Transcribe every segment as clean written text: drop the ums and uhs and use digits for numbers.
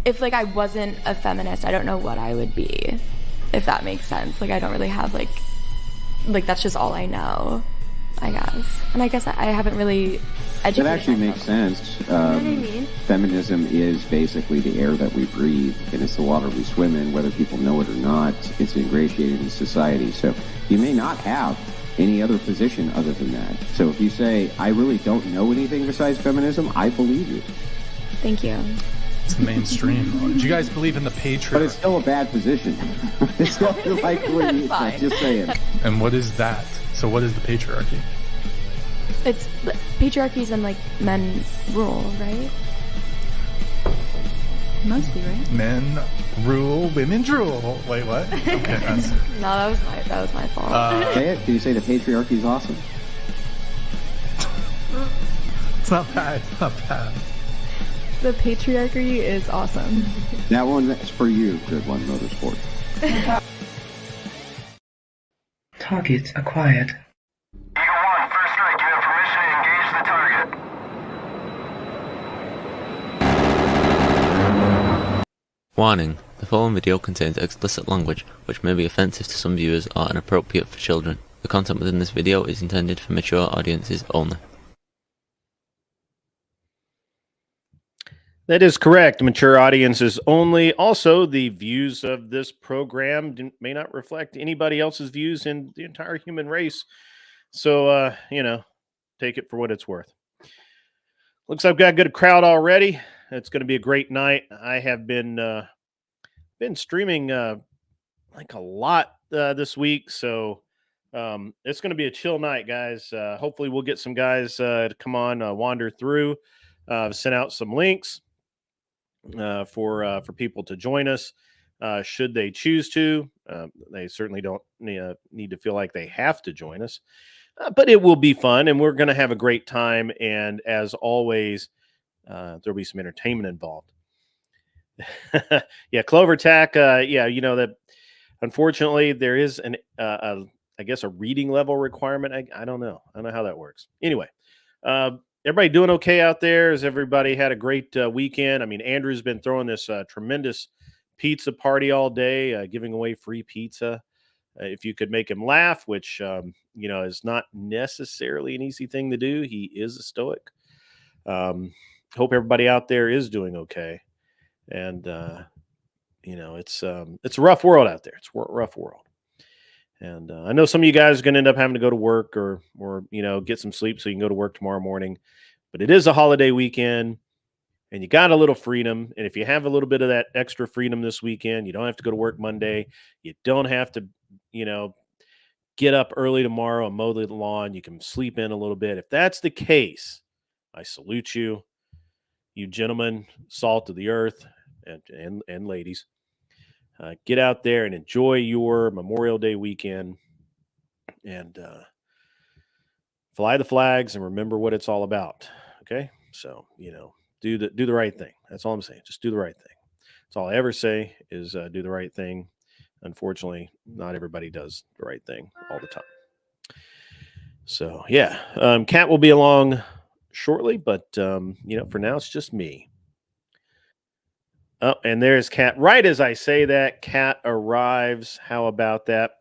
if like I wasn't a feminist, I don't know what I would be, if that makes sense. Like I don't really have like that's just all I know, I guess. And I guess I haven't really educated That actually myself. makes sense. You know what I mean? Feminism is basically the air that we breathe, and it's the water we swim in, whether people know it or not. It's ingratiated in society. So you may not have any other position other than that. So if you say, I really don't know anything besides feminism, I believe you. Thank you. It's mainstream. Do you guys believe in the patriarchy? But it's still a bad position. It's still like what you just saying. And what is that? So what is the patriarchy? It's patriarchies and like men rule, right? Mostly, right? Men rule, women drool. Wait, what? Okay, No, that was my fault. Say it. Can you say the patriarchy is awesome? it's not bad. It's not bad. The patriarchy is awesome. That one is for you, Good One Motorsport. Targets acquired. Eagle 1, first strike. You have permission to engage the target. Warning: the following video contains explicit language which may be offensive to some viewers or inappropriate for children. The content within this video is intended for mature audiences only. That is correct. Mature audiences only. Also, the views of this program may not reflect anybody else's views in the entire human race. So, take it for what it's worth. Looks like I've got a good crowd already. It's going to be a great night. I have been streaming like a lot this week, so it's going to be a chill night, guys. Hopefully, we'll get some guys to come on, wander through. Sent out some links for people to join us should they choose to. They certainly don't need to feel like they have to join us, but it will be fun, and we're going to have a great time. And as always, there'll be some entertainment involved. Yeah, Clover Tack. That unfortunately there is I guess a reading level requirement. I don't know. I don't know how that works. Anyway, everybody doing okay out there? Has everybody had a great weekend? I mean, Andrew's been throwing this tremendous pizza party all day, giving away free pizza. If you could make him laugh, which, is not necessarily an easy thing to do. He is a stoic. Hope everybody out there is doing okay. And, it's a rough world out there. It's a rough world. And I know some of you guys are going to end up having to go to work or get some sleep so you can go to work tomorrow morning. But it is a holiday weekend, and you got a little freedom. And if you have a little bit of that extra freedom this weekend, you don't have to go to work Monday. You don't have to, get up early tomorrow and mow the lawn. You can sleep in a little bit. If that's the case, I salute you, you gentlemen, salt of the earth, and ladies. Get out there and enjoy your Memorial Day weekend, and fly the flags and remember what it's all about. Okay, so do the right thing. That's all I'm saying. Just do the right thing. That's all I ever say is do the right thing. Unfortunately, not everybody does the right thing all the time. So yeah, Kat will be along shortly, but for now it's just me. Oh, and there's Kat. Right as I say that, Kat arrives. How about that?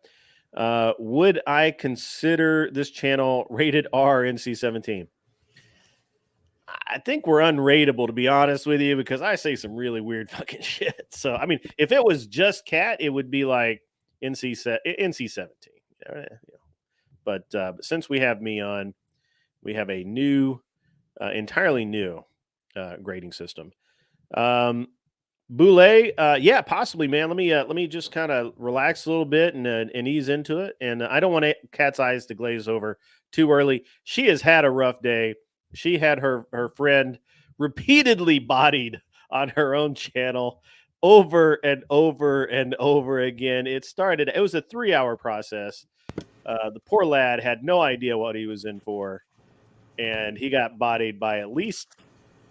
Would I consider this channel rated R NC-17? I think we're unrateable, to be honest with you, because I say some really weird fucking shit. So, I mean, if it was just Kat, it would be like NC-17. But since we have me on, we have a new, entirely new grading system. Boulay, yeah, possibly, man. Let me just kind of relax a little bit and ease into it. And I don't want Kat's eyes to glaze over too early. She has had a rough day. She had her friend repeatedly bodied on her own channel over and over and over again. It was a 3-hour process. The poor lad had no idea what he was in for, and he got bodied by at least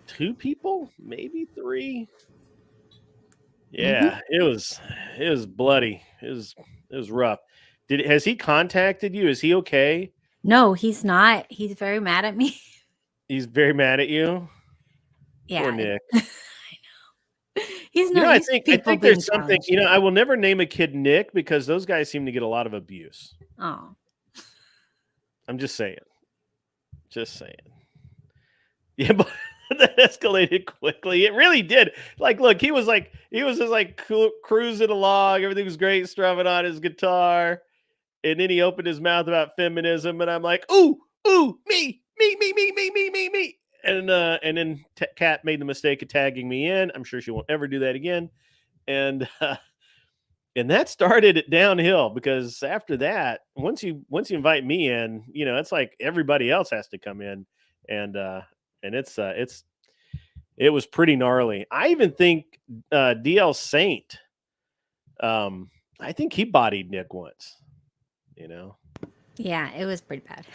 2 people, maybe 3. Yeah, it was bloody. It was rough. Has he contacted you? Is he okay? No, he's not. He's very mad at me. He's very mad at you? Yeah. Poor Nick. I know. He's I these think people being there's something. challenged. You know, I will never name a kid Nick because those guys seem to get a lot of abuse. Oh, I'm just saying. Just saying. Yeah, but that escalated quickly. It really did. Like, look, he was just like cruising along. Everything was great, strumming on his guitar. And then he opened his mouth about feminism. And I'm like, ooh, me. And then Kat made the mistake of tagging me in. I'm sure she won't ever do that again. And that started it downhill because after that, once you invite me in, you know, it's like everybody else has to come in, and it was pretty gnarly. I even think DL Saint, I think he bodied Nick once. You know, yeah, it was pretty bad.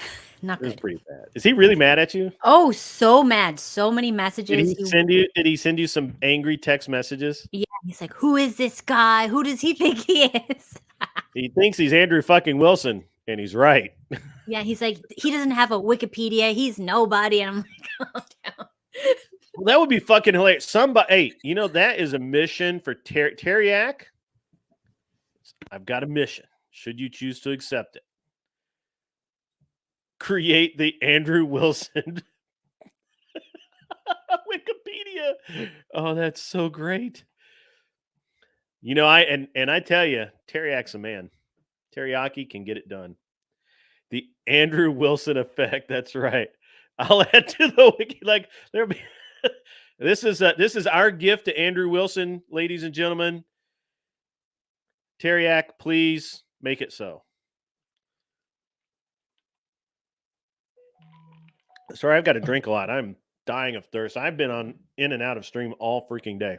Not it was good. pretty bad. Is he really mad at you? Oh, so mad. So many messages. Did he send you some angry text messages? Yeah, he's like, who is this guy? Who does he think he is? He thinks he's Andrew fucking Wilson, and he's right. Yeah, he's like, he doesn't have a Wikipedia. He's nobody. And I'm like, calm down. Well, that would be fucking hilarious. Somebody, hey, you know, that is a mission for Teriak. I've got a mission. Should you choose to accept it, create the Andrew Wilson Wikipedia. Oh, that's so great. You know, I tell you, Teriak's a man. Teriyaki can get it done. The Andrew Wilson effect. That's right. I'll add to the wiki. Like there'll be. This is our gift to Andrew Wilson, ladies and gentlemen. Teriak, please make it so. Sorry, I've got to drink a lot. I'm dying of thirst. I've been in and out of stream all freaking day.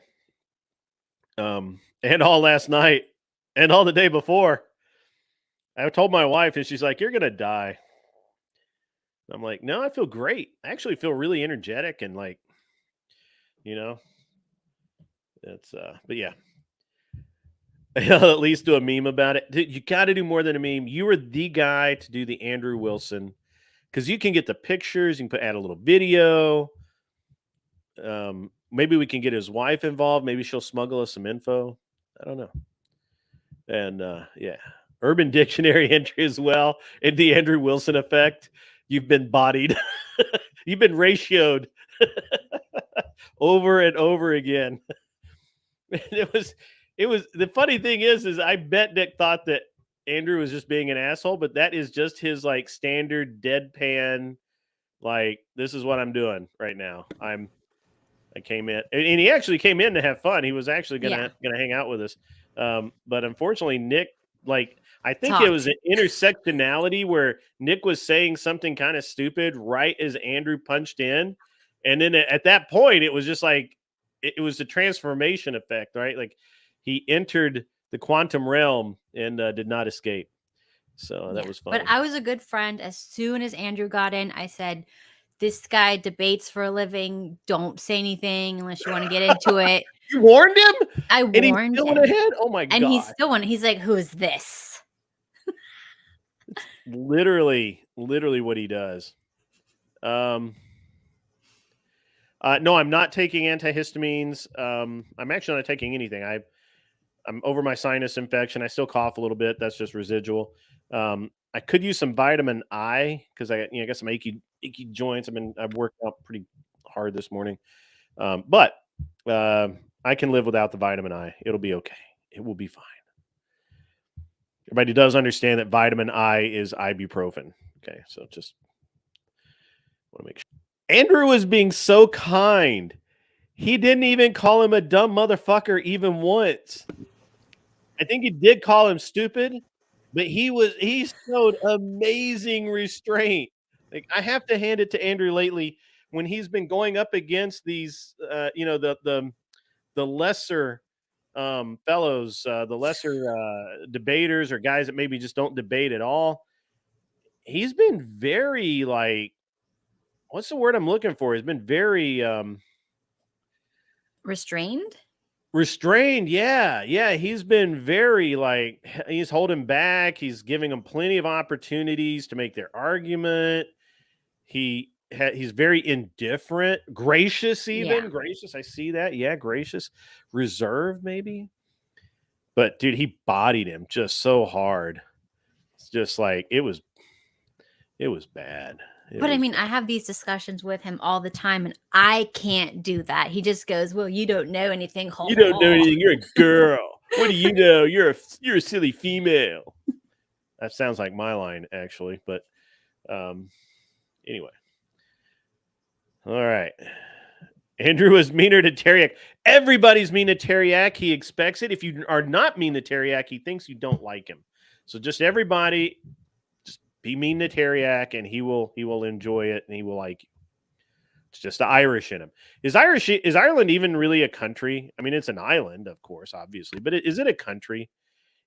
And all last night and all the day before. I told my wife and she's like, "You're going to die." I'm like, "No, I feel great. I actually feel really energetic and like, you know, it's but yeah. I'll at least do a meme about it. Dude, you got to do more than a meme. You are the guy to do the Andrew Wilson because you can get the pictures. You can add a little video. Maybe we can get his wife involved. Maybe she'll smuggle us some info. I don't know. And yeah, Urban Dictionary entry as well. And the Andrew Wilson effect. You've been bodied. You've been ratioed over and over again. It was the funny thing is I bet Nick thought that Andrew was just being an asshole, but that is just his like standard deadpan, like, this is what I'm doing right now. I came in and he actually came in to have fun. He was actually gonna hang out with us. But unfortunately Nick, like, I think it was an intersectionality where Nick was saying something kind of stupid right as Andrew punched in. And then at that point, it was just like, it was the transformation effect, right? Like he entered the quantum realm and did not escape. So that was fun. But I was a good friend. As soon as Andrew got in, I said, this guy debates for a living. Don't say anything unless you want to get into it. You warned him? I warned him. him. Went ahead? Oh my God. And he still went. He's like, who is this? Literally what he does. No, I'm not taking antihistamines. I'm actually not taking anything. I'm over my sinus infection. I still cough a little bit. That's just residual. I could use some vitamin I because I got some achy joints. I've worked out pretty hard this morning. But I can live without the vitamin I. It'll be okay. It will be fine. Everybody does understand that vitamin I is ibuprofen. Okay, so just want to make sure. Andrew was being so kind. He didn't even call him a dumb motherfucker even once. I think he did call him stupid, but he showed amazing restraint. Like, I have to hand it to Andrew lately when he's been going up against these the lesser fellows, the lesser debaters or guys that maybe just don't debate at all. He's been very, like, what's the word I'm looking for? He's been very restrained. Yeah. He's been very, like, he's holding back. He's giving them plenty of opportunities to make their argument. He he's very indifferent, gracious, even Yeah. gracious. I see that. Yeah, gracious, reserved, maybe. But dude, he bodied him just so hard. It's just like it was bad. But I mean, I have these discussions with him all the time, and I can't do that. He just goes, "Well, you don't know anything." You don't know anything. You're a girl. What do you know? You're a silly female. That sounds like my line, actually. But anyway. All right. Andrew was meaner to Teriak. Everybody's mean to Teriak. He expects it. If you are not mean to Teriak, he thinks you don't like him. So just everybody, just be mean to Teriak, and he will enjoy it, and he will like you. It's just the Irish in him. Is Ireland even really a country? I mean, it's an island, of course, obviously, but is it a country?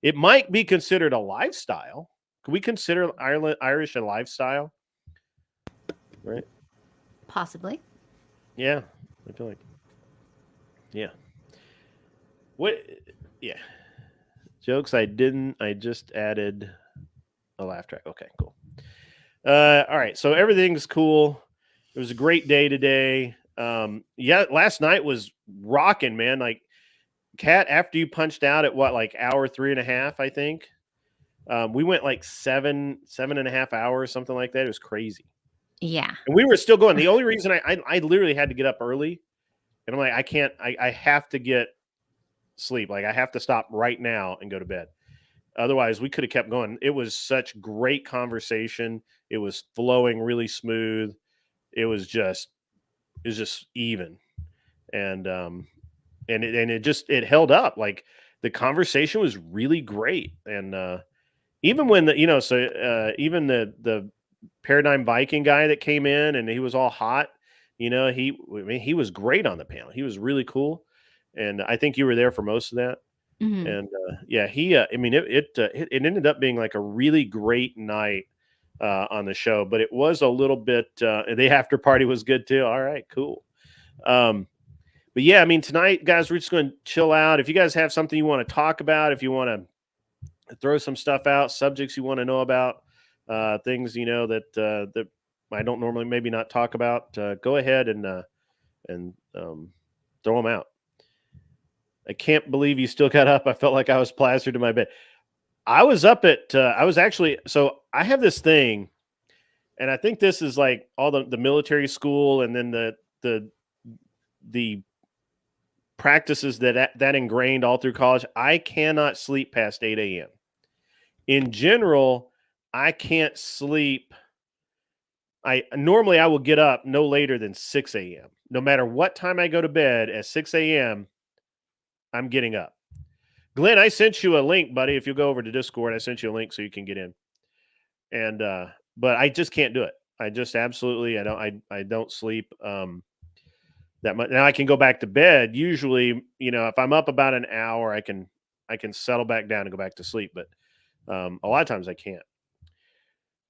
It might be considered a lifestyle. Could we consider Irish a lifestyle? Right? Possibly. Yeah, I feel like. Yeah. What? Yeah. Jokes I didn't. I just added a laugh track. Okay, cool. All right. So everything's cool. It was a great day today. Yeah, last night was rocking, man. Like, Kat, after you punched out at what, like hour 3.5, I think. We went like 7.5 hours, something like that. It was crazy. Yeah. And we were still going. The only reason I literally had to get up early, and I'm like, I have to get sleep. Like, I have to stop right now and go to bed. Otherwise, we could have kept going. It was such great conversation. It was flowing really smooth. It was just even. And it held up. Like, the conversation was really great. And even when even the Paradigm Viking guy that came in and he was all hot, he was great on the panel. He was really cool. And I think you were there for most of that. Mhm. And yeah, it ended up being like a really great night on the show, but it was a little bit, the after party was good too. All right, cool. But yeah, I mean, tonight, guys, we're just going to chill out. If you guys have something you want to talk about, if you want to throw some stuff out, subjects you want to know about, things, that I don't normally maybe not talk about, go ahead and throw them out. I can't believe you still got up. I felt like I was plastered in my bed. I was up at, so I have this thing, and I think this is like all the military school and then the practices that ingrained all through college. I cannot sleep past 8 a.m. In general, I can't sleep. Normally I will get up no later than 6 a.m. No matter what time I go to bed, at 6 a.m., I'm getting up. Glenn, I sent you a link, buddy. If you go over to Discord, I sent you a link so you can get in. And but I just can't do it. I just absolutely I don't sleep that much. Now I can go back to bed. Usually, if I'm up about an hour, I can settle back down and go back to sleep. But a lot of times I can't.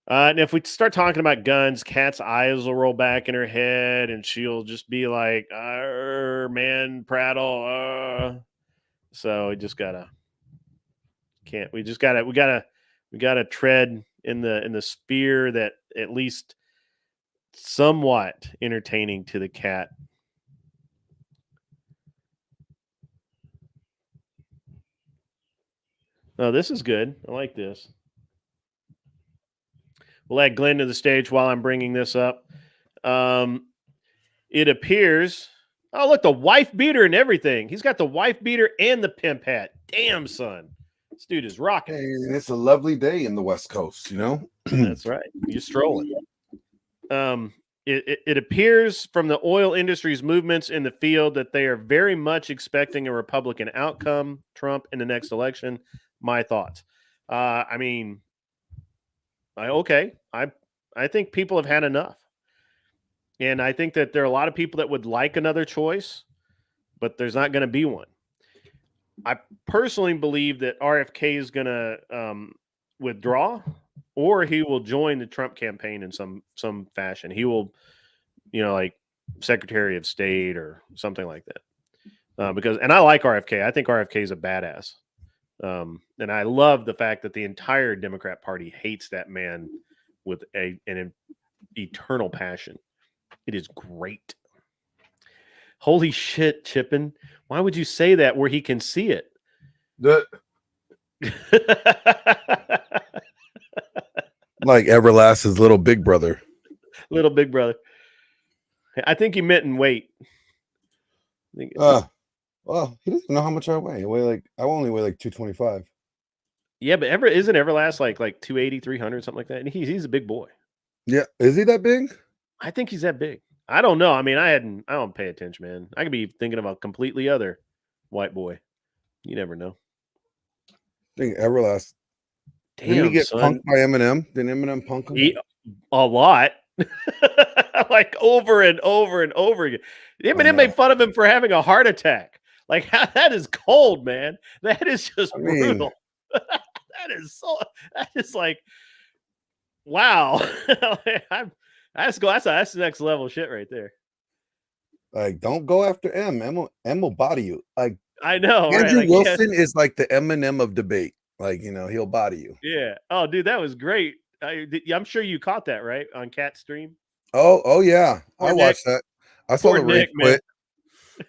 And if we start talking about guns, Kat's eyes will roll back in her head, and she'll just be like, "Man, prattle." So we just gotta tread in the sphere that at least somewhat entertaining to the cat. Oh, this is good. I like this. We'll add Glenn to the stage while I'm bringing this up. It appears. Oh, look, the wife beater and everything. He's got the wife beater and the pimp hat. Damn, son. This dude is rocking. Hey, it's a lovely day in the West Coast, That's right. You're strolling. It appears from the oil industry's movements in the field that they are very much expecting a Republican outcome, Trump, in the next election. My thoughts. I mean, I think people have had enough. And I think that there are a lot of people that would like another choice, but there's not going to be one. I personally believe that RFK is going to withdraw, or he will join the Trump campaign in some fashion. He will, like Secretary of State or something like that. And I like RFK. I think RFK is a badass. And I love the fact that the entire Democrat Party hates that man with an eternal passion. It is great. Holy shit, Chippin. Why would you say that where he can see it? Like Everlast's little big brother. Little big brother. I think he meant in weight. Well, he doesn't know how much I weigh. I only weigh like 225. Yeah, but isn't Everlast like 280, 300, something like that? And he's a big boy. Yeah, is he that big? I think he's that big. I don't know. I mean, I don't pay attention, man. I could be thinking of a completely other white boy. You never know. I think Everlast. Damn, Didn't he get son. punked by Eminem? Didn't Eminem punk him? A lot. Like over and over and over again. Eminem made fun of him for having a heart attack. Like, that is cold, man. That is just brutal. That is like, wow. That's the next level shit right there. Like, don't go after M. M will body you. Like, I know. Andrew right? Wilson is like the Eminem of debate. Like, he'll body you. Yeah. Oh, dude, that was great. I'm sure you caught that, right? On Cat's stream. Oh yeah. Poor I watched that. I saw Poor the rage Nick, man. quit.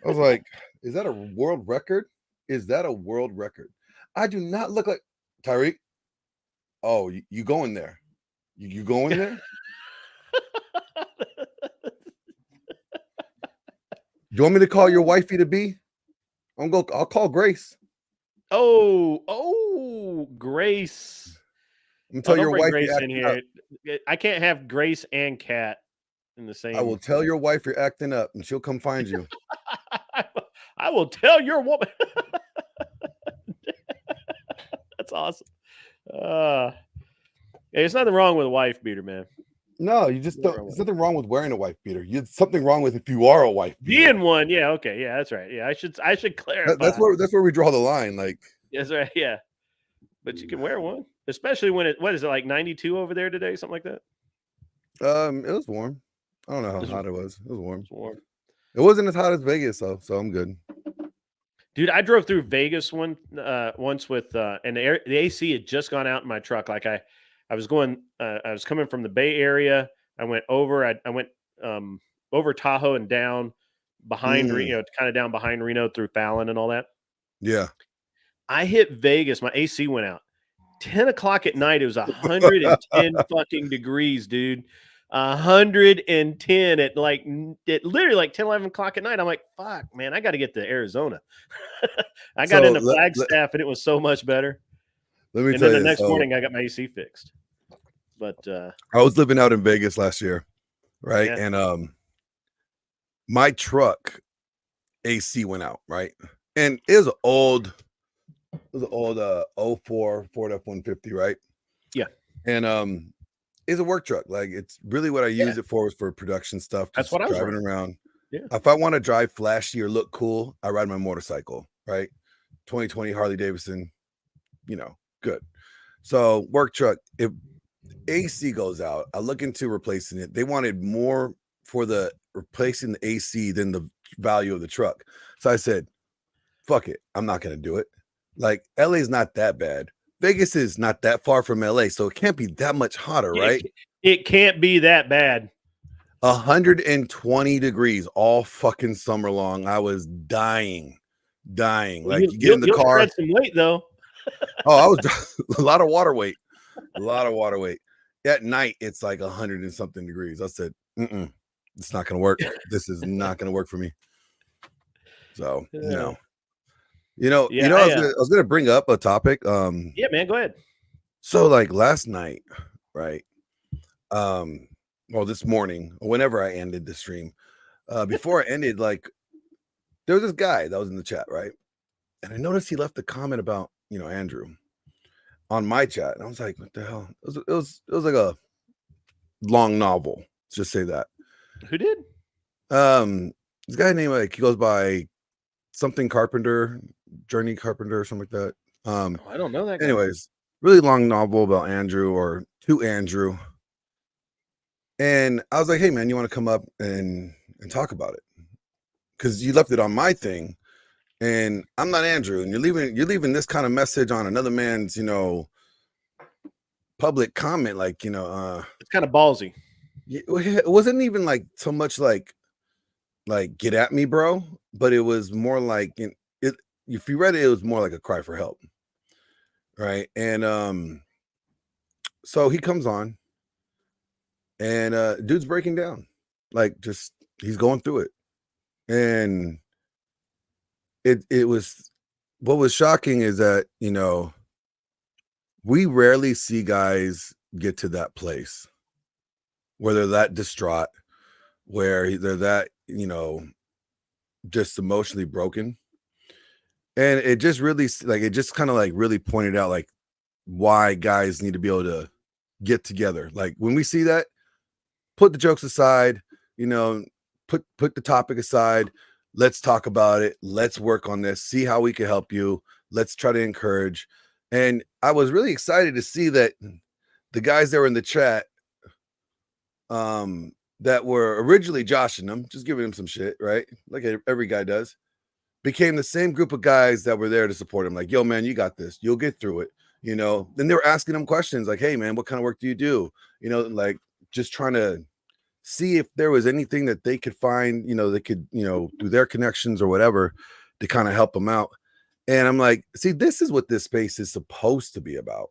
I was like, is that a world record? Is that a world record? I do not look like Tyreek. Oh, you going there? You going there? Do you want me to call your wifey to be? I'll call Grace. Oh, Grace. I'm tell your wife Grace in here. I can't have Grace and Cat in the same. I will tell your wife you're acting up, and she'll come find you. I will tell your woman. That's awesome. Hey, there's nothing wrong with a wife beater, man. No, you just don't. There's nothing wrong with wearing a wife beater. There's something wrong with if you are a wife beater. Being one, yeah, okay, yeah, that's right. Yeah, I should clarify. That's where we draw the line. Like, that's right, yeah. But you can wear one, especially when what is it, like 92 over there today, something like that? It was warm. I don't know how hot it was. It was warm. Warm. It wasn't as hot as Vegas, though, so I'm good. Dude, I drove through Vegas once with and the AC had just gone out in my truck. Like I was going, I was coming from the Bay Area. I went over, I went over Tahoe and down behind Reno, kind of down behind Reno through Fallon and all that. Yeah. I hit Vegas. My AC went out. 10 o'clock at night. It was 110 fucking degrees, dude. 110 at literally like 10, 11 o'clock at night. I'm like, fuck, man, I got to get to Arizona. I got into Flagstaff and it was so much better. Let me and tell then you. The next morning I got my AC fixed. But I was living out in Vegas last year, right? Yeah. And my truck AC went out, right? And it was an old 04 Ford F-150, right? Yeah. And it's a work truck. Like, it's really what I use it for, is for production stuff. That's what I was driving around. Yeah. If I want to drive flashy or look cool, I ride my motorcycle, right? 2020 Harley Davidson, good. So work truck, if AC goes out, I look into replacing it. They wanted more for the replacing the AC than the value of the truck. So I said, fuck it. I'm not going to do it. Like, LA is not that bad. Vegas is not that far from LA, so it can't be that much hotter, right? It can't be that bad. 120 degrees all fucking summer long. I was dying. Like, you get in the car. Spread some weight though. Oh, I was a lot of water weight. At night, it's like 100 and something degrees. I said, it's not going to work. This is not going to work for me. So, no. I was gonna bring up a topic. Yeah, man, go ahead. So, like, last night, right? This morning, or whenever I ended the stream, before I ended, like, there was this guy that was in the chat, right? And I noticed he left a comment about Andrew on my chat, and I was like, what the hell? It was like a long novel. Let's just say that. Who did? This guy named, like, he goes by something Carpenter, Journey Carpenter, or something like that. I don't know that guy. Anyways, really long novel about Andrew, or to Andrew. And I was like, hey man, you want to come up and talk about it? Because you left it on my thing, and I'm not Andrew, and you're leaving this kind of message on another man's, public comment, like, it's kind of ballsy. It wasn't even like so much like get at me, bro, but it was more like it. If you read it, it was more like a cry for help, right? And so he comes on, and dude's breaking down, like just he's going through it, and it was what was shocking is that we rarely see guys get to that place where they're that distraught, where they're that just emotionally broken. And it just really it just kind of like really pointed out like why guys need to be able to get together. Like when we see that, put the jokes aside, put the topic aside. Let's talk about it. Let's work on this. See how we can help you. Let's try to encourage. And I was really excited to see that the guys that were in the chat, that were originally joshing them, just giving him some shit, right? Like every guy does, became the same group of guys that were there to support him. Like, yo, man, you got this. You'll get through it. Then they were asking him questions like, hey, man, what kind of work do you do? Like just trying to see if there was anything that they could find, they could, through their connections or whatever to kind of help them out. And I'm like, see, this is what this space is supposed to be about.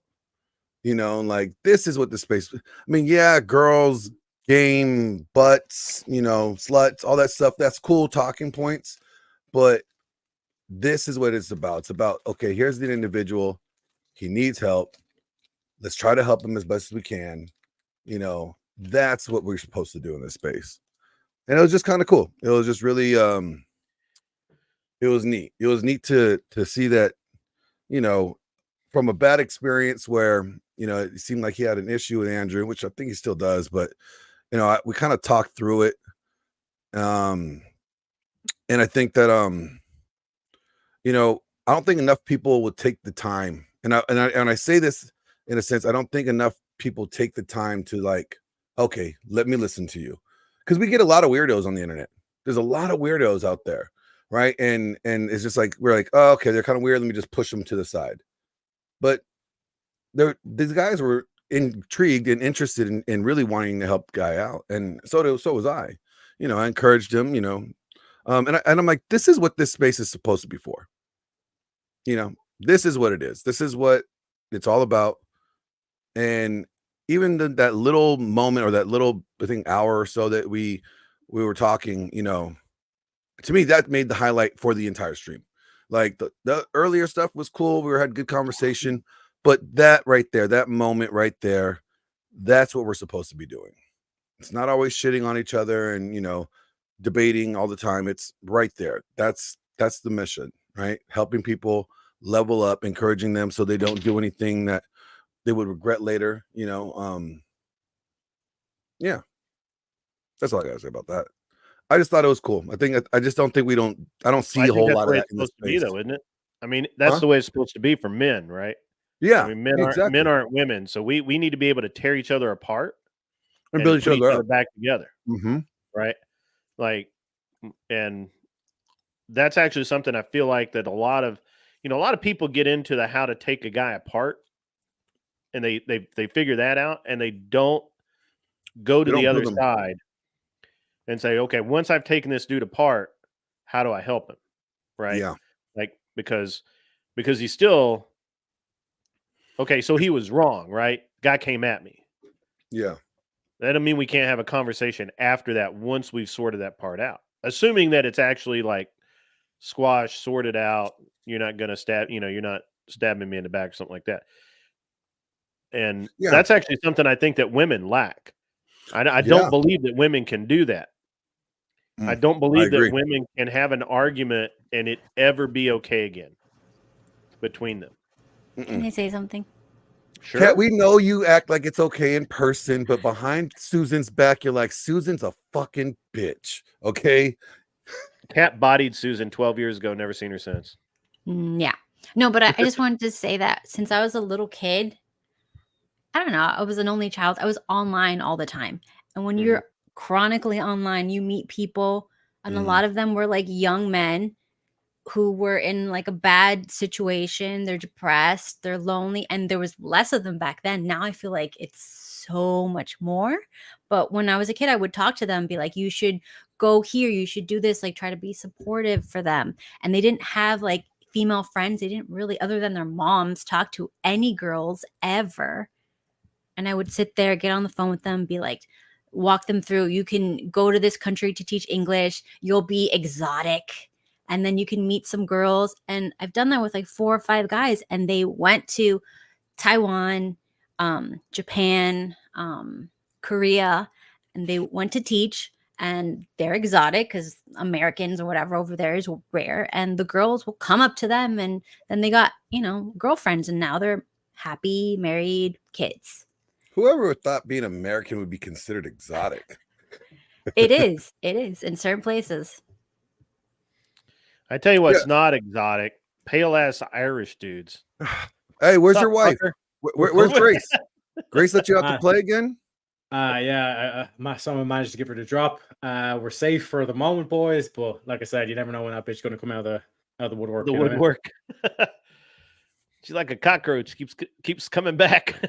Like this is what the space, I mean, yeah, girls, game, butts, sluts, all that stuff. That's cool talking points. But this is what it's about. It's about, okay, here's the individual. He needs help. Let's try to help him as best as we can. That's what we're supposed to do in this space. And it was just kind of cool. It was just really, it was neat. It was neat to see that, from a bad experience where, it seemed like he had an issue with Andrew, which I think he still does, but, we kind of talked through it. And I think that, I don't think enough people would take the time. And I say this in a sense, I don't think enough people take the time to like, okay, let me listen to you. Because we get a lot of weirdos on the internet. There's a lot of weirdos out there, right? And it's just like, we're like, oh, okay, they're kind of weird. Let me just push them to the side. But these guys were intrigued and interested in really wanting to help guy out. And so was I. I encouraged him, and I'm like, this is what this space is supposed to be for. This is what it is. This is what it's all about. And even that little moment or that little, I think, hour or so that we were talking, to me, that made the highlight for the entire stream. Like the earlier stuff was cool. We had good conversation, but that right there, that moment right there, that's what we're supposed to be doing. It's not always shitting on each other and, debating all the time. It's right there. That's the mission, right? Helping people level up, encouraging them so they don't do anything that they would regret later, yeah. That's all I gotta say about that. I just thought it was cool. I just don't think I don't see a whole lot of that in this space. Though, isn't it? I mean, that's the way it's supposed to be for men, right? Yeah. I mean, men aren't women, so we need to be able to tear each other apart and build each other up. back together. Mm-hmm. Right? Like, and that's actually something I feel like that a lot of people get into the how to take a guy apart, and they figure that out, and they don't go to the other side and say, okay, once I've taken this dude apart, how do I help him? Right? Yeah. Like, because he's still okay. So he was wrong, right? Guy came at me. Yeah. That doesn't mean we can't have a conversation after that once we've sorted that part out. Assuming that it's actually like squash, sorted out. You're not going to stab, you're not stabbing me in the back or something like that. And that's actually something I think that women lack. I don't believe that women can do that. I don't believe that women can have an argument and it ever be okay again between them. Can I say something? Sure. Kat, we know you act like it's okay in person, but behind Susan's back, you're like, Susan's a fucking bitch. Okay. Kat bodied Susan 12 years ago, never seen her since. Yeah. No, but I just wanted to say that since I was a little kid, I don't know, I was an only child. I was online all the time. And when you're chronically online, you meet people, and a lot of them were like young men who were in like a bad situation. They're depressed, they're lonely, and there was less of them back then. Now I feel like it's so much more. But when I was a kid, I would talk to them, be like, you should go here, you should do this, like try to be supportive for them. And they didn't have like female friends. They didn't really, other than their moms, talk to any girls ever. And I would sit there, get on the phone with them, be like, walk them through. You can go to this country to teach English. You'll be exotic. And then you can meet some girls. And I've done that with like 4 or 5 guys. And they went to Taiwan, Japan, Korea, and they went to teach. And they're exotic because Americans or whatever over there is rare. And the girls will come up to them. And then they got, girlfriends. And now they're happy, married, kids. Whoever thought being American would be considered exotic? It is. It is in certain places. I tell you what's not exotic. Pale ass Irish dudes. Hey, where's What's your up, wife? fucker? Where's Grace? Grace let you out to play again? Someone managed to give her the drop. We're safe for the moment, boys. But like I said, you never know when that bitch's going to come out of the woodwork. The woodwork. She's like a cockroach. Keeps coming back.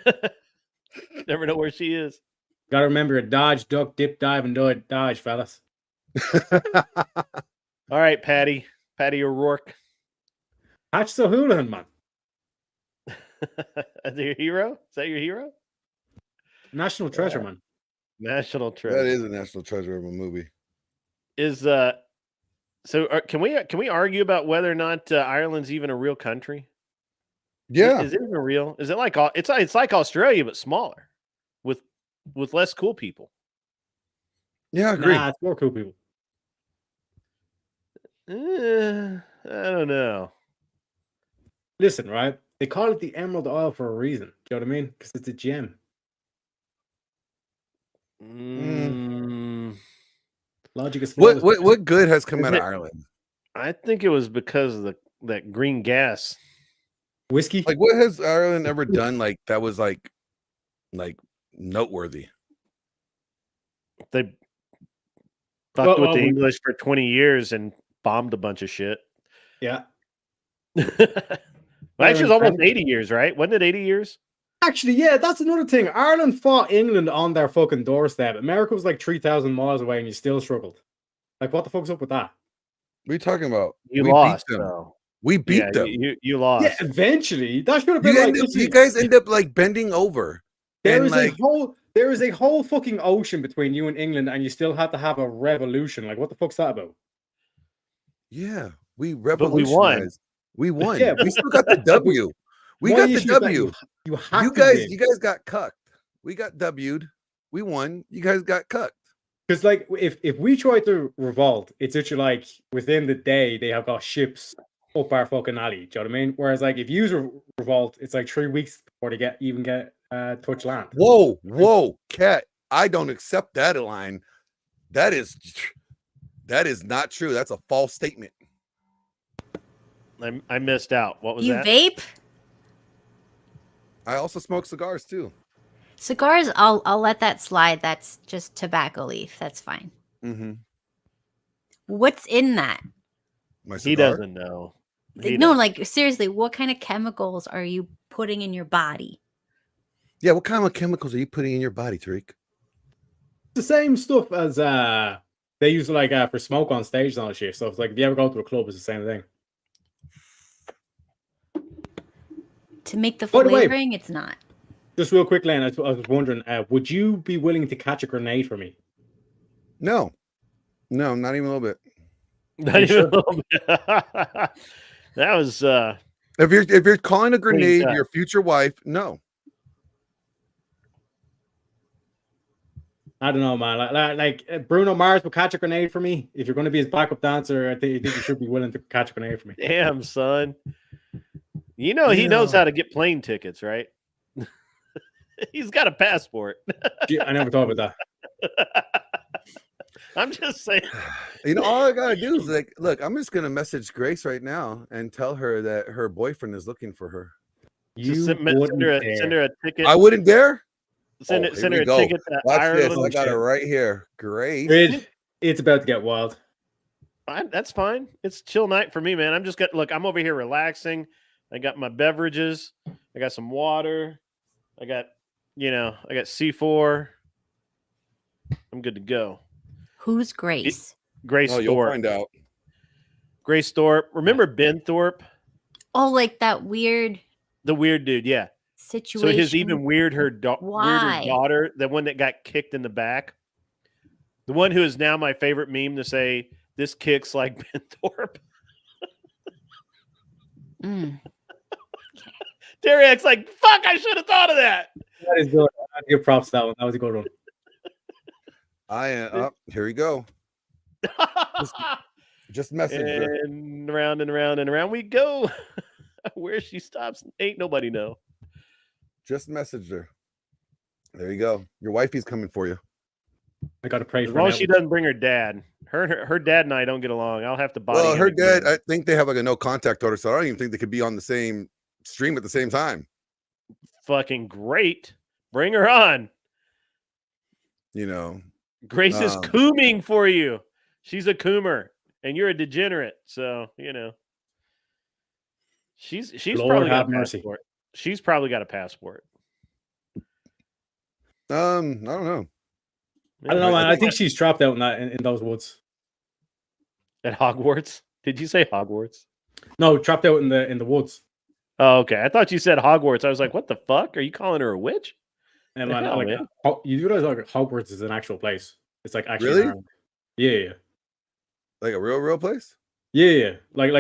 Never know where she is. Got to remember, dodge, duck, dip, dive, and dodge, fellas. All right, Patty O'Rourke. Patch the Houlihan, man. Is your hero? Is that your hero? National treasure, man. National treasure. That is a national treasure of a movie. Can we argue about whether or not Ireland's even a real country? Yeah. Is it even real? Is it like it's like Australia but smaller, with less cool people? Yeah, I agree. Nah, it's more cool people. I don't know. Listen, right? They call it the Emerald Isle for a reason. Do you know what I mean? Because it's a gem. Logic is what good has come out of Ireland? I think it was because of that green gas. Whiskey? Like, what has Ireland ever done like that was like noteworthy? They fucked with the English for 20 years and bombed a bunch of shit. Yeah. Actually, it's almost 80 years, right? Wasn't it 80 years? Actually, yeah, that's another thing. Ireland fought England on their fucking doorstep. America was like 3,000 miles away and you still struggled. Like, what the fuck's up with that? What are you talking about? We lost beat them. Though. We beat them. You lost. Yeah, eventually. That should have been you guys end up like bending over. There is a whole fucking ocean between you and England, and you still had to have a revolution. Like, what the fuck's that about? Yeah, we revolutionized. We won. Yeah, we still got the W. We got the W. You guys got cucked. We got W'd. We won. You guys got cucked. Because like if we try to revolt, it's literally like within the day they have got ships up our fucking alley. Do you know what I mean? Whereas like if you revolt, it's like 3 weeks before they get touch land. Whoa, Cat. I don't accept that line. That is not true. That's a false statement. I missed out. What was that? You vape? I also smoke cigars too. Cigars, I'll let that slide. That's just tobacco leaf. That's fine. Mm-hmm. What's in that? He doesn't know. Like seriously, what kind of chemicals are you putting in your body? Yeah, what kind of chemicals are you putting in your body, Tariq? The same stuff as they use like for smoke on stage and all that shit. So it's like if you ever go to a club, it's the same thing. To make the flavoring, it's not. Just real quick, Len, I was wondering, would you be willing to catch a grenade for me? No, not even a little bit. Not even a little bit. That was if you're calling a grenade your future wife, no. I don't know, man. Like Bruno Mars would catch a grenade for me. If you're going to be his backup dancer, I think you should be willing to catch a grenade for me. Damn, son. He knows how to get plane tickets, right? He's got a passport. I never thought about that. I'm just saying. All I gotta do is look. I'm just gonna message Grace right now and tell her that her boyfriend is looking for her. Send her a ticket. I wouldn't dare. Send her a ticket to Watch Ireland. This. I got it right here. Grace. It's about to get wild. That's fine. It's a chill night for me, man. I'm over here relaxing. I got my beverages. I got some water. I got You know, I got C4. I'm good to go. Who's Grace? Grace Oh, you'll Thorpe. find out. Grace Thorpe. Remember Ben Thorpe? Oh, like that weird The weird dude, yeah. situation. So his even weirder Why? daughter, the one that got kicked in the back. The one who is now my favorite meme to say, this kicks like Ben Thorpe. Dariak's like, fuck, I should have thought of that. That is good. I give props to that one. That was a good one. I am here we go. Just message her. And around and around and around we go. Where she stops, ain't nobody know. Just messaged her. There you go. Your wifey's coming for you. I gotta pray As for long her. as she doesn't bring her dad. Her dad and I don't get along. I'll have to body Well, him her again. dad, I think they have like a no contact order, so I don't even think they could be on the same stream at the same time. Fucking great. Bring her on. You know. Grace is cooming for you. She's a coomer, and you're a degenerate. So, you know. She's Lord probably got have a mercy. passport. She's probably got a passport. I don't know. I don't know, man. I think she's trapped out in those woods. At Hogwarts? Did you say Hogwarts? No, trapped out in the woods. Oh, okay. I thought you said Hogwarts. I was like, what the fuck? Are you calling her a witch? And The man, hell, like man? you realize like Hogwarts is an actual place. It's like actually Really? in Ireland. Yeah. Like a real place? Yeah. Like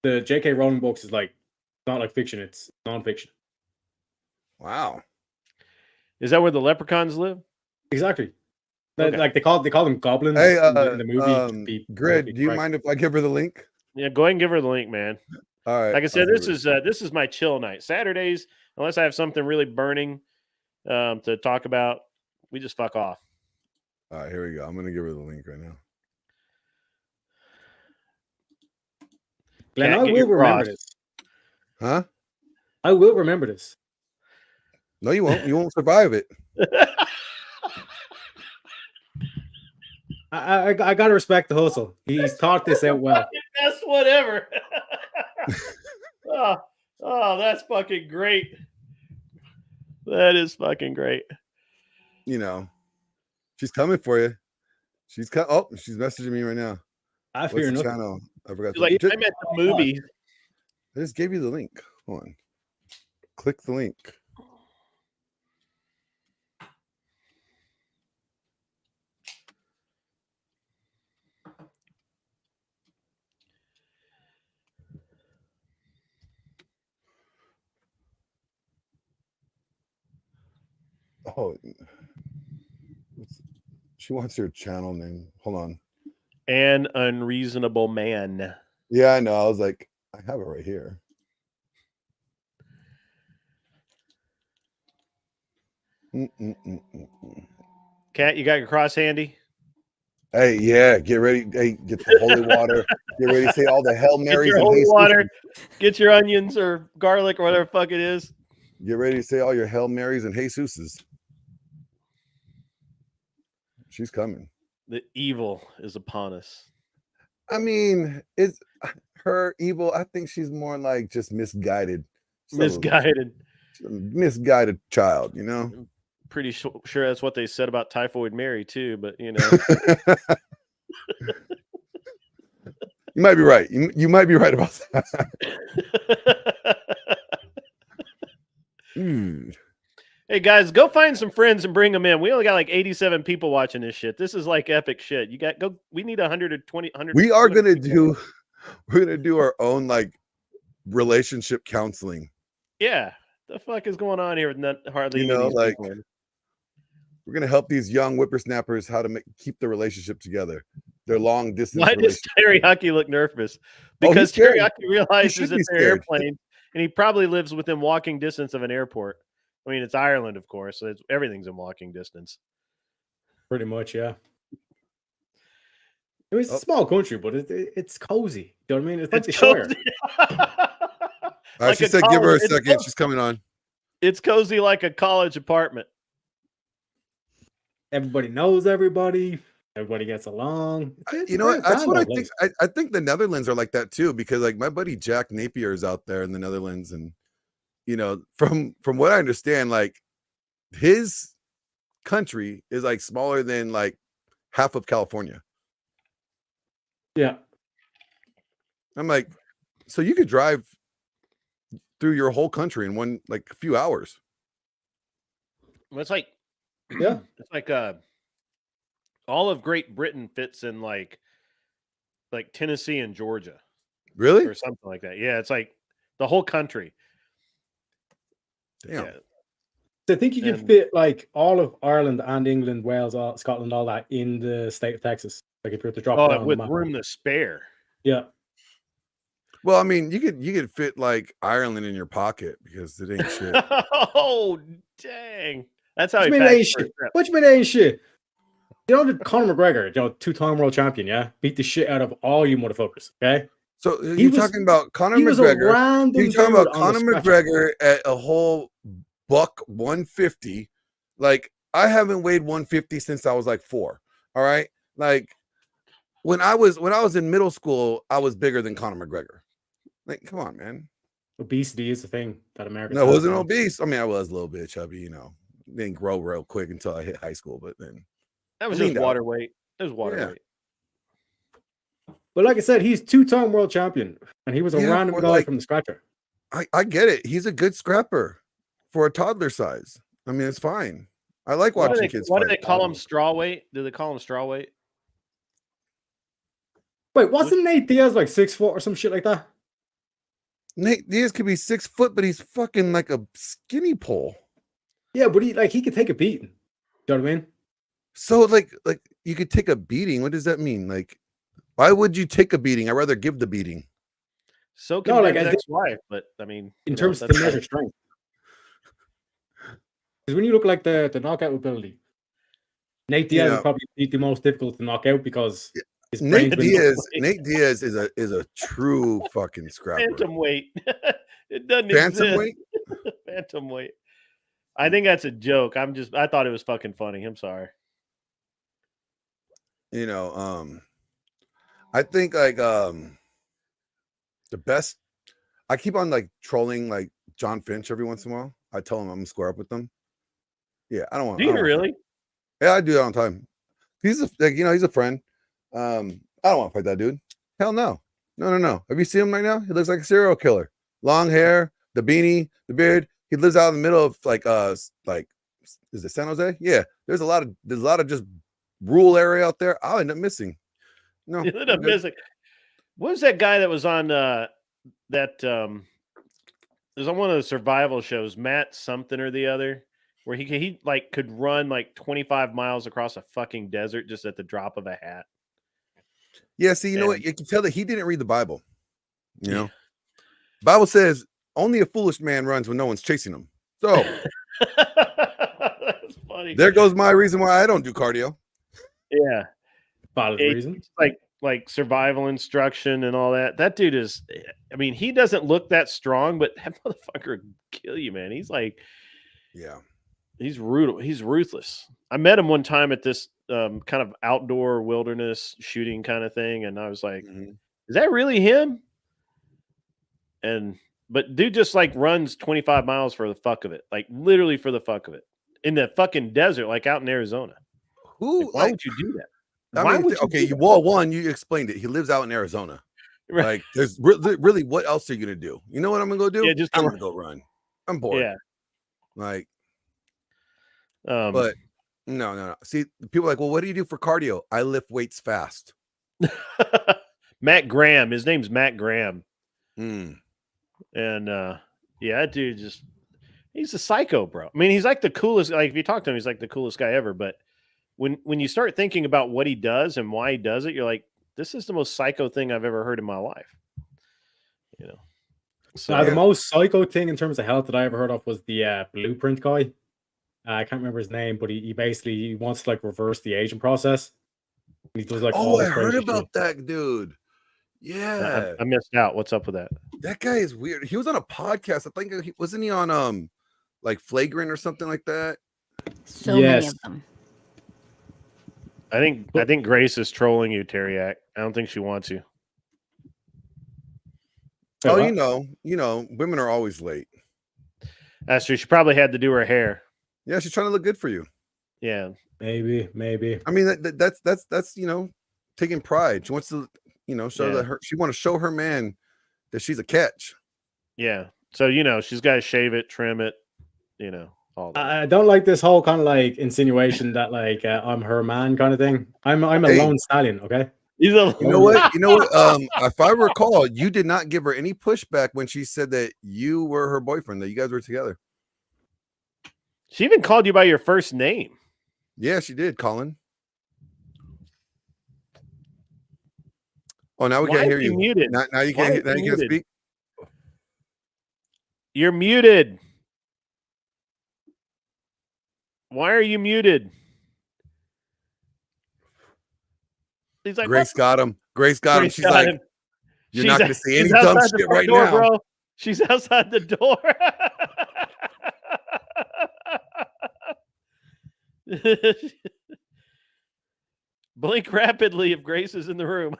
the J.K. Rowling books is like not like fiction, it's non-fiction. Wow. Is that where the leprechauns live? Exactly. Okay. Like they call them goblins Hey, in the movie. Grid, do you mind if I give her the link? Yeah, go ahead and give her the link, man. All right. Like I said, I'll this give her- is my chill night. Saturdays, unless I have something really burning to talk about, we just fuck off. All right, here we go. I'm gonna give her the link right now. Glenn, Cat, I get will your remember cross. this. Huh? I will remember this. No, you won't. You won't survive it. I gotta respect the hustle. He's thought this out well. That's whatever. oh, that's fucking great. That is fucking great. You know, she's coming for you. She's she's messaging me right now. I What's fear the nothing. channel? I forgot. She's like, I meant the movie. I just gave you the link. Hold on. Click the link. Oh, she wants your channel name. Hold on. An Unreasonable Man. Yeah, I know. I was like, I have it right here. Cat, you got your cross handy? Hey, yeah, get ready. Hey, get the holy water. Get ready to say all the Hail Get Marys your and holy Jesus. water. Get your onions or garlic or whatever the fuck it is. Get ready to say all your Hail Marys and Jesuses. She's coming. The evil is upon us. I mean, it's her evil. I think she's more like just misguided. Misguided child, you know? Pretty sure that's what they said about Typhoid Mary too, but you know. You might be right. You might be right about that. Hey guys, go find some friends and bring them in. We only got like 87 people watching this shit. This is like epic shit. We need 120 We are gonna do we're gonna do our own like relationship counseling. Yeah. The fuck is going on here with hardly You know, any of these like people? we're gonna help these young whippersnappers how to keep the relationship together. Their long distance. Why does Teriyaki look nervous? Because scared. Teriyaki realizes should be it's an scared. airplane, and he probably lives within walking distance of an airport. I mean, it's Ireland, of course, so everything's in walking distance. Pretty much, yeah. I mean, it's a small country, but it's cozy. You know what I mean? It's like the Shire. Like she a said, give her a college- second. She's coming on. It's cozy like a college apartment. Everybody knows everybody. Everybody gets along. You know what? That's what I think. I think the Netherlands are like that too, because like my buddy Jack Napier is out there in the Netherlands, and you know, from what I understand, like his country is like smaller than like half of California. Yeah. I'm like, so you could drive through your whole country in one like a few hours. Well, it's like Yeah. it's like all of Great Britain fits in like Tennessee and Georgia Really? or something like that. Yeah, it's like the whole country. Damn. Yeah. So I think you can And- fit like all of Ireland and England, Wales, Scotland, all that in the state of Texas. Like if you were to drop it down with the map. room to spare. Yeah. Well, I mean, you could fit like Ireland in your pocket because it ain't shit. Oh, dang. That's how What he you mean it packs ain't for a shit? trip. What you mean it ain't shit? You know, Conor McGregor, you know, 2-time world champion, yeah, beat the shit out of all you motherfuckers. Okay. So He you're was- talking about Conor He was a McGregor. random You're talking dude about on the Conor scratcher. McGregor at a whole $150. Like I haven't weighed 150 since I was like 4. All right. Like when I was in middle school, I was bigger than Conor McGregor. Like, come on, man. Obesity is the thing that Americans. No, I have, wasn't man. obese. I mean, I was a little bit chubby, you know. Didn't grow real quick until I hit high school, but then That was I just leaned out. water weight. It was water Yeah. weight. But like I said, he's 2-time world champion, and he was a Yeah, random for guy like- from the scratcher. I get it. He's a good scrapper for a toddler size. I mean, it's fine. I like What do watching they, kids what do fight. they call him? Straw weight? Do they call him straw weight? Wait, wasn't Nate Diaz like 6 foot or some shit like that? Nate Diaz could be 6 foot, but he's fucking like a skinny pole. Yeah, but he could take a beating. You know what I mean? So like you could take a beating. What does that mean? Like, why would you take a beating? I'd rather give the beating. So can No, like, his I think- ex-wife, but I mean, In you know, terms of that's the measure strength. Because when you look like the knockout ability, Nate Diaz Yeah. is probably the most difficult to knock out because his Nate brain's been- Diaz is a true fucking scrapper. phantom weight. It doesn't Phantom exist. weight? Phantom weight. I think that's a joke. I thought it was fucking funny. I'm sorry. You know, I think like the best. I keep on like trolling like John Finch every once in a while. I tell him I'm gonna square up with them. Yeah, I don't want. Do you really? Yeah, I do that all the time. He's he's a friend. I don't want to fight that dude. Hell no. No. Have you seen him right now? He looks like a serial killer. Long hair, the beanie, the beard. He lives out in the middle of like is it San Jose? Yeah. There's a lot of just rural area out there. I'll end up missing. No. You ended up I'm good. missing. What was that guy that was on it was on one of the survival shows, Matt something or the other, where he like could run like 25 miles across a fucking desert just at the drop of a hat. Yeah, see, you know what? You can tell that he didn't read the Bible. You know, Bible says only a foolish man runs when no one's chasing him. So That's funny. there goes my reason why I don't do cardio. Yeah. Valid reason. It's like survival instruction and all that. That dude is, I mean, he doesn't look that strong, but that motherfucker would kill you, man. He's like, Yeah. he's brutal. He's ruthless. I met him one time at this kind of outdoor wilderness shooting kind of thing, and I was like, "Is that really him?" But dude just like runs 25 miles for the fuck of it, like literally for the fuck of it, in the fucking desert, like out in Arizona. Who? Like, why would you do that? I Why mean, would you okay. do that? Well, one, you explained it. He lives out in Arizona. Right. Like, there's really, what else are you gonna do? You know what I'm gonna go do? Yeah, just I'm go gonna go run. I'm bored. Yeah. Like, But no. See, people are like, well, what do you do for cardio? I lift weights fast. Matt Graham, his name's Matt Graham. Mm. And yeah, that dude he's a psycho, bro. I mean, he's like the coolest. Like if you talk to him, he's like the coolest guy ever. But when you start thinking about what he does and why he does it, you're like, this is the most psycho thing I've ever heard in my life. You know. So The most psycho thing in terms of health that I ever heard of was the blueprint guy. I can't remember his name, but he basically wants to like reverse the aging process. He does like all Oh, I this heard crazy about shit. that dude. Yeah, I missed out. What's up with that? that guy is weird. He was on a podcast. I think wasn't he on like Flagrant or something like that? So many Yes. of them. I think Grace is trolling you, Terriac. I don't think she wants you. Oh, what? you know, women are always late. That's true. She probably had to do her hair. Yeah, she's trying to look good for you. Yeah, Maybe. I mean, that's taking pride. She wants to, show that she want to show her man that she's a catch. yeah. So she's got to shave it, trim it, all that. I don't like this whole kind of like insinuation that like I'm her man kind of thing. I'm a lone stallion, okay? You know what? If I recall, you did not give her any pushback when she said that you were her boyfriend, that you guys were together. She even called you by your first name. Yeah, she did, Colin. Oh, now we can't hear you. Muted? Now you can't. Now you can't speak. You're muted. Why are you muted? He's like, Grace got him. Grace got him. She's like, you're not going to say any dumb shit right now, bro. She's outside the door. Blink rapidly if Grace is in the room.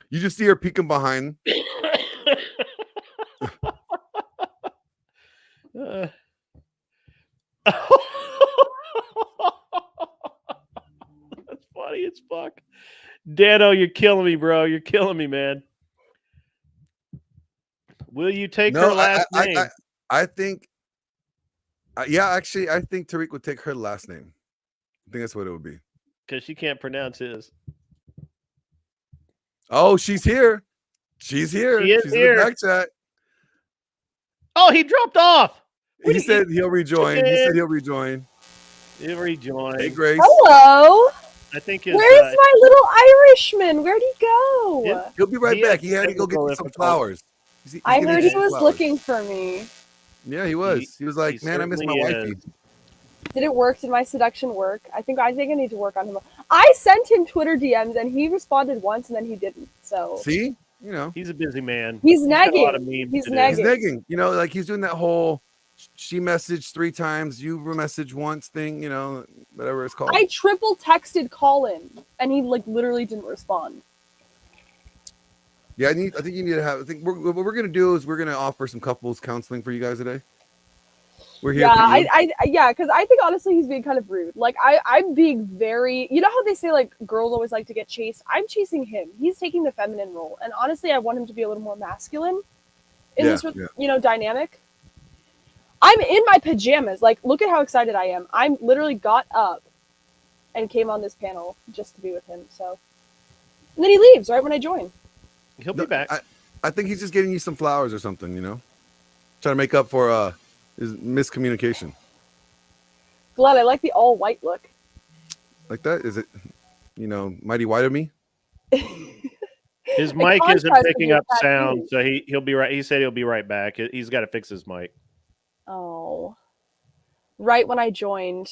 You just see her peeking behind. That's funny as fuck. Dano, you're killing me, bro. You're killing me, man. Will you take her last name? I think, actually, I think Tariq would take her last name. I think that's what it would be. Because she can't pronounce his. Oh, she's here. She's here. She's in the back chat. Oh, he dropped off. He said he'll rejoin. He'll rejoin. He'll rejoin. Hey, Grace. Hello. I think where's my little Irishman? Where'd he go? He'll be right back. He had to go get me some flowers. I heard he was looking for me. Yeah, he was. He was like, man, I miss my wifey. Did it work? Did my seduction work? I think I need to work on him. I sent him Twitter DMs and he responded once and then he didn't. So see, he's a busy man. He's nagging. He's nagging. Like he's doing that whole she messaged 3 times, you messaged once thing. Whatever it's called. I triple texted Colin and he like literally didn't respond. Yeah, I think you need to have. I think what we're gonna do is we're gonna offer some couples counseling for you guys today. We're here. Yeah, because I think honestly he's being kind of rude. Like I'm being very. You know how they say like girls always like to get chased. I'm chasing him. He's taking the feminine role, and honestly, I want him to be a little more masculine in this, dynamic. I'm in my pajamas. Like, look at how excited I am. I'm literally got up and came on this panel just to be with him. So, and then he leaves right when I join. He'll be back. I think he's just getting you some flowers or something, trying to make up for his miscommunication. Glad I like the all white look. Like that? Is it, mighty white of me? His mic isn't picking up sound, so he'll be right. He said he'll be right back. He's got to fix his mic. Oh, right when I joined.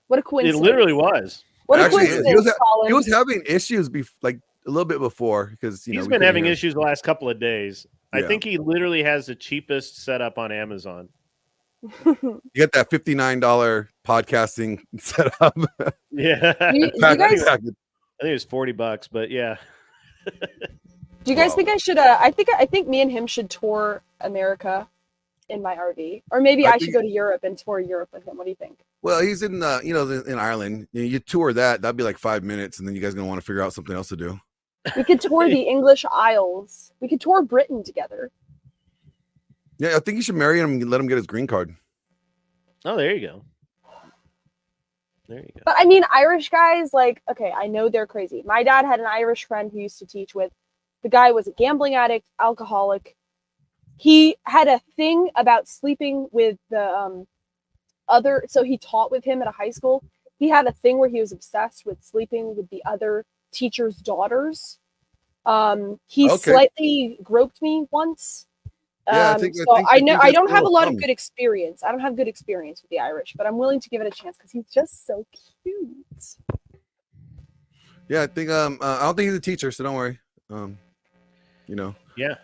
What a coincidence! It literally was. What a coincidence! He was having issues a little bit before because he's been having issues the last couple of days. I think he literally has the cheapest setup on Amazon. You get that $59 podcasting setup. Yeah, you guys, I think it was $40, but yeah. Do you guys think I should? I think me and him should tour America in my RV, or maybe I should go to Europe and tour Europe with him. What do you think? Well, he's in in Ireland. You tour that'd be like 5 minutes, and then you guys are gonna want to figure out something else to do. We could tour the English Isles. We could tour Britain together. Yeah, I think you should marry him and let him get his green card. Oh, there you go. There you go. But I mean, Irish guys, like, okay, I know they're crazy. My dad had an Irish friend who used to teach with. The guy was a gambling addict, alcoholic. He had a thing about sleeping with the so he taught with him at a high school. He had a thing where he was obsessed with sleeping with the other teachers' daughters. He slightly groped me once. I don't have a lot of good experience. I don't have good experience with the Irish, but I'm willing to give it a chance because he's just so cute. Yeah, I think I don't think he's a teacher, so don't worry. Yeah.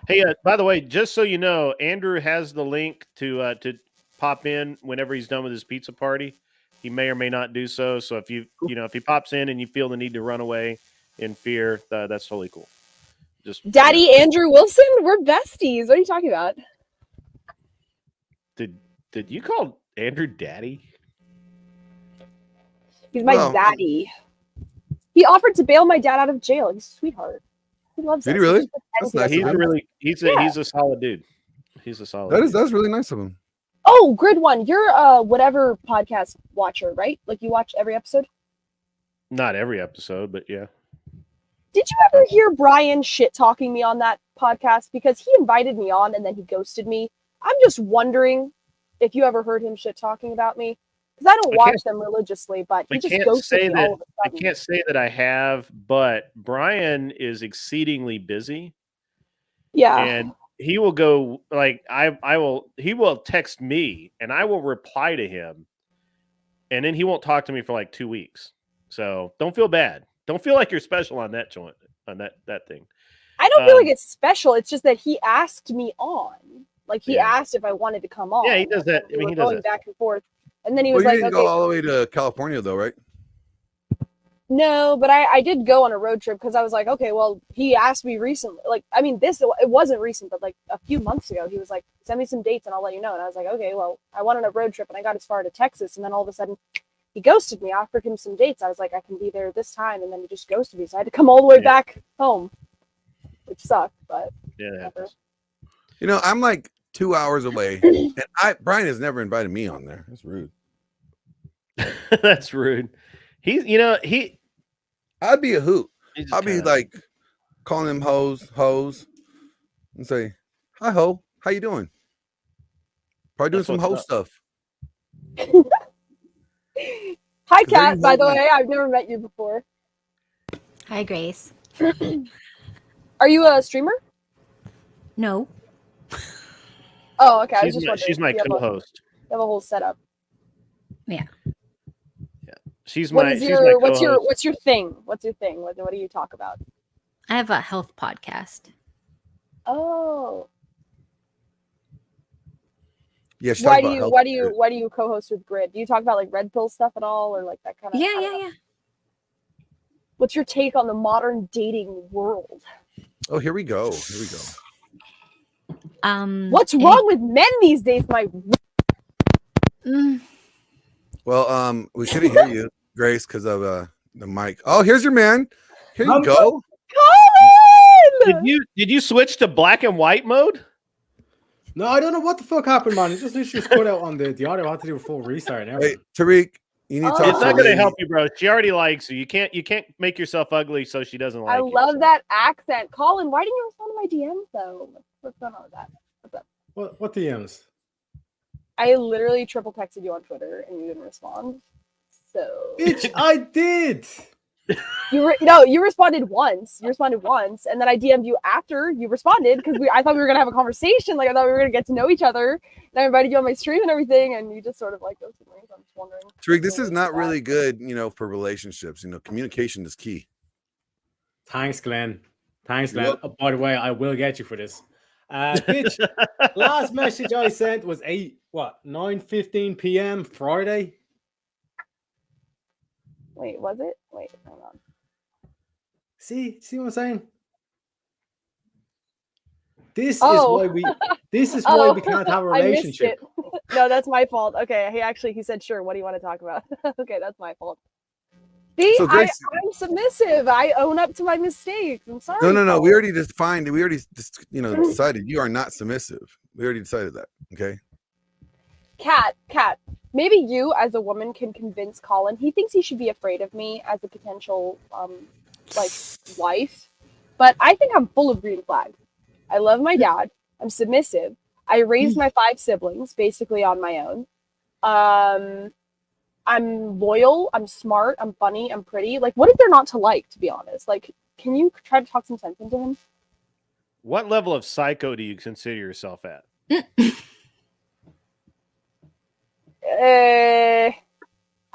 Hey, by the way, just so you know, Andrew has the link to pop in whenever he's done with his pizza party. He may or may not do so. So if if he pops in and you feel the need to run away in fear, that's totally cool. Just Daddy Andrew Wilson, we're besties. What are you talking about? Did you call Andrew daddy? He's my daddy. He offered to bail my dad out of jail. He's a sweetheart. He loves us. Did he really? just That's pretends he nice. doesn't. He's a solid dude. He's a solid. That's really nice of him. Oh, Grid One, you're a whatever podcast watcher, right? Like you watch every episode? Not every episode, but yeah. Did you ever hear Brian shit talking me on that podcast? Because he invited me on and then he ghosted me. I'm just wondering if you ever heard him shit talking about me. Because I don't watch them religiously, but he just ghosted me all of a I sudden. can't say that I have, but Brian is exceedingly busy. Yeah. And he will go like he will text me and I will reply to him. And then he won't talk to me for like 2 weeks. So don't feel bad. Don't feel like you're special on that joint, on that thing. I don't feel like it's special. It's just that he asked me on. Like he asked if I wanted to come on. Yeah, he does that. I mean, he does going back and forth. And then he was you like, didn't go all the way to California though, right? No, but I did go on a road trip because I was like, okay, well, he asked me recently. Like, I mean, it wasn't recent, but like a few months ago, he was like, send me some dates and I'll let you know. And I was like, okay, well, I went on a road trip and I got as far to Texas. And then all of a sudden he ghosted me. I offered him some dates. I was like, I can be there this time. And then he just ghosted me. So I had to come all the way back home, which sucked, but whatever. You know, I'm like 2 hours away and Brian has never invited me on there. That's rude. That's rude. I'd be a hoot. I'd be like calling them hoes, and say, "Hi, ho, how you doing?" Probably doing some hoe stuff. Hi, Kat. By the way, I've never met you before. Hi, Grace. Are you a streamer? No. Oh, okay. I was just wondering. She's my co-host. You have a whole setup. Yeah. She's what's your thing? What's your thing? What do you talk about? I have a health podcast. Oh. Yeah. Why do you co-host with Grid? Do you talk about like red pill stuff at all, or like that kind of? Yeah. What's your take on the modern dating world? Oh, here we go. What's wrong with men these days, my? Well, we couldn't hear you, Grace, because of the mic. Oh, here's your man. Here you go. Colin! Did you switch to black and white mode? No, I don't know what the fuck happened, man. It just literally put out on the audio. I had to do a full restart. And Hey, Tariq, you need to talk. It's not going to help you, bro. She already likes you. You can't make yourself ugly so she doesn't like you. I love that accent, Colin. Why didn't you respond to my DMs though? What's going on with that? What's up? What DMs? I literally triple texted you on Twitter and you didn't respond. So Bitch, I did. You responded once. And then I DM'd you after you responded because I thought we were gonna have a conversation. Like I thought we were gonna get to know each other. And I invited you on my stream and everything, and you just sort of like ghosted me. So I'm just wondering. Tariq, this is not really good, for relationships. Communication is key. Thanks, Glenn. Oh, by the way, I will get you for this. Bitch, last message I sent was 9:15 p.m. Friday. Wait, was it? Wait, hang on. See what I'm saying? This is why we can't have a relationship. I missed it. No, that's my fault. Okay, he said sure. What do you want to talk about? Okay, that's my fault. See, So Grace, I'm submissive. I own up to my mistakes. I'm sorry. No. We already decided you are not submissive. We already decided that. Okay. Kat, maybe you as a woman can convince Colin. He thinks he should be afraid of me as a potential wife, but I think I'm full of green flags. I love my dad. I'm submissive. I raised my 5 siblings basically on my own. I'm loyal. I'm smart. I'm funny. I'm pretty. Like, what is there not to like? To be honest, like, can you try to talk some sense into him? What level of psycho do you consider yourself at?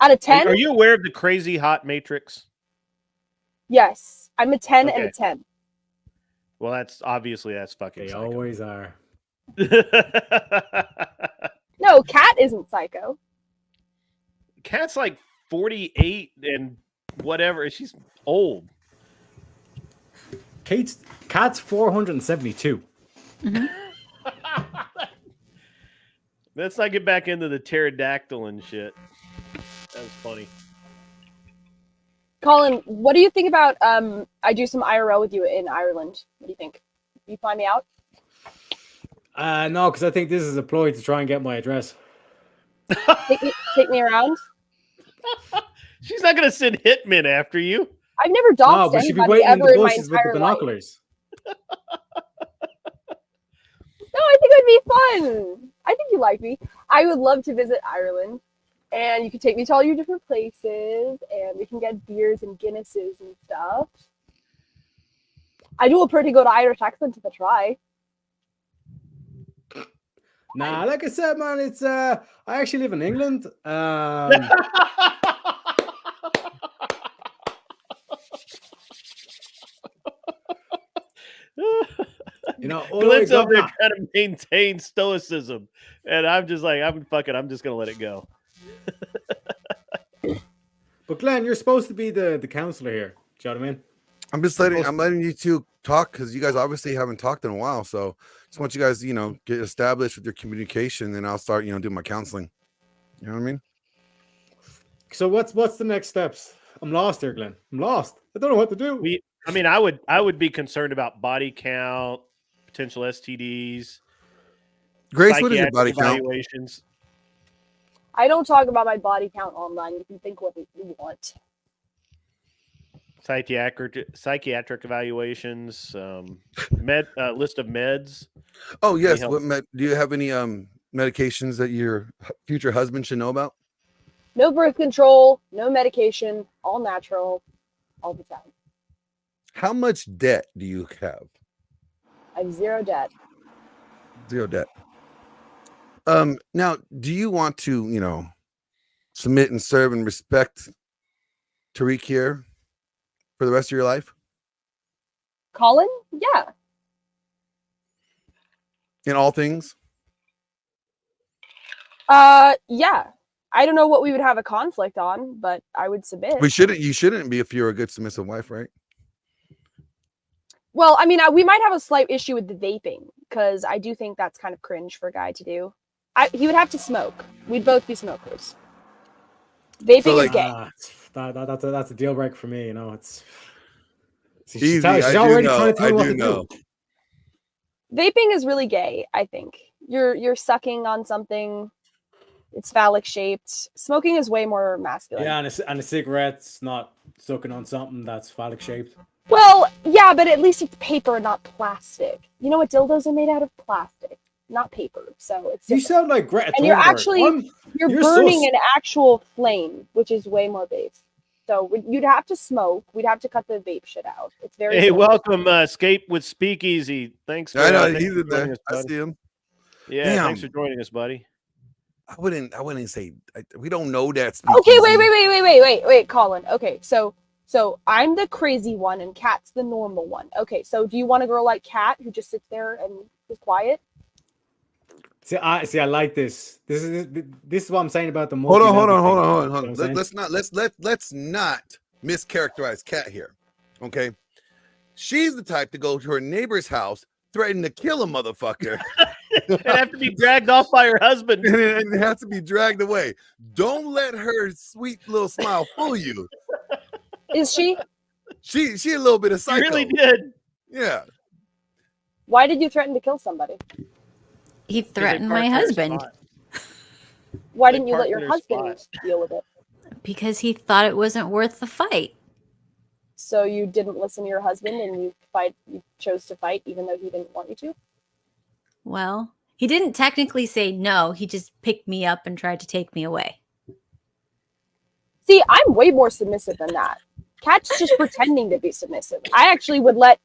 Out of 10. Are you aware of the crazy hot matrix? Yes, I'm a 10 and a 10. Well, that's fucking. They psycho. always are. No, Kat isn't psycho. Kat's like 48 and whatever. She's old. Kat's 472. Mm-hmm. Let's not get back into the pterodactyl and shit. That was funny. Colin, what do you think about I do some IRL with you in Ireland? What do you think? You fly me out? No, because I think this is a ploy to try and get my address. Take me around. She's not gonna send hitmen after you. I've never doxed but she'd be anybody waiting in ever the in my bushes with the entire life. binoculars. No, I think it would be fun. I think you like me. I would love to visit Ireland, and you could take me to all your different places, and we can get beers and Guinnesses and stuff. I do a pretty good Irish accent if I try. Nah, like I said, man, it's I actually live in England. You know, Glenn's over there trying to maintain stoicism, and I'm just like, I'm just gonna let it go. But Glenn, you're supposed to be the counselor here. Do you know what I mean? I'm letting you two talk because you guys obviously haven't talked in a while. So just want you guys, get established with your communication, and I'll start, doing my counseling. You know what I mean? So what's the next steps? I'm lost here, Glenn. I'm lost. I don't know what to do. I would be concerned about body count, potential STDs. Grace, what is your body count? Evaluations. I don't talk about my body count online. You can think what you want. Psychiatric evaluations, list of meds. Oh yes. Do you have any medications that your future husband should know about? No birth control, no medication, all natural, all the time. How much debt do you have? I have zero debt. Zero debt. Now, do you want to, submit and serve and respect Tariq here for the rest of your life? Colin? Yeah. In all things? Yeah. I don't know what we would have a conflict on, but I would submit. You shouldn't be if you're a good submissive wife, right? Well, I mean, we might have a slight issue with the vaping because I do think that's kind of cringe for a guy to do. He would have to smoke. We'd both be smokers. Vaping is gay. That's a deal breaker for me. It's easy. She's already trying to tell me what to do. Vaping is really gay. I think you're sucking on something. It's phallic shaped. Smoking is way more masculine. Yeah, and a cigarette's not sucking on something that's phallic shaped. Well, yeah, but at least it's paper, not plastic. You know what? Dildos are made out of plastic, not paper. So it's different. You sound like Greta and you're Thunberg. actually you're burning an actual flame, which is way more base. So you'd have to smoke. We'd have to cut the vape shit out. It's very. Hey, welcome, Escape with Speakeasy. Thanks. I know he's in there. I see him. Yeah, thanks for joining us, buddy. I wouldn't say we don't know that. Okay, wait, Colin. Okay, so I'm the crazy one and Kat's the normal one. Okay, so do you want a girl like Kat who just sits there and is quiet? See, I like this. This is what I'm saying about the hold on. Let's not mischaracterize Kat here. Okay, she's the type to go to her neighbor's house, threaten to kill a motherfucker. And have to be dragged off by her husband. and have to be dragged away. Don't let her sweet little smile fool you. Is she? She a little bit of psycho. She really did. Yeah. Why did you threaten to kill somebody? He threatened my husband. Why didn't you let your husband deal with it? Because he thought it wasn't worth the fight. So you didn't listen to your husband and you chose to fight even though he didn't want you to? Well, he didn't technically say no. He just picked me up and tried to take me away. See, I'm way more submissive than that. Kat's just pretending to be submissive. I actually would let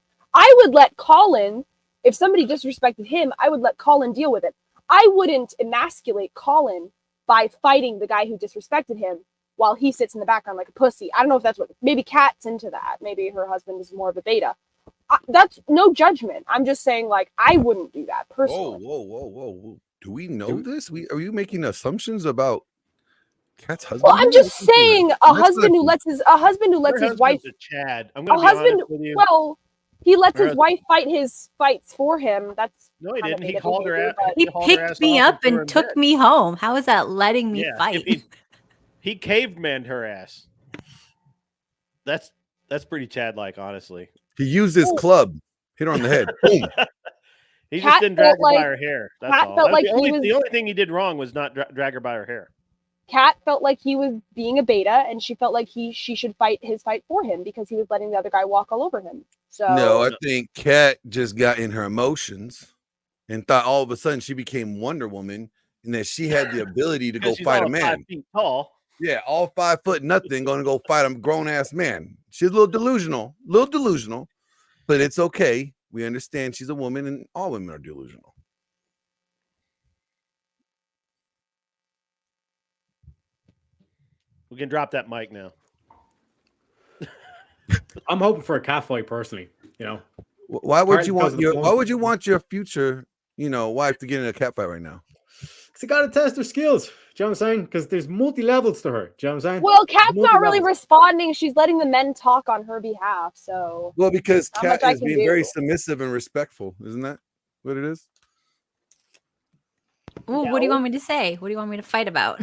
Colin, if somebody disrespected him, I would let Colin deal with it. I wouldn't emasculate Colin by fighting the guy who disrespected him while he sits in the background like a pussy. I don't know if that's what, maybe Kat's into that. Maybe her husband is more of a beta. That's no judgment. I'm just saying, like, I wouldn't do that personally. Whoa. Do we know this? Are you making assumptions about Kat's husband? Well, I'm just saying a husband who lets his wife. A Chad. I'm gonna be honest with you. Well, He lets his wife fight his fights for him. That's No, he kind of didn't. He beta called her behavior, out. but- He hauled her ass picked me off up threw her and in took bed. me home. How is that letting me Yeah, fight? he cavemaned her ass. That's pretty Chad-like, honestly. He used his club, hit her on the head. Boom. He Kat just didn't drag felt her by like- her hair. That's Kat all. felt That's like the he only, was- the only thing he did wrong was not drag her by her hair. Kat felt like he was being a beta, and she felt like she should fight his fight for him because he was letting the other guy walk all over him. So No, I think Kat just got in her emotions and thought all of a sudden she became Wonder Woman and that she had the ability to go Because she's fight a all 5 man. feet tall. Yeah, all 5 foot nothing, going to go fight a grown ass man. She's a little delusional, but it's okay. We understand she's a woman, and all women are delusional. We can drop that mic now. I'm hoping for a cat fight personally. You know, Why would you want your Why would you want your future, wife to get in a cat fight right now? Because you got to test her skills. Do you know what I'm saying? Because there's multi levels to her. Do you know what I'm saying? Well, Kat's not really Multi-levels. responding. She's letting the men talk on her behalf. So Well, because Not Kat much I is can being very do. submissive and respectful, isn't that what it is? Ooh, what do you want me to say? What do you want me to fight about?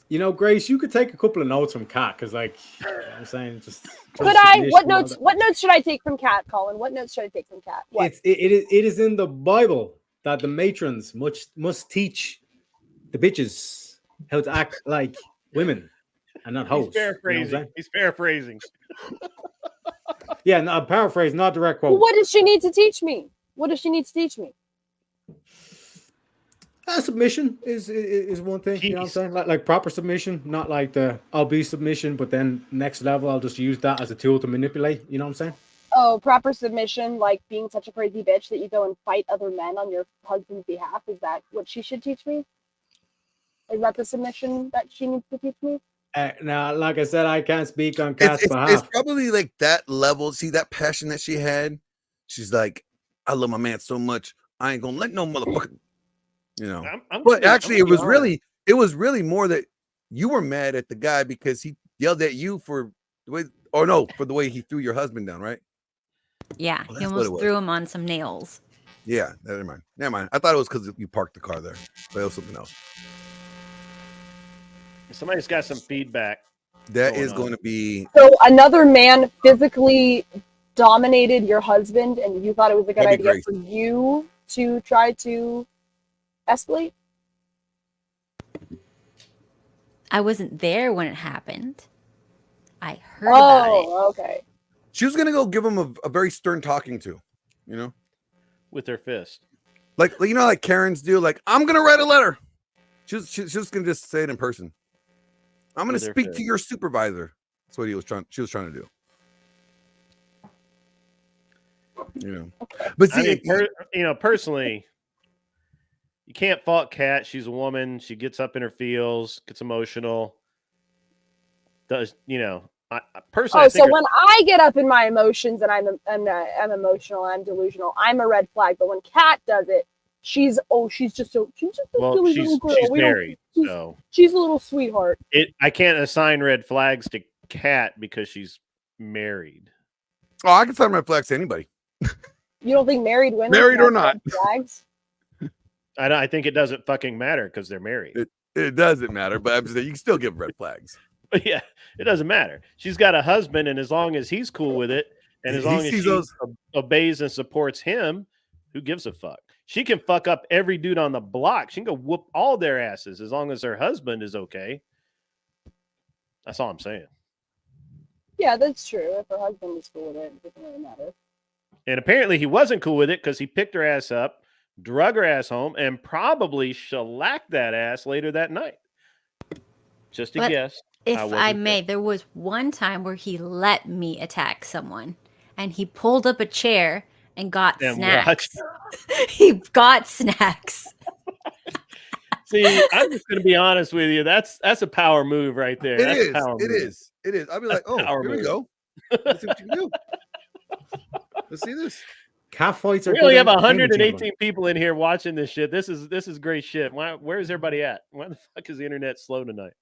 You know, Grace, you could take a couple of notes from Kat because, like, you know what I'm saying, just could I? submission What and all notes? that. What notes should I take from Kat, Colin? What notes should I take from Kat? What? It is in the Bible that the matrons must teach the bitches how to act like women and not hoes. He's paraphrasing. He's paraphrasing. Yeah, no, I'm paraphrasing, not direct quote. Well, what does she need to teach me? What does she need to teach me? Submission is one thing. You know what I'm saying? Like proper submission, not like the I'll be submission, but then next level I'll just use that as a tool to manipulate. You know what I'm saying? Oh, proper submission, like being such a crazy bitch that you go and fight other men on your husband's behalf. Is that what she should teach me? Is that the submission that she needs to teach me? Now, like I said, I can't speak on Kat's It's behalf. probably like that level. See that passion that she had? She's like, I love my man so much. I ain't gonna let no motherfucker. But actually, it was really more that you were mad at the guy because he yelled at you for the way, for the way he threw your husband down, right? Yeah, Well, he that's what it almost was. threw him on some nails. Yeah, never mind. I thought it was because you parked the car there, but it was something else. Somebody's got some feedback. That is going to be So another man physically dominated your husband, and you thought it was a good That'd be idea great. for you to try to escalate? I wasn't there when it happened. I heard about it. Oh, okay. She was gonna go give him a very stern talking to, With her fist. like like Karens do. Like, I'm gonna write a letter. She's gonna just say it in person. I'm gonna With her speak fist. to your supervisor. That's what she was trying to do. But I see, mean, personally, you can't fault Kat. She's a woman. She gets up in her feels, gets emotional. Does I personally? Oh, I think so when I get up in my emotions and I'm emotional, I'm delusional, I'm a red flag. But when Kat does it, she's just a silly little girl. she's We don't- married, so she's a little sweetheart. I can't assign red flags to Kat because she's married. I can sign my flags to anybody. You don't think married women, Married have or not. red flags? I think it doesn't fucking matter because they're married. It doesn't matter, but I'm just saying you can still give red flags. But yeah, it doesn't matter. She's got a husband, and as long as he's cool with it, and as He long as sees she those- obeys and supports him, who gives a fuck? She can fuck up every dude on the block. She can go whoop all their asses as long as her husband is okay. That's all I'm saying. Yeah, that's true. If her husband is cool with it, it doesn't really matter. And apparently he wasn't cool with it because he picked her ass up, drug her ass home, and probably shellacked that ass later that night. Just a But guess. If I I wasn't may, there was one time where he let me attack someone and he pulled up a chair and got And snacks. He got snacks. See, I'm just going to be honest with you. That's a power move right there. It That's is. a power It move. is. It is. I'll be like, That's oh, power here we move. go. Let's see what you can do. Let's see this. Cat fights are We only good have entertainment, 118 gentlemen. people in here watching this shit. This is great shit. Where is everybody at? Why the fuck is the internet slow tonight?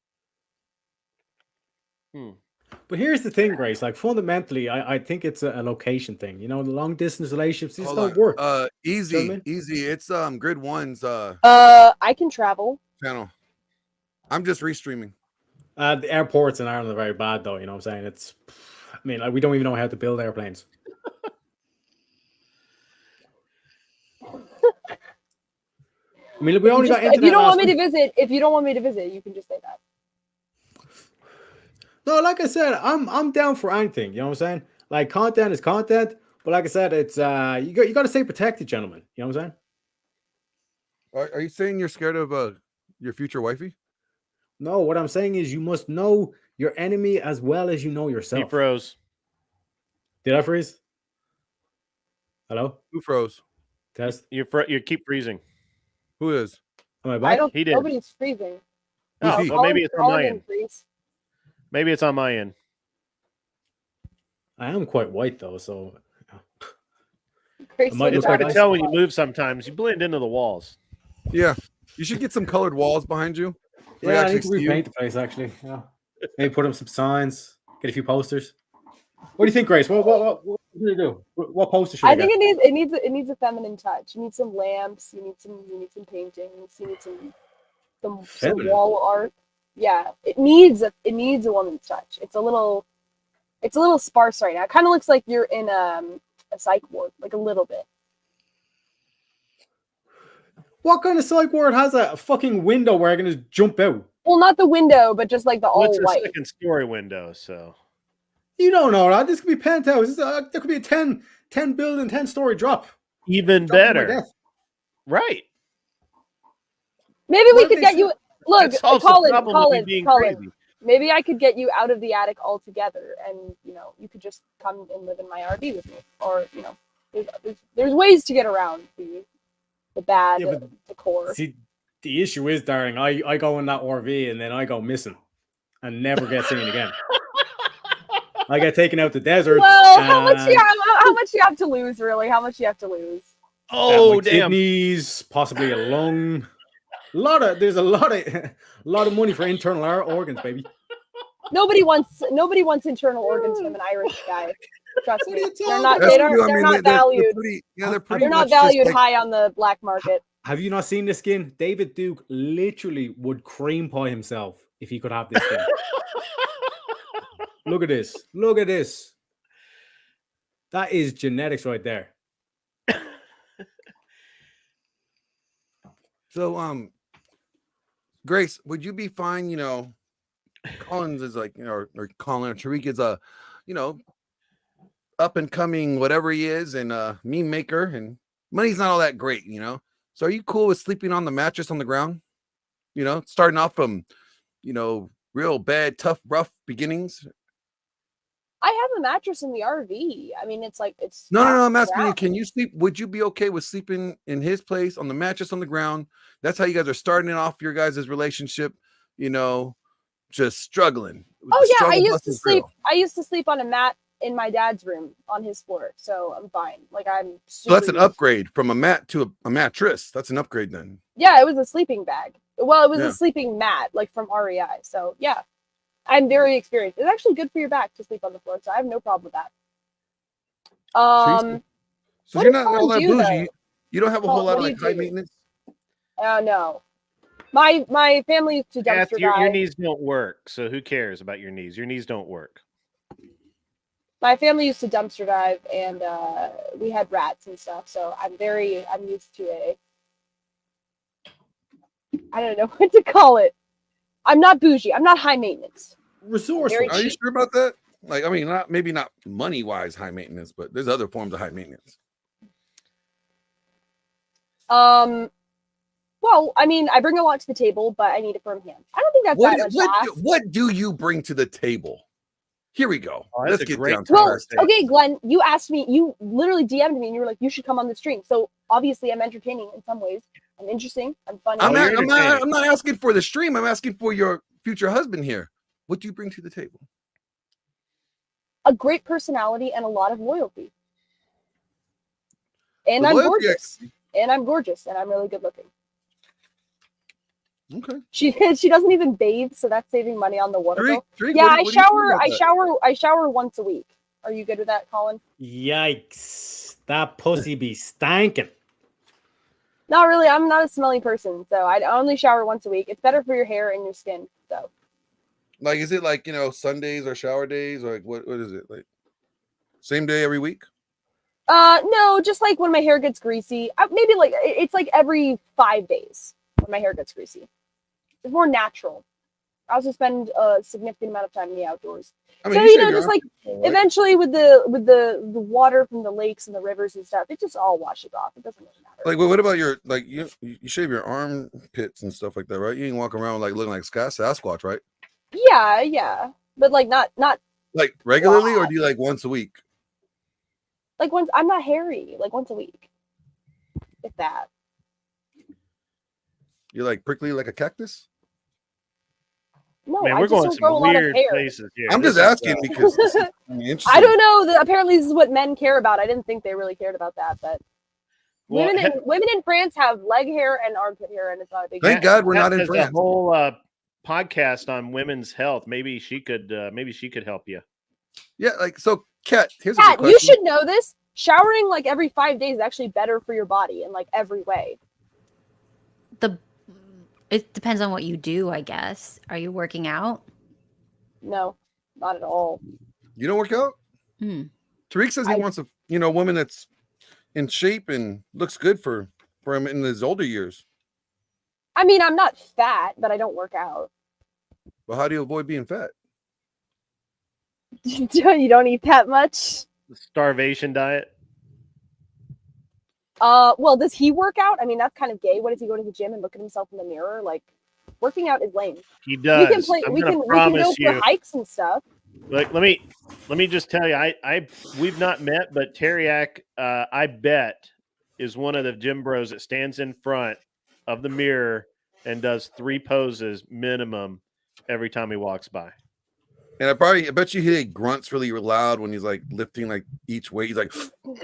But here's the thing, Grace. Like fundamentally, I think it's a location thing. You know, the long distance relationships these don't work. Easy. It's Grid One's I can travel. channel. I'm just restreaming. The airports in Ireland are very bad, though. You know what I'm saying? I mean, like, we don't even know how to build airplanes. I mean, we only got internet. If you don't want me to visit, you can just say that. No, like I said, I'm down for anything. You know what I'm saying? Like, content is content, but like I said, it's you got to stay protected, gentlemen. You know what I'm saying? Are you saying you're scared of your future wifey? No, what I'm saying is you must know your enemy as well as you know yourself. He froze. Did I freeze? Hello? Who froze? Test. You keep freezing. Who is? Am I back? He did. Nobody's freezing. Oh, well, maybe it's on my end. Freeze. Maybe it's on my end. I am quite white though, so Grace It's hard to tell when you move sometimes. You blend into the walls. Yeah. You should get some colored walls behind you. yeah, I need to repaint the place actually. Yeah. Maybe put up some signs, get a few posters. What do you think, Grace? What do you do? What poster should I think get? it needs a feminine touch. You need some lamps. You need some paintings. You need some wall art. Yeah, it needs a woman's touch. It's a little sparse right now. It kind of looks like you're in a psych ward, like a little bit. What kind of psych ward has a fucking window where I can just jump out? Well, not the window, but just like the all It's a white. second story window, so. You don't know that. This could be penthouse. There could be a 10 building, 10-story drop. Even better. Right. Maybe we could get you. Look, That solves the Colin. problem with me being crazy. Maybe I could get you out of the attic altogether, and you could just come and live in my RV with me, or there's ways to get around the bad decor. See, the issue is, darling, I go in that RV and then I go missing and never get seen again. I get taken out the desert. Well, how much do you have to lose, really? How much do you have to lose? Oh, damn. Kidneys, possibly a lung. There's a lot of money for internal organs, baby. Nobody wants internal organs from an Irish guy. Trust me, they're not valued. They're not valued high on the black market. Have you not seen the skin? David Duke literally would cream pie himself if he could have this skin. Look at this. Look at this. That is genetics right there. So, Grace, would you be fine? Collins is like, or Colin or Tariq is a, up and coming, whatever he is, and meme maker, and money's not all that great, So, are you cool with sleeping on the mattress on the ground? Starting off from, real bad, tough, rough beginnings. I have a mattress in the RV. I mean, it's No, I'm asking you, can you sleep? Would you be okay with sleeping in his place on the mattress on the ground? That's how you guys are starting off your guys' relationship, just struggling. Oh yeah, I used to sleep on a mat in my dad's room on his floor, so I'm fine. Like so that's an upgrade from a mat to a mattress. That's an upgrade then. Yeah, it was a sleeping bag. Well, it was a sleeping mat, like from REI. So yeah. I'm very experienced. It's actually good for your back to sleep on the floor, so I have no problem with that. So you're not all that bougie. You don't have a whole lot of like high maintenance. No. My family used to dumpster dive. Your knees don't work, so who cares about your knees? Your knees don't work. My family used to dumpster dive, and we had rats and stuff. So I'm used to I don't know what to call it. I'm not bougie. I'm not high maintenance. Resourceful. Are you sure about that? Like, I mean, maybe not money wise high maintenance, but there's other forms of high maintenance. Well, I mean, I bring a lot to the table, but I need a firm hand. I don't think that's that much. What do you bring to the table? Here we go. Let's get down to Well, okay, Glenn, you asked me, you literally DM'd me and you were like, you should come on the stream. So obviously I'm entertaining in some ways. I'm interesting. I'm funny. I'm not asking for the stream. I'm asking for your future husband here. What do you bring to the table? A great personality and a lot of loyalty. And I'm gorgeous. And I'm gorgeous. And I'm really good looking. Okay. She doesn't even bathe, so that's saving money on the water bill. Tariq, Yeah, what do you think about I shower once a week. Are you good with that, Colin? Yikes! That pussy be stanking. Not really. I'm not a smelly person, so I only shower once a week. It's better for your hair and your skin. So, Like, is it like, Sundays or shower days, or like what is it like? Same day every week? no, just like when my hair gets greasy. Maybe like it's like every 5 days when my hair gets greasy. It's more natural. I also spend a significant amount of time in the outdoors. I mean, So you shave your just like armpits, right? eventually with the water from the lakes and the rivers and stuff, it just all washes off. It doesn't really matter. Like, what about your you shave your armpits and stuff like that, right? You ain't walking around like looking like Sasquatch, right? Yeah, but like not Like regularly, or do you like once a week? like once. I'm not hairy. Like once a week, if that. You're like prickly like a cactus? No, Man, I we're just going don't some grow a lot of weird hair. places here. I'm This just is, asking because this is interesting. I don't know. Apparently, this is what men care about. I didn't think they really cared about that, but Well, women in France have leg hair and armpit hair, and it's not a big. Thank deal. God we're not in There's France. a whole podcast on women's health. Maybe she could help you. Yeah, like so, Kat. Here's a Kat, good you question. should know this. Showering like every 5 days is actually better for your body in like every way. It depends on what you do, I guess. Are you working out? No, not at all. You don't work out? Tariq says he wants a woman that's in shape and looks good for him in his older years. I mean, I'm not fat, but I don't work out. Well, how do you avoid being fat? You don't eat that much. The starvation diet. Well, does he work out? I mean, that's kind of gay. What does he go to the gym and look at himself in the mirror? Like, working out is lame. He does. We can play. I'm We gonna can go promise for you. hikes and stuff. Like, let me just tell you, we've not met, but Teriak, I bet, is one of the gym bros that stands in front of the mirror and does 3 poses minimum every time he walks by. And I bet you he grunts really loud when he's like lifting like each weight. He's like,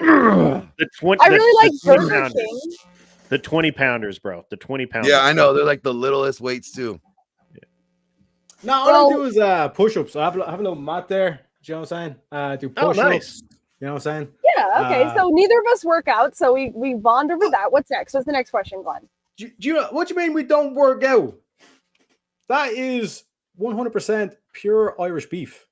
I really like Burger pounders. King. The 20 pounders, bro. The 20 pounders. yeah, I know. They're like the littlest weights too. No, all I do is push-ups. I have a little mat there. Do you know what I'm saying? Do push-ups. Nice. You know what I'm saying? Yeah. Okay. So neither of us work out, so we bond over that. What's next? What's the next question, Glenn? Do you know what you mean we don't work out? That is 100% pure Irish beef.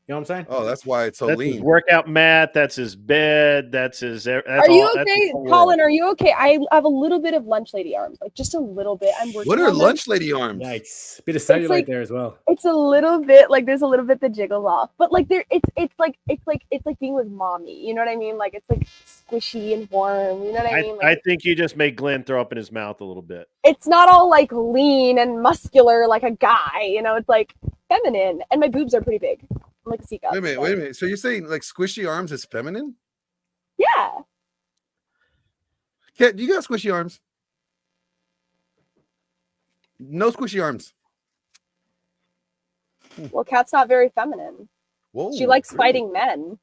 You know what I'm saying? Oh, that's why it's so That's lean. his workout mat. That's his bed. That's his. That's Are you all, okay, Colin? Are you okay? I have a little bit of lunch lady arms, like just a little bit. I'm working. What are on them. lunch lady arms? Yikes! Bit of cellulite like- there as well. It's a little bit like there's a little bit that jiggles off, but like there, it's like being with mommy. You know what I mean? Like it's like squishy and warm. You know what I mean? I Like, think you just made Glenn throw up in his mouth a little bit. it's not all like lean and muscular like a guy. You know, it's like feminine, and my boobs are pretty big. I'm like a sea Wait a minute. So you're saying like squishy arms is feminine? Yeah. Kat, do you got squishy arms? No squishy arms. Well, Kat's not very feminine. Whoa. She likes fighting men.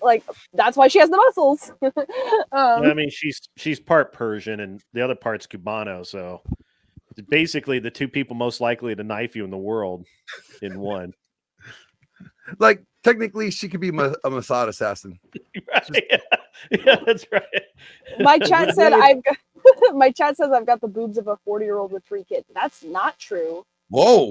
Like that's why she has the muscles. I mean, she's part Persian and the other part's Cubano, so it's basically the 2 people most likely to knife you in the world in one. Like technically, she could be a Mossad assassin. Right? Yeah, that's right. My chat said my chat says I've got the boobs of a 40-year-old with 3 kids. That's not true. Whoa!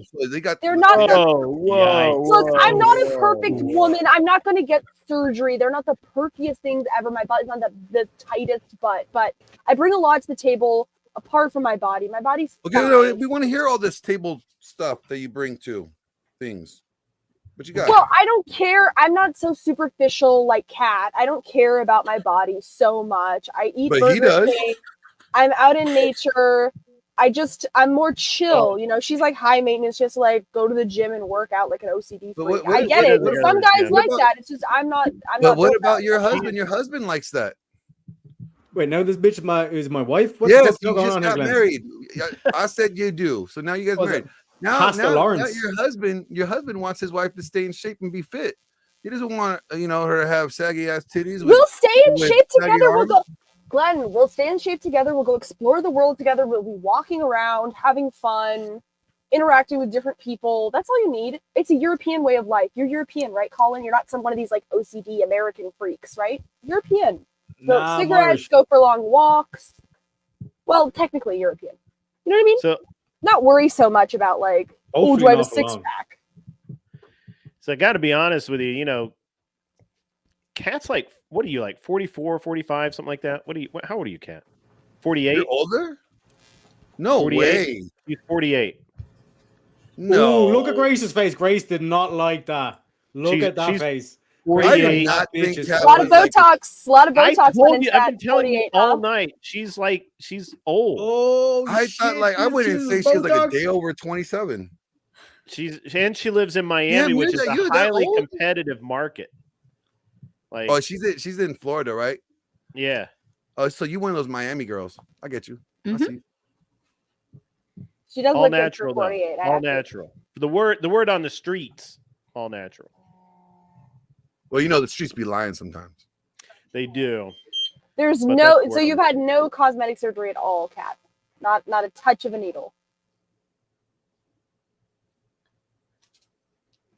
So they're not. Whoa! Look, I'm not a perfect woman. I'm not going to get surgery. They're not the perkiest things ever. My body's not the tightest butt, but I bring a lot to the table apart from my body. My body's Okay, fine. no, we want to hear all this table stuff that you bring to things. What you got? Well, I don't care. I'm not so superficial like Kat. I don't care about my body so much. I eat But he Burger does. King. I'm out in nature. I'm more chill. You know, she's like high maintenance, just like go to the gym and work out like an OCD freak. I get it. Some guys like that. It's just I'm not. But what about your husband? Your husband likes that. Wait, now this bitch is my wife? Yes, what's you going just on here, got Glenn? married. I said you do. So now you guys Was married. it Now Pastor Lawrence? your husband wants his wife to stay in shape and be fit. He doesn't want her to have saggy ass titties. We'll stay in shape together. We'll go. Glenn, we'll stay in shape together. We'll go explore the world together. We'll be walking around, having fun, interacting with different people. That's all you need. It's a European way of life. You're European, right, Colin? You're not one of these like OCD American freaks, right? European. Smoke Nah, I'm cigarettes, Irish. go for long walks. Well, technically European. You know what I mean? So Not worry so much about like, oh, Hopefully do I have a not for six long. pack? I got to be honest with you, you know, Kat's like, what are you like, 44, 45, something like that? How old are you, Kat? 48? You're older? No 48? way. He's 48. No. Ooh, look at Grace's face. Grace did not like that. Look at that she's face. 48. I do not think Bitches. Kat A lot of was like Botox. A lot of Botox. I went told into you, I've that been telling you 48, all huh? night. She's old. Oh, I thought like I wouldn't say she was like a day over 27. She lives in Miami, Damn, which is you're a that highly old? competitive market. Like, Oh, she's in Florida, right? yeah. Oh, so you one of those Miami girls. I get you. I Mhm. see. She does All look good natural for 48. though. I All have to- natural. The word on the streets, all natural. Well, you know the streets be lying sometimes. They do. There's But no. that's So where- you've had no cosmetic surgery at all, Kat. Not a touch of a needle.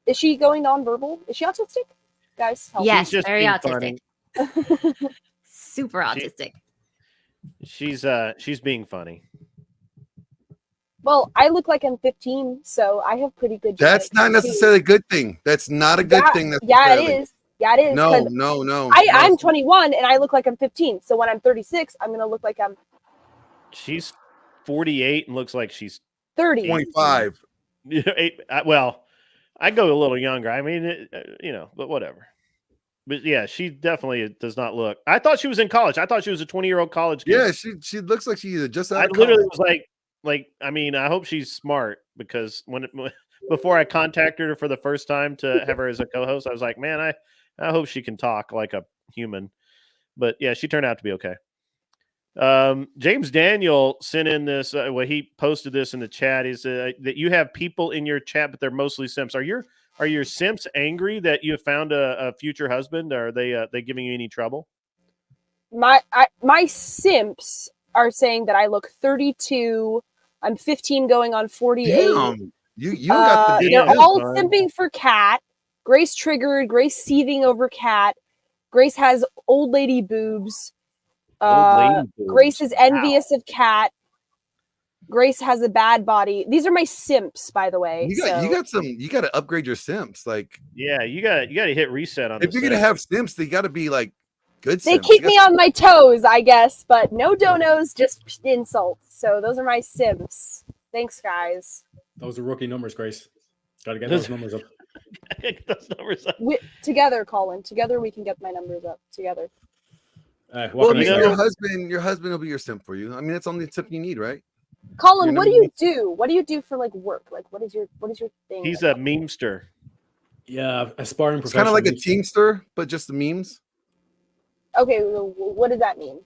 Is she going nonverbal? Is she autistic? Guys, help me. Yes, just very being autistic. funny. Super autistic. She's being funny. Well, I look like I'm 15, so I have pretty good. That's genetics, not too. necessarily a good thing. That's not a good thing. Yeah, it necessarily. is. Yeah, it is. No, 'cause no. I'm 21 and I look like I'm 15. So when I'm 36, I'm gonna look like I'm She's 48 and looks like she's 30. 25. Well, I go a little younger. I mean, but whatever. But yeah, she definitely does not look. I thought she was in college. I thought she was a 20-year-old college kid. Yeah, she looks like she's just out I of literally college. was like, I mean, I hope she's smart because before I contacted her for the first time to have her as a co-host, I was like, man, I hope she can talk like a human. But yeah, she turned out to be okay. James Daniel sent in this. He posted this in the chat. Is that you have people in your chat, but they're mostly simps. Are your simps angry that you have found a future husband? Are they giving you any trouble? My simps are saying that I look 32. I'm 15 going on 48. Damn, you got the. They're Damn, all son. simping for Kat. Grace triggered. Grace seething over Kat. Grace has old lady boobs. Old lady boobs. Grace is envious of Kat. Grace has a bad body. These are my simps, by the way. You got to upgrade your simps. Like, Yeah, you got to hit reset on. if you're gonna simp. have simps, they got to be like good. They simps. keep You me got- on my toes, I guess, but no donos, just insults. So those are my simps. Thanks, guys. Those are rookie numbers, Grace. Got to get those numbers up. Those numbers up. Together, Colin. Together we can get my numbers up. Together. What Well, can I say? your husband will be your simp for you. I mean, that's the only simp you need, right? Colin, Your what do number you do? What do you do for like work? Like, what is your thing? He's a memester. Yeah, aspiring It's kind of professional. like a means- teamster, but just the memes. Okay, well, what does that mean?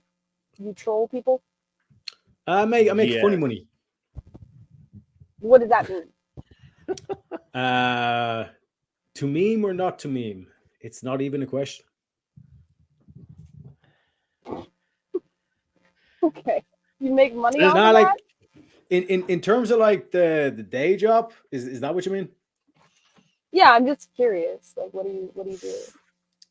You troll people? I make Yeah. funny money. What does that mean? To meme or not to meme? It's not even a question. Okay, you make money It's off not of like that? in terms of like the day job. Is that what you mean? Yeah, I'm just curious. Like, what do you do?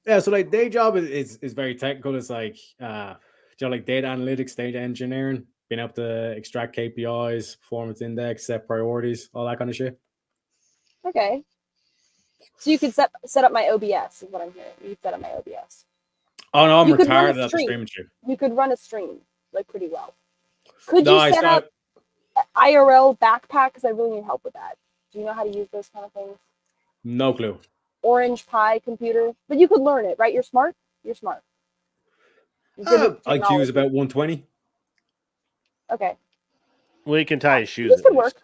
Yeah, so like day job is very technical. It's like like data analytics, data engineering, being able to extract KPIs, performance index, set priorities, all that kind of shit. Okay. So you could set up my OBS is what I'm hearing. You could set up my OBS. Oh no, I'm You could run a retarded at the stream. streaming shit. You could run a stream like pretty well. Could No, you I set start- up IRL backpack? Because I really need help with that. Do you know how to use those kind of things? No clue. Orange Pi computer, but you could learn it, right? You're smart. You're smart. You're good with IQ is technology. about 120. Okay. Well, he can tie his shoes. This at could least. work.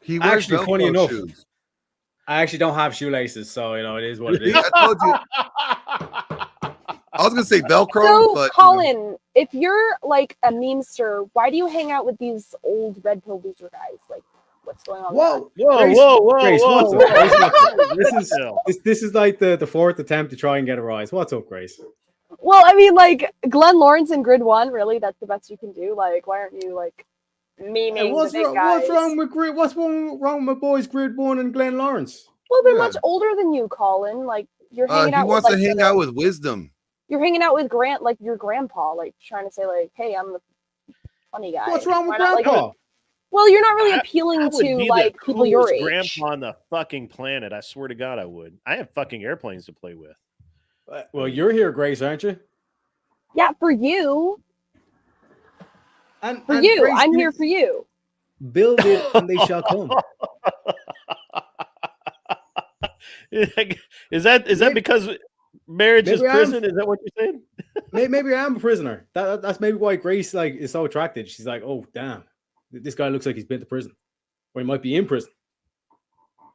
He wears Actually, funny Velcro enough, shoes. I actually don't have shoelaces, so it is what it is. I told you. I was gonna say Velcro, So, but Colin, if you're like a memester, why do you hang out with these old red pill loser guys? Like, what's going on? Whoa, Whoa, Grace, whoa, whoa, Grace, whoa, what's whoa. up? Grace, what's up? Chill. This is like the fourth attempt to try and get a rise. What's up, Grace? Well, I mean, like Glenn Lawrence in Grid 1, really? That's the best you can do? Like, why aren't you, like, memeing Hey, the big guys? what's wrong with my boys Grid 1 and Glenn Lawrence? Well, they're Yeah. much older than you, Colin. Like, you're hanging He out with, wants like, to hang out with wisdom. you're hanging out with Grant, like, your grandpa, like, trying to say, like, hey, I'm the funny guy. What's wrong with Why not, like, Grandpa? well, you're not really I appealing would to, be like, the people your coolest age. grandpa on the fucking planet. I swear to God, I would. I have fucking airplanes to play with. Well, you're here, Grace, aren't you? Yeah, for you. And You. Grace, I'm here for you. Build it and they shall come. Is that because marriage is prison? Is that what you're saying? Maybe I am a prisoner. That's maybe why Grace like is so attracted. She's like, oh damn, this guy looks like he's been to prison, or he might be in prison.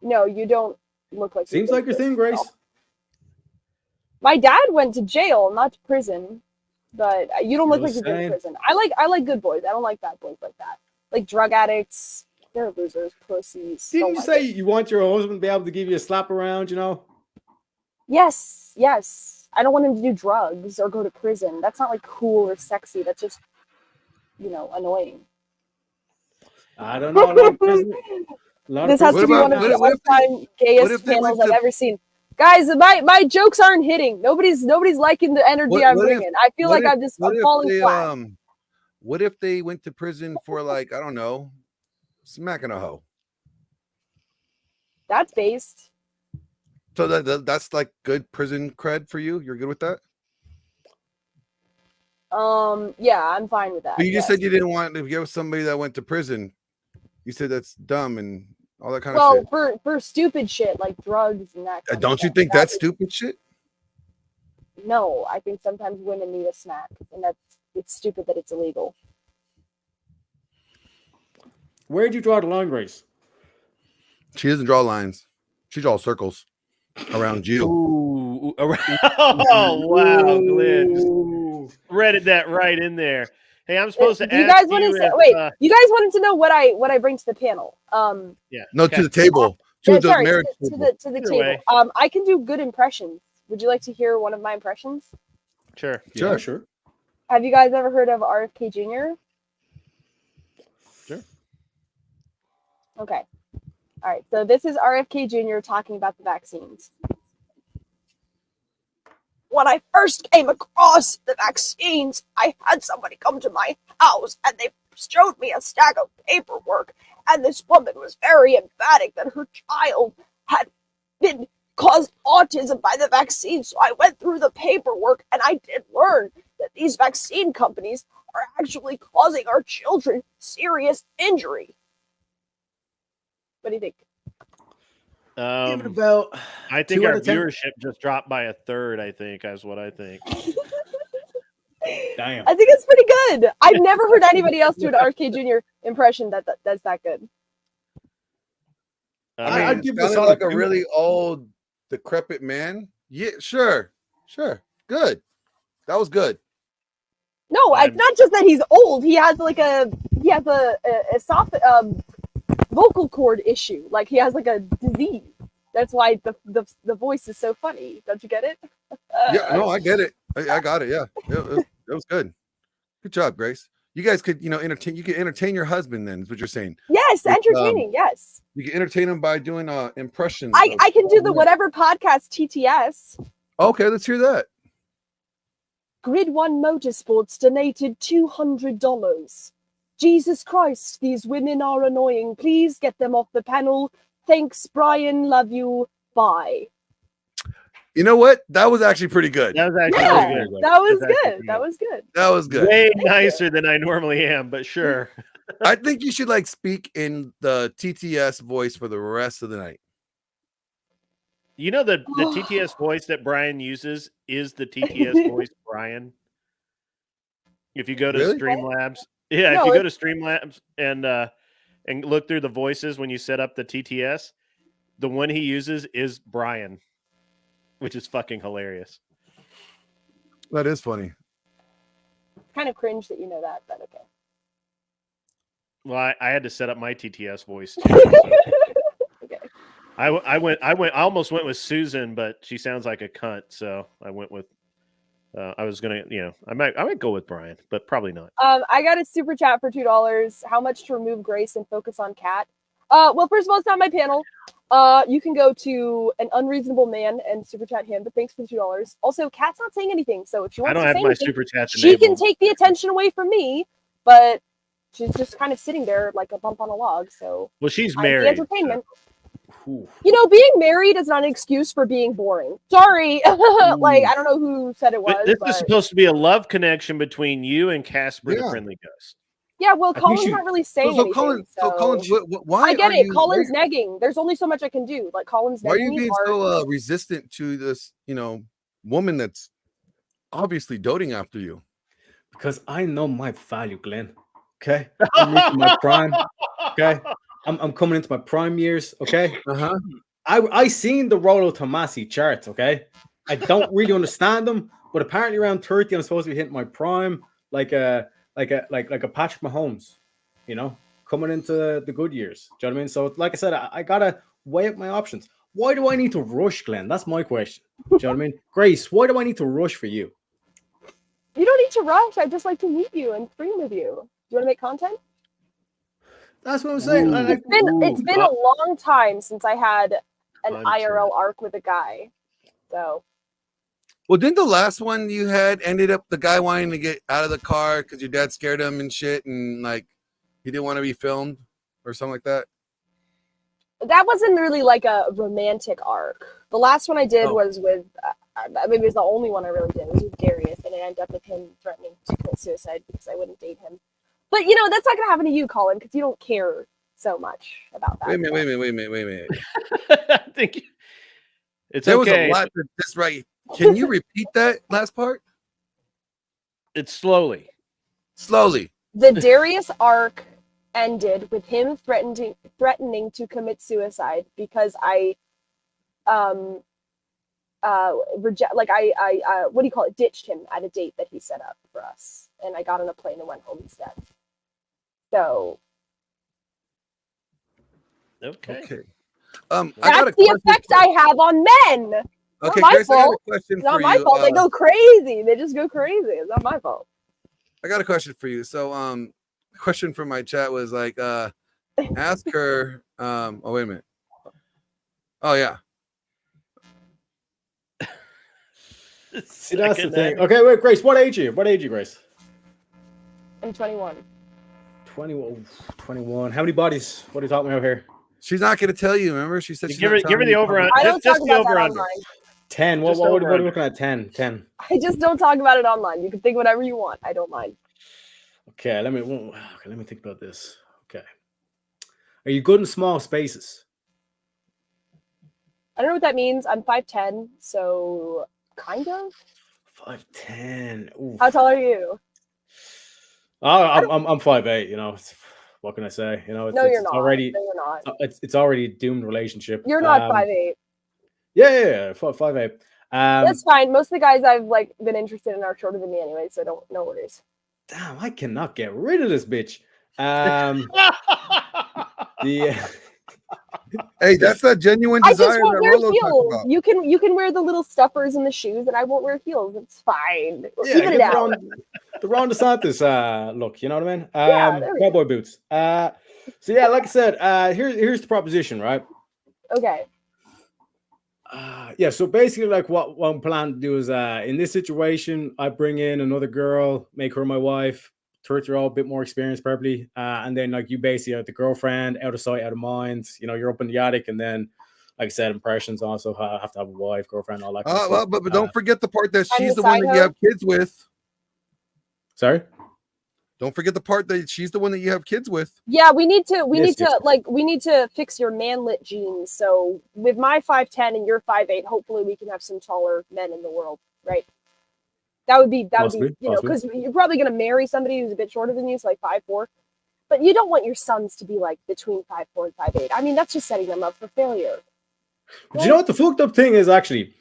No, you don't look like. Seems like your thing, Grace. My dad went to jail, not to prison, but you don't look like you've been to prison. I like good boys. I don't like bad boys like that. Like drug addicts, they're losers, pussies. Didn't you say you want your husband to be able to give you a slap around? You know. Yes. I don't want him to do drugs or go to prison. That's not like cool or sexy. That's just, annoying. I don't know. This has to be one of the all-time gayest panels I've ever seen. Guys, my jokes aren't hitting. Nobody's liking the energy I'm bringing. I feel like I'm falling flat. What if they went to prison for, like, I don't know, smacking a hoe? That's based. So that's like good prison cred for you? You're good with that? Yeah, I'm fine with that. But you just said you didn't want to give somebody that went to prison. You said that's dumb and all that kind of shit. Well, for stupid shit like drugs and that. Don't you think that's stupid shit? No, I think sometimes women need a snack, and it's stupid that it's illegal. Where'd you draw the line, Grace? She doesn't draw lines. She draws circles around you. Ooh, oh wow, Glenn, read that right in there. Hey, I'm supposed to ask you guys wanted to know what I bring to the panel. Yeah. No, to the table. To the marriage to the table. I can do good impressions. Would you like to hear one of my impressions? Sure. Yeah, sure. Have you guys ever heard of RFK Jr.? Sure. Okay. All right. So this is RFK Jr. talking about the vaccines. When I first came across the vaccines, I had somebody come to my house and they showed me a stack of paperwork. And this woman was very emphatic that her child had been caused autism by the vaccine. So I went through the paperwork and I did learn that these vaccine companies are actually causing our children serious injury. What do you think? I think our viewership just dropped by a third. I think is what I think. Damn. I think it's pretty good. I've never heard anybody else do an RFK Jr. impression that's that good. I'd give this like a really old, decrepit man. Yeah, sure, good. That was good. No, it's not just that he's old. He has a soft vocal cord issue. Like he has like a disease. That's why the voice is so funny. Don't you get it? Yeah, no, I get it. I got it. Yeah, it was good. Good job, Grace. You guys could, entertain. You could entertain your husband. Then is what you're saying. Yes, entertaining. Yes. You can entertain him by doing impressions. I can do the whatever podcast TTS. Okay, let's hear that. Grid 1 Motorsports donated $200. Jesus Christ, these women are annoying. Please get them off the panel. Thanks, Brian. Love you. Bye. You know what? That was actually pretty good. That was actually pretty good. That was good. That was good. That was good. Way nicer than I normally am, but sure. I think you should speak in the TTS voice for the rest of the night. You know the TTS voice that Brian uses is the TTS voice Brian. If you go to Streamlabs, if you go to Streamlabs and look through the voices when you set up the TTS, the one he uses is Brian, which is fucking hilarious. That is funny. Kind of cringe that you know that, but okay. Well, I had to set up my TTS voice too. Okay. I almost went with Susan, but she sounds like a cunt, so I went with I was gonna, I might go with Brian, but probably not. I got a super chat for $2. How much to remove Grace and focus on Kat? Well, first of all, it's not my panel. You can go to an Unreasonable Man and super chat him, but thanks for the $2. Also, Kat's not saying anything, so if she I wants don't to have say my anything, super chats she can enabled. take the attention away from me, but she's just kind of sitting there like a bump on a log. So Well, she's the married. entertainment. Ooh. Being married is not an excuse for being boring. Sorry. Like, I don't know who said it was. This but is supposed to be a love connection between you and Casper the Yeah. Friendly Ghost. yeah, well, I think Colin's she- not really saying So anything. Colin, why I get are it. you Colin's negging. There's only so much I can do. Like, Colin's why are negging you me being hard. so resistant to this, woman that's obviously doting after you? Because I know my value, Glenn. Okay, I'm reaching my prime. Okay, I'm coming into my prime years. Okay, Uh-huh. I seen the Rollo Tomasi charts. Okay, I don't really understand them, but apparently around 30, I'm supposed to be hitting my prime, like a Patrick Mahomes, coming into the good years. Do you know what I mean? So, like I said, I gotta weigh up my options. Why do I need to rush, Glenn? That's my question. Do you know what I mean? Grace, why do I need to rush for you? You don't need to rush. I'd just like to meet you and stream with you. Do you want to make content? That's what I'm saying. It's been a long time since I had an I'm IRL arc with a guy. So Well, didn't the last one you had ended up the guy wanting to get out of the car because your dad scared him and shit, and like he didn't want to be filmed or something like that? that wasn't really like a romantic arc. The last one I did was with, maybe it was the only one I really did. It was with Darius, and it ended up with him threatening to commit suicide because I wouldn't date him. But that's not gonna happen to you, Colin, because you don't care so much about that. Wait a minute. I think it's There okay. was a lot to this right. Can you repeat that last part? It's slowly. The Darius arc ended with him threatening to commit suicide because I ditched him at a date that he set up for us, and I got on a plane and went home instead. So Okay. that's the effect I have on men. Okay, not my Grace, I got a fault. question It's not for my you. fault. They go crazy. They just go crazy. It's not my fault. I got a question for you. So, question from my chat was like, ask her. Oh, wait a minute. Oh yeah. See, that's the thing. Okay, wait, Grace. What age are you? What age are you, Grace? I'm 21. 21. How many bodies? What are you talking about here? She's not going to tell you. Remember, she said she's Give her the over. I don't Just talk the about that over under. online. 10. What are we looking at? 10. I just don't talk about it online. You can think whatever you want. I don't mind. Okay, let me think about this. Okay. Are you good in small spaces? I don't know what that means. I'm 5'10", so kind of. 5'10". How tall are you? I'm 5'8". What can I say? No, you're not. Already, no, you're not. It's already a doomed relationship. You're not 5'8". Yeah, 5'8". That's fine. Most of the guys I've been interested in are shorter than me anyway, so no worries. Damn, I cannot get rid of this bitch. Hey, that's that genuine desire. I just won't that wear Rolo talked heels. about. You can wear the little stuffers and the shoes, and I won't wear heels. It's fine. Yeah, Even it out. The Ron DeSantis look, you know what I mean? there we go. Cowboy boots. So yeah, like I said, here's the proposition, right? Okay. Yeah, so basically, like what I'm planning to do is, in this situation, I bring in another girl, make her my wife, 30-year-old, bit more experience, probably, and then like you basically are the girlfriend, out of sight, out of mind. You're up in the attic, and then, like I said, impressions also have to have a wife, girlfriend, all that. Kind of Well, stuff. but don't forget the part that I'm she's the the one side that you hoe. have kids with. Sorry. Don't forget the part that she's the one that you have kids with. Yeah, we need to Yes. we need to fix your manlit genes. So with my 5'10" and your 5'8", hopefully we can have some taller men in the world, right? That would be Possibly. because you're probably gonna marry somebody who's a bit shorter than you, so like 5'4". But you don't want your sons to be like between 5'4" and 5'8". I mean, that's just setting them up for failure. Do you know what the fucked up thing is? Actually,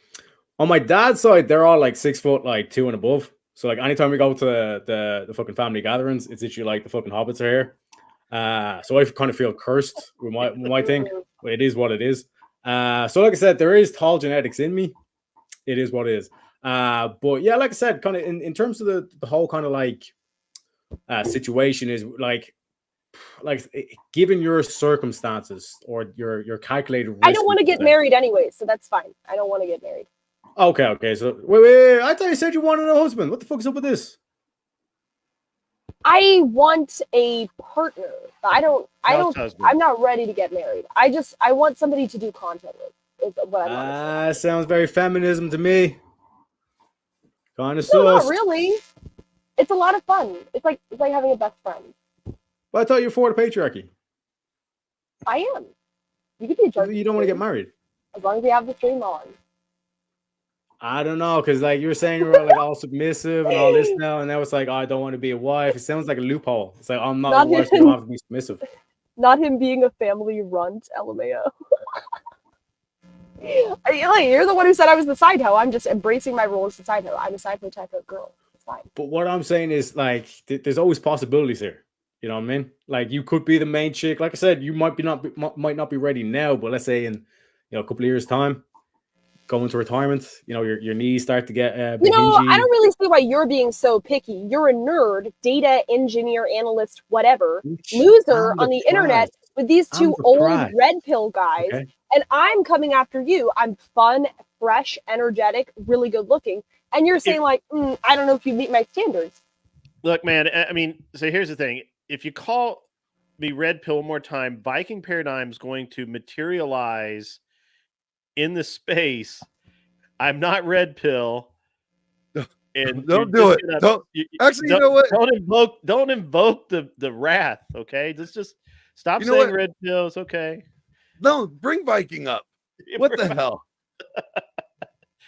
on my dad's side, they're all like 6 foot, like 2 and above. So like anytime we go to the fucking family gatherings, it's literally like the fucking hobbits are here. So I kind of feel cursed with my thing. But it is what it is. So like I said, there is tall genetics in me. It is what it is. But yeah, like I said, kind of in terms of the whole kind of like situation is like given your circumstances or your calculated risk. I don't want to get married anyway, so that's fine. I don't want to get married. Okay. So wait. I thought you said you wanted a husband. What the fuck is up with this? I want a partner. I'm not ready to get married. I want somebody to do content with. Is what I want. Sounds very feminism to me. Kind of No, sus. not really. It's a lot of fun. It's like having a best friend. But I thought you were for the patriarchy. I am. You could be a judge. You don't want to get married. As long as we have the stream on. I don't know, because like you were saying, you were like all submissive and all this now, and now it's like, oh, I don't want to be a wife. It sounds like a loophole. It's like, I'm not a wife, so you don't have to be submissive. Not him being a family runt, LMAO. You're the one who said I was the side hoe. I'm just embracing my role as the side hoe. I'm a side hoe type of girl. It's fine. But what I'm saying is, like, there's always possibilities here. You know what I mean? Like, you could be the main chick. Like I said, you might not be ready now, but let's say in a couple of years' time, go into retirement, your knees start to get I don't really see why you're being so picky. You're a nerd, data engineer, analyst, whatever, loser on the internet with these two old red pill guys, okay. And I'm coming after you. I'm fun, fresh, energetic, really good looking, and you're saying I don't know if you meet my standards. Look, man, I mean, so here's the thing. If you call me red pill one more time, Viking Paradigm is going to materialize in the space. I'm not red pill. And don't do it. You know what? Don't invoke the wrath. Okay, just stop saying red pill. It's okay. No, bring Viking up. What the hell?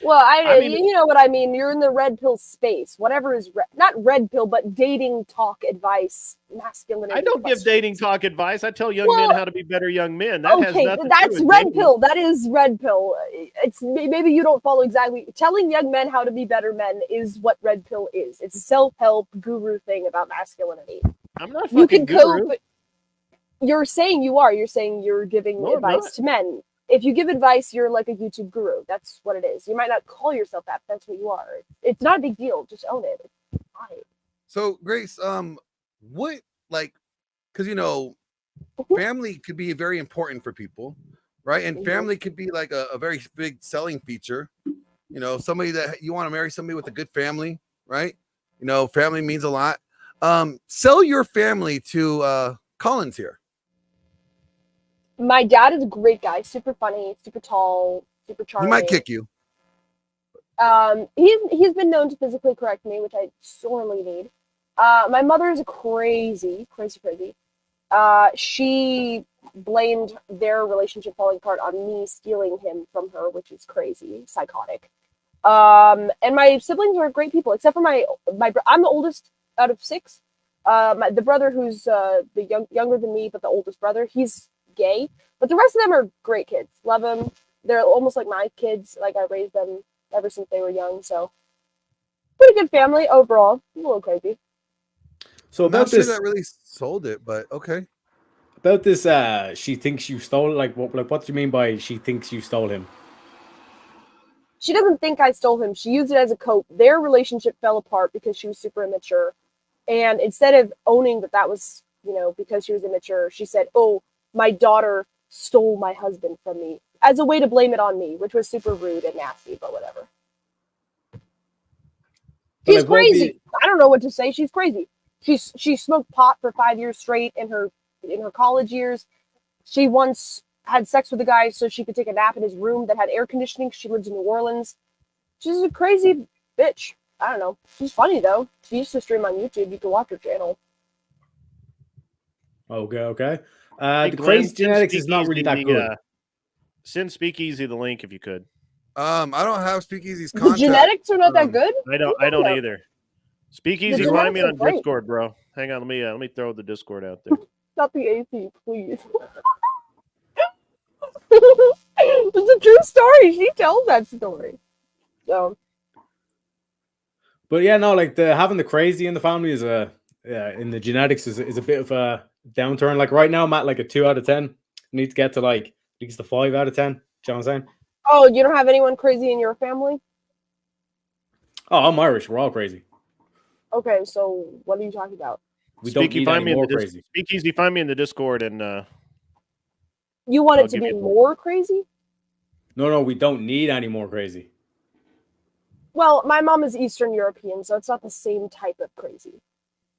Well, I mean, you know what I mean. You're in the red pill space. Whatever is not red pill, but dating talk advice, masculinity. I don't give dating talk advice. I tell young men how to be better young men. That has nothing that's to do with red dating. pill. That is red pill. It's maybe you don't follow exactly. Telling young men how to be better men is what red pill is. It's a self-help guru thing about masculinity. I'm not fucking guru. You're saying you are. You're saying you're giving advice to men. If you give advice, you're like a YouTube guru. That's what it is. You might not call yourself that, but that's what you are. It's not a big deal. Just own it. It's fine. So, Grace, what, like, because, family could be very important for people, right? And family could be like a very big selling feature. Somebody that you want to marry somebody with a good family, right? Family means a lot. Sell your family to Collins here. My dad is a great guy, super funny, super tall, super charming. He might kick you. He's been known to physically correct me, which I sorely need. My mother is crazy. She blamed their relationship falling apart on me stealing him from her, which is crazy, psychotic. And my siblings are great people, except for I'm the oldest out of 6. The brother who's younger than me, but the oldest brother, he's gay, but the rest of them are great kids. Love them. They're almost like my kids. Like I raised them ever since they were young. So pretty good family overall. A little crazy. So about this, that really sold it, but okay. About this, she thinks you stole. Like what do you mean by she thinks you stole him? She doesn't think I stole him. She used it as a cope. Their relationship fell apart because she was super immature, and instead of owning that was because she was immature, she said, "Oh, my daughter stole my husband from me," as a way to blame it on me, which was super rude and nasty, but whatever. She's crazy. I don't know what to say. She's crazy. She smoked pot for 5 years straight in her college years. She once had sex with a guy so she could take a nap in his room that had air conditioning. She lives in New Orleans. She's a crazy bitch. I don't know. She's funny though. She used to stream on YouTube. You can watch her channel. Okay. The crazy genetics is not really that good. Send Speakeasy the link if you could. I don't have Speakeasy's contact. The genetics are not that good. I don't either. Speakeasy, find me on Discord, bro. Hang on, let me throw the Discord out there. Not the AC, please. It's a true story. She tells that story. So. But yeah, no, like having the crazy in the family is in the genetics is a bit of a downturn. Like right now I'm at like a 2 out of 10. I need to get to like at least a 5 out of 10. You know what I'm saying? Oh, you don't have anyone crazy in your family? Oh, I'm Irish. We're all crazy. Okay, so what are you talking about? We don't Speaky, need find any me in more the crazy. Speakeasy, find me in the Discord, and You want I'll it to give be you a- more crazy? No, we don't need any more crazy. Well, my mom is Eastern European, so it's not the same type of crazy.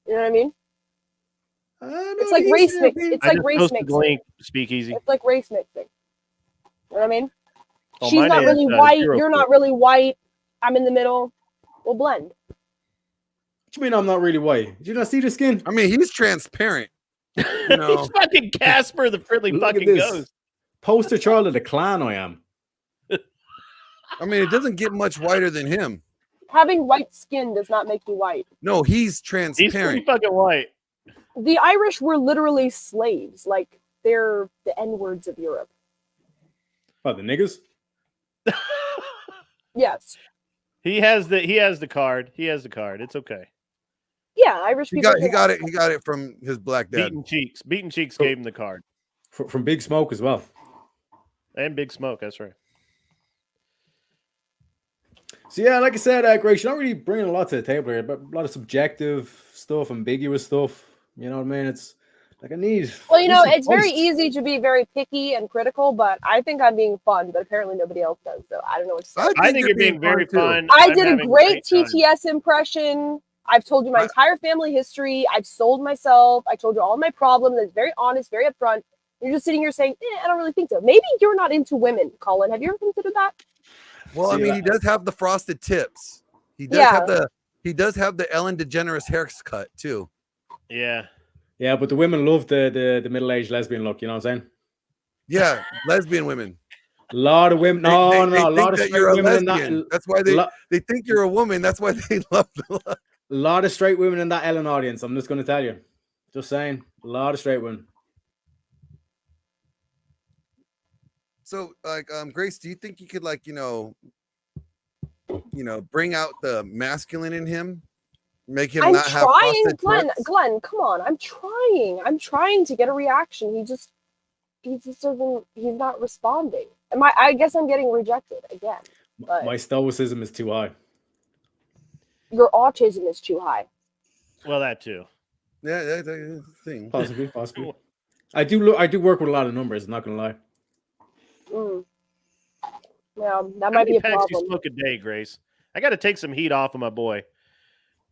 You know what I mean? It's like race mix. It's I like just race posted the mixing. link. Speakeasy. It's like race mixing. You know what I mean? Oh, She's mine not is, really white. zero You're proof. not really white. I'm in the middle. We'll blend. What you mean I'm not really white? Did you not see the skin? I mean, he's transparent. You know, He's fucking Casper, the friendly Look at fucking this. ghost. Poster child of the clan I am. I mean, it doesn't get much whiter than him. Having white skin does not make you white. No, he's He's transparent. pretty fucking white. The Irish were literally slaves. Like, they're the N-words of Europe. Oh, the niggas? Yes. He has the card. He has the card. It's okay. Yeah, Irish He people. got it from his black dad. Beaten Cheeks gave him the card. From Big Smoke as well. And Big Smoke, that's right. So yeah, like I said, Grace, you're not really bringing a lot to the table here, but a lot of subjective stuff, ambiguous stuff. You know what I mean? It's like I need. Well, you know, some it's very points. easy to be very picky and critical, but I think I'm being fun, but apparently nobody else does, so I don't know what to say. I think you're being very fun. I I'm did a having great time. TTS impression. I've told you my entire family history. I've sold myself. I told you all my problems. It's very honest, very upfront. You're just sitting here saying, I don't really think so. Maybe you're not into women, Colin. Have you ever considered that? Well, I mean, he does have the frosted tips. He does have the Ellen DeGeneres haircut too. Yeah. Yeah, but the women love the middle-aged lesbian look, you know what I'm saying? Yeah, lesbian women. A lot of women. No, they a think lot of that straight you're a women in lesbian. that. That's why they think you're a woman. That's why they love the look. A lot of straight women in that Ellen audience. I'm just going to tell you. Just saying. A lot of straight women. So, like, Grace, do you think you could, like, you know, bring out the masculine in him, make him I'm not have trying, frosted Glenn. tips? Glenn, come on. I'm trying. I'm trying to get a reaction. He just doesn't. He's not responding. I guess I'm getting rejected again. But My stoicism is too high. your autism is too high. Well, that too. Yeah, that's the thing. Possibly. I do work with a lot of numbers. I'm not gonna lie. Yeah, that How might be many a packs you problem. smoke a day, Grace? I got to take some heat off of my boy.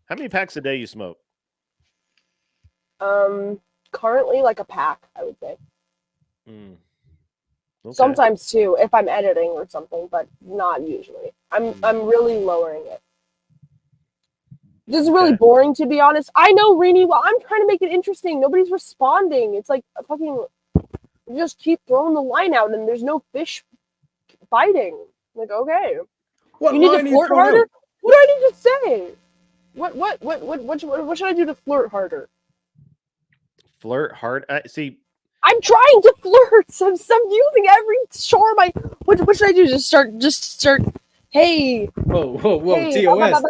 How many packs a day you smoke? Currently like a pack, I would say. Okay. Sometimes two, if I'm editing or something, but not usually. I'm really lowering it. This is really boring, to be honest. I know, Rini. Well, I'm trying to make it interesting. Nobody's responding. It's like a fucking. You just keep throwing the line out, and there's no fish biting. Like, okay, What you need line to are you flirt throwing harder. out? What do I need to say? What should I do to flirt harder? Flirt hard. See, I'm trying to flirt. So I'm using every charm. What should I do? Just start. Hey. Whoa. Hey, TOS.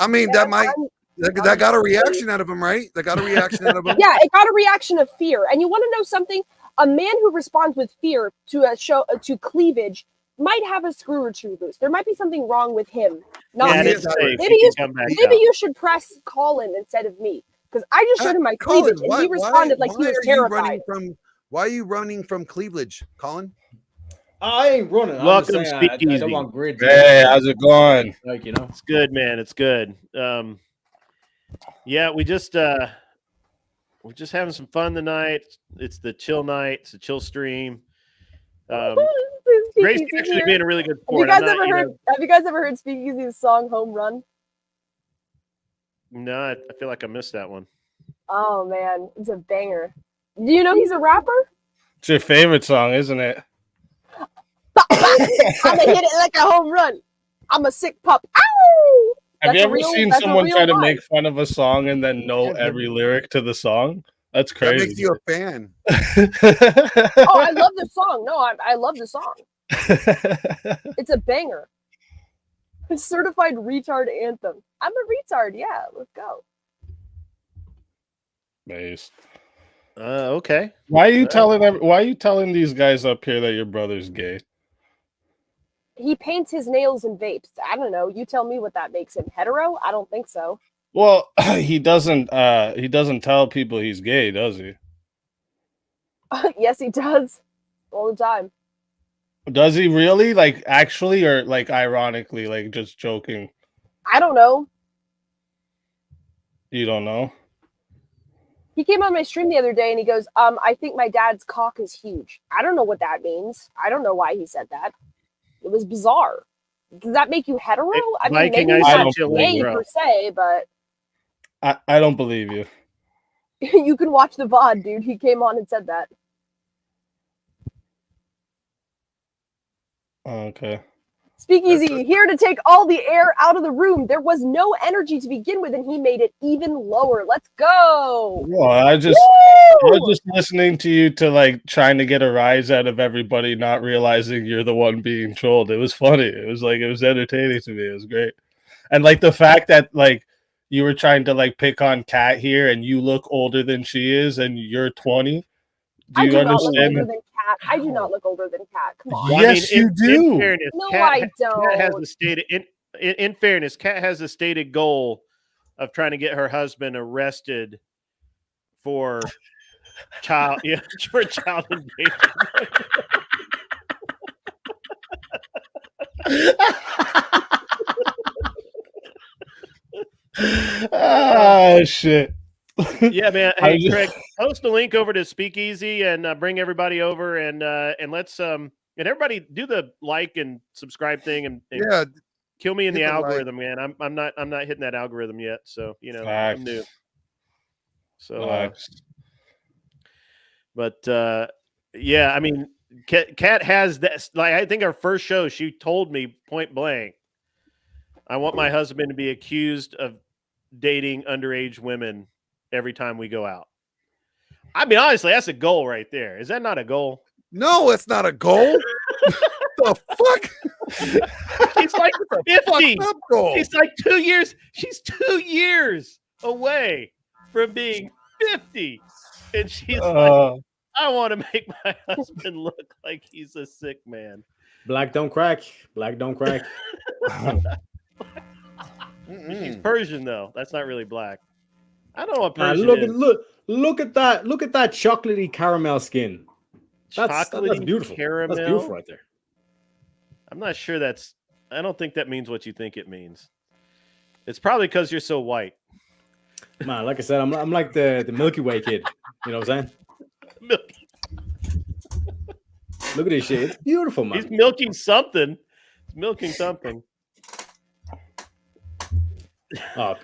I mean, that got a reaction out of him, right? That got a reaction out of him. Yeah, it got a reaction of fear. And you want to know something? A man who responds with fear to cleavage might have a screw or two loose. There might be something wrong with him. Not me. Maybe you should press Colin instead of me, because I just showed him my Colin, cleavage and he responded like he was terrified. Why are you running from cleavage, Colin? I ain't running. Welcome, I'm just saying, I Speakeasy. don't want grid. Hey, how's it going? Like, you know, it's good, man. It's good. Yeah, we're just having some fun tonight. It's the chill night. It's a chill stream. Grace actually being a really good sport. Have you guys ever heard Speakeasy's song "Home Run"? No, I feel like I missed that one. Oh man, it's a banger. Do you know he's a rapper? It's your favorite song, isn't it? I'ma hit it like a home run. I'm a sick pup. Ow! Have you ever seen someone try to make fun of a song and then know every lyric to the song? That's crazy. That makes you a fan. Oh, I love the song. No, I love the song. It's a banger. It's certified retard anthem. I'm a retard. Yeah, let's go. Nice. Okay. Why are you telling these guys up here that your brother's gay? he paints his nails and vapes. I don't know. You tell me what that makes him. Hetero? I don't think so. Well, he doesn't tell people he's gay, does he? Yes, he does. All the time. Does he really? Like actually, or like ironically, like just joking? I don't know. You don't know? He came on my stream the other day and he goes, I think my dad's cock is huge. I don't know what that means. I don't know why he said that. It was bizarre. Does that make you hetero? I mean, maybe he's not gay per se, but I don't believe you. you can watch the VOD, dude. He came on and said that. Okay. Speakeasy, here to take all the air out of the room. There was no energy to begin with, and he made it even lower. Let's go. Well, I was just listening to you to like trying to get a rise out of everybody, not realizing you're the one being trolled. It was funny. It was entertaining to me. It was great. And like the fact that like you were trying to like pick on Kat here and you look older than she is and you're 20. Do you understand? I do not look older than Kat. Come on. Yes, you do. In fairness, No, Kat, I don't. Kat has a stated in fairness, Kat has a stated goal of trying to get her husband arrested for child invasion. Oh shit. Yeah, man. Hey, Craig, post a link over to Speakeasy and bring everybody over and let's and everybody do the like and subscribe thing and yeah, kill me in the hit the algorithm, man. I'm not hitting that algorithm yet, so you know I'm new. So, but yeah, I mean, Kat has this. Like, I think our first show, she told me point blank, I want my husband to be accused of dating underage women every time we go out. I mean, honestly, that's a goal right there. Is that not a goal? No, it's not a goal. The fuck? She's like 50. Goal. She's like 2 years. She's 2 years away from being 50. And she's like, I want to make my husband look like he's a sick man. Black don't crack. Black don't crack. She's Persian, though. That's not really black. I don't know what Persian is. Look at that chocolatey caramel skin. That's beautiful. Caramel? That's beautiful right there. I'm not sure I don't think that means what you think it means. It's probably because you're so white. Man, like I said, I'm like the Milky Way kid. You know what I'm saying? Milky. Look at this shit. It's beautiful, man. He's milking something. He's milking something. Oh,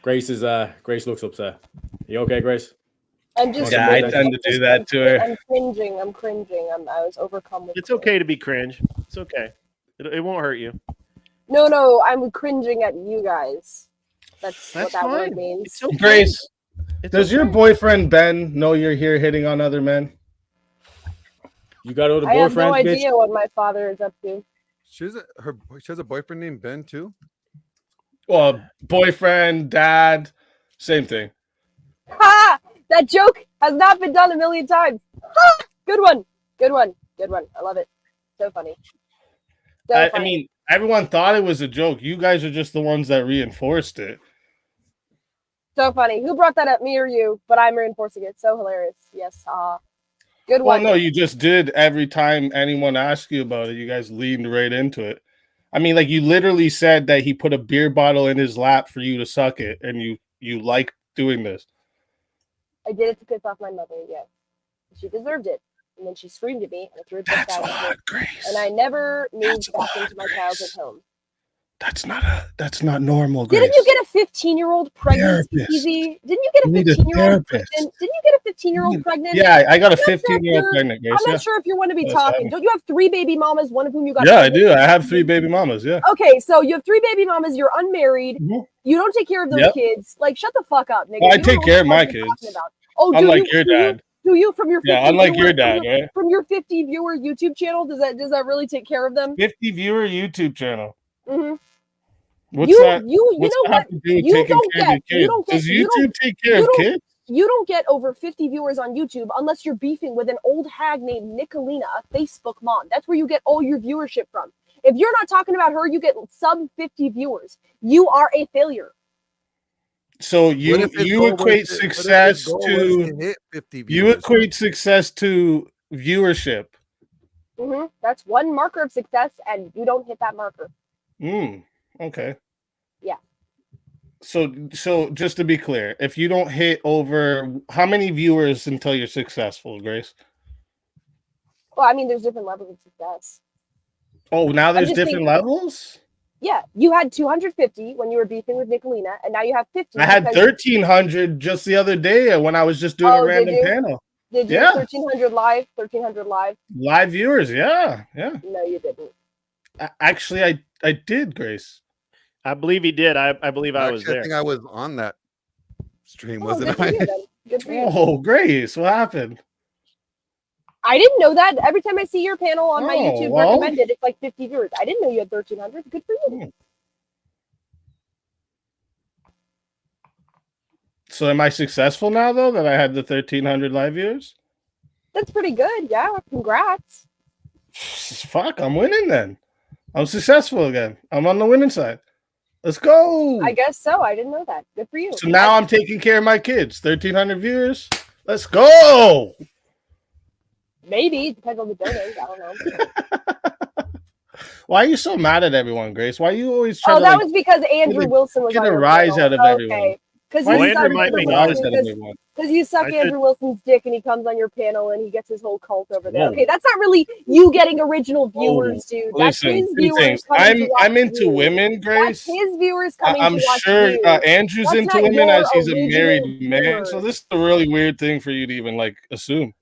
Grace looks upset. You okay, Grace? I'm just. Yeah, I tend to do that to her. I'm cringing. I was overcome with. It's okay to be cringe. It's okay. It won't hurt you. No, I'm cringing at you guys. That's what that word means. It's okay. Grace, does your boyfriend Ben know you're here hitting on other men? You got other boyfriends? I have no bitch? idea what my father is up to. She has a boyfriend named Ben too. Well, boyfriend, dad, same thing. Ha! That joke has not been done a million times. Ha! Good one. I love it. So funny. I mean, everyone thought it was a joke. You guys are just the ones that reinforced it. So funny. Who brought that up, me or you? But I'm reinforcing it. So hilarious. Yes. Good one. Well, no, you just did every time anyone asked you about it. You guys leaned right into it. I mean, like you literally said that he put a beer bottle in his lap for you to suck it, and you like doing this. I did it to piss off my mother. Yes, she deserved it. And then she screamed at me and I threw it back Grace. And I never moved back into my childhood home. That's not normal, Grace. Didn't you get a 15-year-old pregnant? Easy. Didn't you get a 15-year-old pregnant? Didn't you get a 15-year-old pregnant? Yeah, I got a 15-year-old pregnant, Grace. I'm not sure if you want to be talking. Don't you have 3 baby mamas, one of whom you got? Yeah, I do. I have 3 baby mamas, yeah. Okay, so you have 3 baby mamas, you're unmarried, you don't take care of those kids. Like, shut the fuck up, nigga. Well, I take care of my kids. Oh, unlike your dad. Do you from your 50 unlike your dad, right? From your 50 viewer YouTube channel, does that really take care of them? 50 viewer YouTube channel. Mm-hmm. What's you that? know what? You don't get. Does YouTube take care of kids? You don't get over 50 viewers on YouTube unless you're beefing with an old hag named Nicolina, a Facebook mom. That's where you get all your viewership from. If you're not talking about her, you get sub 50 viewers. You are a failure. So What you if his you goal was equate to- what if his success goal was to hit 50 you viewers? equate success to viewership. That's one marker of success, and you don't hit that marker. Okay. Yeah. So just to be clear, if you don't hit over how many viewers until you're successful, Grace? Well, I mean, there's different levels of success. Oh, now there's just different saying- levels? Yeah, you had 250 when you were beefing with Nicolina, and now you have 50. I had because- 1,300 just the other day when I was just doing a Oh, did random you? panel. Did you? Yeah. 1,300 live? 1,300 live? Live viewers, yeah. No, you didn't. Actually, I did, Grace. I believe he did. I believe I was Actually, there. I think I was on that stream, Oh, wasn't good for I? you then. Good for you. Oh, Grace, what happened? I didn't know that. Every time I see your panel on my Oh, YouTube well. recommended, it's like 50 viewers. I didn't know you had 1,300. Good for you. So am I successful now, though, that I had the 1,300 live viewers? That's pretty good. Yeah, congrats. Fuck, I'm winning then. I'm successful again. I'm on the winning side. Let's go. I guess so. I didn't know that. Good for you. So now I'm taking care of my kids. 1,300 viewers. Let's go. Maybe. Depends on the donors. I don't know. Why are you so mad at everyone, Grace? Why are you always trying Oh, to that like, was because Andrew get a- Wilson was get on a your rise panel. out of everyone? Because Well, you Andrew suck might make rise honest out of everyone? because you suck I should- Andrew Wilson's dick and he comes on your panel and he gets his whole cult over there. Whoa. Okay, that's not really you getting original viewers, dude. That's Listen, his two viewers things. coming to watch I'm into you. women, Grace. That's his viewers coming I'm to watch sure you. Andrew's That's into not women your as he's a original married man. viewers. So this is a really weird thing for you to even like assume.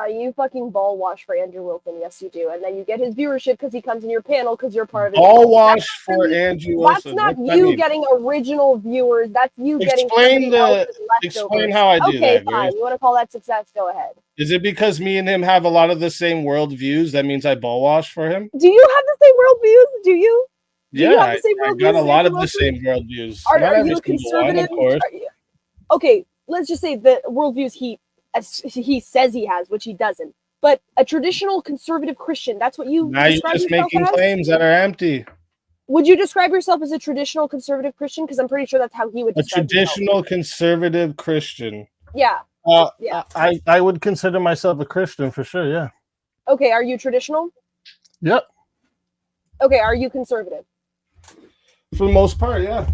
You fucking ball wash for Andrew Wilson. Yes, you do. And then you get his viewership because he comes in your panel because you're part of it. Ball wash for Andrew That's Wilson. not What's that you mean? getting original viewers. That's you getting Explain somebody the- else's explain leftovers. how I do okay, that, fine. Grace. You want to call that success? Go ahead. Is it because me and him have a lot of the same world views? That means I ball wash for him? Do you have the same world views? Do you? Do you Yeah, have the same I world got views a as lot Andrew of the Wilson? same world views. Are Not every you a single one, conservative? of course. Okay, let's just say the worldviews he says he has, which he doesn't. But a traditional conservative Christian, that's what you Now you're describe just yourself making as? claims that are empty. Would you describe yourself as a traditional conservative Christian? Because I'm pretty sure that's how he would A describe traditional conservative Christian. himself. Yeah. I would consider myself a Christian for sure, yeah. Okay, are you traditional? Yep. Okay, are you conservative? For the most part, yeah.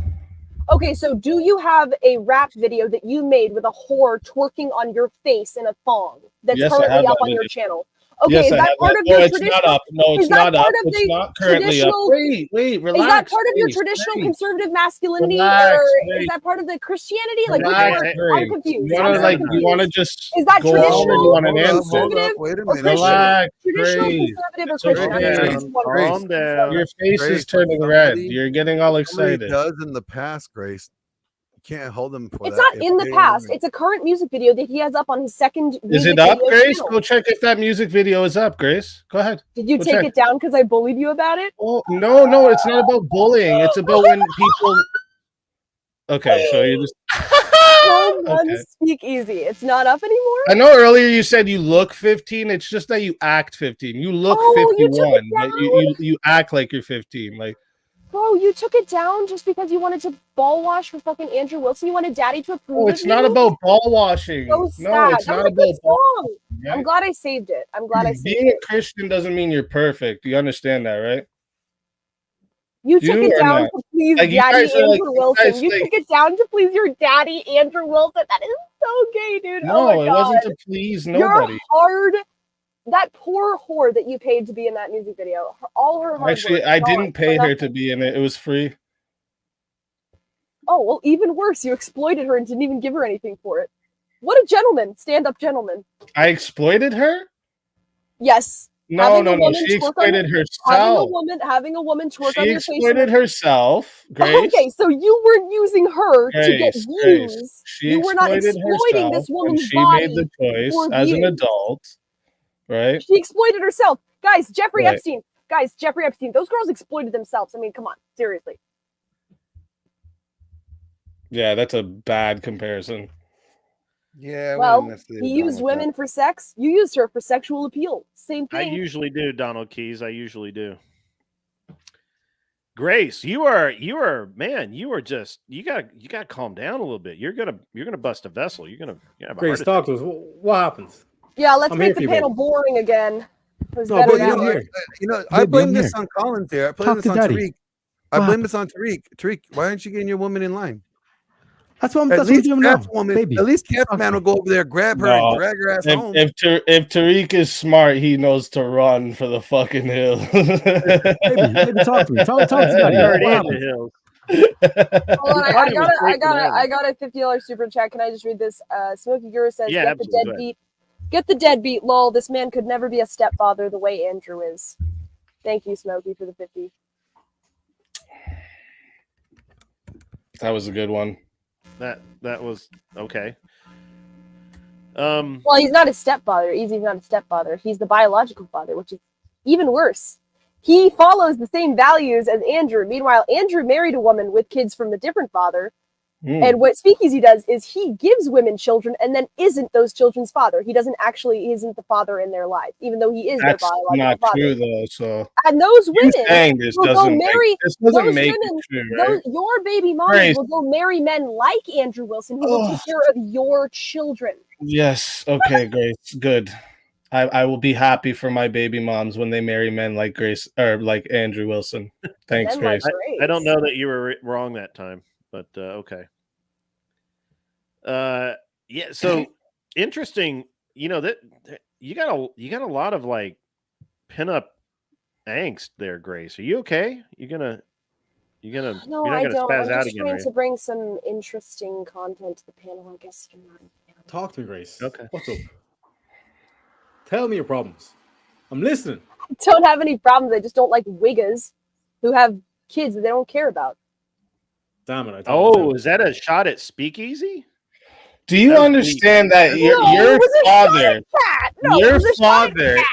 Okay, so do you have a rap video that you made with a whore twerking on your face in a thong that's Yes, I currently have up that on your video. channel? Okay, Yes, is I that have part that. of No, your it's traditional? not up. No, is it's that not up. part of It's the not currently up. traditional- Wait, relax. Is that part of your Grace, traditional Grace. conservative masculinity, Relax, or Grace. is that part of the Christianity? Like, Relax, which part? Grace. I'm confused. You I'm wanna so like confused. you wanna just Is that go on or traditional you want an or answer? conservative Wait a or minute. Christian? Relax, Traditional Grace. conservative or It's okay. Christian? Grace, Which one? Calm down. Your face Grace, is turning what red. somebody- You're getting all Somebody excited. does in the past, Grace. You can't hold them for It's that. not if in the they past. don't- It's a current music video that he has up on his second. Is music it up, video Grace? channel. Go check if that music video is up, Grace. Go ahead. Did you Go take check. it down because I bullied you about it? Oh no, it's not about bullying. It's about when people. Okay, so you just. Home run Okay. speak easy. It's not up anymore. I know earlier you said you look 15. It's just that you act 15. You look Oh, you took it 51, but you act like you're 15. Like Bro, you took it down just because you wanted to ball wash for fucking Andrew Wilson. You wanted Daddy to approve. oh, of it's not you? about ball washing. So No, sad. it's That not was a good about ball song. washing, I'm right? glad I saved it. I'm glad I saved Being it. a Christian doesn't mean you're perfect. You understand that, right? You took You it or down not? to please Like, you Daddy guys are like- Andrew you Wilson. guys, You like- took it down to please your daddy Andrew Wilson. That is so gay, dude. No, oh my it God. wasn't to please You're nobody. hard. That poor whore that you paid to be in that music video. All her hard Actually, work. I gone didn't for pay her nothing. to be in it. It was free. Oh, well, even worse. You exploited her and didn't even give her anything for it. What a gentleman. Stand-up gentleman. I exploited her? Yes. No, Having a no, no. woman She twerk on exploited your- herself. having a woman twerk She on your face. exploited herself, Grace. Okay, so you weren't using her to get Grace, views. Grace. She You were not exploited exploiting herself, this and woman's she body made the choice for as an views. adult, right? She exploited herself. Guys, Jeffrey Right. Epstein. Guys, Jeffrey Epstein. Those girls exploited themselves. I mean, come on. Seriously. Yeah, that's a bad comparison. Yeah. I Well, wouldn't necessarily he down used with women that. for sex. You used her for sexual appeal. Same I thing. usually do, Donald Keys. I usually do. Grace, you are man. You are just you got to calm down a little bit. You're gonna bust a vessel. You're gonna have a Grace, heart talk attack. to us. What happens? Yeah, let's I'm make here the for you, panel baby. boring again. It was No, better baby, that I'm way. here. I Baby, blame I'm this here. on Collins there. I blame Talk this to on daddy. Tariq. I What blame happened? this on Tariq. Tariq, why aren't you getting your woman in line? That's what At we're least doing now, Catwoman, baby. at least Talk to Catman me. will go over there, grab her, and No, drag her ass home. if Tariq is smart, he knows to run for the fucking hill. Baby, talk to me. Talk to daddy. He's already What in the happened? hills. Hold on, thought he was safe in I heaven. got a $50 super chat. Can I just read this? Smoky Guru says, Yeah, "Get the absolutely. Go ahead. deadbeat, get the deadbeat. Lol, this man could never be a stepfather the way Andrew is." Thank you, Smoky, for the 50. That was a good one. That was okay. Well, he's not a stepfather. He's not a stepfather. He's the biological father, which is even worse. He follows the same values as Andrew. Meanwhile, Andrew married a woman with kids from a different father. And what Speakeasy does is he gives women children and then isn't those children's father. He isn't the father in their life, even though he is That's their biological not father. true, though. So And those you women saying this will go doesn't marry this doesn't those make women. it true, right? Your baby mamas Grace. will go marry men like Andrew Wilson who will Ugh. take care of your children. Yes. Okay, Grace. Good. I will be happy for my baby moms when they marry men like Grace or like Andrew Wilson. Thanks, Men like Grace. I don't know that you were wrong that time, but okay. Yeah. So interesting. You know that you got a lot of like pinup angst there, Grace. Are you okay? No, You're not I gonna don't. spaz I'm out just again, trying are to you? bring some interesting content to the panel. I guess you're not. Talk to me, Grace. Okay. What's up? Tell me your problems. I'm listening. I don't have any problems. I just don't like wiggas who have kids that they don't care about. Damn it. Oh, is that a shot at Speakeasy? Do you understand that your father,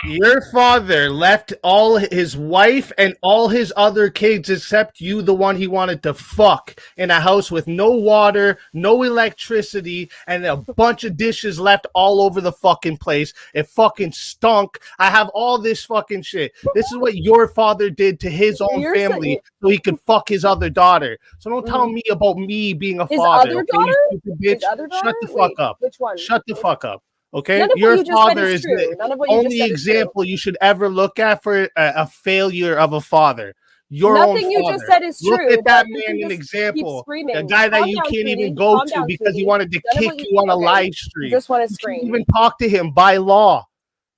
your father left all his wife and all his other kids except you, the one he wanted to fuck, in a house with no water, no electricity, and a bunch of dishes left all over the fucking place. It fucking stunk. I have all this fucking shit. This is what your father did to his own family so he could fuck his other daughter. So don't tell me about me being a His father. other Okay, you daughter? stupid bitch. His other Shut daughter? the fuck Wait, up. which one? Shut the fuck up. Okay, None of your what you just said father is is true. the None of what you just only said is true. example you should ever look at for a failure of a father. Your Nothing own you father. just said is Look true, at that but you man, can an just keep example. screaming. The guy that Calm you down, can't sweetie. even go Calm to down, because he sweetie. wanted to None of kick what you on a okay. live You stream. just want to You can't scream. even talk to him by law.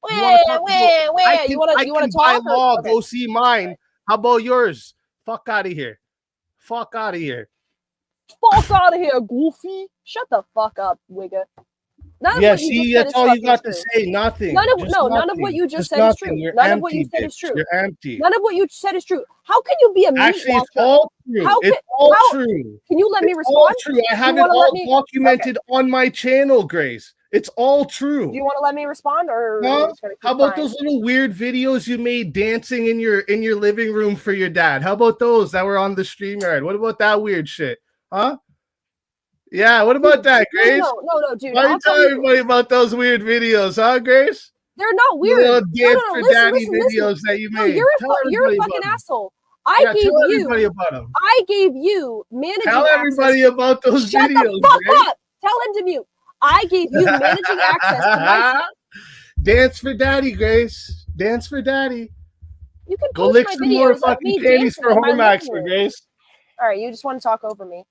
You want to talk about, You want to by talk? law Okay. go see mine. How about yours? Fuck out of here. Fuck out of here. Fuck out of here, Goofy. Shut the fuck up, Wigga. None of Yeah, what you see, just said that's is all you fucking got true. to say. Nothing. None of Just none of nothing. what you just said nothing. is true. You're None empty, of what you said is bitch. true. You're empty. None of what you said is true. How can you be a meat Actually, it's watcher? all true. How It's can, all how, true. Can you let me It's respond? all true. I Do have you it wanna let all me- documented on my channel, Grace. It's all true. Do you want to let me respond, or are you Huh? just gonna keep How about crying? those little weird videos you made dancing in your living room for your dad? How about those that were on the StreamYard? What about that weird shit? Huh? Yeah, what about that, Grace? No, dude. Why are you telling everybody about those weird videos, huh, Grace? They're not The weird. little dance No, for listen, daddy listen. videos that you No, made. you're Tell a everybody fucking about them. asshole. Yeah, tell everybody about them. I gave you managing Tell everybody access. about those Shut videos, the fuck Grace. up. Tell him to mute. I gave you managing access to my. Dance for daddy, Grace. Dance for daddy. You can Go post lick my some more videos of fucking me panties dancing for in my home acts living for room. Grace. All right, you just want to talk over me.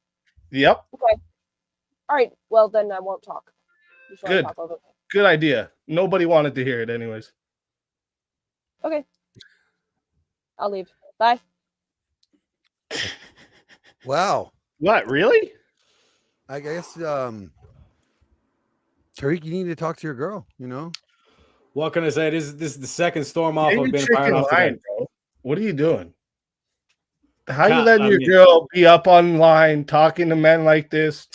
Yep. Okay. All right. Well, then I won't talk. You just want to Good. talk over me. Good idea. Nobody wanted to hear it anyways. Okay. I'll leave. Bye. Wow. What, really? I guess Tariq, you need to talk to your girl, you know? What can I say? This is the second storm off You're I've been chicken fired off today. line, bro. What are you doing? How you Cat, letting I your mean- girl be up online talking to men like this?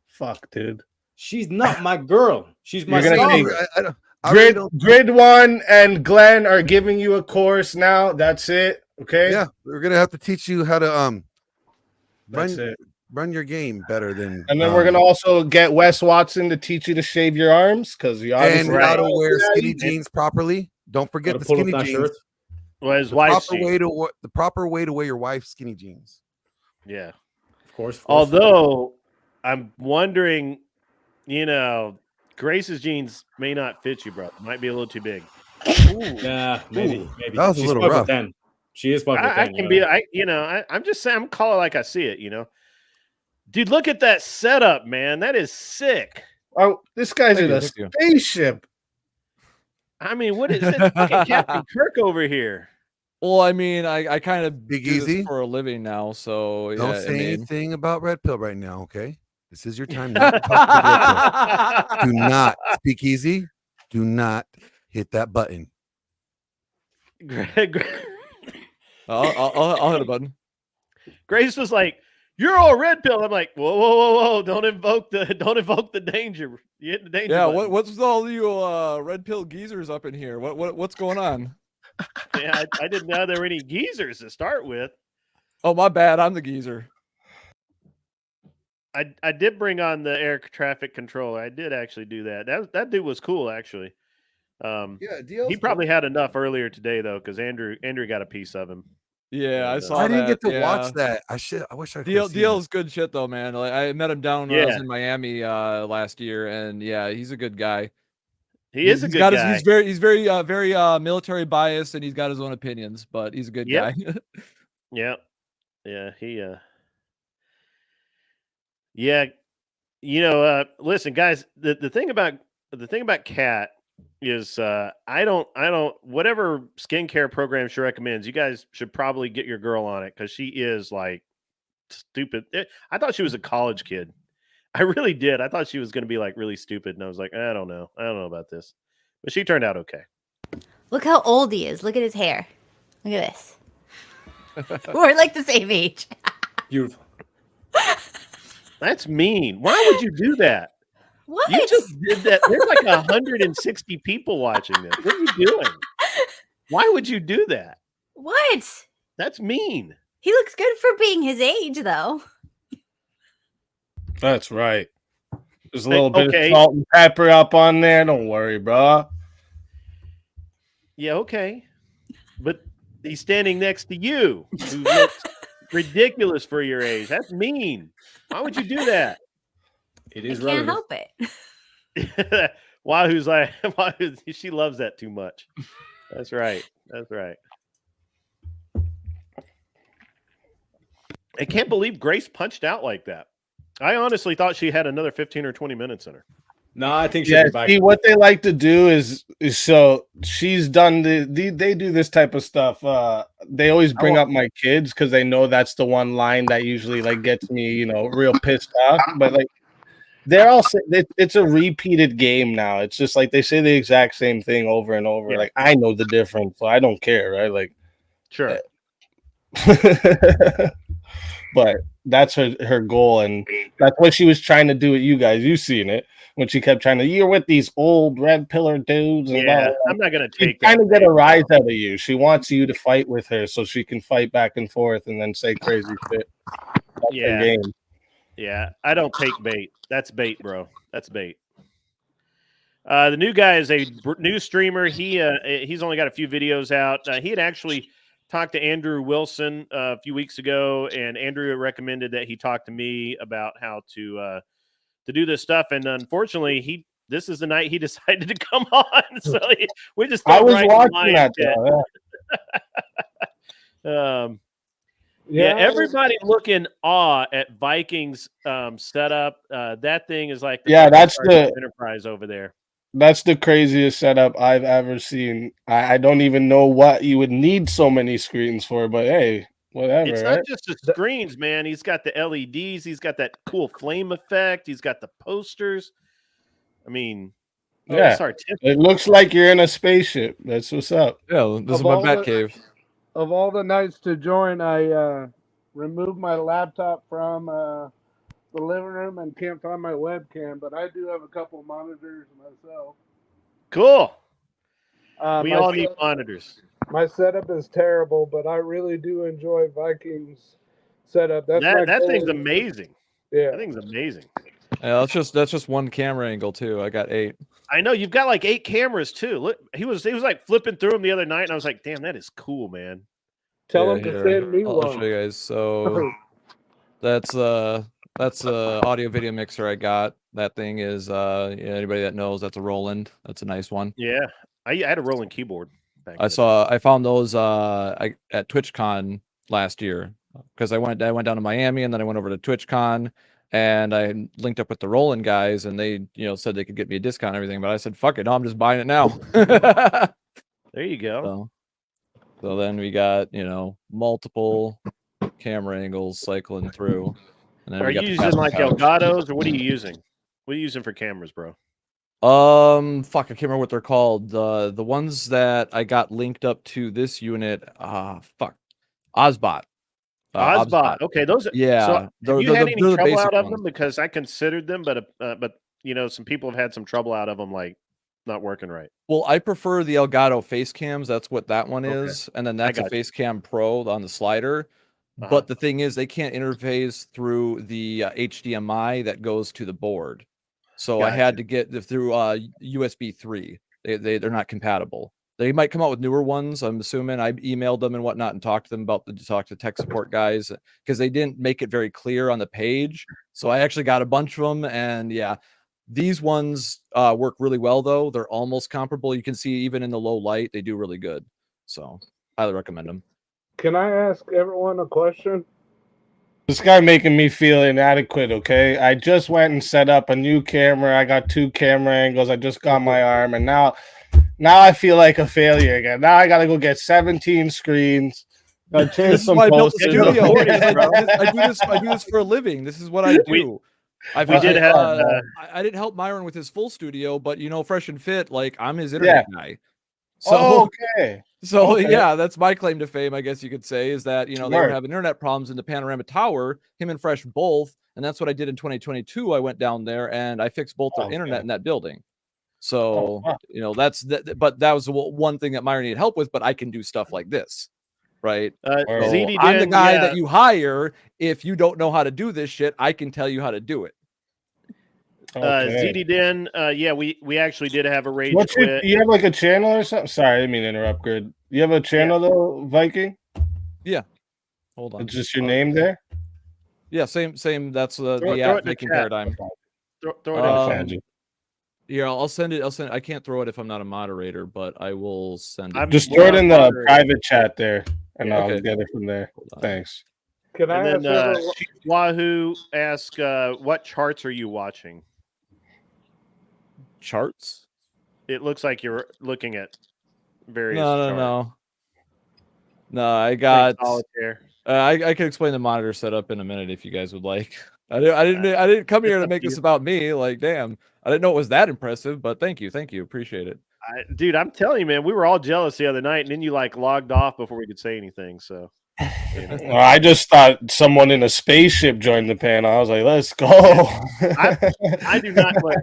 Fuck, dude. She's not my girl. She's my You're gonna stalker. take Grid One and Glenn are giving you a course now. That's it. Okay. Yeah, we're gonna have to teach you how to That's it. run your game better than. And then we're gonna also get Wes Watson to teach you to shave your arms because you and obviously how to wear skinny jeans properly. Don't forget Gotta the pull up skinny that jeans. shirt. Well, his The wife's proper way to the proper way to wear your wife's skinny jeans. Yeah. Of course. Although I'm wondering, Grace's jeans may not fit you, bro. Might be a little too big. Yeah, maybe. That was a She's little 5'10". rough. She is 5'10". I can be. I'm just saying. I'm calling like I see it. Dude, look at that setup, man. That is sick. Oh, this guy's in a spaceship. I mean, what is that? Fucking Captain Kirk over here. Well, I mean, I kind of Big do Easy this for a living now, so yeah. Don't say I mean, anything about Red Pill right now, okay? This is your time not to talk about Red Pill. Do not speak easy. Do not hit that button. I'll hit a button. Grace was like, "You're all Red Pill." I'm like, "Whoa, whoa, whoa, whoa! Don't invoke the danger. You hit the danger." Yeah, button. what's with all you red pill geezers up in here? What's going on? Yeah, I didn't know there were any geezers to start with. Oh, my bad. I'm the geezer. I did bring on the air traffic controller. I did actually do that. That dude was cool, actually. He probably had enough earlier today though, because Andrew got a piece of him. Yeah, I saw. I didn't get to yeah. watch that. I wish I could. Deal's good shit though, man. Like, I met him down when I was Yeah. in Miami last year, and yeah, he's a good guy. He is a good guy. He's very military biased, and he's got his own opinions, but he's a good guy. Yeah. Yeah. Listen, guys, the thing about Kat is I don't whatever skincare program she recommends, you guys should probably get your girl on it because she is like stupid. I thought she was a college kid. I really did. I thought she was going to be like really stupid, and I was like, I don't know about this, but she turned out okay. Look how old he is. Look at his hair. Look at this. We're like the same age. Beautiful. That's mean. Why would you do that? What? You just did that. There's like 160 people watching this. What are you doing? Why would you do that? What? That's mean. He looks good for being his age, though. That's right. There's a little bit of salt and pepper up on there. Don't worry, bro. Yeah, okay. But he's standing next to you, who looks ridiculous for your age. That's mean. Why would you do that? It is I can't help it. Wahoo's like, she loves that too much. That's right. I can't believe Grace punched out like that. I honestly thought she had another 15 or 20 minutes in her. No, I think she'll be back. See, what they like to do is so she's done they do this type of stuff. They always bring up my kids because they know that's the one line that usually like gets me, real pissed off. But like they're all it's a repeated game now. It's just like they say the exact same thing over and over. Yeah. Like I know the difference, so I don't care, right? Like sure. But that's her goal, and that's what she was trying to do with you guys. You've seen it when she kept trying to. You're with these old red pillar dudes. And yeah, I'm not gonna take. Trying to get a rise out of you. She wants you to fight with her so she can fight back and forth and then say crazy shit. That's her game. Yeah, I don't take bait. That's bait, bro. That's bait. The new guy is a new streamer. He's only got a few videos out. He had actually talked to Andrew Wilson a few weeks ago, and Andrew recommended that he talk to me about how to do this stuff. And unfortunately, this is the night he decided to come on. So we just I was watching that. Yeah, everybody look in awe at Vikings setup. That thing is like that's the Enterprise over there. That's the craziest setup I've ever seen. I don't even know what you would need so many screens for, but hey, whatever. It's not just the screens, man. He's got the LEDs. He's got that cool flame effect. He's got the posters. I mean, it's artistic. It looks like you're in a spaceship. That's what's up. Yeah, this is my bat cave. Of all the nights to join, I removed my laptop from the living room and can't find my webcam, but I do have a couple monitors myself. Cool. We all need monitors. My setup is terrible, but I really do enjoy Vikings setup. That thing's amazing. Yeah. That thing's amazing. Yeah, that's just one camera angle too. I got 8. I know you've got like 8 cameras too. Look, he was like flipping through them the other night, and I was like, "Damn, that is cool, man." Tell Yeah, him to here. send me I'll one. show you guys. So that's audio video mixer I got. That thing is anybody that knows, that's a Roland. That's a nice one. Yeah, I had a rolling keyboard. I found those at TwitchCon last year because I went down to Miami and then I went over to TwitchCon and I linked up with the Roland guys and they said they could get me a discount and everything, but I said fuck it, no, I'm just buying it now. There you go. So then we got multiple camera angles cycling through. And then Are you using like Elgato's or what are you using? What are you using for cameras, bro? Fuck, I can't remember what they're called. The ones that I got linked up to this unit, Ozbot. Ozbot. Okay, those. Yeah. So have you had any the trouble out basic of them? Because I considered them, but some people have had some trouble out of them, like not working right. Well, I prefer the Elgato face cams. That's what that one is, and then that's a got face cam pro on the slider. But the thing is, they can't interface through the HDMI that goes to the board. So I had to get through USB 3. They're not compatible. They might come out with newer ones. I'm assuming. I emailed them and whatnot and talked to them about talk to tech support guys because they didn't make it very clear on the page. So I actually got a bunch of them, and yeah, these ones work really well though. They're almost comparable. You can see even in the low light, they do really good. So highly recommend them. Can I ask everyone a question? This guy making me feel inadequate, okay? I just went and set up a new camera. I got 2 camera angles. I just got my arm, and now I feel like a failure again. Now I gotta go get 17 screens. Gotta change This is some why I built the posters. studio. I do this for a living. This is what I do. I didn't help Myron with his full studio, but Fresh and Fit, like I'm his internet guy. So okay. Yeah, that's my claim to fame, I guess you could say, is that they were having internet problems in the Panorama Tower, him and Fresh both, and that's what I did in 2022. I went down there and I fixed both their internet in that building. So but that was one thing that Myron needed help with, but I can do stuff like this. Right. I'm the guy that you hire. If you don't know how to do this shit, I can tell you how to do it. ZD Den, we actually did have a rage quit. You have like a channel or something? Sorry, I didn't mean to interrupt, Grid. You have a channel though, Viking? Yeah. Hold on. It's just your name there? Yeah, same. That's the Viking paradigm. Throw it in. Yeah, I'll send it. I can't throw it if I'm not a moderator, but I will send it. Just throw it in the private chat there, and I'll get it from there. Thanks. Can I and then Wahoo ask, what charts are you watching? Charts? It looks like you're looking at various charts. No, I got solitaire. I can explain the monitor setup in a minute if you guys would like. I didn't come here to make this about me. Like, damn, I didn't know it was that impressive, but thank you, appreciate it. Dude, I'm telling you, man, we were all jealous the other night, and then you logged off before we could say anything. So, well, I just thought someone in a spaceship joined the panel. I was like, let's go. I do not. Look,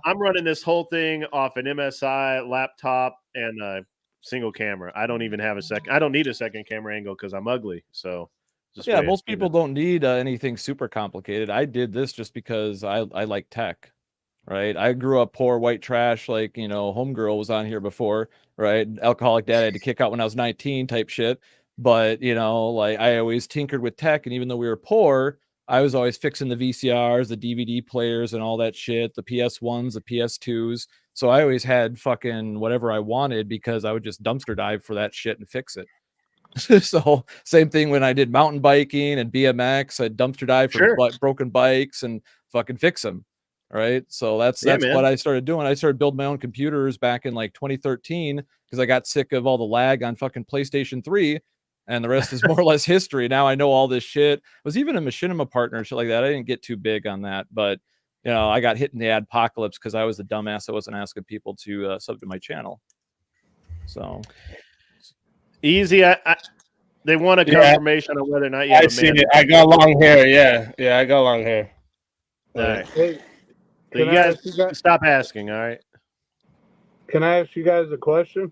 I'm running this whole thing off an MSI laptop and a single camera. I don't even have a second. I don't need a second camera angle because I'm ugly. So. Yeah, most people don't need anything super complicated. I did this just because I like tech, right? I grew up poor, white trash, like, homegirl was on here before, right? Alcoholic dad I had to kick out when I was 19 type shit. But, like I always tinkered with tech. And even though we were poor, I was always fixing the VCRs, the DVD players and all that shit, the PS1s, the PS2s. So I always had fucking whatever I wanted because I would just dumpster dive for that shit and fix it. So same thing when I did mountain biking and BMX, I dumpster dive for broken bikes and fucking fix them. Right. So that's what I started doing. I started building my own computers back in like 2013 because I got sick of all the lag on fucking PlayStation 3, and the rest is more or less history. Now I know all this shit. I was even a machinima partner and shit like that. I didn't get too big on that, but I got hit in the adpocalypse because I was the dumbass that wasn't asking people to sub to my channel. So easy. They want a confirmation on whether or not you have I see it. I got long hair. Yeah, I got long hair. All right. Hey, so you guys stop asking. All right. Can I ask you guys a question?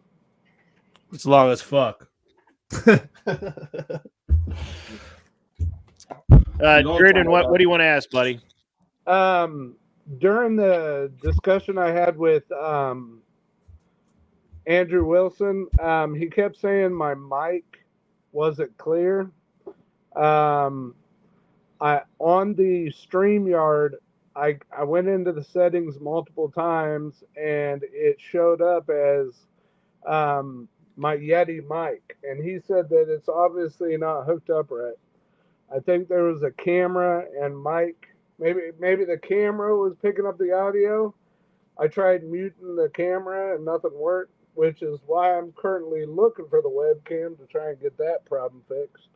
It's long as fuck. Jordan, what do you want to ask, buddy? During the discussion I had with Andrew Wilson, he kept saying my mic wasn't clear. On the StreamYard, I went into the settings multiple times and it showed up as my Yeti mic, and he said that it's obviously not hooked up right. I think there was a camera and mic. Maybe the camera was picking up the audio. I tried muting the camera and nothing worked, which is why I'm currently looking for the webcam to try and get that problem fixed.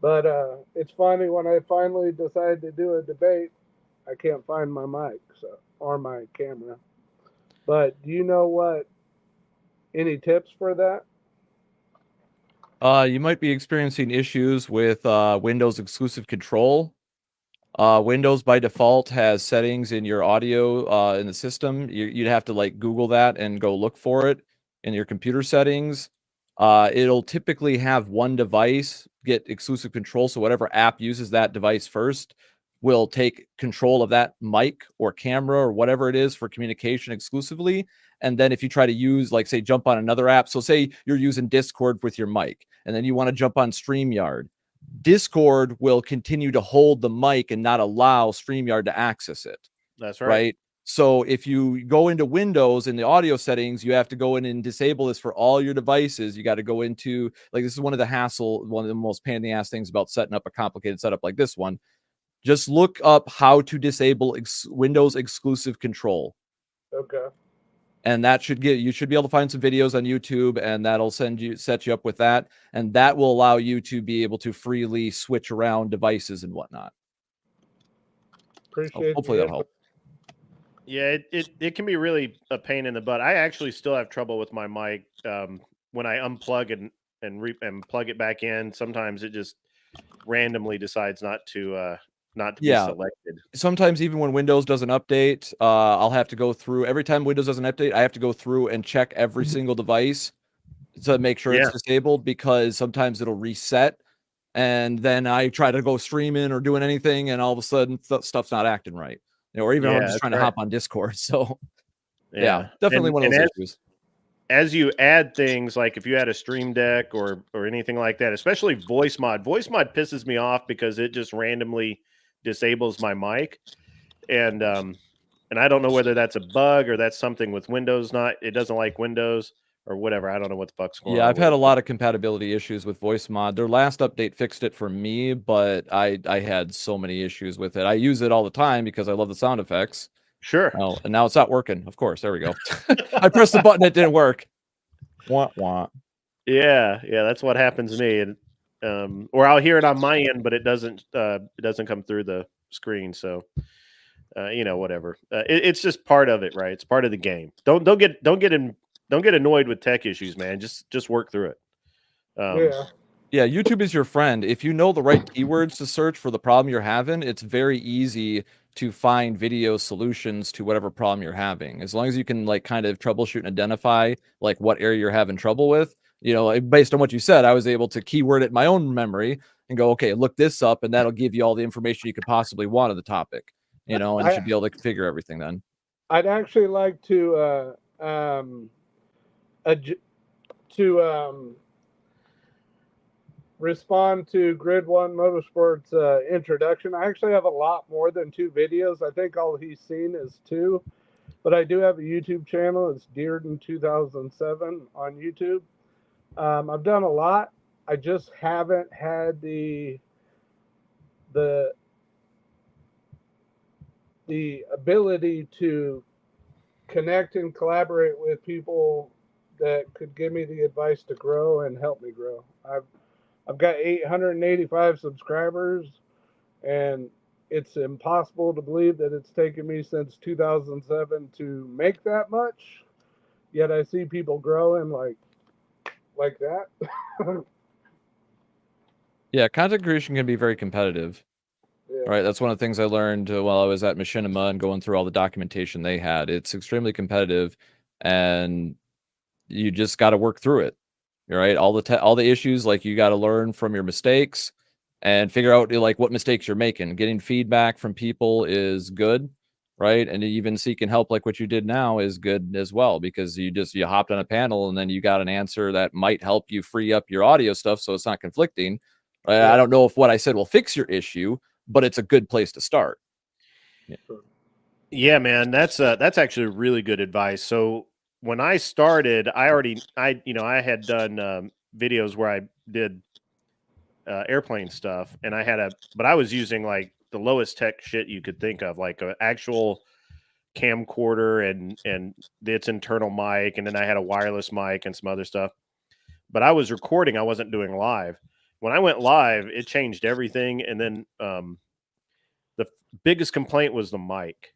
But it's funny, when I finally decided to do a debate, I can't find my mic or my camera. But do you know any tips for that? You might be experiencing issues with Windows exclusive control. Windows by default has settings in your audio in the system. You'd have to like Google that and go look for it in your computer settings. It'll typically have one device get exclusive control, so whatever app uses that device first will take control of that mic or camera or whatever it is for communication exclusively. And then if you try to use, like, say, jump on another app, so say you're using Discord with your mic, and then you want to jump on StreamYard, Discord will continue to hold the mic and not allow StreamYard to access it. That's right. Right? So if you go into Windows in the audio settings, you have to go in and disable this for all your devices. You got to go into, like, this is one of the most pain in the ass things about setting up a complicated setup like this one. Just look up how to disable Windows exclusive control. Okay. And that should you should be able to find some videos on YouTube, and that'll set you up with that. And that will allow you to be able to freely switch around devices and whatnot. Appreciate hopefully that'll help. Yeah, it can be really a pain in the butt. I actually still have trouble with my mic when I unplug and plug it back in. Sometimes it just randomly decides not to be selected. Sometimes even when Windows doesn't update, I'll have to go through every time Windows doesn't update. I have to go through and check every single device to make sure it's disabled, because sometimes it'll reset, and then I try to go streaming or doing anything, and all of a sudden stuff's not acting right. Or even I'm just trying to hop on Discord. So yeah, definitely one of those issues. As you add things, like if you add a Stream Deck or anything like that, especially voice mod pisses me off because it just randomly disables my mic. And I don't know whether that's a bug or that's something with Windows. It doesn't like Windows or whatever. I don't know what the fuck's going on. Yeah, I've had a lot of compatibility issues with voice mod. Their last update fixed it for me, but I had so many issues with it. I use it all the time because I love the sound effects. Sure. Oh, and now it's not working. Of course, there we go. I pressed the button, it didn't work. Wah, wah. Yeah, that's what happens to me. And or I'll hear it on my end, but it doesn't come through the screen. So whatever. It's just part of it, right? It's part of the game. Don't get annoyed with tech issues, man. Just work through it. Yeah, YouTube is your friend. If you know the right keywords to search for the problem you're having, it's very easy to find video solutions to whatever problem you're having. As long as you can like kind of troubleshoot and identify like what area you're having trouble with. Based on what you said, I was able to keyword it in my own memory and go, okay, look this up, and that'll give you all the information you could possibly want of the topic. And you should be able to configure everything then. I'd actually like to respond to Grid One Motorsports introduction. I actually have a lot more than 2 videos. I think all he's seen is 2, but I do have a YouTube channel. It's Dearden 2007 on YouTube. I've done a lot. I just haven't had the ability to connect and collaborate with people that could give me the advice to grow and help me grow. I've got 885 subscribers, and it's impossible to believe that it's taken me since 2007 to make that much. Yet I see people growing like that. Yeah, content creation can be very competitive. Yeah. Right, that's one of the things I learned while I was at Machinima and going through all the documentation they had. It's extremely competitive, and you just got to work through it. Right, all the issues, like, you got to learn from your mistakes, and figure out like what mistakes you're making. Getting feedback from people is good, right? And even seeking help like what you did now is good as well, because you hopped on a panel and then you got an answer that might help you free up your audio stuff so it's not conflicting. Right? Yeah. I don't know if what I said will fix your issue, but it's a good place to start. Yeah, man, that's actually really good advice. So when I started, I had done videos where I did airplane stuff, and but I was using like the lowest tech shit you could think of, like an actual camcorder and its internal mic, and then I had a wireless mic and some other stuff. But I was recording, I wasn't doing live. When I went live, it changed everything, and then the biggest complaint was the mic.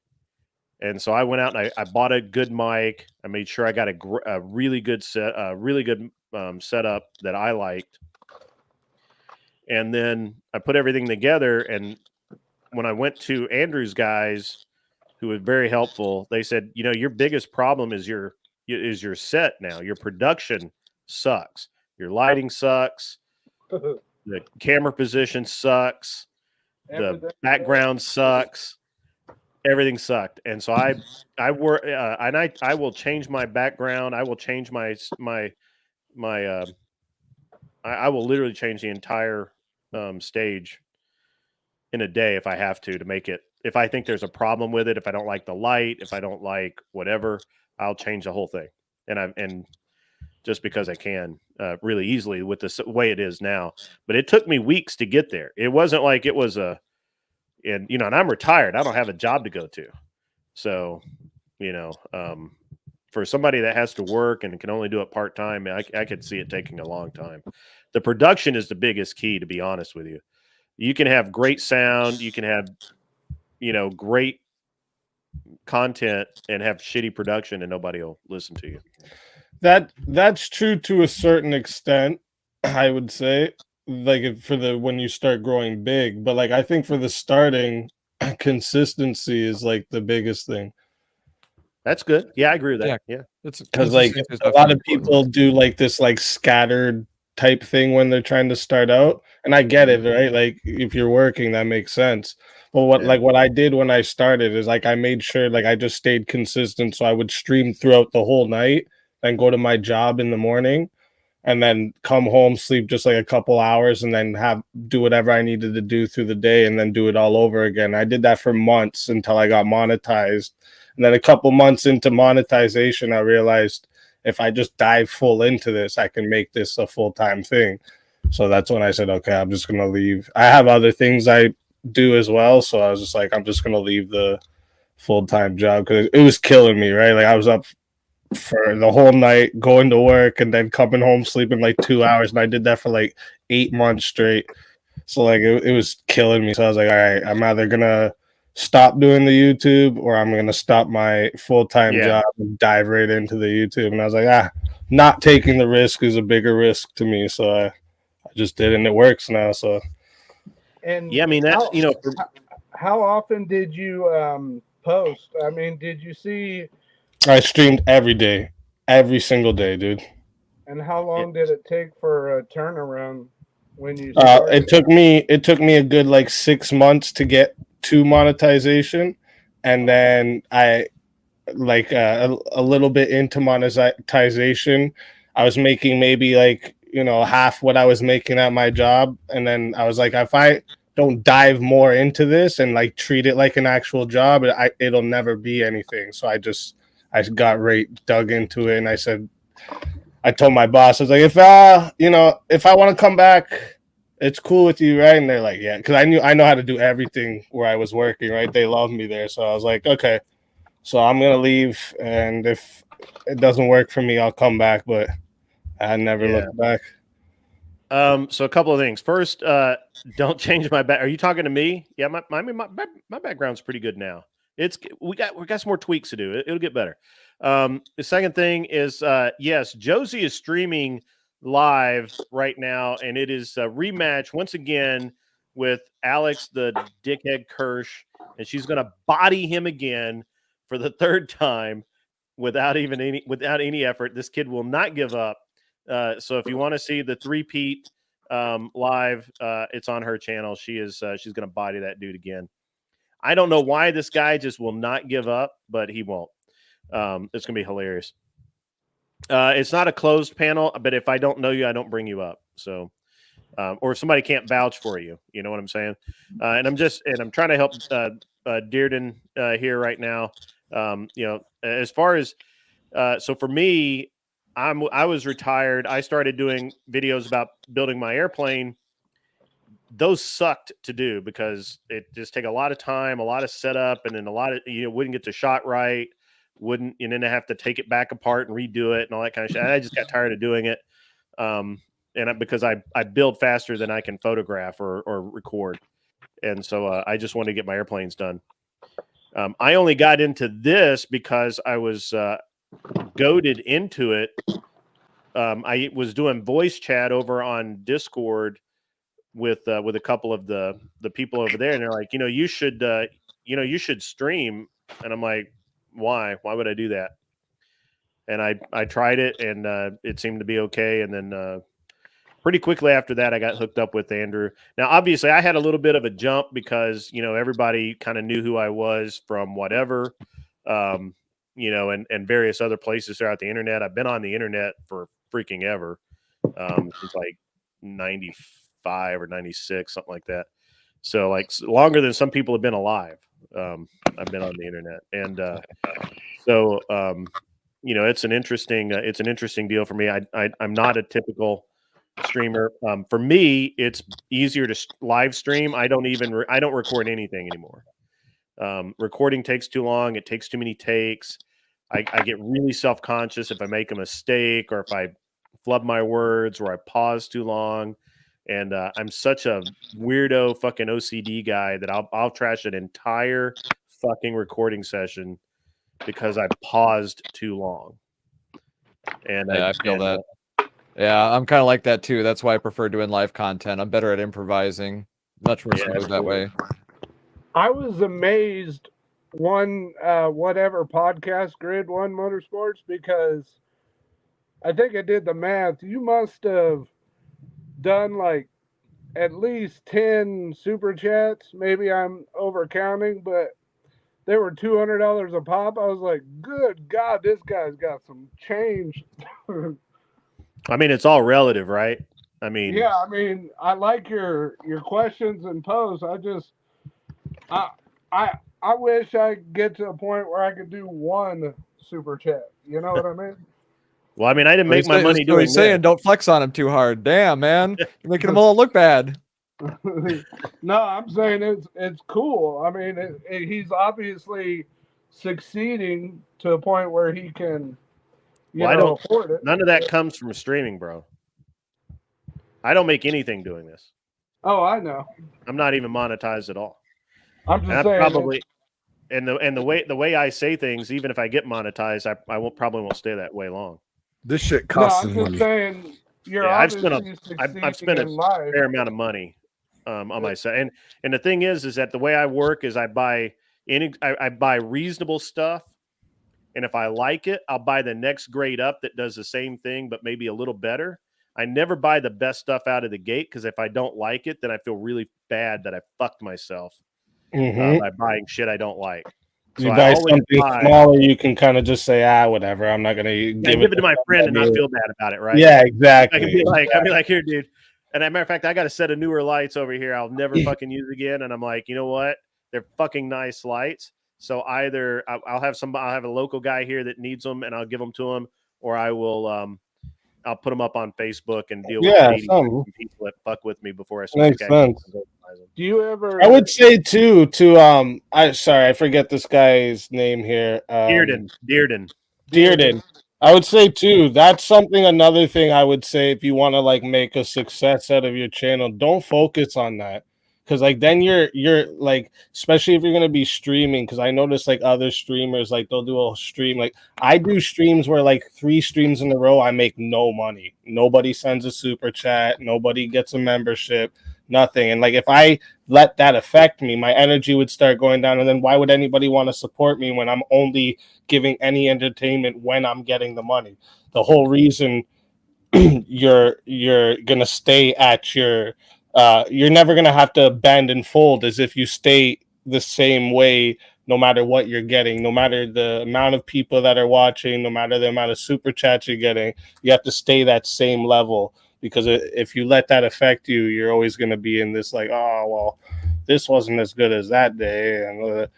And so I went out and I bought a good mic. I made sure I got a really good setup that I liked. And then I put everything together. And when I went to Andrew's guys, who was very helpful, they said, your biggest problem is your set now. Your production sucks. Your lighting sucks. The camera position sucks. The background sucks. Everything sucked. And so I will change my background. I will change I will literally change the entire stage in a day if I have to make it. If I think there's a problem with it, if I don't like the light, if I don't like whatever, I'll change the whole thing. And just because I can really easily with the way it is now. But it took me weeks to get there. It wasn't like it was and I'm retired. I don't have a job to go to. So, for somebody that has to work and can only do it part-time, I could see it taking a long time. The production is the biggest key, to be honest with you. You can have great sound, you can have, great content and have shitty production and nobody will listen to you. That's true to a certain extent, I would say, like when you start growing big, but like I think for the starting, consistency is like the biggest thing. That's good. Yeah, I agree with that. Yeah. Because like a lot of people do like this like scattered type thing when they're trying to start out, and I get it, right? Like if you're working, that makes sense. But what I did when I started is like I made sure like I just stayed consistent, so I would stream throughout the whole night and go to my job in the morning, and then come home, sleep just like a couple hours, and then do whatever I needed to do through the day, and then do it all over again. I did that for months until I got monetized. And then a couple months into monetization, I realized if I just dive full into this, I can make this a full-time thing. So that's when I said, okay, I'm just going to leave. I have other things I do as well. So I was just like, I'm just going to leave the full-time job because it was killing me, right? Like I was up for the whole night going to work and then coming home sleeping like 2 hours. And I did that for like 8 months straight. So like it was killing me. So I was like, all right, I'm either going to stop doing the YouTube or I'm going to stop my full-time job and dive right into the YouTube. And I was like, not taking the risk is a bigger risk to me. So I just did, and it works now. So. And yeah, I mean, how often did you post? I mean, did you see? I streamed every day, every single day, dude. And how long did it take for a turnaround when you started? It took me a good like 6 months to get to monetization, and then I like a little bit into monetization, I was making maybe like half what I was making at my job, and then I was like, if I don't dive more into this and like treat it like an actual job, it'll never be anything. So I got right dug into it, and I told my boss, I was like, if I want to come back, it's cool with you, right? And they're like, yeah, because I know how to do everything where I was working, right? They love me there. So I was like, okay, so I'm going to leave. And if it doesn't work for me, I'll come back. But I never looked back. So a couple of things. First, don't change my back. Are you talking to me? Yeah, my background's pretty good now. We got some more tweaks to do. It'll get better. The second thing is, yes, Josie is streaming live right now, and it is a rematch once again with Alex the dickhead Kirsch, and she's going to body him again for the third time without any effort. This kid will not give up. So if you want to see the three-peat live. It's on her channel. She's going to body that dude again. I don't know why this guy just will not give up, but he won't. It's going to be hilarious. It's not a closed panel, but if I don't know you, I don't bring you up. So, or if somebody can't vouch for you, you know what I'm saying? And I'm trying to help Dearden here right now. As far as so for me, I was retired. I started doing videos about building my airplane. Those sucked to do because it just take a lot of time, a lot of setup, and then a lot of wouldn't get the shot right. And then I have to take it back apart and redo it and all that kind of shit. I just got tired of doing it. Because I build faster than I can photograph or record. And so I just wanted to get my airplanes done. I only got into this because I was goaded into it. I was doing voice chat over on Discord with a couple of the people over there. And they're like, you should stream. And I'm like, why would I do that? And I tried it and it seemed to be okay. And then pretty quickly after that, I got hooked up with Andrew. Now, obviously, I had a little bit of a jump because everybody kind of knew who I was from whatever, and various other places throughout the internet. I've been on the internet for freaking ever, since like 95 or 96, something like that. So like longer than some people have been alive. I've been on the internet, and it's an interesting deal for me. I'm not a typical streamer. For me, it's easier to live stream. I don't record anything anymore. Recording takes too long. It takes too many takes. I get really self-conscious if I make a mistake or if I flub my words or I pause too long. And I'm such a weirdo fucking OCD guy that I'll trash an entire fucking recording session because I paused too long. And yeah, I feel that. Yeah, I'm kind of like that too. That's why I prefer doing live content. I'm better at improvising. Much more smooth that way. I was amazed whatever podcast Grid One Motorsports, because I think I did the math. You must have done like at least 10 super chats. Maybe I'm overcounting, but they were $200 a pop. I was like, good God, this guy's got some change. I mean, it's all relative, right? I mean, yeah, I like your questions and posts. I wish I could get to a point where I could do one super chat. You know what I mean? Well, I didn't make my money doing he's saying don't flex on him too hard. Damn, man. You're making them all look bad. No, I'm saying it's cool. He's obviously succeeding to a point where he can afford it. None of that comes from streaming, bro. I don't make anything doing this. Oh, I know. I'm not even monetized at all. I'm just saying. Probably, and the way I say things, even if I get monetized, I probably won't stay that way long. This shit costs money. I'm just saying. I've spent a fair amount of money on my site, and the thing is that the way I work is I buy reasonable stuff, and if I like it, I'll buy the next grade up that does the same thing but maybe a little better. I never buy the best stuff out of the gate because if I don't like it, then I feel really bad that I fucked myself by buying shit I don't like. So you buy something smaller, you can kind of just say, whatever. I'm not going to give it to my friend and not feel bad about it, right? Yeah, exactly. I can be like, here, dude. And as a matter of fact, I got a set of newer lights over here I'll never fucking use again. And I'm like, you know what? They're fucking nice lights. So either I'll have a local guy here that needs them and I'll give them to him, or I will I'll put them up on Facebook and deal with 80 people that fuck with me before I switch. Makes sense. Do you ever? I would say too. I forget this guy's name here. Dearden. I would say too. That's another thing I would say if you want to make a success out of your channel. Don't focus on that. Because then you're especially if you're gonna be streaming, because I notice other streamers they'll do a stream, I do streams where 3 streams in a row I make no money. Nobody sends a super chat, nobody gets a membership, nothing. And if I let that affect me, my energy would start going down. And then why would anybody want to support me when I'm only giving any entertainment when I'm getting the money? The whole reason you're gonna stay at your you're never gonna have to bend and fold, as if you stay the same way no matter what you're getting, no matter the amount of people that are watching, no matter the amount of super chats you're getting. You have to stay that same level, because if you let that affect you, you're always going to be in this like, oh well, this wasn't as good as that day. And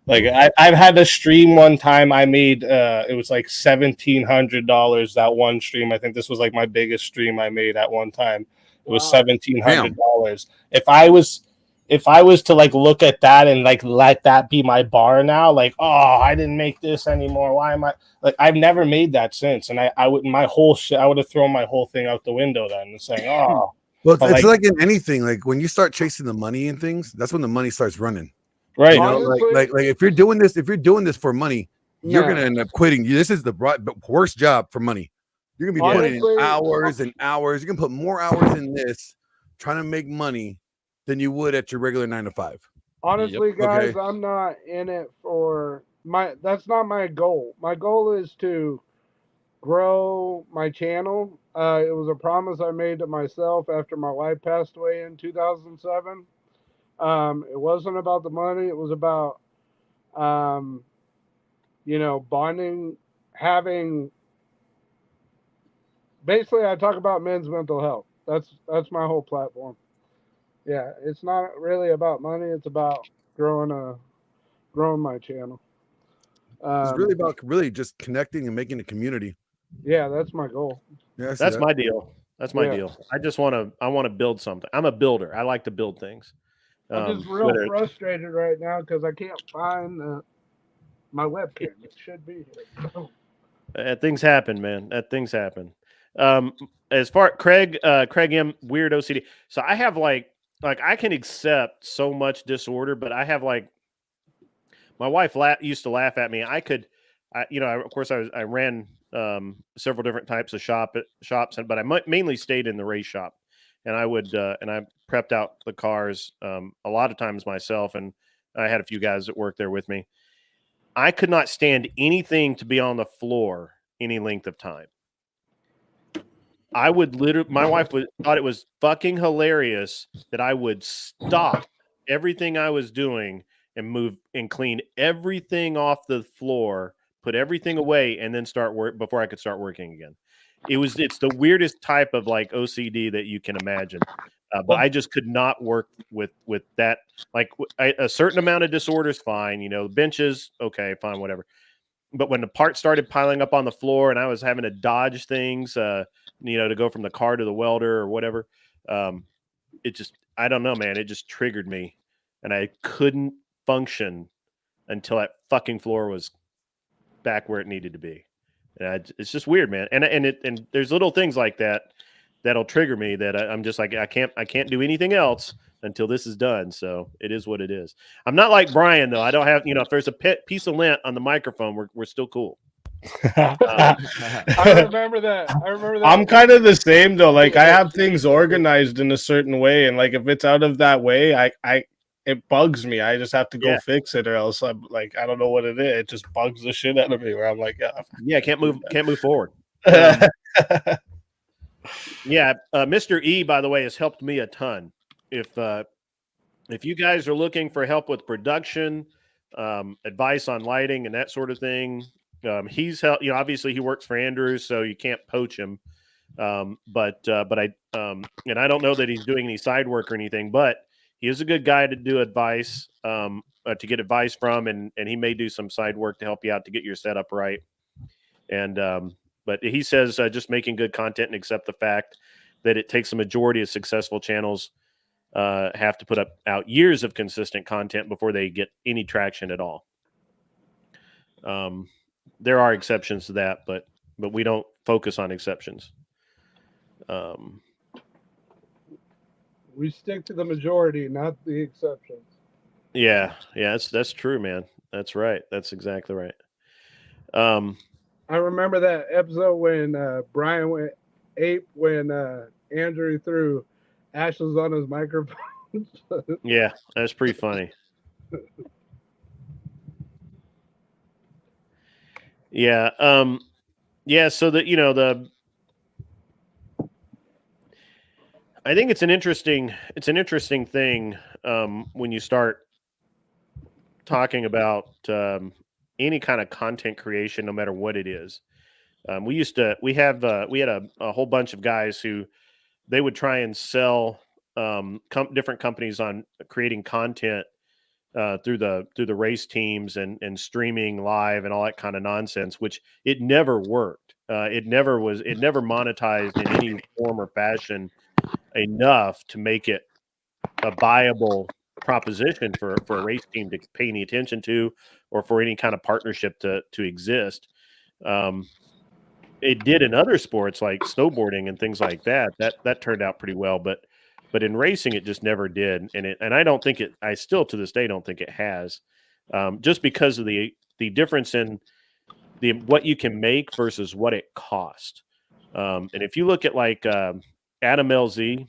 like I've had a stream one time I made it was like $1,700 that one stream. I think this was like my biggest stream I made at one time. It was $1,700. If I was to like look at that and like let that be my bar now, like, oh, I didn't make this anymore. Why am I like, I've never made that since. And I would, my whole shit, I would have thrown my whole thing out the window then and saying, oh, well, it's like in anything, like when you start chasing the money and things, that's when the money starts running. Right. You know, like if you're doing this for money, you're going to end up quitting. This is the worst job for money. You're going to be putting in hours and hours. You can put more hours in this trying to make money than you would at your regular 9 to 5. Honestly, guys, I'm not in it for that's not my goal. My goal is to grow my channel. It was a promise I made to myself after my wife passed away in 2007. It wasn't about the money. It was about, bonding, having. Basically, I talk about men's mental health. That's my whole platform. Yeah, it's not really about money. It's about growing my channel. It's really about just connecting and making a community. Yeah, that's my goal. Yeah, that's my deal. That's my deal. I want to build something. I'm a builder. I like to build things. I'm just real frustrated right now because I can't find my webcam. It should be here. Things happen, man. Things happen. As far Craig M, weird OCD. So I have like I can accept so much disorder, but I have like, my wife used to laugh at me. I ran several different types of shops, but I mainly stayed in the race shop, and I would and I prepped out the cars a lot of times myself, and I had a few guys that worked there with me. I could not stand anything to be on the floor any length of time. I would my wife thought it was fucking hilarious that I would stop everything I was doing and move and clean everything off the floor, put everything away, and then start work before I could start working again. It's the weirdest type of like OCD that you can imagine. But I just could not work with that. Like a certain amount of disorder is fine, benches, okay, fine, whatever. But when the parts started piling up on the floor and I was having to dodge things, to go from the car to the welder or whatever, it just, I don't know, man. It just triggered me, and I couldn't function until that fucking floor was back where it needed to be. And it's just weird, man. And there's little things like that that'll trigger me that I'm just like, I can't do anything else until this is done. So it is what it is. I'm not like Brian though. I don't have, if there's a piece of lint on the microphone, we're still cool. I remember that. I'm kind of the same though. Like I have things organized in a certain way, and like if it's out of that way, it bugs me. I just have to go fix it, or else I'm like, I don't know what it is. It just bugs the shit out of me. Where I'm like, can't move forward. Mr. E, by the way, has helped me a ton. If you guys are looking for help with production, advice on lighting and that sort of thing, he's helped. Obviously he works for Andrews, so you can't poach him. But I don't know that he's doing any side work or anything, but he is a good guy to do advice, to get advice from, and he may do some side work to help you out to get your setup right. And but he says just making good content and accept the fact that it takes a majority of successful channels have to put out years of consistent content before they get any traction at all. There are exceptions to that, but we don't focus on exceptions. We stick to the majority, not the exceptions. Yeah, that's true, man. That's right. That's exactly right. I remember that episode when Brian went ape when Andrew threw ashes on his microphone. Yeah, that's pretty funny. Yeah. So that, I think it's an interesting thing when you start talking about any kind of content creation, no matter what it is. We had a whole bunch of guys who they would try and sell different companies on creating content through the race teams and streaming live and all that kind of nonsense, which it never worked. It never monetized in any form or fashion enough to make it a viable proposition for a race team to pay any attention to, or for any kind of partnership to exist. It did in other sports like snowboarding and things like that. That turned out pretty well, but in racing it just never did. And I don't think I still to this day don't think it has, just because of the difference in what you can make versus what it cost. And if you look at like Adam LZ,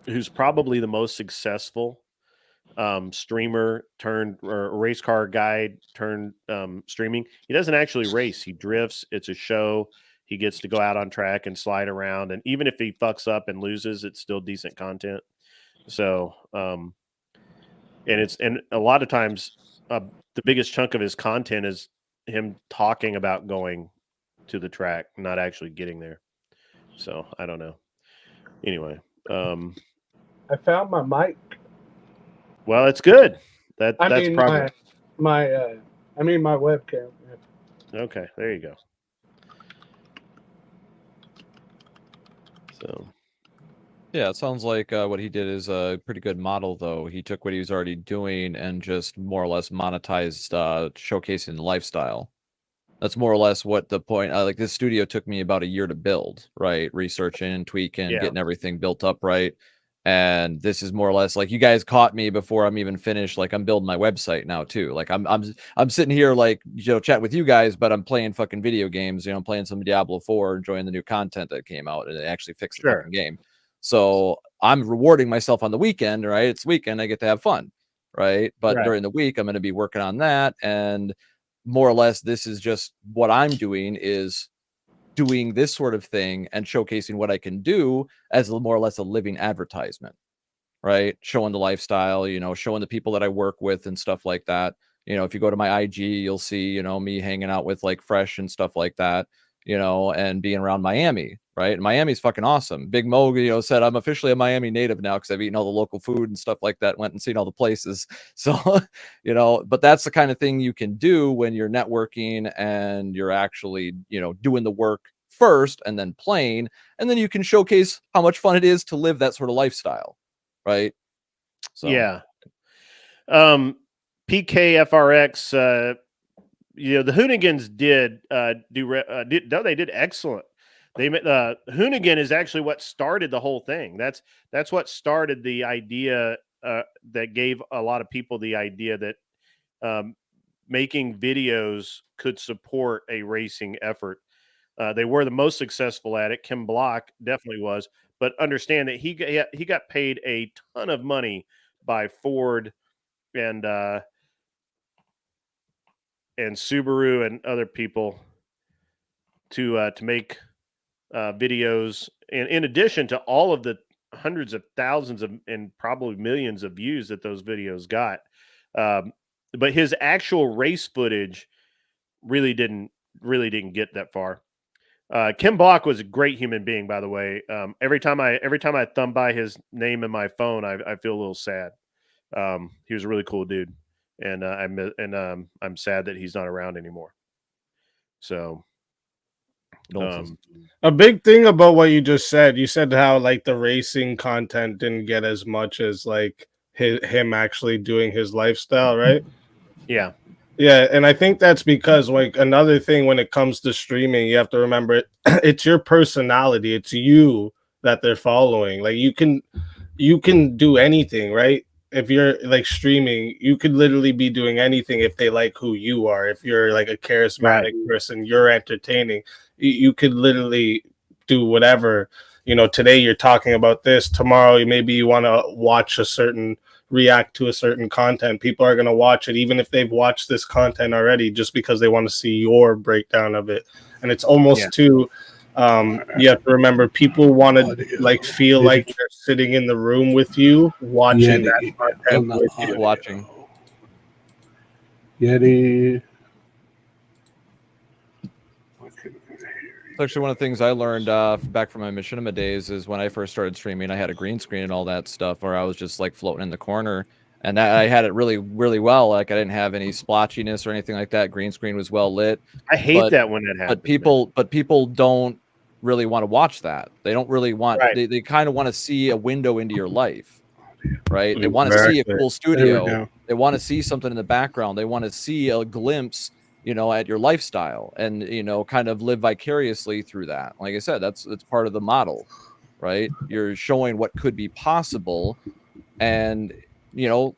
who's probably the most successful streamer turned race car guide turned streaming. He doesn't actually race. He drifts. It's a show. He gets to go out on track and slide around. And even if he fucks up and loses, it's still decent content. So, and a lot of times the biggest chunk of his content is him talking about going to the track, not actually getting there. So I don't know. Anyway, I found my mic. Well, it's good. That's probably my webcam. Okay, there you go. So, yeah, it sounds like what he did is a pretty good model, though. He took what he was already doing and just more or less monetized, showcasing the lifestyle. That's more or less what the point. Like this studio took me about a year to build, right? Researching, tweaking, getting everything built up right. And this is more or less like you guys caught me before I'm even finished. Like I'm building my website now too. Like I'm sitting here like chat with you guys, but I'm playing fucking video games. I'm playing some Diablo 4, enjoying the new content that came out, and it actually fixed the fucking game. So I'm rewarding myself on the weekend, right? It's weekend, I get to have fun, right? But during the week, I'm going to be working on that, and more or less, this is just what I'm doing is doing this sort of thing and showcasing what I can do as more or less a living advertisement, right? Showing the lifestyle, showing the people that I work with and stuff like that. If you go to my IG, you'll see, me hanging out with like Fresh and stuff like that, and being around Miami, right? And Miami's fucking awesome. Big Mo, said I'm officially a Miami native now because I've eaten all the local food and stuff like that, went and seen all the places. So, but that's the kind of thing you can do when you're networking and you're actually, doing the work first and then playing, and then you can showcase how much fun it is to live that sort of lifestyle, right? So yeah. PKFRX, the Hoonigans did excellent. Hoonigan is actually what started the whole thing. That's what started the idea that gave a lot of people the idea that making videos could support a racing effort. They were the most successful at it. Kim Block definitely was, but understand that he got paid a ton of money by Ford and Subaru and other people to make videos, and in addition to all of the hundreds of thousands of and probably millions of views that those videos got. But his actual race footage really didn't get that far. Kim Block was a great human being, by the way. Every time I thumb by his name in my phone, I feel a little sad. He was a really cool dude, and I'm sad that he's not around anymore. So, a big thing about what you just said, you said how like the racing content didn't get as much as like him actually doing his lifestyle, right? Yeah. Yeah, and I think that's because like another thing when it comes to streaming, you have to remember it's your personality, it's you that they're following. Like you can do anything, right? If you're like streaming, you could literally be doing anything if they like who you are. If you're like a charismatic person, you're entertaining, you could literally do whatever. Today you're talking about this, tomorrow maybe you want to watch react to a certain content. People are going to watch it even if they've watched this content already, just because they want to see your breakdown of it. And it's almost to You have to remember, people want to like feel like they're sitting in the room with you, watching that content with you. Watching. Yeti. It's actually one of the things I learned back from my machinima days is when I first started streaming, I had a green screen and all that stuff where I was just like floating in the corner, and I had it really, really well. Like I didn't have any splotchiness or anything like that. Green screen was well lit. I hate that when that happens. But people don't really want to watch that. They don't really want. Right. They kind of want to see a window into your life, right? They want to Exactly. see a cool There we studio. go. They want to see something in the background. They want to see a glimpse, at your lifestyle, and kind of live vicariously through that. Like I said, that's part of the model, right? You're showing what could be possible, and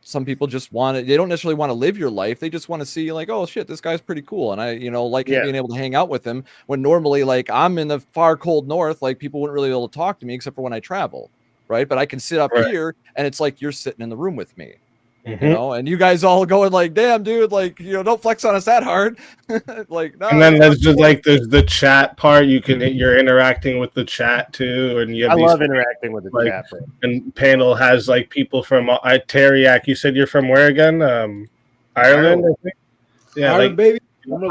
some people just want to. They don't necessarily want to live your life. They just want to see like, oh shit, this guy's pretty cool, and I like being able to hang out with him. When normally, like I'm in the far cold north, like people wouldn't really be able to talk to me except for when I travel, right? But I can sit up here, and it's like you're sitting in the room with me. And you guys all going like, damn, dude, like, don't flex on us that hard. Like, no. And then there's just like there's the chat part. You're interacting with the chat too, and you have I these love interacting with the chat. Bro. And panel has like people from Teriak. You said you're from where again? Ireland, I think. Yeah, Ireland, like, baby.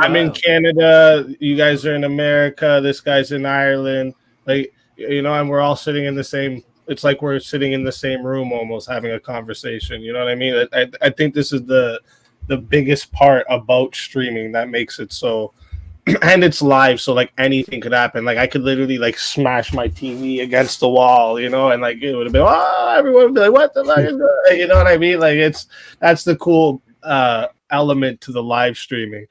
I'm in Canada. You guys are in America. This guy's in Ireland. Like, and we're all sitting in the same. It's like we're sitting in the same room almost having a conversation. You know what I mean? I think this is the biggest part about streaming that makes it so, and it's live, so like anything could happen. Like I could literally like smash my TV against the wall, and like it would have been, everyone would be like, what the fuck is that? You know what I mean? Like that's the cool element to the live streaming.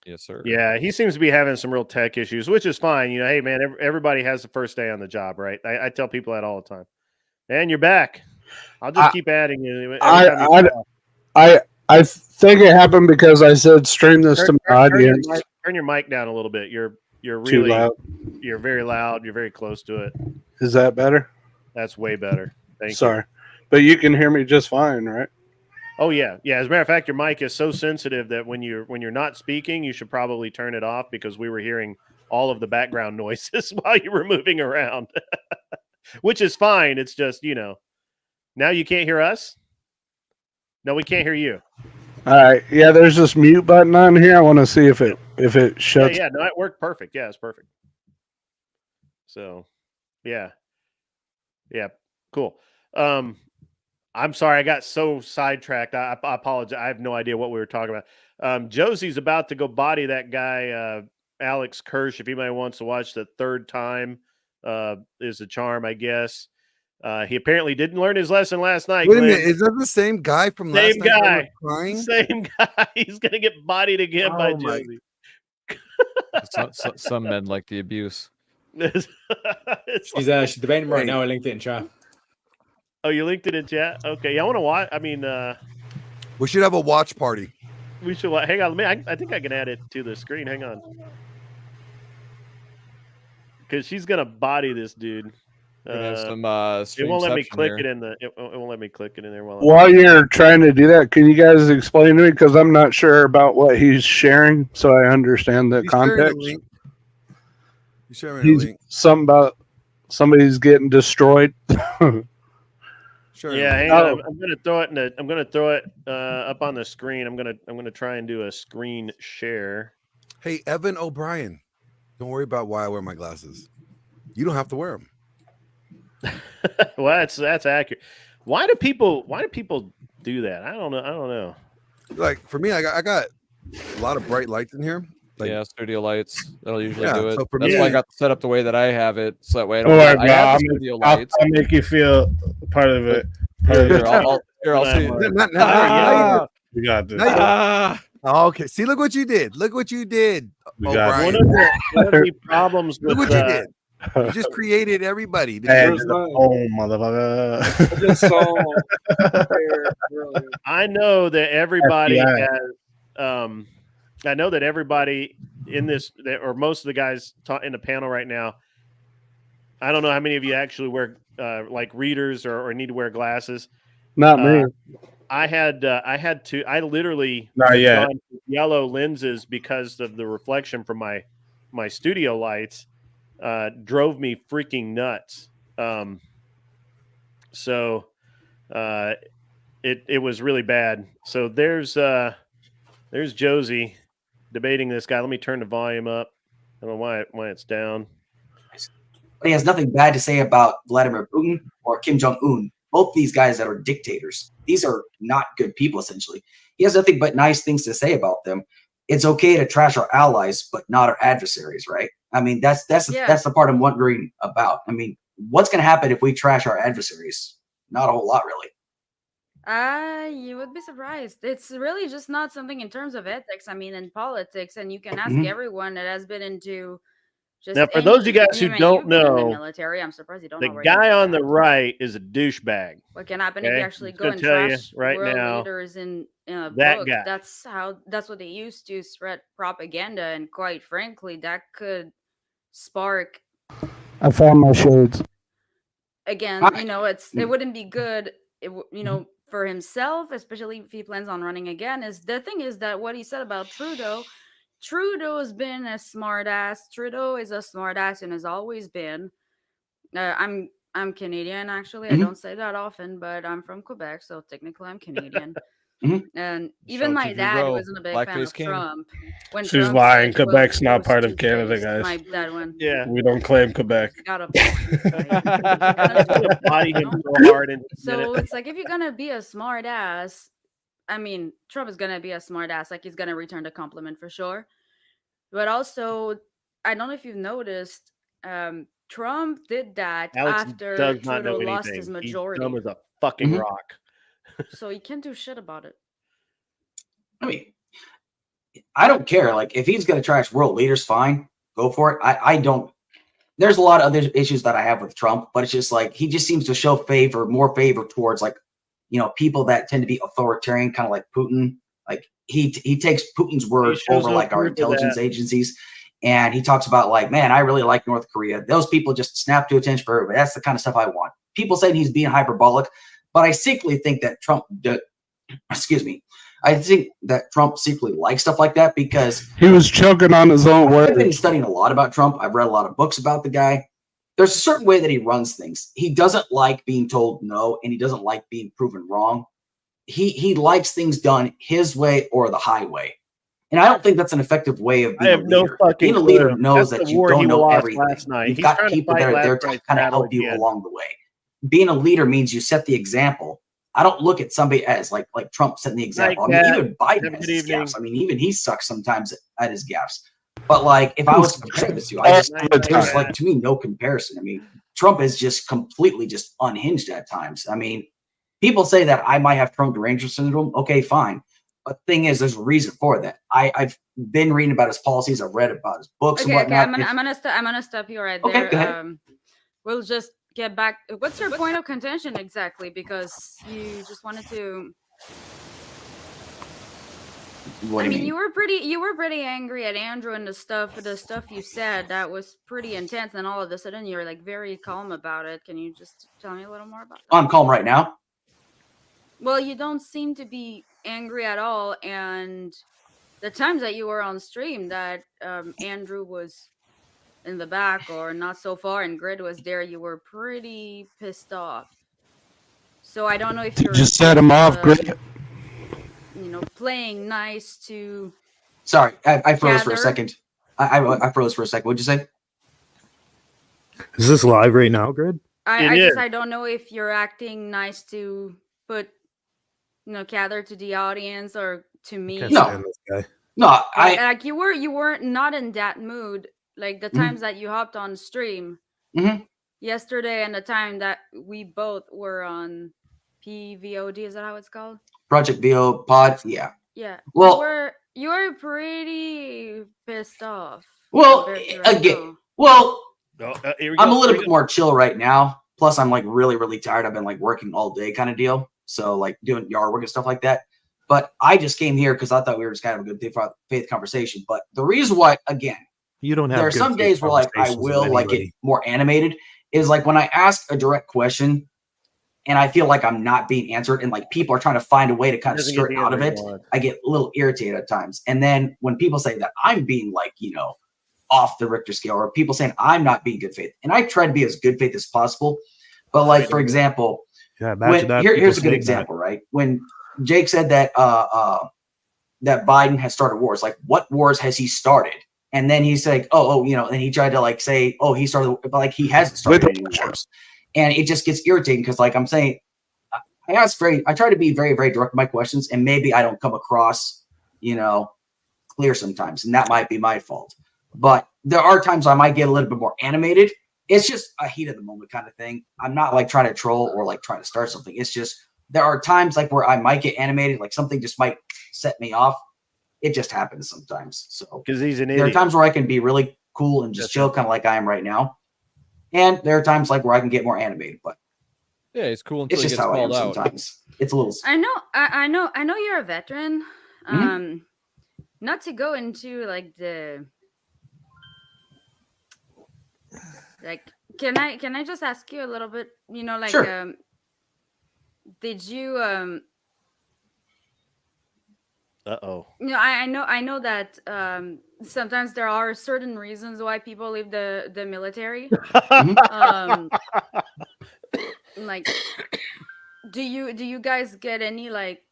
Yes, sir. Yeah, he seems to be having some real tech issues, which is fine. Hey, man, everybody has the first day on the job, right? I tell people that all the time. And you're back. I'll just keep adding you. I think it happened because I said stream this to my audience. Turn your mic down a little bit. You're really Too loud. You're very loud. You're very close to it. Is that better? That's way better. Thank you. Sorry, but you can hear me just fine, right? Oh yeah. As a matter of fact, your mic is so sensitive that when you're not speaking, you should probably turn it off because we were hearing all of the background noises while you were moving around, which is fine. It's just now you can't hear us. No, we can't hear you. All right. Yeah, there's this mute button on here. I want to see if it shuts. Yeah. No, it worked perfect. Yeah, it's perfect. So, yeah, cool. I'm sorry, I got so sidetracked. I apologize. I have no idea what we were talking about. Josie's about to go body that guy, Alex Kirsch. If anybody wants to watch the third time, is a charm, I guess. He apparently didn't learn his lesson last night. Wait a minute, is that the same guy from last night? Same guy. Crying? Same guy. He's gonna get bodied again by Josie. Some men like the abuse. She's debating right now. I linked it in chat. Oh, you linked it in chat? Okay, I want to watch. I mean, we should have a watch party. We should. Hang on, I think I can add it to the screen. Hang on, because she's gonna body this dude. It won't let me click it in the. It won't let me click it in there while you're trying to do that. Can you guys explain to me because I'm not sure about what he's sharing, so I understand the context. He's sharing a link. Something about somebody's getting destroyed. Sure. Yeah, hang on. I'm gonna throw it I'm gonna throw it up on the screen. I'm gonna try and do a screen share. Hey, Evan O'Brien, don't worry about why I wear my glasses. You don't have to wear them. Well, that's accurate. Why do people do that? I don't know. Like for me, I got a lot of bright lights in here. Like, studio lights. That'll usually Yeah, do it. so for That's me- why I got set up the way that I have it, so that way I Don't don't. worry, I bro. have the studio lights. I'll make you feel part of it. Here, I'll see. You got this. Okay. See, look what you did. Look what you did. We got O'Brien. One of the problems with Look what you did. You just created everybody. And motherfucker. I know that everybody FBI. has. I know that everybody in this, or most of the guys in the panel right now. I don't know how many of you actually wear like readers or need to wear glasses. Not me. I literally Not yet. gone with yellow lenses because of the reflection from my my studio lights drove me freaking nuts. So it was really bad. So there's Josie debating this guy. Let me turn the volume up. I don't know why it's down. But he has nothing bad to say about Vladimir Putin or Kim Jong-un. Both these guys that are dictators. These are not good people, essentially. He has nothing but nice things to say about them. It's okay to trash our allies, but not our adversaries, right? I mean, that's the part I'm wondering about. I mean, what's going to happen if we trash our adversaries? Not a whole lot, really. You would be surprised. It's really just not something in terms of ethics. I mean, in politics, and you can ask everyone that has been into just. Now, for those of you guys who don't know, military, I'm surprised you don't the know. guy on the right is a douchebag. What can happen if you actually go and tell trash you right world now, leaders in a that book? guy. That's what they used to spread propaganda, and quite frankly, that could spark. I found my shades. Again, it wouldn't be good. For himself, especially if he plans on running again. Is the thing is that what he said about Trudeau has been a smart ass. Trudeau is a smart ass and has always been. I'm Canadian, actually. I don't say that often, but I'm from Quebec, so technically I'm Canadian. And even my dad wasn't a big fan of Trump. When She's Trump lying. said, Quebec's "Well, not part of he was Canada, two-faced," guys. My dad went, Yeah, we don't claim Quebec. got a point. Body him so hard in a So minute. it's like, if you're gonna be a smart ass, I mean, Trump is gonna be a smart ass. Like, he's gonna return the compliment for sure. But also, I don't know if you've noticed, Trump did that Alex after does not know Trudeau lost anything. his He's majority. dumb as a fucking rock. So he can't do shit about it. I mean, I don't care. Like, if he's going to trash world leaders, fine, go for it. I don't. There's a lot of other issues that I have with Trump, but it's just like he just seems to show more favor towards, like, people that tend to be authoritarian, kind of like Putin. Like, he takes Putin's word over like our intelligence agencies, and he talks about, like, man, I really like North Korea. Those people just snap to attention for everybody. That's the kind of stuff I want. People saying he's being hyperbolic, but I secretly think that Trump. I think that Trump secretly likes stuff like that because He was choking on his own I've been words. studying a lot about Trump. I've read a lot of books about the guy. There's a certain way that he runs things. He doesn't like being told no, and he doesn't like being proven wrong. He likes things done his way or the highway. And I don't think that's an effective way of being a leader. Being a leader knows that you don't know everything. You've got people that are there to kind of help you along the way. Being a leader means you set the example. I don't look at somebody as like Trump setting the example. I mean, even Biden has his gaffes. I mean, even he sucks sometimes at his gaffes. But like, if I was to compare the two, there's like, to me, no comparison. I mean, Trump is just completely just unhinged at times. I mean, people say that I might have Trump derangement syndrome. Okay, fine. But the thing is, there's a reason for that. I've been reading about his policies. I've read about his books and whatnot. I'm gonna stop you right there. Okay, go ahead. We'll just get back. What's your point of contention exactly? Because you just wanted to. What do you mean? You were pretty angry at Andrew and the stuff you said that was pretty intense, and all of a sudden you're like very calm about it. Can you just tell me a little more about that? I'm calm right now. Well, you don't seem to be angry at all, and the times that you were on stream that Andrew was in the back or not so far and Grid was there, you were pretty pissed off. So I don't know if you're Just set him off, Grid. Playing nice to. Sorry, I froze for a second. I froze for a second. What'd you say? Is this live right now, Grid? I don't know if you're acting nice to put Cather to the audience or to me. No, like you were not in that mood. Like the times that you hopped on stream yesterday and the time that we both were on PVOD, is that how it's called? Project VO Pod, yeah. Yeah. Well, you were pretty pissed off. Well, again, I'm a little bit more chill right now. Plus, I'm like really, really tired. I've been like working all day kind of deal. So like doing yard work and stuff like that. But I just came here because I thought we were just kind of a good faith conversation. But the reason why, again, you don't have. There are some days where like I will like get more animated. Is like when I ask a direct question and I feel like I'm not being answered, and like people are trying to find a way to kind of skirt out of it. I get a little irritated at times. And then when people say that I'm being like off the Richter scale, or people saying I'm not being good faith. And I try to be as good faith as possible. But like, for example, Yeah, imagine that. Here's a people good saying that. example, right? When Jake said that that Biden has started wars, like what wars has he started? And then he's like, and he tried to like say, he started, but like he hasn't started any wars. And it just gets irritating because like I'm saying, I try to be very, very direct with my questions, and maybe I don't come across, clear sometimes, and that might be my fault. But there are times I might get a little bit more animated. It's just a heat of the moment kind of thing. I'm not like trying to troll or like trying to start something. It's just there are times like where I might get animated, like something just might set me off. It just happens sometimes. So because he's an there are idiot. times where I can be really cool and just chill, kind of like I am right now. And there are times like where I can get more animated, but yeah, it's cool until it's he just gets how I am called out. sometimes. It's a little. I know you're a veteran. Not to go into like the can I just ask you a little bit? Sure. Did you I know that sometimes there are certain reasons why people leave the military. Like, do you guys get any like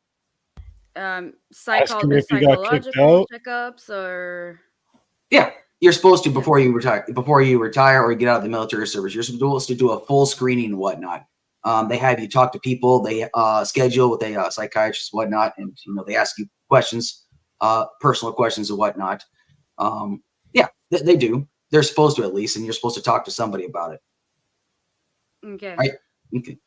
psychological checkups or? Yeah, you're supposed to before you retire or get out of the military service. You're supposed to do a full screening and whatnot. They have you talk to people. They schedule with a psychiatrist and whatnot, and they ask you questions, personal questions and whatnot. They do. They're supposed to, at least, and you're supposed to talk to somebody about it. Okay. Right. Okay.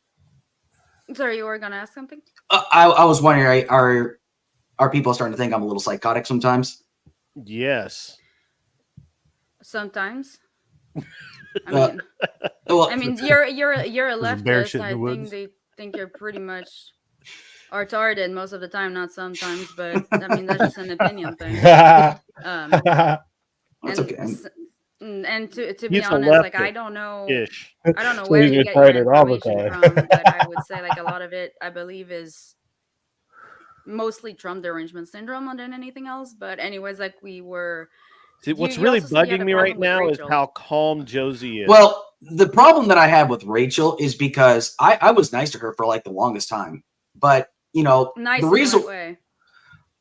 Sorry, you were gonna ask something? I was wondering, are people starting to think I'm a little psychotic sometimes? Yes. Sometimes. I mean, you're a leftist. I think they think you're pretty much retarded most of the time, not sometimes. But I mean, that's just an opinion thing. That's okay. And to be honest, like I don't know So where he's you get your retarded all the information time. from, but I would say like a lot of it, I believe, is mostly Trump derangement syndrome more than anything else. But anyways, like we were. See, what's really bugging me right now is how calm Josie is. Well, the problem that I have with Rachel is because I was nice to her for like the longest time, but nice the reason. Way.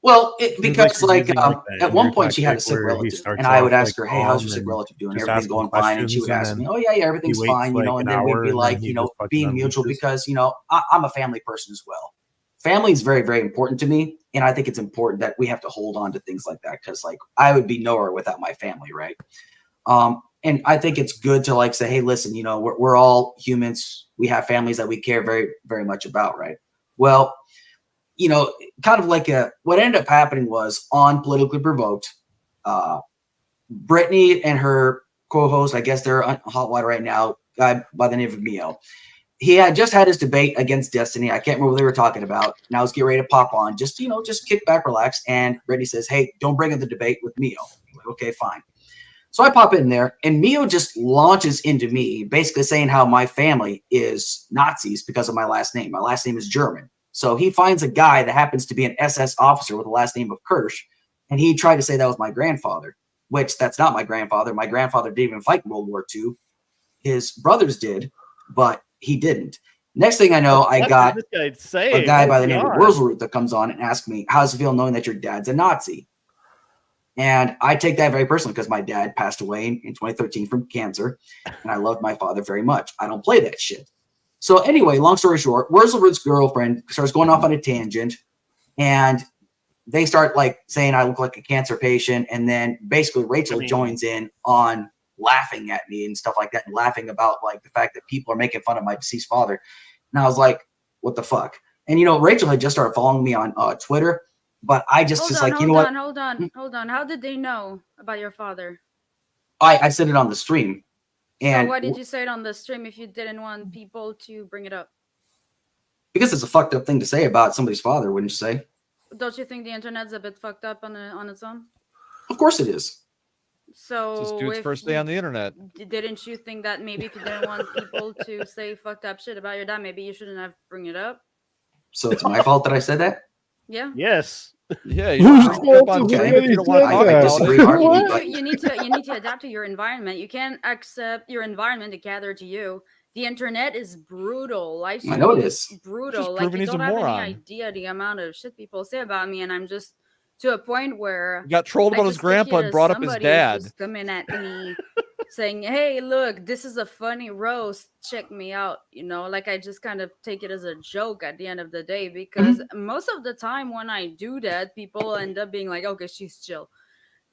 Well, because like at one point she had a sick relative, and I would ask her, "Hey, how's your sick relative doing? Everything's going fine?" And she would ask me, "Oh yeah, everything's fine," and then we'd be like, being mutual because I'm a family person as well. Family is very, very important to me, and I think it's important that we have to hold on to things like that because like I would be nowhere without my family, right? And I think it's good to like say, "Hey, listen, we're all humans. We have families that we care very, very much about, right?" Well. Kind of like what ended up happening was on Politically Provoked, Brittany and her co-host, I guess they're on Hotwire right now, guy by the name of Mio. He had just had his debate against Destiny. I can't remember what they were talking about. And I was getting ready to pop on, just kick back, relax. And Brittany says, "Hey, don't bring up the debate with Mio." I'm like, okay, fine. So I pop in there, and Mio just launches into me, basically saying how my family is Nazis because of my last name. My last name is German. So he finds a guy that happens to be an SS officer with the last name of Kirsch, and he tried to say that was my grandfather, which that's not my grandfather. My grandfather didn't even fight in World War II. His brothers did, but he didn't. Next thing I know, I got a guy by the name of Wurzelroot that comes on and asks me, "How does it feel knowing that your dad's a Nazi?" And I take that very personally because my dad passed away in 2013 from cancer, and I loved my father very much. I don't play that shit. So anyway, long story short, Wurzelroot's girlfriend starts going off on a tangent, and they start like saying I look like a cancer patient, and then basically Rachel joins in on laughing at me and stuff like that, and laughing about like the fact that people are making fun of my deceased father. And I was like, what the fuck? And Rachel had just started following me on Twitter, but I just Hold on. How did they know about your father? I said it on the stream. And so why did you say it on the stream if you didn't want people to bring it up? Because it's a fucked up thing to say about somebody's father, wouldn't you say? Don't you think the internet's a bit fucked up on its own? Of course it is. So this dude's first day on the internet. Didn't you think that maybe if you didn't want people to say fucked up shit about your dad, maybe you shouldn't have bring it up? So it's my fault that I said that? Yeah. Yes. Yeah, you don't have to jump on Okay. stream if you don't want to talk I about disagree it. heartily, but you need to adapt to your environment. You can't accept your environment to gather to you. The internet is brutal. Live I know it streaming is. brutal. Just Like proving you he's a don't have any moron. idea the amount of shit people say about me, and I'm just to a point where He got trolled I about his just take grandpa it and as brought up his somebody is dad. just coming at me saying, "Hey, look, this is a funny roast. Check me out." You know, like I just kind of take it as a joke at the end of the day because most of the time when I do that, people end up being like, "Okay, she's chill."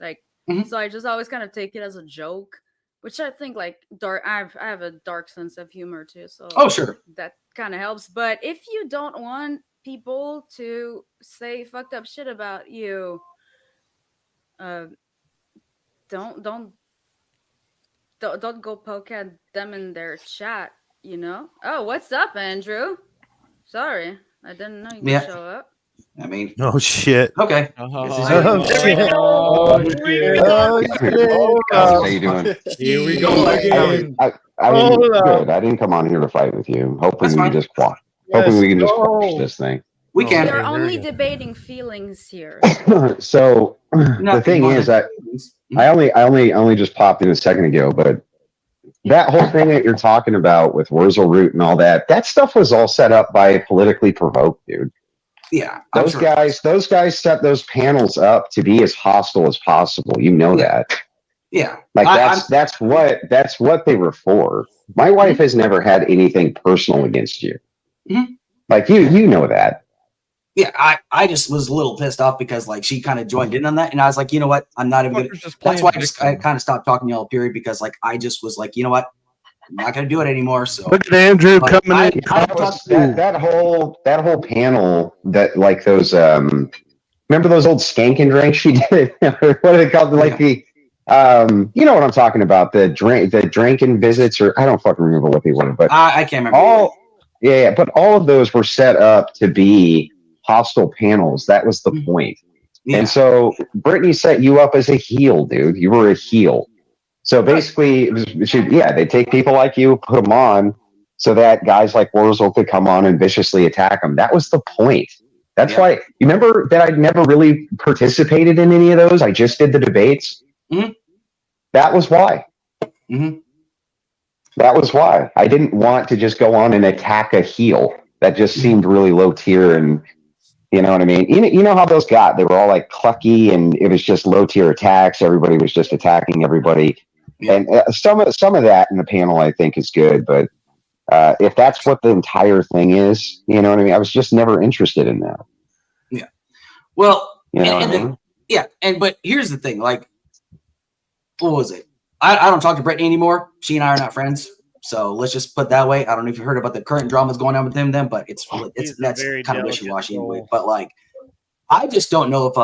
Like, so I just always kind of take it as a joke, which I think like dark. I have a dark sense of humor too, so Oh, sure. that kind of helps. But if you don't want people to say fucked up shit about you, don't go poke at them in their chat, you know? Oh, what's up, Andrew? Sorry, I didn't know you would Yeah. show up. I mean, Oh shit. okay. Oh, This is Oh, it. shit. Oh, shit. Oh, shit. How you doing? Here we go again. I Hold didn't. up. Good. I didn't come on here to fight with you. Hoping That's we fine. can just quash. Let's Hoping we can just go. quash this thing. We can. We are Okay, there only we go. debating feelings here. So the Nothing thing more is than- that I only just popped in a second ago, but that whole thing that you're talking about with Wurzel Root and all that stuff was all set up by politically provoked, dude. Yeah, I'm Those sure. guys set those panels up to be as hostile as possible. You know that. Yeah, Like that's what they were for. My wife has never had anything personal against you. Like you know that. Yeah, I just was a little pissed off because like she kind of joined in on that, and I was like, you know what, I'm not even gonna. That's why I kind of stopped talking to y'all. Period, because like I just was like, you know what, I'm not gonna do it anymore. So Look at Andrew But coming in. That whole panel that like those remember those old skanking drinks she did? What are they called? Like the you know what I'm talking about, the drinking visits, or I don't fucking remember what they were, but I can't remember. But all of those were set up to be hostile panels. That was the point. Yeah. And so Brittany set you up as a heel, dude. You were a heel. So basically, they take people like you, put them on, so that guys like Wurzel could come on and viciously attack them. That was the point. That's why, you remember that I never really participated in any of those? I just did the debates. That was why. That was why. I didn't want to just go on and attack a heel. That just seemed really low tier, and you know what I mean? You know how those got? They were all like clucky, and it was just low tier attacks. Everybody was just attacking everybody. And some of that in the panel, I think, is good. But if that's what the entire thing is, you know what I mean? I was just never interested in that. Yeah. Well, You know what I mean? but here's the thing. Like, what was it? I don't talk to Brittany anymore. She and I are not friends. So let's just put it that way. I don't know if you heard about the current dramas going on with him then, but that's kind of wishy-washy anyway. But like, I just don't know if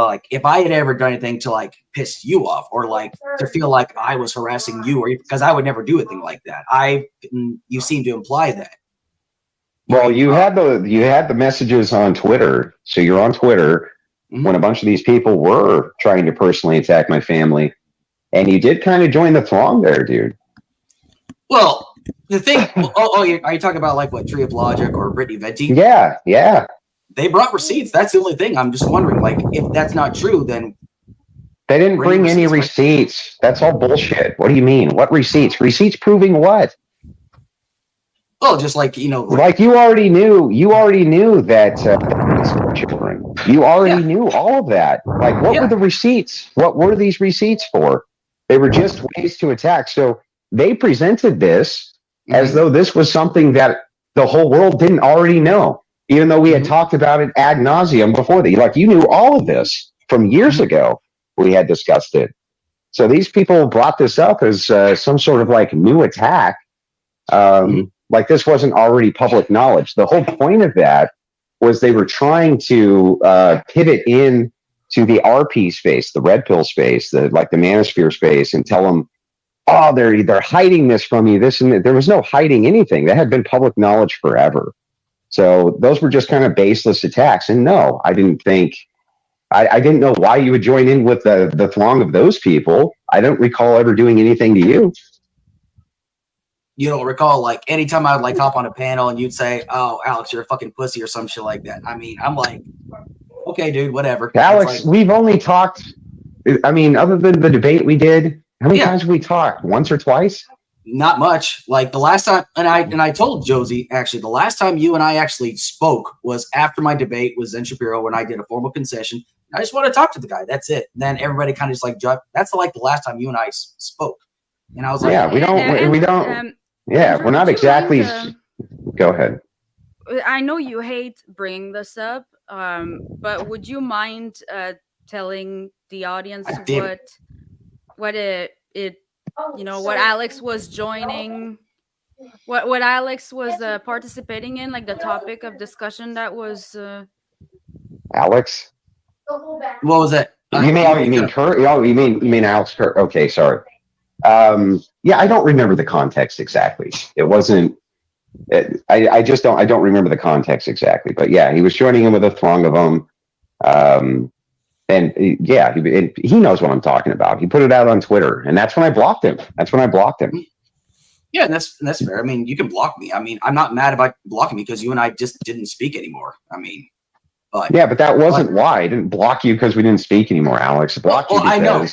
I had ever done anything to like piss you off or like to feel like I was harassing you, or because I would never do a thing like that. You seem to imply that. Well, you had the messages on Twitter. So you're on Twitter when a bunch of these people were trying to personally attack my family, and you did kind of join the throng there, dude. Well, the thing. Are you talking about like what, Tree of Logic or Brittany Venti? Yeah. They brought receipts. That's the only thing. I'm just wondering, like, if that's not true, then they didn't bring any receipts. That's all bullshit. What do you mean? What receipts? Receipts proving what? Well, just like like you already knew that children. You already knew all of that. Like, what were the receipts? What were these receipts for? They were just ways to attack. So they presented this as though this was something that the whole world didn't already know, even though we had talked about it ad nauseum before. You knew all of this from years ago. We had discussed it. So these people brought this up as some sort of like new attack. Like this wasn't already public knowledge. The whole point of that was they were trying to pivot in to the RP space, the red pill space, the manosphere space, and tell them, oh, they're hiding this from you. This and that. There was no hiding anything. That had been public knowledge forever. So those were just kind of baseless attacks. And no, I didn't think. I didn't know why you would join in with the throng of those people. I don't recall ever doing anything to you. You don't recall, like, anytime I would like hop on a panel and you'd say, "Oh, Alex, you're a fucking pussy" or some shit like that. I mean, I'm like, okay, dude, whatever. Alex, It's like, we've only talked. I mean, other than the debate we did, how many Yeah. times have we talked? Once or twice? not much. Like the last time, and I told Josie actually the last time you and I actually spoke was after my debate with Zen Shapiro when I did a formal concession. I just want to talk to the guy. That's it. Then everybody kind of just like, that's like the last time you and I spoke. And I was like, Yeah, we don't. Yeah, Andrew, we're not would you exactly. mind, Go ahead. I know you hate bringing this up, but would you mind telling the audience what it what Alex was joining, what Alex was participating in, like the topic of discussion that was Alex? what was that? You mean Kurt? Oh, you mean Alex Kurt? Okay, sorry. Yeah, I don't remember the context exactly. It wasn't. I just don't. I don't remember the context exactly. But yeah, he was joining in with a throng of them. And yeah, he knows what I'm talking about. He put it out on Twitter, and that's when I blocked him. Yeah, and that's fair. I mean, you can block me. I mean, I'm not mad about blocking me because you and I just didn't speak anymore. I mean, but yeah, but that wasn't why I didn't block you because we didn't speak anymore, Alex. I blocked you because I know.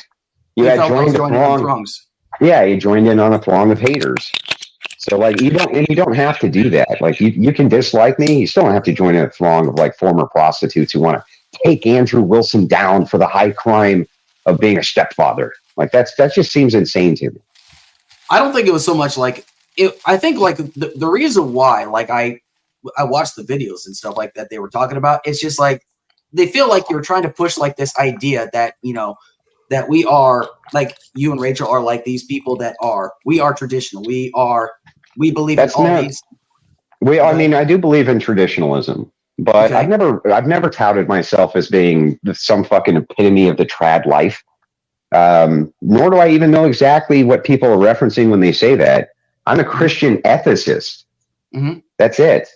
you had joined the throng. Throngs. Yeah, you joined in on a throng of haters. So like you don't have to do that. Like you can dislike me. You still don't have to join in a throng of like former prostitutes who want to take Andrew Wilson down for the high crime of being a stepfather. Like that just seems insane to me. I don't think it was so much like it. I think like the reason why, like I watched the videos and stuff like that they were talking about. It's just like they feel like you're trying to push like this idea that that we are like you and Rachel are like these people that we are traditional. We believe in all these. I mean, I do believe in traditionalism, but Okay. I've never touted myself as being some fucking epitome of the trad life. Nor do I even know exactly what people are referencing when they say that. I'm a Christian ethicist. Mm-hmm. That's it.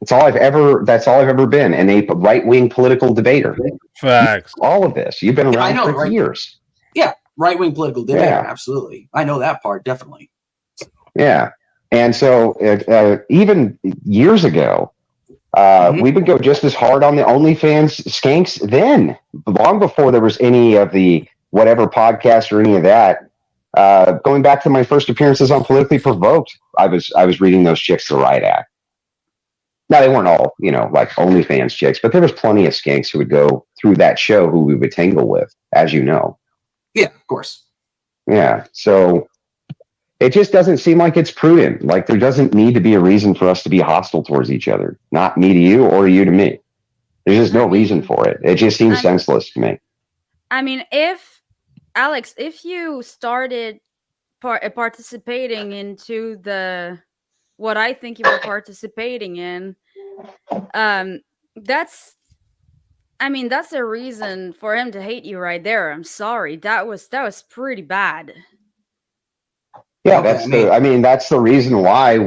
That's all I've ever been, and a right-wing political debater. Facts. All of this. You've been around for years. Yeah, right-wing political debater. Yeah. Absolutely, I know that part definitely. Yeah, and so even years ago, we would go just as hard on the OnlyFans skanks then, long before there was any of the whatever podcast or any of that. Going back to my first appearances on Politically Provoked, I was reading those chicks the riot act. Now they weren't all, like OnlyFans chicks, but there was plenty of skanks who would go through that show who we would tangle with, as you know. Yeah, of course. Yeah, so it just doesn't seem like it's prudent. Like there doesn't need to be a reason for us to be hostile towards each other. Not me to you or you to me. There's just no reason for it. It just seems senseless to me. I mean, if Alex, if you started participating into what I think you were participating in, that's a reason for him to hate you right there. I'm sorry. That was pretty bad. Yeah, that's the reason why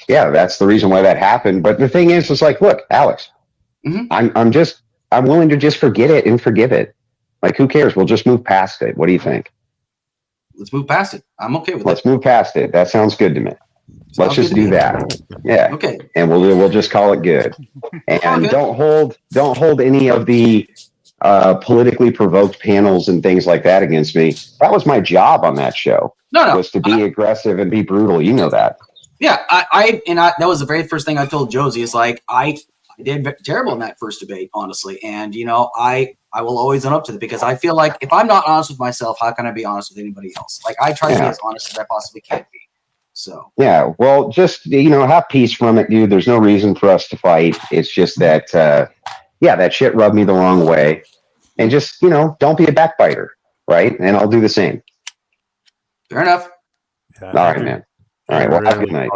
that's the reason why that happened. But the thing is, it's like, look, Alex, I'm willing to just forget it and forgive it. Like, who cares? We'll just move past it. What do you think? Let's move past it. I'm okay with Let's move past it. That sounds good to me. Let's just do that. Yeah. Okay. And we'll just call it good. And don't hold any of the politically provoked panels and things like that against me. That was my job on that show. No. Was to be aggressive and be brutal. You know that. Yeah, that was the very first thing I told Josie. Is like I did terrible in that first debate, honestly, and I will always own up to it because I feel like if I'm not honest with myself, how can I be honest with anybody else? Like I try to be as honest as I possibly can be. So yeah, well, just have peace from it, dude. There's no reason for us to fight. It's just that that shit rubbed me the wrong way, and just don't be a backbiter, right? And I'll do the same. Fair enough. Yeah, all right, man. All right, well, have a good night.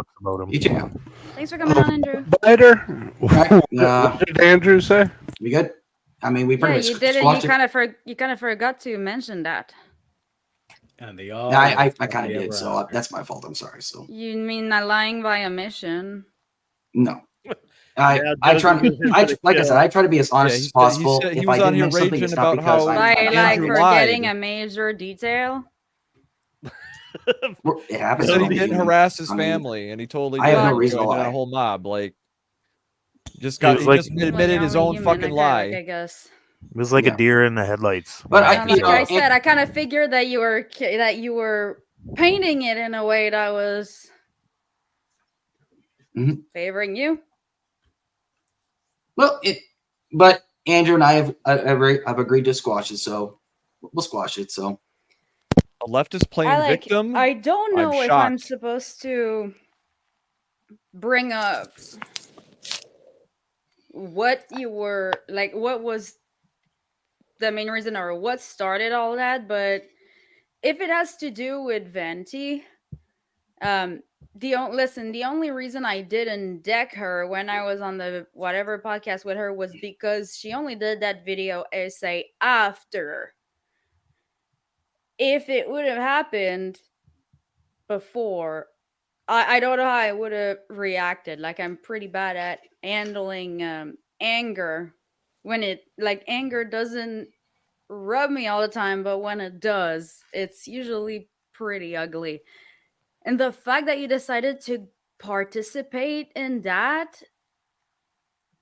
You too. Thanks for coming on, Andrew. Later. What did Andrew say? We good? I mean, we pretty much you did it. You kind of forgot to mention that. And they all. I kind of did, so that's my fault. I'm sorry. So you mean not lying by omission? No. I try to be as honest as possible. He was on here raging about how like forgetting a major detail. It happens. He said he didn't harass his family, and he totally I have no reason joined to lie. a whole mob. Like, Just It was he like- just admitted his own fucking lie. I guess. It was like Yeah. a deer in the headlights. But And like I said, I kind of figured that you were painting it in a way that was favoring you. Well, but Andrew and I have agreed to squash it, so we'll squash it. So A leftist playing victim. I don't know I'm if I'm shocked. supposed to bring up what you were like, what was the main reason or what started all that, but if it has to do with Venti, the only reason I didn't deck her when I was on the whatever podcast with her was because she only did that video essay after. If it would have happened before, I don't know how I would have reacted. Like, I'm pretty bad at handling anger when anger doesn't rub me all the time, but when it does, it's usually pretty ugly. And the fact that you decided to participate in that,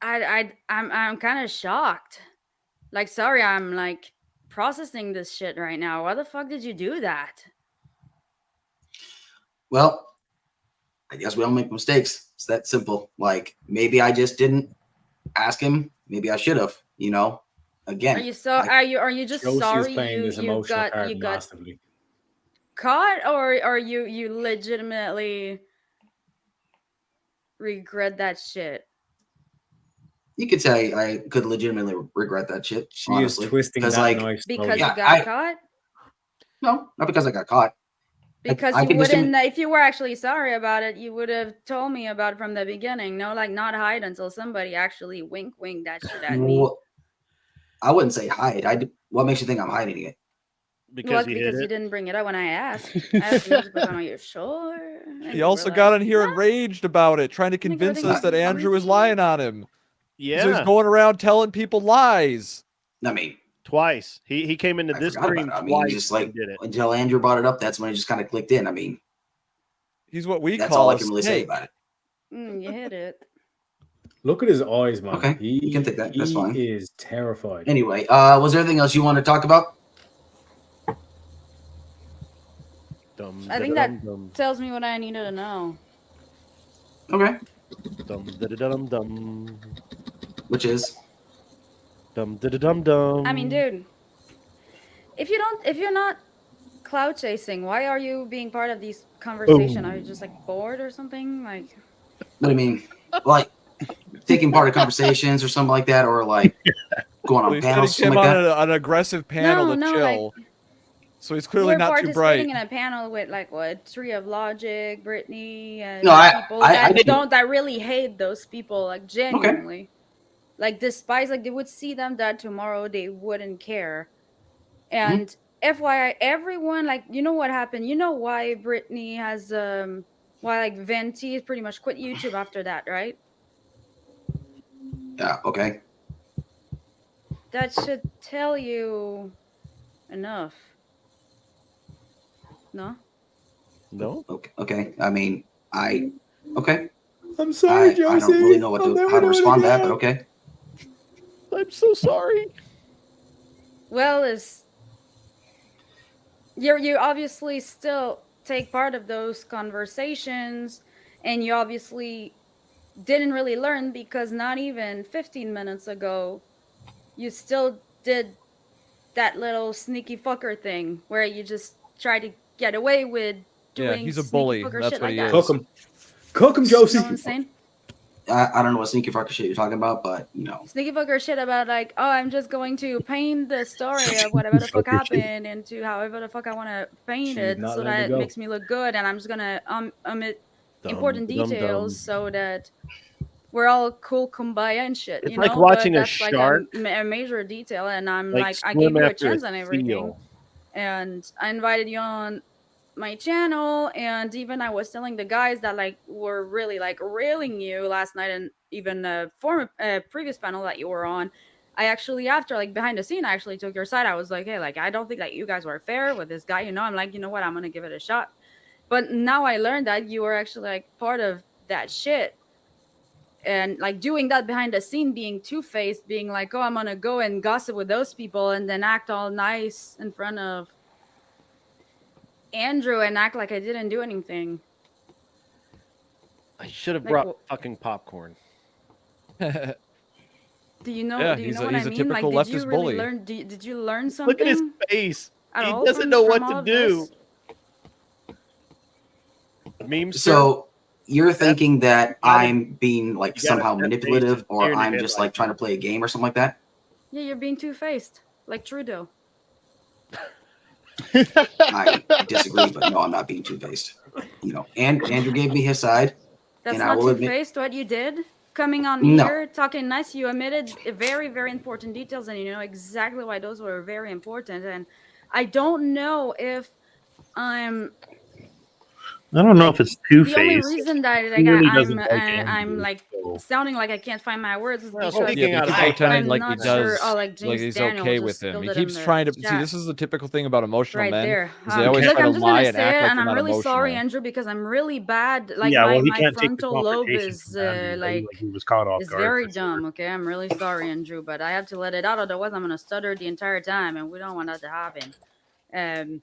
I'm kind of shocked. Like, sorry, I'm like processing this shit right now. Why the fuck did you do that? well, I guess we all make mistakes. It's that simple. Like, maybe I just didn't ask him. Maybe I should have. Again. Are you just Josie is sorry playing this you emotional got card massively. caught, or are you legitimately regret that shit? You could say I could legitimately regret that shit. She honestly, is twisting because that knife Because slowly. you got caught? No, not because I got caught. Because I you can just wouldn't, if you were actually sorry about it, you would have told me about it from the beginning. No, like, not hide until somebody actually wink that shit at me. Well, I wouldn't say hide. What makes you think I'm hiding it? Because you didn't bring it up when I asked. I asked you multiple times, are you sure? And He you also were got like, in here enraged about it, trying to convince us that Andrew is lying on him. Yeah. So he's going around telling people lies. I mean, twice. He came into this forgot stream about it. I mean, twice. just like and did it. until Andrew brought it up, that's when it just kind of clicked in. I mean, He's what we that's call all I a can really say snake. about it. You hit it. Look at his eyes, man. Okay, you can take that. That's fine. He is terrified. Anyway, was there anything else you want to talk about? I think that tells me what I needed to know. Okay. Dum. Which is? Dum. I mean, dude, if you're not cloud chasing, why are you being part of these conversations? Are you just like bored or something? Like, What do you mean? Like taking part of conversations or something like that, or like going on He said panels, he came something like on that? an aggressive panel to no, chill. So he's clearly you're not too bright. participating in a panel with like what, Tree of Logic, Brittany, and No, people I didn't. that really hate those people, like genuinely. Like, despise, like, they would see them that tomorrow they wouldn't care. And FYI, everyone, like, you know what happened? You know why Brittany has why like Venti pretty much quit YouTube after that, right? Yeah, okay. That should tell you enough. No? No. Okay. I mean, okay. I'm sorry, Josie. I don't really know how to respond to that, but okay. I'm so sorry. Well, you obviously still take part of those conversations, and you obviously didn't really learn because not even 15 minutes ago, you still did that little sneaky fucker thing where you just try to get away with doing Yeah, he's a sneaky bully. fucker That's shit what like he that. is. Cook him, Josie. You know what I'm saying? I don't know what sneaky fucker shit you're talking about, but Sneaky fucker shit about like, oh, I'm just going to paint the story of whatever the fuck happened into however the fuck I want to paint it so that it makes me look good, and I'm just gonna omit important details so that we're all cool kumbaya and shit. It's you like know? watching but a that's shark, like a major detail, and I'm like, like, I swim gave you a after a chance and everything, seal. and I invited you on my channel, and even I was telling the guys that like were really like railing you last night, and even the previous panel that you were on, I actually, after like behind the scene, I actually took your side. I was like, hey, like, I don't think that you guys were fair with this guy, I'm like, you know what, I'm gonna give it a shot. But now I learned that you were actually like part of that shit, and like doing that behind the scene, being two-faced, being like, oh, I'm gonna go and gossip with those people and then act all nice in front of Andrew and act like I didn't do anything. I should have Like, brought fucking popcorn. Do you know? Yeah, do you he's know a- what he's I a mean? Like, typical did you leftist really bully. learn? Did you learn something? Look at his face. At He all doesn't from- know from what all to of do. this? Meme. So you're thinking that I'm being like you gotta somehow have manipulative, patience. or Tear in your I'm head just like like trying to play a game or something like that? Yeah, you're being two-faced, like Trudeau. I disagree, but no, I'm not being two-faced. You know, and Andrew gave me his side, That's and I not will admit, two-faced. What you did, coming on No. here, talking nice, you omitted very, very important details, and you know exactly why those were very important. And I don't know if I'm. I don't know if it's two The only faced. reason that like, Clearly I'm doesn't like I'm Andrew, like so. sounding like I can't find my words is Well, because speaking out of pretending I'm like not he sure. does, Oh, like like James he's Daniel okay just with him. spilled He it in keeps the trying to see. chat. This is the typical thing about emotional Right men. there. Is they always Look, try I'm to just lie gonna and say act it, like and they're I'm not really emotional. sorry, Andrew, because I'm really bad. Like Yeah, well, he my can't take the frontal lobe confrontation is from Andrew, right? Like, he was caught off is guard very for sure. dumb. Okay, I'm really sorry, Andrew, but I have to let it out. Otherwise, I'm gonna stutter the entire time, and we don't want that to happen.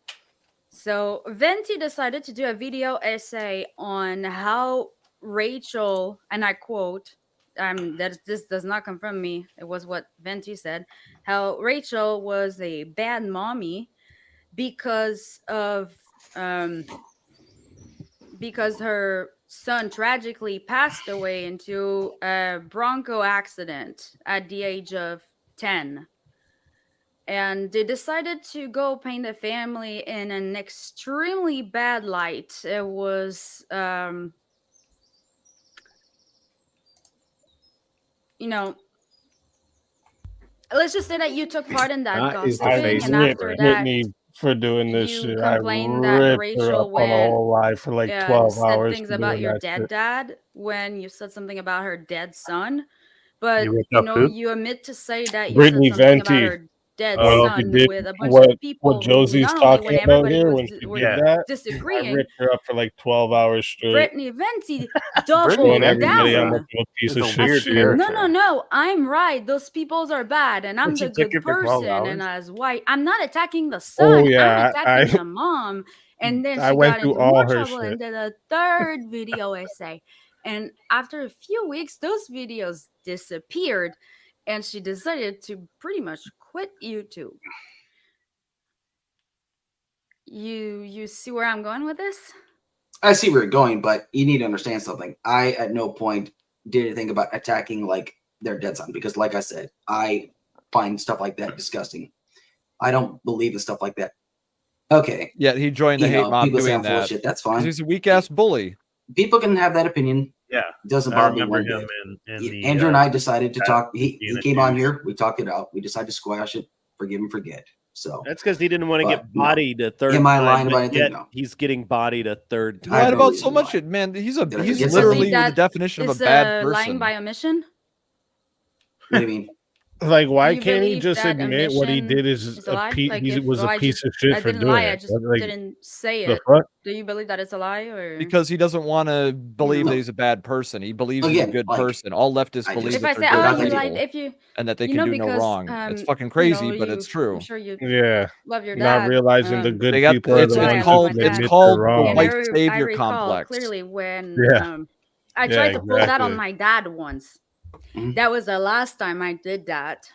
So Venti decided to do a video essay on how Rachel, and I quote, that this does not come from me, it was what Venti said, how Rachel was a bad mommy because of because her son tragically passed away into a Bronco accident at the age of 10. And they decided to go paint the family in an extremely bad light. It was, you know, let's just say that you took part in that That is the gossiping, face and of after that, Brittany for doing this you shit. I complained that ripped her Rachel up on a went whole live for like and 12 said hours things for about doing your that dead shit. dad when you said something about her dead son. But You ripped you up know, who? you omit to say that you Brittany said something about Venti. her dead When she son did with a bunch what of people who Josie's not only when talking about everybody here, was when she were did that, I disagreeing, ripped her up for like 12 hours straight. Brittany Venti Showing doubled everybody how down. much of a piece It's of a shit weird she is. No, I'm right. Those peoples are bad, and I'm But she the took good it for 12 person. And hours? as white, I'm not attacking the Oh son. I'm yeah, attacking the mom. And then I she went got through into all more her trouble shit. and did a third video essay. And after a few weeks, those videos disappeared, and she decided to pretty much quit YouTube. You see where I'm going with this? I see where you're going, but you need to understand something. I at no point did anything about attacking like their dead son, because like I said, I find stuff like that disgusting. I don't believe in stuff like that. Okay. Yeah, he joined the You hate know, mob people say doing I'm full of that. shit. That's 'Cause fine. he's a weak ass bully. People can have that opinion. Yeah. It doesn't I bother me remember one him bit. in the Andrew and I decided to that talk. He unit came on news. here. We talked it out. We decided to squash it. Forgive and forget. So That's because he didn't want to but, get bodied a third Am I time. lying but about anything? yet No. he's getting bodied a third He time. lied about so much shit, man. He's Did I he's forget literally something? the definition of a Is bad lying person. by omission? What do you mean? Like, why You can't he believe just that admit what he did is is a lie? Like he if was a I piece just of shit I for didn't doing lie, it? I just Like, didn't say the it. fuck? Do you believe that it's a lie, or Because he doesn't want to believe that he's a bad person. He believes he's a Again, good like, person. All leftists I believe just- if I that say, they're oh, good you lied, people if you and that they you can know, do no because, wrong. It's fucking you crazy, know, but it's I'm true. sure you Yeah. love your Not dad. realizing the good They got people are it's the That's ones why I who love my it's dad. called the wrong. white And I savior recall complex. clearly when Yeah. I Yeah, tried to pull that on exactly. my dad once. That was the last time I did that.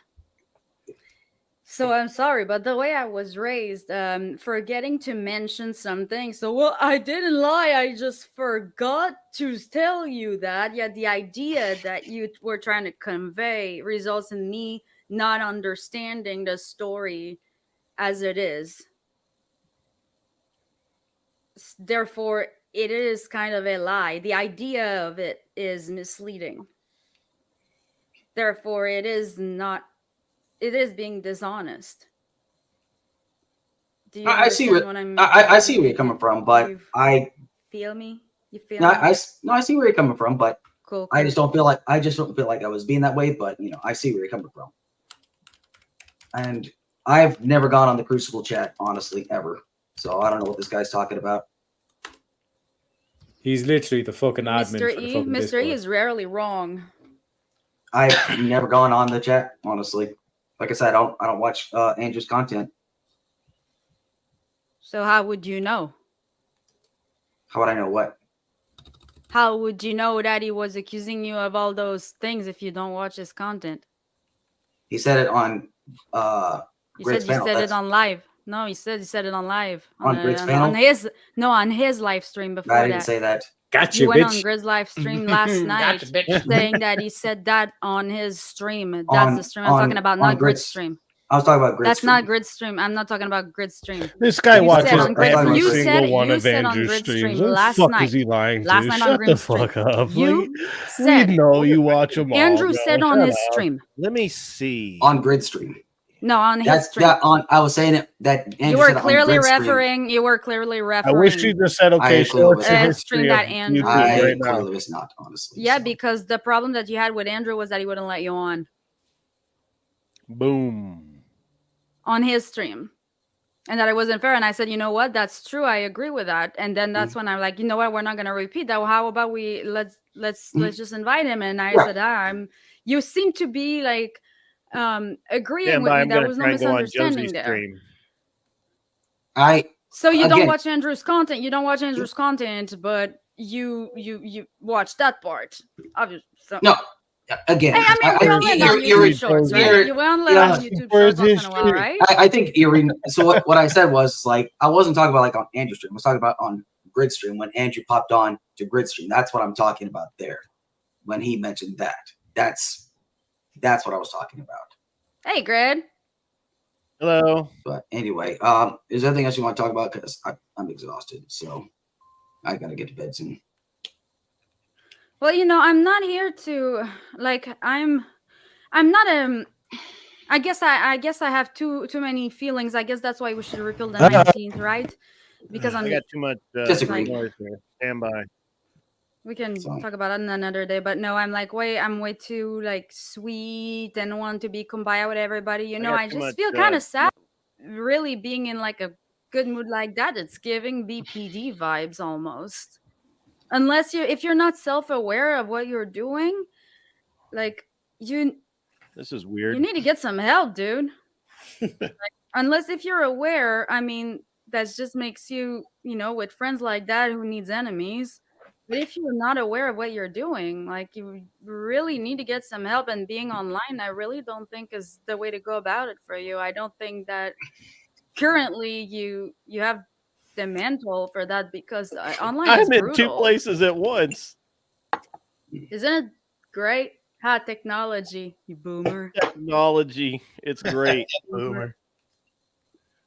So I'm sorry, but the way I was raised, forgetting to mention something. So, well, I didn't lie. I just forgot to tell you that. Yeah, the idea that you were trying to convey results in me not understanding the story as it is. Therefore, it is kind of a lie. The idea of it is misleading. Therefore, it is not. It is being dishonest. Do you I see understand where what I'm? I see where you're coming from, but you I feel me? You feel no, me? I see where you're coming from, but Cool, I just don't feel like I was being that way. But you know, I see where you're coming from, and I've never gone on the Crucible chat, honestly, ever. So I don't know what this guy's talking about. He's literally the fucking admin Mr. for the E. fucking Mr. E Discord. is rarely wrong. I've never gone on the chat, honestly. Like I said, I don't watch Andrew's content. So how would you know? How would I know what? How would you know that he was accusing you of all those things if you don't watch his content? He said it on You Grit's said you panel. said That's it on live. No, he said it on live. On Grit's panel? On his live stream before I didn't say that. Gotcha, He went bitch. on Grit's live stream last night Gotcha, bitch. saying that he said that on his stream. That's the stream I'm talking about, not Grit's stream. I was talking about Grit's That's stream. not Grit's stream. I'm not talking about Grit's stream. This guy You watches said on Grit's- every you single said- one you of said on Andrew's Grit's streams. stream What the last fuck night. is he lying to? Last night on Shut the Grit's stream. fuck up. You we said- know you watch them all. Andrew bro. said on Shut his up. stream. Let me see. On Grit's stream. No, on his That's stream. that on. I was saying it that Andrew You were said it on clearly Grit's stream. referring. You were clearly referring. I wish you just said, okay, I show us the clearly history stream of that Andrew YouTube I right now. clearly was not, honestly. Yeah, because the problem that you had with Andrew was that he wouldn't let you on Boom. his stream, and that it wasn't fair. And I said, you know what? That's true. I agree with that. And then that's when I'm like, you know what? We're not going to repeat that. Well, how about let's just invite him? And I said, you seem to be like agreeing Stand with by, me. I'm There gonna was no try and go on misunderstanding Josie's there. stream. So you don't again- watch Andrew's content. You don't watch Andrew's content, but you watch that part. Obviously. So. No. Again, Hey, I mean, we all let on YouTube shorts, right? You all let on YouTube shorts once in a while, right? I think Irene. So what I said was like I wasn't talking about like on Andrew's stream. I was talking about on Grid stream when Andrew popped on to Grid stream. That's what I'm talking about there. When he mentioned that, that's what I was talking about. Hey, Grid. Hello. But anyway, is there anything else you want to talk about? Because I'm exhausted, so I gotta get to bed soon. Well, you know, I'm not here to like. I'm not I guess I have too many feelings. I guess that's why we should repeal the 19th, right? Because I got too much Disagree. noise here. Stand by. we can talk about it on another day. But no, I'm way too like sweet and want to be kumbaya with everybody. You know, got I too just much, feel kind of sad, really being in like a good mood like that. It's giving BPD vibes almost. Unless if you're not self-aware of what you're doing, like This is weird. you need to get some help, dude. Like, unless if you're aware, I mean, that just makes you, you know, with friends like that, who needs enemies. But if you're not aware of what you're doing, like you really need to get some help. And being online, I really don't think is the way to go about it for you. I don't think that currently you have the mental for that because online is I'm in brutal. two places at once. Isn't it great? Ha, technology, you boomer. Technology. It's great. Boomer.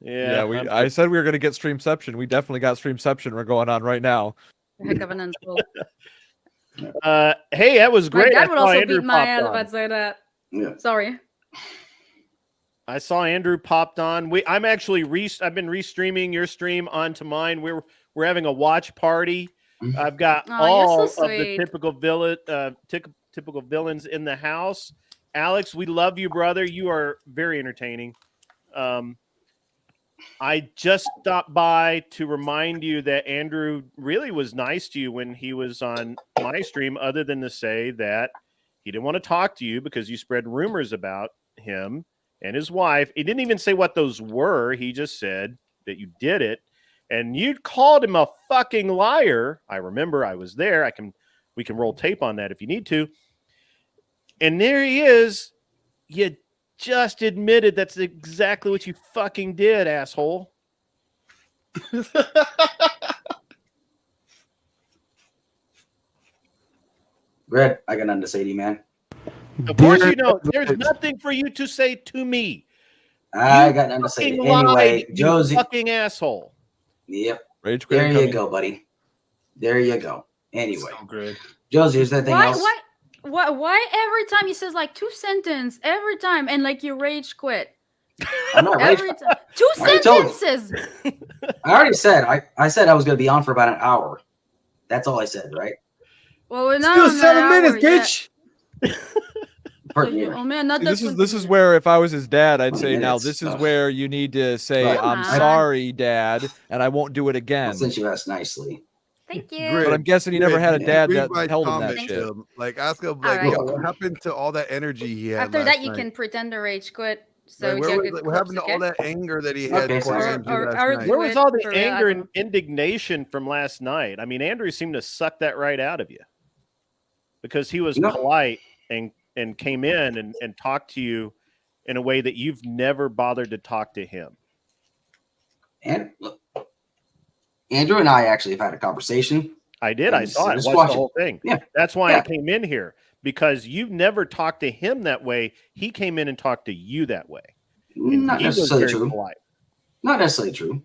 Yeah. I said we were going to get Streamception. We definitely got Streamception. We're going on right now. Heck of an insult. Hey, that was great. My I dad would saw also Andrew beat my popped ass if on. I'd say that. Yeah. Sorry. I saw Andrew popped on. I'm actually I've been restreaming your stream onto mine. We're having a watch party. I've got Oh, all you're so of the sweet. typical villains in the house. Alex, we love you, brother. You are very entertaining. I just stopped by to remind you that Andrew really was nice to you when he was on my stream, other than to say that he didn't want to talk to you because you spread rumors about him and his wife. He didn't even say what those were. He just said that you did it. And you called him a fucking liar. I remember I was there. We can roll tape on that if you need to. And there he is. You just admitted that's exactly what you fucking did, asshole. Red, I got nothing to say to you, man. Of course you know. There's nothing for you to say to me. I You got nothing to say. fucking Anyway, lied, you Josie. fucking asshole. Yep. Rage There quit you coming. go, buddy. There you go. Anyway, So good. Josie, is there anything else? Why every time he says like two sentences every time and like you rage quit? I'm not rage. Every time. Two I already told you. sentences. I already said. I said I was going to be on for about an hour. That's all I said, right? Well, we're not Still on that 7 minutes, hour yet. bitch. Pardon So me. oh man, not See, this is where if I was his dad, I'd say, now minutes. this is where you need to say, Right. I'm Come on. sorry, Dad, and I won't do it again. Well, since you asked nicely. Thank you. Grit, But I'm guessing he never had a dad read that my held him that comments, shit. Like, ask him, All like, right. what happened to all that energy he had After last that, you night? can pretend to rage quit. So Like, we where get was, good what clips, happened to all okay? that anger that he had towards Andrew last night? Where was it all the for real, I anger don't and indignation from last night? I mean, Andrew seemed to suck that right out of you because he was polite and came in and talked to you in a way that you've never bothered to talk to him. And look, Andrew and I actually have had a conversation. I did. I saw it. Watched the whole thing. Yeah. That's why I came in here, because you've never talked to him that way. He came in and talked to you that way. And Not he was necessarily very true. polite. Not necessarily true.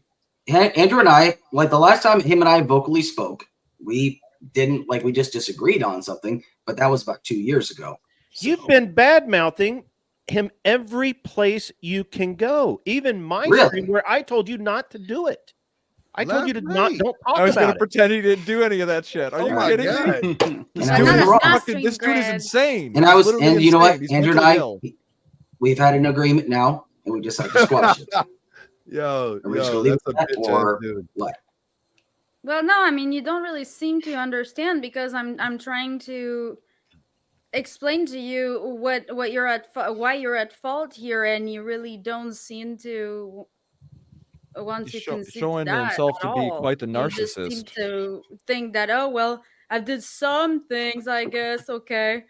Andrew and I, like the last time him and I vocally spoke, we didn't, like, we just disagreed on something, but that was about 2 years ago. You've been bad-mouthing him every place you can go, even my stream where I told you not to do it. I told you to don't talk I was about gonna it. pretend he didn't do any of that shit. Are you kidding me? And I was This dude is insane. And I was, Literally and you know what, insane. He's Andrew and mentally I, ill. we've had an agreement now, and we just have to squash it. Yo, Are we just gonna leave it at that, or what? Well, no, I mean, you don't really seem to understand, because I'm trying to explain to you what you're at, why you're at fault here, and you really don't seem to want to concede showing that himself at to be all. quite the You just seem narcissist. to think that, oh well, I did some things, I guess. Okay.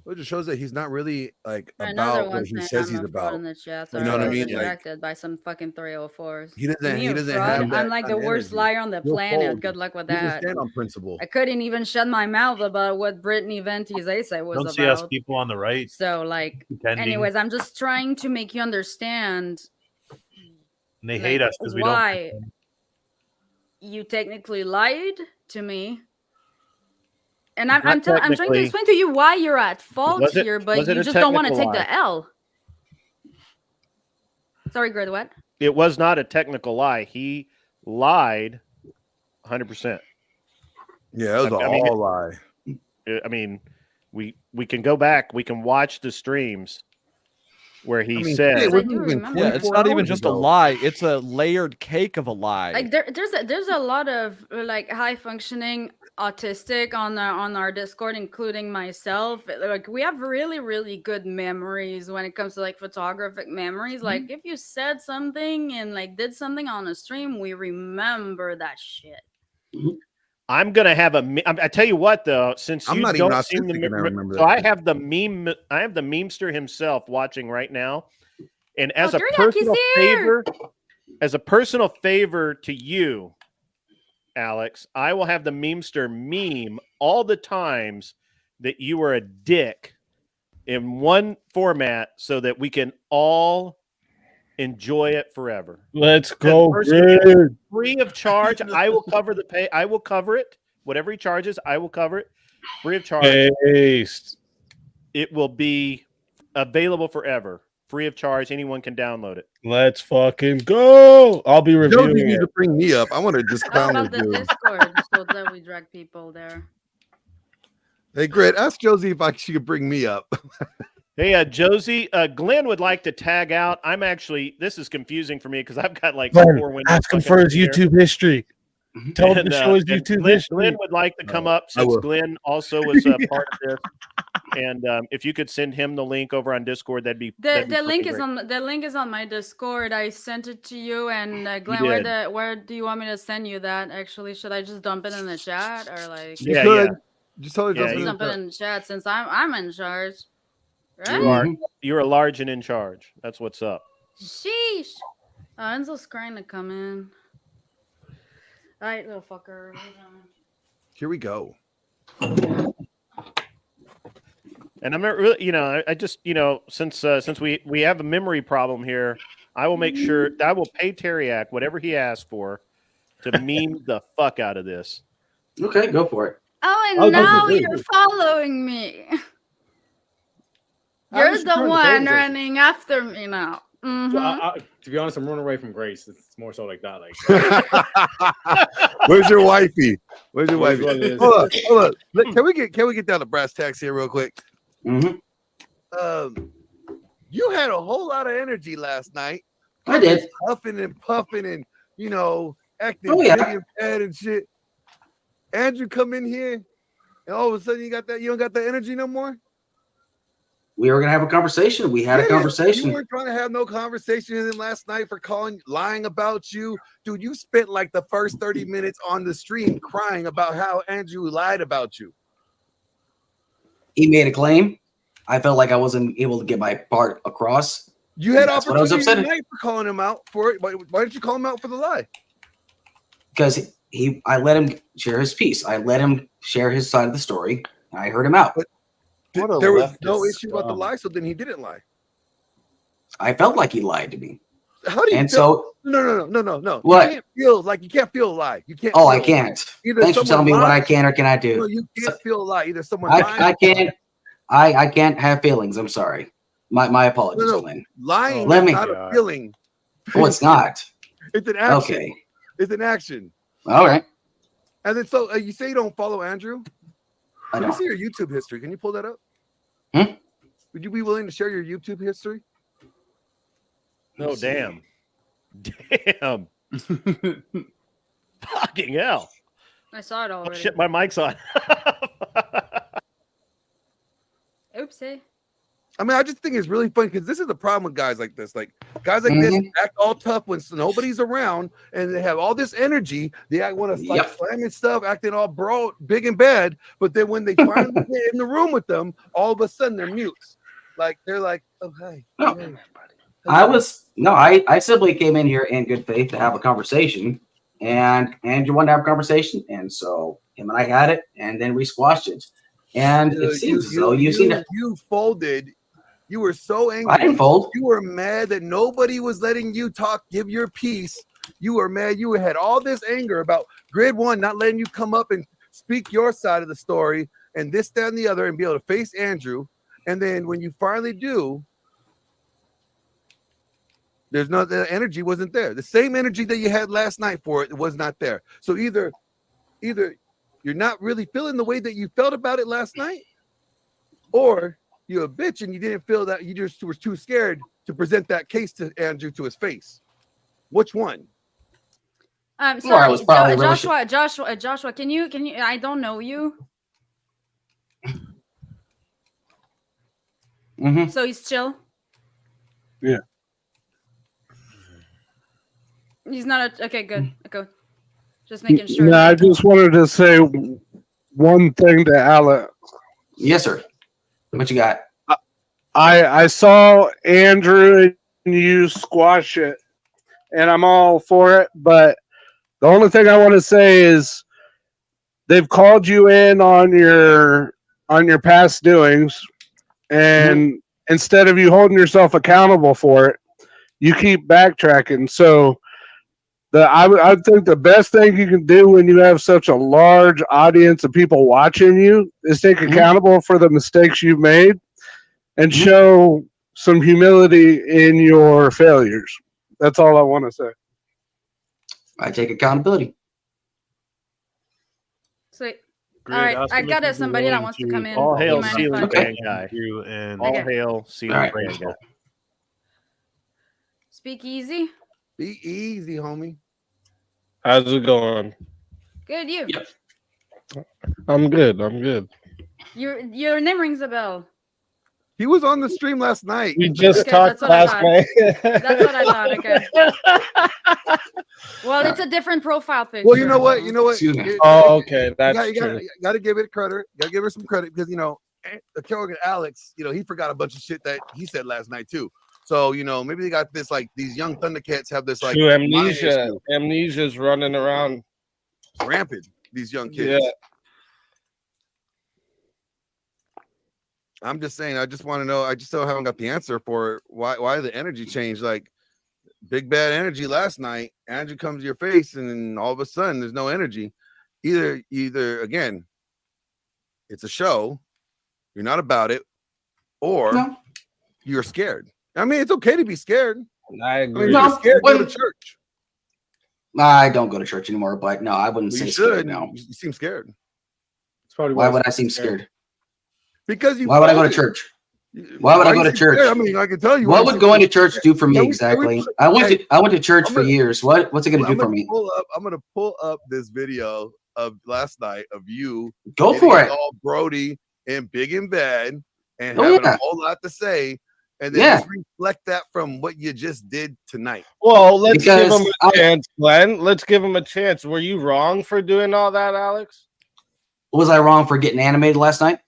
It just shows that he's not really like Another about one what he saying says I'm he's a fraud about. in the chat. You know what I mean? Like, Distracted by some fucking 304s. he doesn't. Me He a doesn't fraud? have that I'm like the kind of worst energy. liar on the He'll planet. fold. Good luck with He doesn't that. stand on principle. I couldn't even shut my mouth about what Brittany Venti's essay was Don't about. see us people on the right. So, like, pretending. anyways, I'm just trying to make you understand. And they hate us because we don't. Why you technically lied to me. And I'm trying to explain to you why you're at fault here, but you just don't want to take the L. Sorry, Grid, what? It was not a technical lie. He lied 100%. Yeah, it was all lie. I mean, we can go back. We can watch the streams where he said, "Yeah, it's not even just a lie; it's a layered cake of a lie." Like there's a lot of like high functioning autistic on our Discord, including myself. Like we have really good memories when it comes to like photographic memories. Like if you said something and like did something on a stream, we remember that shit. I'm gonna have I tell you what though, since I'm you not even don't seem autistic and I remember so that. I have the memester himself watching right now, and as a personal favor to you, Alex, I will have the memester meme all the times that you were a dick in one format, so that we can all enjoy it forever. Let's go, free of charge. I will cover the pay. I will cover it. Whatever he charges, I will cover it. Free of charge. Paste. It will be available forever. Free of charge. Anyone can download it. Let's fucking go. I'll be reviewing Josie needs it. to bring me up. I want to just How clown about with the you. Discord so that we drag people there? Hey, Grit, ask Josie if she could bring me up. Hey, Josie, Glenn would like to tag out. I'm actually, this is confusing for me because I've got like Glenn, 4 windows. ask him for his YouTube history. Tell him to show his and YouTube Glenn, history. Glenn would like to come up I since will. Glenn also was part of this. And if you could send him the link over on Discord, that'd be The fucking link is great. the link is on my Discord. I sent it to you, and Glenn, did. where do you want me to send you that? Actually, should I just dump it in the chat or like? You could. Just tell her Just to dump it in the chat since I'm in charge. Right? You're a large and in charge. That's what's up. Sheesh. Enzo's crying to come in. All right, little fucker. Here we go. And I'm not really, I just, since we have a memory problem here, I will make sure I will pay Teriak whatever he asks for to meme the fuck out of this. Okay, go for it. Oh, and now you're following me. You're the one running after me now. To be honest, I'm running away from Grace. It's more so like that. Like, where's your wifey? Where's your wifey? Hold Hold on. Can we get down to brass tacks here real quick? Mm-hmm. You had a whole lot of energy last night. I did. Huffing and puffing and acting Oh, big yeah. and bad and shit. Andrew come in here, and all of a sudden you don't got that energy no more. We were gonna have a conversation. We had a You conversation. weren't trying to have no conversation with him last night for lying about you. Dude, you spent like the first 30 minutes on the stream crying about how Andrew lied about you. He made a claim. I felt like I wasn't able to get my part across. You had That's what I was opportunity upset at. tonight for calling him out for it. Why didn't you call him out for the lie? Because I let him share his piece. I let him share his side of the story. And I heard him out. There was no issue about the lie, so then he didn't lie. I felt like he lied to me. How do you And feel? so No. What? You can't feel a lie. You can't. Oh, feel I can't. Either Thanks for someone telling me what I lies- can or cannot do. No, you can't feel a lie. Either someone I lies. can't. I can't have feelings. I'm sorry. My apologies, No, Glenn. Lying Let is me. not a feeling. Oh, it's not. It's an action. Okay. It's an action. All right. And then so you say you don't follow Andrew. I Let me don't. see your YouTube history. Can you pull that up? Would you be willing to share your YouTube history? No, damn. Damn. Fucking hell. I saw it Oh, already. shit, my mic's on. Oopsie. I mean, I just think it's really funny because this is the problem with guys like this. Like guys like this act all tough when nobody's around, and they have all this energy. They want to like slamming stuff, acting all broad, big and bad. But then when they finally get in the room with them, all of a sudden they're mutes. Like they're like, "Oh hi." I simply came in here in good faith to have a conversation, and Andrew wanted to have a conversation, and so him and I had it, and then we squashed it. And it seems as though you folded. You were so angry. I didn't fold. You were mad that nobody was letting you give your piece. You were mad. You had all this anger about Grid One not letting you come up and speak your side of the story, and this, that, and the other, and be able to face Andrew. And then when you finally do, the energy wasn't there. The same energy that you had last night for it was not there. So either you're not really feeling the way that you felt about it last night, or you're a bitch and you didn't feel that, you just were too scared to present that case to Andrew to his face. Which one? Sorry, Joshua, can you, I don't know you. So he's chill. Yeah. He's not okay, good. Okay. Just making sure. No, I just wanted to say one thing to Alex. Yes, sir. What you got? I saw Andrew and you squash it, and I'm all for it. But the only thing I want to say is they've called you in on your past doings, and instead of you holding yourself accountable for it, you keep backtracking. So I think the best thing you can do when you have such a large audience of people watching you is take accountable for the mistakes you've made and show some humility in your failures. That's all I want to say. I take accountability. Sweet. Great. All right, I got somebody that wants to come in. All hail Do you mind if ceiling I- fan guy. And all hail ceiling fan guy. Speak easy. Be easy, homie. How's it going? Good, you. I'm good. I'm good. Your name rings a bell. He was on the stream last night. We just Okay, talked that's what I last thought. night. That's what I thought. Okay. Well, it's a different profile picture. Well, you know what? Oh, okay. That's you true. gotta give it credit. Gotta give her some credit because Alex, he forgot a bunch of shit that he said last night too. So maybe they got this like these young Thundercats have this like True, amnesia. Amnesia's running around rampant. These young kids. Yeah. I'm just saying. I just want to know. I just still haven't got the answer for why the energy changed. Like big bad energy last night. Andrew comes to your face, and then all of a sudden there's no energy. Either again, it's a show. You're not about it, or you're scared. I mean, it's okay to be scared. I agree. I mean, you're scared. Go to church. I don't go to church anymore, but no, I wouldn't say scared now. You seem scared. Why would I seem scared? Because why would I go to church? Why would I go to church? I mean, I can tell you. What would going to church do for me exactly? I went to church for years. What's it going to do for me? I'm going to pull up this video of last night of you. Go for it. All Brody and big in bed and having a whole lot to say, and then just reflect that from what you just did tonight. Well, let's give him a chance, Glenn. Let's give him a chance. Were you wrong for doing all that, Alex? Was I wrong for getting animated last night?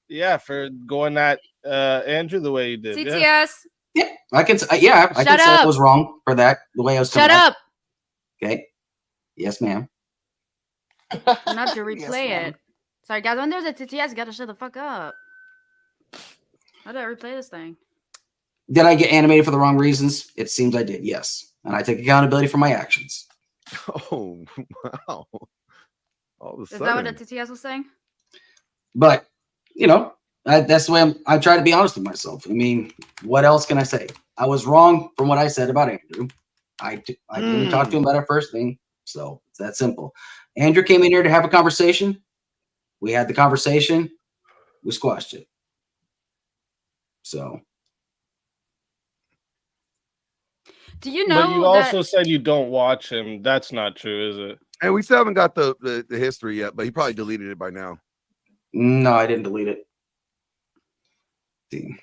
Yeah, for going at Andrew the way you did. CTS. Yeah, I can. I can say I was wrong for that. The way I was. Shut up. Okay. Yes, ma'am. Not to replay it. Sorry, guys. When there's a TTS, you gotta shut the fuck up. How did I replay this thing? Did I get animated for the wrong reasons? It seems I did. Yes, and I take accountability for my actions. Oh wow! Is that what the TTS was saying? But that's the way I try to be honest with myself. I mean, what else can I say? I was wrong from what I said about Andrew. I didn't talk to him about our first thing, so it's that simple. Andrew came in here to have a conversation. We had the conversation. We squashed it. So. Do you know? But you also said you don't watch him. That's not true, is it? And we still haven't got the history yet, but he probably deleted it by now. No, I didn't delete it. See.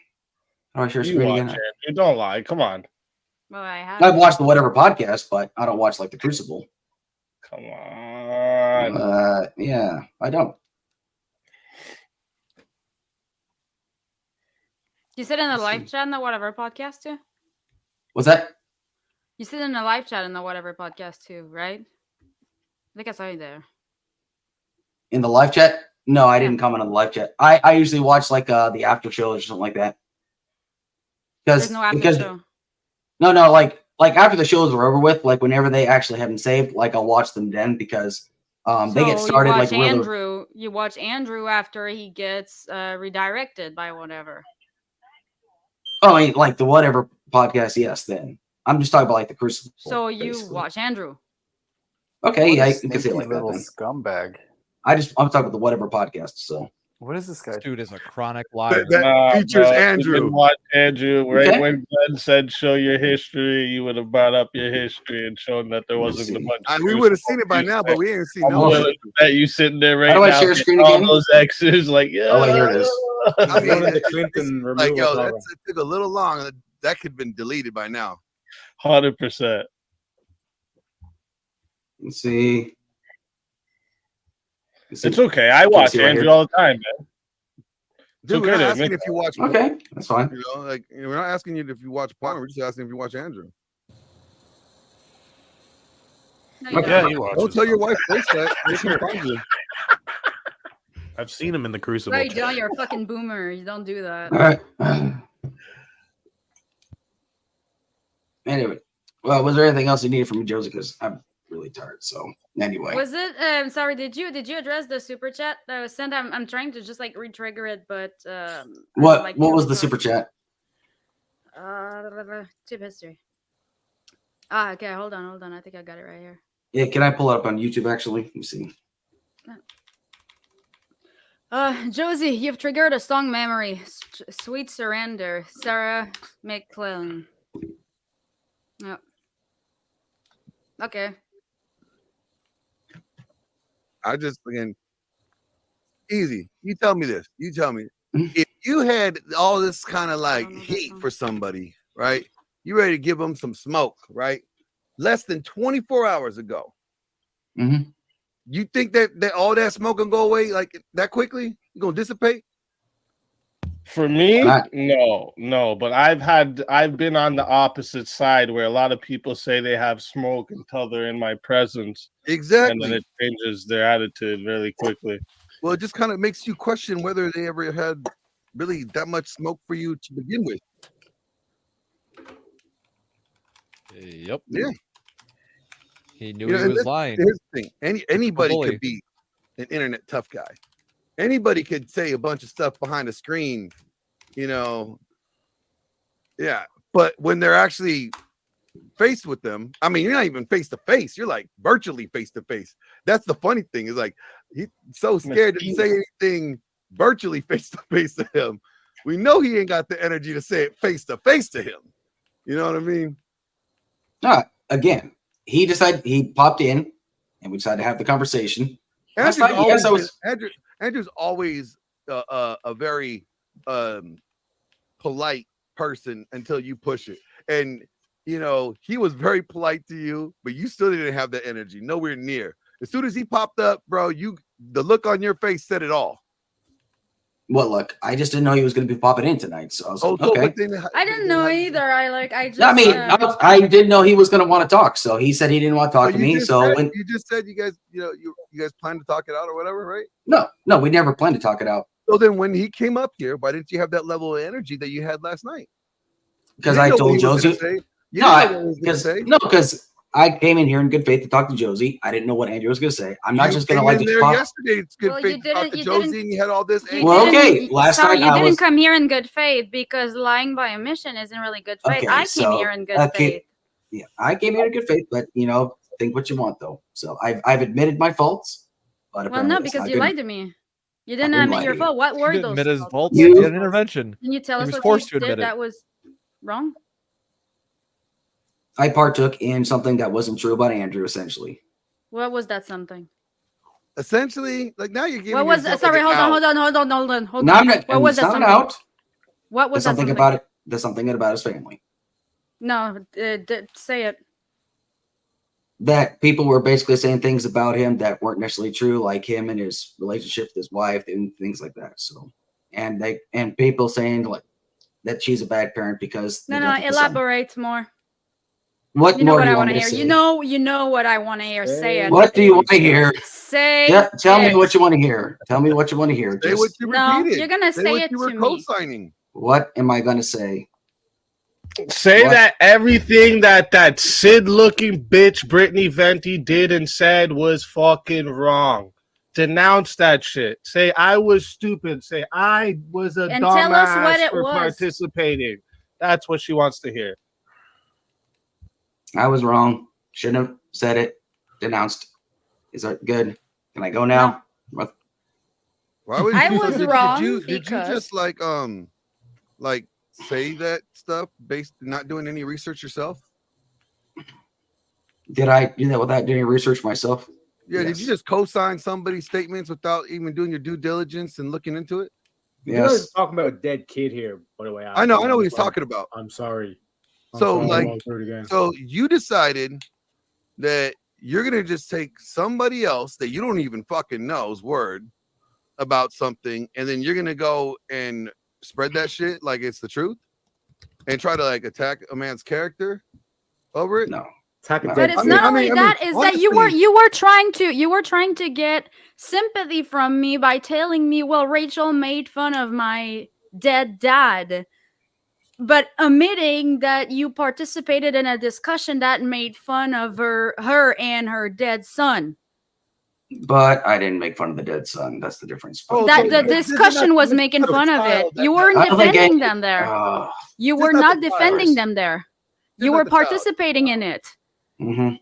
How do I share screen again? You don't lie. Come on. Well, I've watched the Whatever podcast, but I don't watch like the Crucible. Come on. Yeah, I don't. You said in the live chat in the Whatever podcast too? What's that? You said in the live chat in the Whatever podcast too, right? I think I saw you there. In the live chat? No, I didn't comment on the live chat. I usually watch like the after show or something like that. There's no after show. No, like after the shows are over with, like whenever they actually have them saved, like I'll watch them then because they get started you watch like Andrew. You watch Andrew after he gets redirected by whatever. Oh, I mean, like the Whatever podcast, yes. Then I'm just talking about like the Crucible. So you basically. watch Andrew. Okay, yeah, you can say it like that. Then. Scumbag. I'm talking about the Whatever podcast. So what is this guy? Dude is a chronic liar. That features Andrew. You watch Andrew, right? Okay. When Glenn said show your history, you would have brought up your history and shown that there wasn't a bunch. We would have seen it by now, but we ain't seen no. That you sitting there right How do I now, share screen all again? those X's, like Oh, here it is. I mean, the Clinton like, removal it program. took a little long. That could have been deleted by now. 100%. Let's see. It's okay. I watch see right Andrew here. all the time, man. Dude, we're not asking if you watch. Okay, that's fine. You know, like we're not asking you if you watch porn. We're just asking if you watch Andrew. No, Yeah, he watches. Don't tell your wife face that. They can find you. I've seen him in the Crucible. Right, John, you're a fucking boomer. You don't do that. All right. Anyway, well, was there anything else you needed from me, Josie? Because I'm really tired. So anyway, Was it? Sorry. Did you address the super chat that was sent? I'm trying to just like re-trigger it, but what was the super chat? Tip history. Ah, okay. Hold on. I think I got it right here. Yeah, can I pull it up on YouTube? Actually, let me see. Josie, you've triggered a song memory. Sweet Surrender, Sarah McClellan. Yep. Okay. I just easy. You tell me this. You tell me if you had all this kind of like heat for somebody, right? You ready to give them some smoke, right? Less than 24 hours ago. Mm-hmm. You think that all that smoke can go away like that quickly? You gonna dissipate? For me, no. But I've been on the opposite side where a lot of people say they have smoke until they're in my presence. Exactly. And then it changes their attitude really quickly. Well, it just kind of makes you question whether they ever had really that much smoke for you to begin with. Yep. Yeah. He knew he was lying. Here's the thing. Anybody could be an internet tough guy. Anybody could say a bunch of stuff behind a screen, you know. Yeah. But when they're actually faced with them, I mean, you're not even face to face. You're like virtually face to face. That's the funny thing, is like he's so scared to say anything virtually face to face to him. We know he ain't got the energy to say it face to face to him. You know what I mean? Again, he popped in and we decided to have the conversation. Andrew's always a very polite person until you push it. And you know, he was very polite to you, but you still didn't have the energy, nowhere near. As soon as he popped up, bro, the look on your face said it all. What look? I just didn't know he was going to be popping in tonight, so I was like, okay. I didn't know either. I didn't know he was going to want to talk, so he said he didn't want to talk to me. You just said you guys plan to talk it out or whatever, right? No, we never planned to talk it out. So then, when he came up here, why didn't you have that level of energy that you had last night? Because I told Josie. Because I came in here in good faith to talk to Josie. I didn't know what Andrew was going to say. I'm not just going to like there yesterday. It's good faith to talk to Josie, and you had all this. Last night you didn't come here in good faith because lying by omission isn't really good faith. I came here in good faith. Yeah, I came here in good faith, but think what you want though. So I've admitted my faults. But well, no, because you lied to me. You didn't admit your fault. What were those? Admit his faults. He had an intervention. Can you tell us what you did that was wrong? I partook in something that wasn't true about Andrew, essentially. What was that something? Essentially, like now you're giving. What was? Sorry, hold on. What was that something? Out. What was that something about it? There's something about his family. No, say it. That people were basically saying things about him that weren't necessarily true, like him and his relationship with his wife and things like that. So, and people saying like that she's a bad parent because. No, elaborate more. What you know more what do you I want to to hear? say? You know what I want to hear. Say it. What do you want to hear? Say tell me what you want to hear. Tell me what you want to hear. Say what you repeated. You're gonna say it you were to co-signing. What am I gonna say? Say that everything that Sid-looking bitch Brittany Venti did and said was fucking wrong. Denounce that shit. Say I was stupid. Say I was a and tell us what dumbass it for was. participating. That's what she wants to hear. I was wrong. Shouldn't have said it. Denounced. Is that good? Can I go now? No. Why would I was wrong. Did you just like say that stuff based not doing any research yourself? Did I do that without doing research myself? Yeah. Yes. Did you just co-sign somebody's statements without even doing your due diligence and looking into it? Yes. You know, he's talking about a dead kid here, by the way. I know what he's talking about. I'm sorry. So you decided that you're gonna just take somebody else that you don't even fucking know's word about something, and then you're gonna go and spread that shit like it's the truth, and try to like attack a man's character over it. No, but it's not only that. Is that you were trying to get sympathy from me by telling me, well, Rachel made fun of my dead dad. But admitting that you participated in a discussion that made fun of her and her dead son. But I didn't make fun of the dead son. That's the difference. The discussion was making fun of it. You weren't defending them there. You were not defending them there. You were participating in it. Mm-hmm.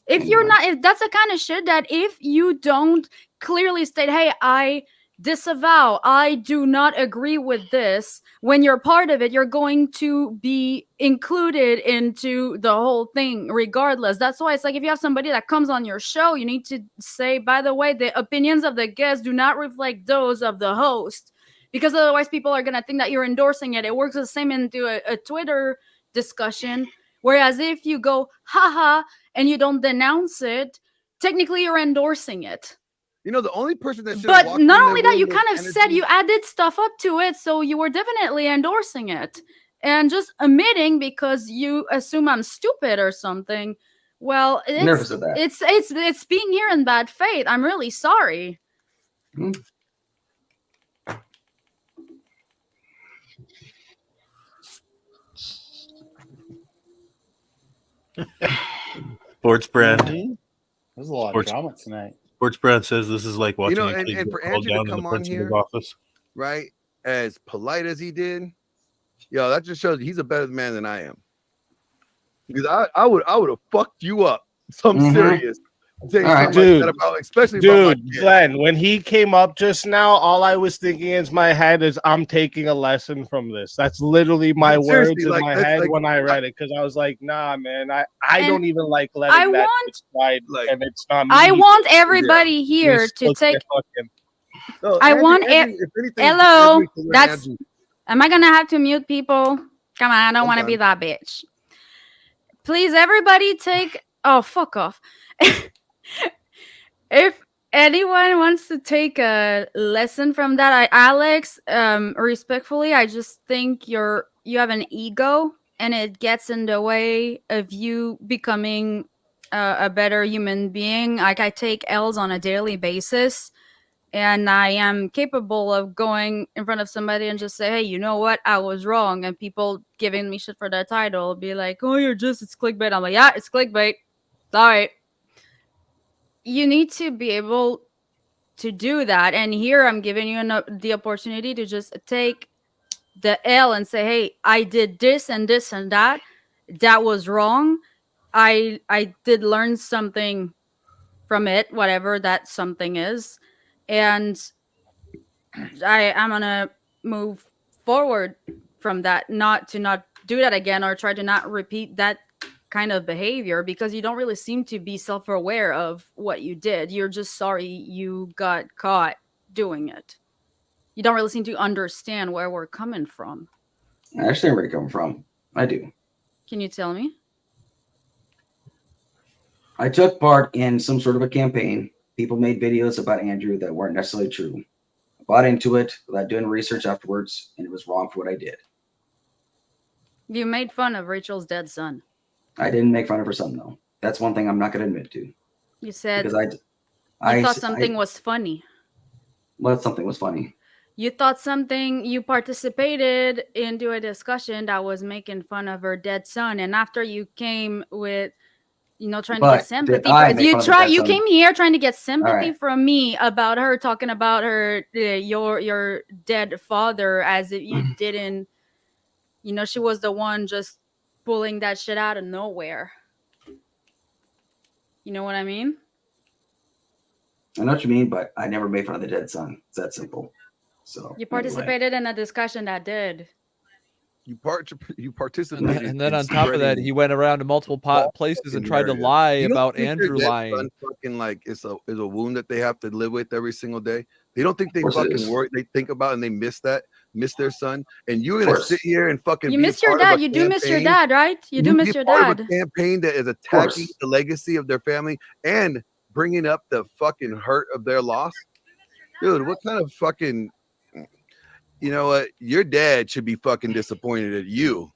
If that's the kind of shit that if you don't clearly state, hey, I disavow, I do not agree with this, when you're part of it, you're going to be included into the whole thing regardless. That's why it's like if you have somebody that comes on your show, you need to say, by the way, the opinions of the guest do not reflect those of the host, because otherwise people are going to think that you're endorsing it. It works the same into a Twitter discussion, whereas if you go haha and you don't denounce it, technically you're endorsing it. You know, the only person that should. But not only that, you kind of said you added stuff up to it, so you were definitely endorsing it and just admitting because you assume I'm stupid or something. Well, it's being here in bad faith. I'm really sorry. Sports brand. There's a lot of drama tonight. Sports brand says this is like watching a kid and for get called Andrew down to in the come on principal's here, office. right, as polite as he did, that just shows he's a better man than I am. Because I would have fucked you up. So I'm serious. Say All right. something like that about, especially about my Dude, kid. Glenn, when he came up just now, all I was thinking in my head is, I'm taking a lesson from this. That's literally my Dude, seriously, words in like, my that's head like- when I read it, because I was like, nah, man, I And don't even like I letting that want- slide, like, and it's not me. I want either. everybody here Please to look take. at fucking- No, I Andrew- want Andrew, if anything, Hello. Andrew should learn That's. Andrew. Am I gonna have to mute people? Come on, I don't want to be that bitch. Please, everybody, take. Oh, fuck off. If anyone wants to take a lesson from that, Alex, respectfully, I just think you have an ego, and it gets in the way of you becoming a better human being. Like, I take L's on a daily basis, and I am capable of going in front of somebody and just say, hey, you know what? I was wrong. And people giving me shit for the title be like, oh, it's clickbait. I'm like, yeah, it's clickbait. All right. You need to be able to do that. And here I'm giving you the opportunity to just take the L and say, hey, I did this and this and that. That was wrong. I did learn something from it, whatever that something is. And I'm gonna move forward from that, not do that again, or try to not repeat that kind of behavior, because you don't really seem to be self-aware of what you did. You're just sorry you got caught doing it. You don't really seem to understand where we're coming from. I understand where you're coming from. I do. Can you tell me? I took part in some sort of a campaign. People made videos about Andrew that weren't necessarily true. I bought into it without doing research afterwards, and it was wrong for what I did. You made fun of Rachel's dead son. I didn't make fun of her son, though. That's one thing I'm not going to admit to. You said Because you thought something was funny. Well, something was funny. You thought something, you participated into a discussion that was making fun of her dead son, and after you came with, trying to get sympathy. You came here trying to get sympathy from me about her talking about her, your dead father, as if you didn't, she was the one just pulling that shit out of nowhere. You know what I mean? I know what you mean, but I never made fun of the dead son. It's that simple. So you participated in a discussion that did. You participated, and then on top of that, he went around to multiple places and tried to lie about Andrew lying. Fucking like is a wound that they have to live with every single day. They don't think they fucking worry. They think about and they miss their son. And you're gonna sit here and fucking. You miss your dad. You do miss your dad, right? You do miss your dad. A campaign that is attacking the legacy of their family and bringing up the fucking hurt of their loss, dude. What kind of fucking. You know what? Your dad should be fucking disappointed at you.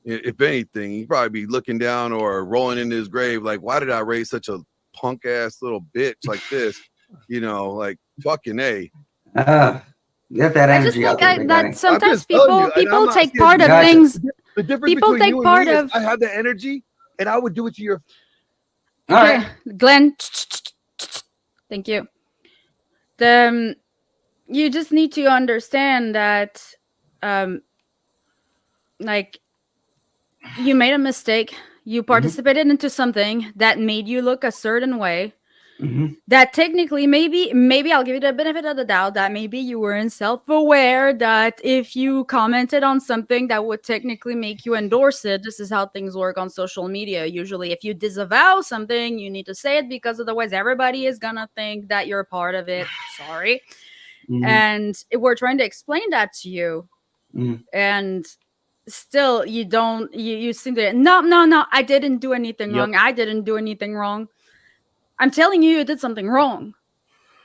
If anything, he'd probably be looking down or rolling into his grave like, why did I raise such a punk ass little bitch like this? Like fucking A. Get that energy I just out think there, that sometimes people take part of things. The difference people between take you part and me of. is I have the energy and I would do it to your. All right, Glenn. Thank you. You just need to understand that, like, you made a mistake. You participated into something that made you look a certain way. That technically, maybe I'll give you the benefit of the doubt that maybe you weren't self-aware that if you commented on something that would technically make you endorse it. This is how things work on social media. Usually, if you disavow something, you need to say it, because otherwise everybody is gonna think that you're part of it. Sorry. And we're trying to explain that to you, and still you don't. You seem to no. I didn't do anything wrong. I didn't do anything wrong. I'm telling you did something wrong.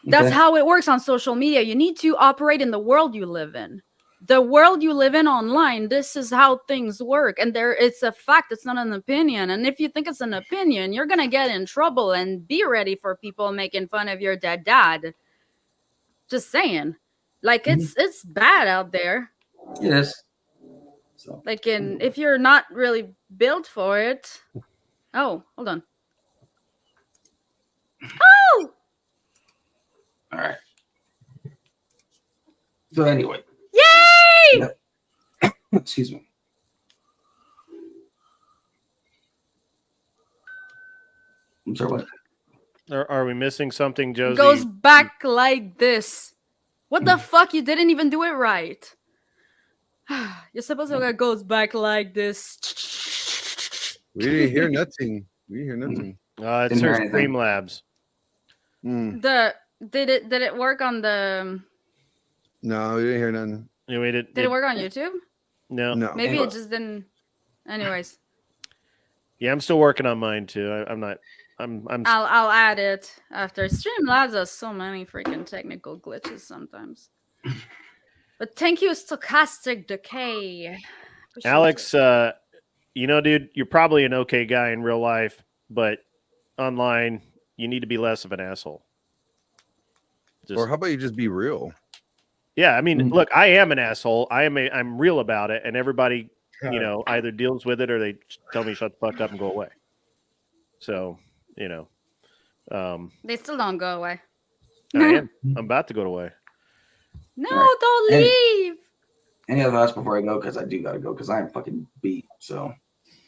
That's how it works on social media. You need to operate in the world you live in. The world you live in online. This is how things work, and it's a fact. It's not an opinion. And if you think it's an opinion, you're gonna get in trouble. And be ready for people making fun of your dead dad. Just saying, like it's bad out there. It is. So, like, if you're not really built for it. Oh, hold on. Oh. All right. So anyway. Yay! Excuse me. I'm sorry. What? Are we missing something, It Josie? goes back like this. What the fuck? You didn't even do it right. You're supposed to go, it goes back like this. We didn't hear nothing. We didn't hear nothing. It's her Streamlabs. Did it work on the? No, we didn't hear nothing. Yeah, we did. Did it work on YouTube? No. Maybe it just didn't. Anyways. Yeah, I'm still working on mine too. I'm not. I'll add it after. Streamlabs has so many freaking technical glitches sometimes. But thank you, Stochastic Decay. Appreciate Alex, you know, dude, you're probably an okay guy in real life, but online, you need to be less of an asshole. Or how about you just be real? Yeah, I mean, look, I am an asshole. I'm real about it, and everybody, you know, either deals with it or they tell me shut the fuck up and go away. So, you know, They still don't go away. I'm about to go away. No, Right. don't leave. Any other thoughts before I go? Because I do gotta go. Because I am fucking beat. So.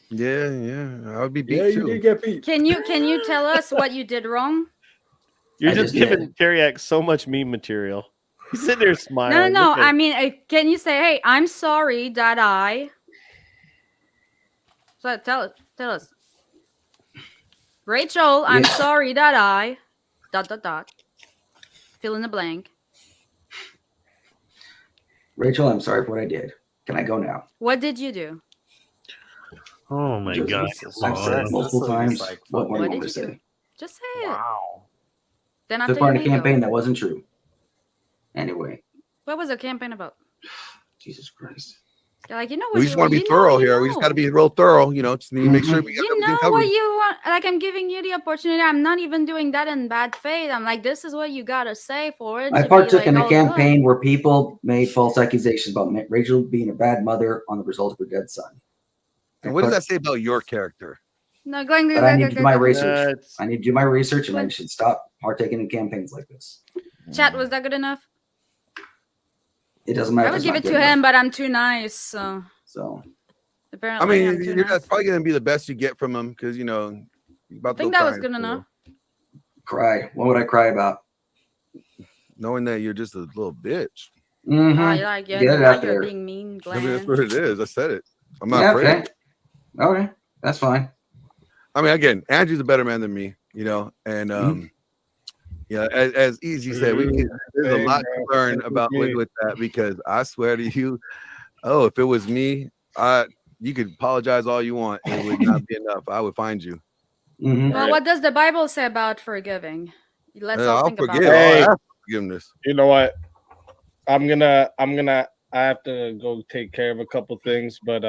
Yeah, I would be beat too. You did get beat. Can you tell us what you did wrong? You're just giving Teriak so much meme material. He's sitting there smiling. No. I mean, can you say, "Hey, I'm sorry that I." So tell us. Rachel, I'm sorry that I. ... Fill in the blank. Rachel, I'm sorry for what I did. Can I go now? What did you do? Oh my god! I've said it multiple times. What more do you want me to say? Just say it. Then Took after part you in a may campaign go. that wasn't true. Anyway, What was the campaign about? Jesus Christ. You're like, you know what? We just want to be thorough here. We just got to be real thorough. You know, just need to make sure we got You everything know covered. what you want. Like, I'm giving you the opportunity. I'm not even doing that in bad faith. I'm like, this is what you gotta say for it. I to be, partook like, in a all campaign where people made false accusations about Rachel being a bad mother on the result of her dead son. And what does that say about your character? good. No, going. But I need to do my research. it's- I need to do my research, and I should stop partaking in campaigns like this. Chat, was that good enough? It doesn't matter. I if would it's give not it good to him, enough. but I'm too nice. So I apparently, I'm mean, too nice. that's probably going to be the best you get from him because, you know, you're about I to think go that was crying, good so enough. Cry. What would I cry about? knowing that you're just a little bitch. Mm-hmm. Oh, you like, yeah, Get it now out you're there. being mean, I mean, that's Glenn. what it is. I said it. I'm not Yeah, afraid. okay. Okay, that's fine. I mean, again, Andrew's a better man than me, you know, and yeah, as Easy said, there's a lot to learn about with that because I swear to you, if it was me, you could apologize all you want, it would not be enough. I would find you. Mm-hmm. Well, what does the Bible say about forgiving? Let's all I'll think about forgive. it. Hey. I'll ask for forgiveness. You know what? I have to go take care of a couple things, but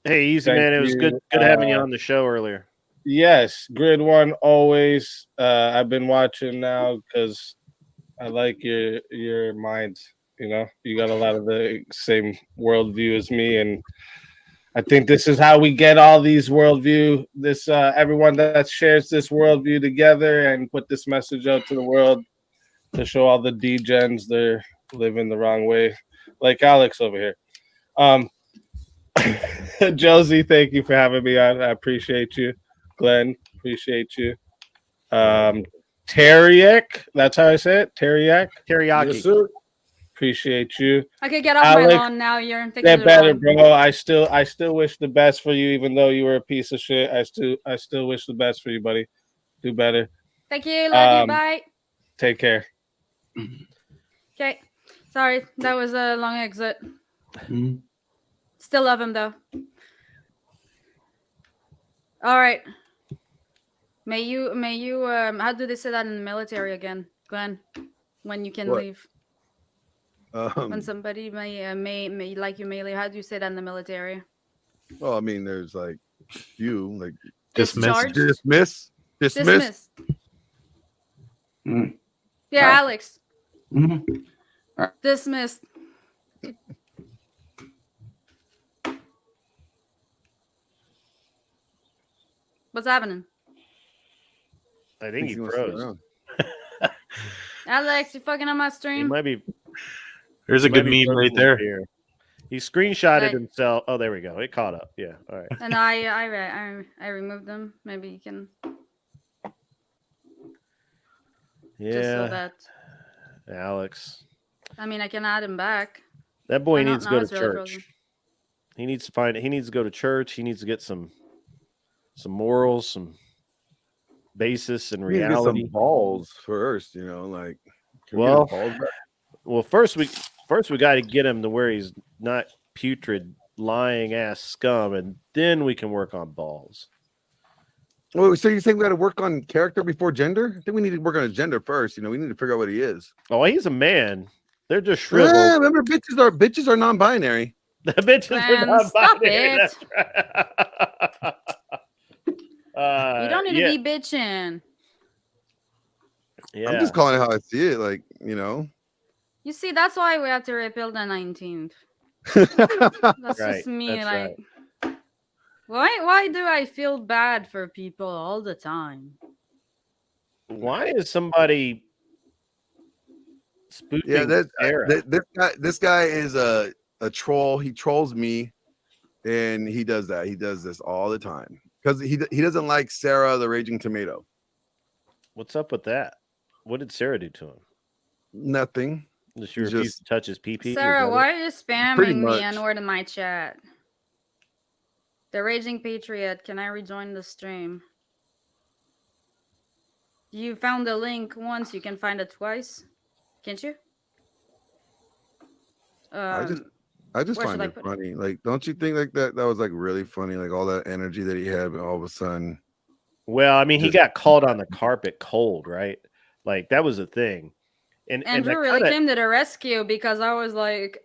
Hey, Easy thank man, it was you. good having you on the show earlier. Yes, Grid One always. I've been watching now because I like your minds. You know, you got a lot of the same worldview as me, and I think this is how we get all these worldview. This everyone that shares this worldview together and put this message out to the world to show all the degens they're living the wrong way, like Alex over here. Josie, thank you for having me on. I appreciate you. Glenn, appreciate you. Teriak, that's how I say it. Teriak. Teriyaki. Yes, sir. Appreciate you. I could get off Alex, my lawn now. You're thinking Get it better, wrong. bro. I still wish the best for you, even though you were a piece of shit. I still wish the best for you, buddy. Do better. Thank you. Love you. Bye. Take care. Okay. Sorry, that was a long exit. Mm-hmm. Still love him though. All right. May you how do they say that in the military again, Glenn? When you can What? leave. When somebody may like you may leave. How do you say that in the military? Well, I mean, there's like you like Discharged? dismiss. Mm. Yeah, Right. Alex. Mm-hmm. Dismissed. What's happening? I think he wants to go froze. around. Alex, you fucking on my He stream? might be. There's a might good be meme right frozen there. here. He screenshotted Right. himself. Oh, there we go. It caught up. Yeah. All right. And I removed them. Maybe you can. Just so Yeah, that Alex. I mean I can add him back. That boy Now- needs to now go to it's really church. frozen. He needs to find. He needs to go to church. He needs to get some morals, some basis and You need to get some reality. balls first, you know, like can we get Well, his balls back? well, first we got to get him to where he's not putrid, lying ass scum, and then we can work on balls. Well, so you think we got to work on character before gender? I think we need to work on his gender first. You know, we need to figure out what he is. Oh, he's a man. They're just shriveled. Remember, bitches are non-binary. The bitches are Man, not stop binary. it. That's right. You don't need yeah. to be bitching. Yeah. I'm just calling it how I see it. Like, you know. You see, that's why we have to repeal the 19th. That's Right, just me. that's Like, why do I feel bad for people all the time? Why is somebody spoofing Yeah, Sarah? this guy is a troll. He trolls me, and he does that. He does this all the time because he doesn't like Sarah the Raging Tomato. What's up with that? What did Sarah do to him? Nothing. Does she refuse to touch his pee-pee? Sarah, why are you Pretty spamming much. me N-word in my chat? The Raging Patriot, can I rejoin the stream? You found the link once, you can find it twice. Can't you? I just where find should I it put funny. Like, don't you think like that was like really funny? Like all that energy that he had, but all of a sudden. Well, I mean, he Just- got called on the carpet cold, right? Like that was the thing. And Andrew that really kinda- came to the rescue because I was like,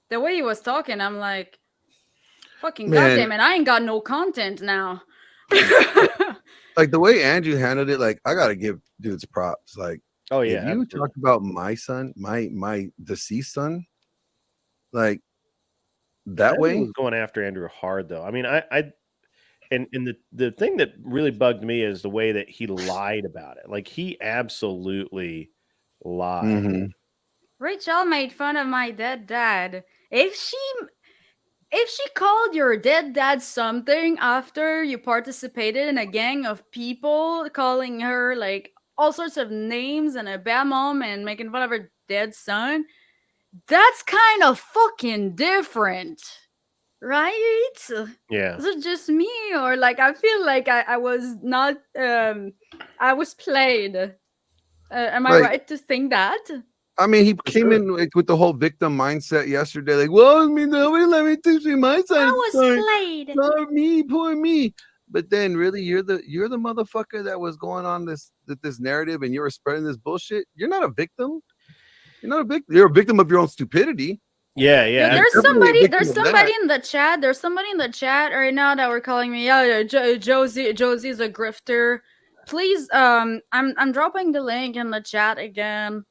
the way he was talking, I'm like, fucking Man. goddamn it, I ain't got no content now. Like the way Andrew handled it, like I gotta give dudes props. Like, oh if yeah, you absolutely. talk about my son, my deceased son, like that Andrew way, was going after Andrew hard though. I mean, and the thing that really bugged me is the way that he lied about it. Like he absolutely lied. Mhm. Rachel made fun of my dead dad. If she called your dead dad something after you participated in a gang of people calling her like all sorts of names and a bad mom and making fun of her dead son, that's kind of fucking different, right? Yeah. Is it just me, or like I feel like I was not I was played? Am I Like- right to think that? I mean, he came in like, with the whole victim mindset yesterday. Like, well, I mean, nobody let me teach me my side. I of the was story. played. Poor me. But then, really, you're the motherfucker that was going on this narrative, and you were spreading this bullshit. You're not a victim. You're not a victim. You're a victim of your own stupidity. Yeah, Yo, yeah. there's definitely a somebody. victim There's of somebody that. in the chat. There's somebody in the chat right now that were calling me. Yeah, Josie's a grifter. Please, I'm dropping the link in the chat again.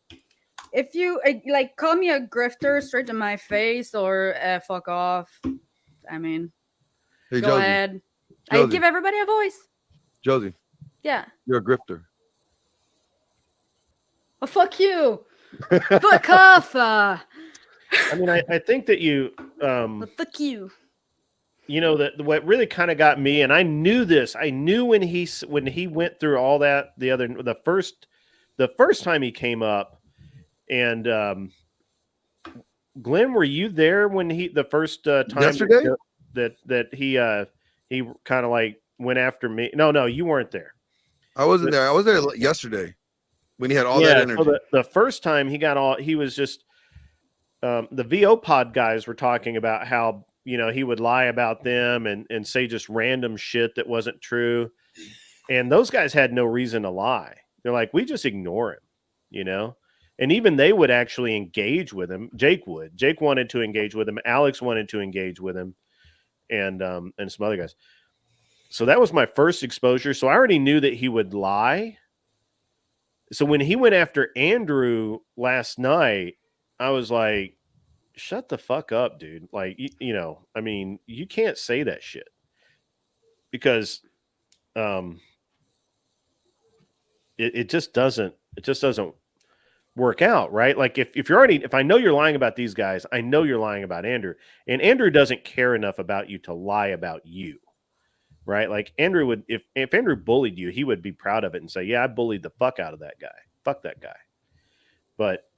If you like, call me a grifter straight to my face, or fuck off. I mean, Hey, go Josie. ahead. I Josie. give everybody a voice. Josie, Yeah. you're a grifter. Oh, fuck you. Fuck off. I mean, I think that you Fuck you. you know that what really kind of got me, and I knew this. I knew when he went through all that the first time he came up, and Glenn, were you there when the first time Yesterday? that he kind of like went after me? No, you weren't there. I wasn't there. I was there yesterday when he had all that energy. So the first time he was just the VO pod guys were talking about how, you know, he would lie about them and say just random shit that wasn't true. And those guys had no reason to lie. They're like, we just ignore him, you know? And even they would actually engage with him. Jake would. Jake wanted to engage with him. Alex wanted to engage with him, and some other guys. So that was my first exposure. So I already knew that he would lie. So when he went after Andrew last night, I was like, shut the fuck up, dude. Like, you know, I mean, you can't say that shit because it just doesn't work out, right? Like if I know you're lying about these guys, I know you're lying about Andrew, and Andrew doesn't care enough about you to lie about you, right? Like Andrew would, if Andrew bullied you, he would be proud of it and say, yeah, I bullied the fuck out of that guy. fuck that guy. But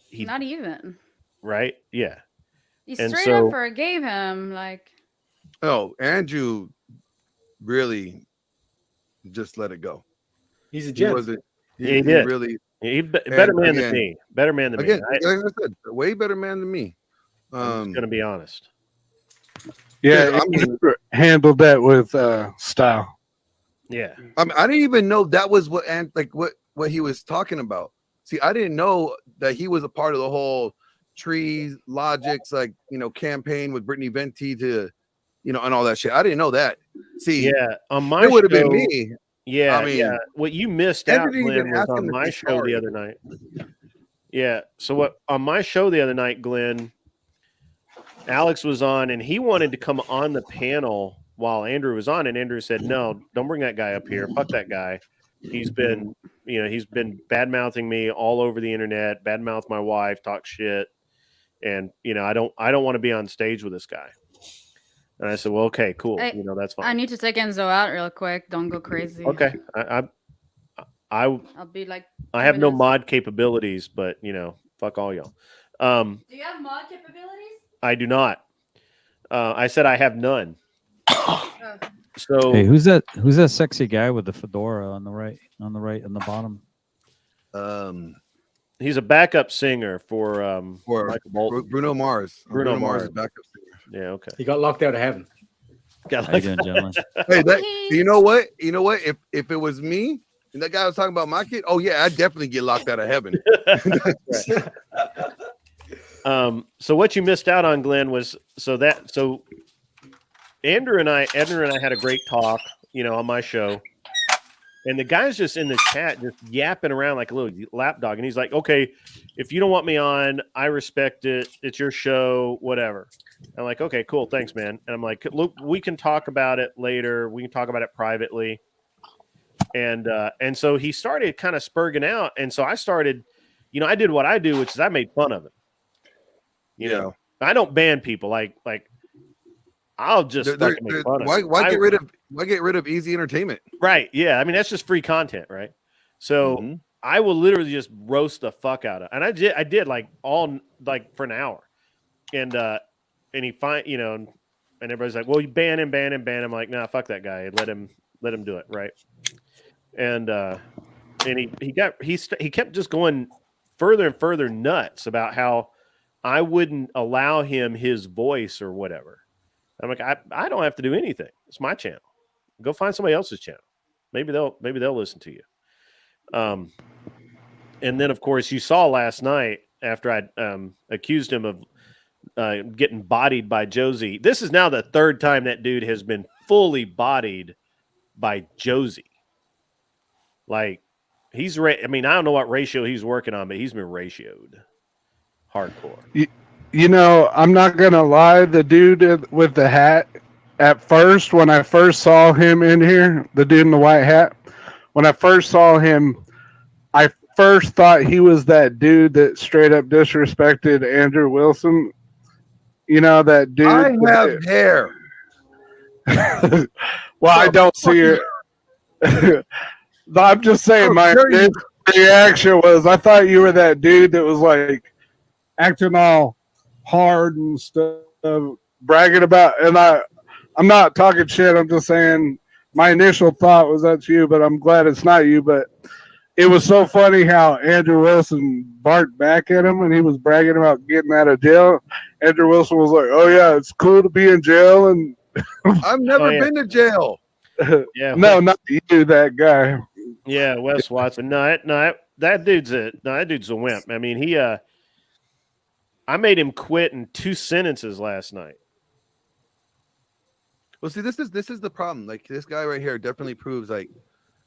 he Not even. right, yeah. He And straight so up forgave him. Like, Oh, Andrew really just let it go. He's a He gent. wasn't. yeah, he He did. really. Better And man than again, me. Better man than me. Again, like I said, a way better man than me. I'm just gonna be honest. Yeah, Dude, I mean, handled that with style. Yeah. I didn't even know that was what what he was talking about. See, I didn't know that he was a part of the whole Trees Logics campaign with Brittany Venti to and all that shit. I didn't know that. See, Yeah, on my it would have been show- me. Yeah, I mean, yeah. What you missed Andrew out, didn't Glenn, even was ask him on to my be show the sorry. other night. Yeah. So what on my show the other night, Glenn, Alex was on, and he wanted to come on the panel while Andrew was on, and Andrew said, "No, don't bring that guy up here. Fuck that guy. He's been, he's been bad mouthing me all over the internet. Bad mouth my wife, talk shit, and I don't want to be on stage with this guy." And I said, "Well, okay, cool. Hey, That's fine." I need to take Enzo out real quick. Don't go crazy. Okay, I'll be like. I have no mod capabilities, but fuck all y'all. Do you have mod capabilities? I do not. I said I have none. So Hey, who's that? Who's that sexy guy with the fedora on the right, on the bottom? He's a backup singer for Michael Bolton. Bruno Mars. Bruno Mars Mars is backup singer. Yeah, okay. He got locked out of heaven. How you doing, gentlemen? Hey, you know what? You know what? If it was me and that guy was talking about my kid, oh yeah, I'd definitely get locked out of heaven. So what you missed out on, Glenn, was so Andrew and I had a great talk, on my show. And the guy's just in the chat, just yapping around like a little lapdog. And he's like, "Okay, if you don't want me on, I respect it. It's your show, whatever." I'm like, "Okay, cool. Thanks, man." And I'm like, "Look, we can talk about it later. We can talk about it privately." And so he started kind of spurging out. And so I started, I did what I do, which is I made fun of him. You know, I don't ban people like I'll just fucking make fun of why him. Why get rid of easy entertainment? Right. Yeah. I mean, that's just free content, right? So I will literally just roast the fuck out of it. And I did like for an hour. And he and everybody's like, "Well, you ban him. I'm like, "Nah, fuck that guy. Let him do it." Right. And he kept just going further and further nuts about how I wouldn't allow him his voice or whatever. I'm like, I don't have to do anything. It's my channel. Go find somebody else's channel. Maybe they'll listen to you. And then of course you saw last night after I accused him of getting bodied by Josie. This is now the third time that dude has been fully bodied by Josie. Like he's I mean, I don't know what ratio he's working on, but he's been ratioed hardcore. I'm not gonna lie. The dude with the hat, at first, when I first saw him in here, the dude in the white hat, when I first saw him, I first thought he was that dude that straight up disrespected Andrew Wilson. That dude. I have hair. Well, I don't see it. I'm just saying, my reaction was I thought you were that dude that was like acting all hard and stuff, bragging about. And I'm not talking shit. I'm just saying my initial thought was that's you, but I'm glad it's not you. But it was so funny how Andrew Wilson barked back at him and he was bragging about getting out of jail. Andrew Wilson was like, "Oh yeah, it's cool to be in jail." And I've never been to jail. Yeah. No, not you, that guy. Yeah, Wes Watson. That dude's a wimp. I mean, I made him quit in 2 sentences last night. Well, see, this is the problem. Like this guy right here definitely proves like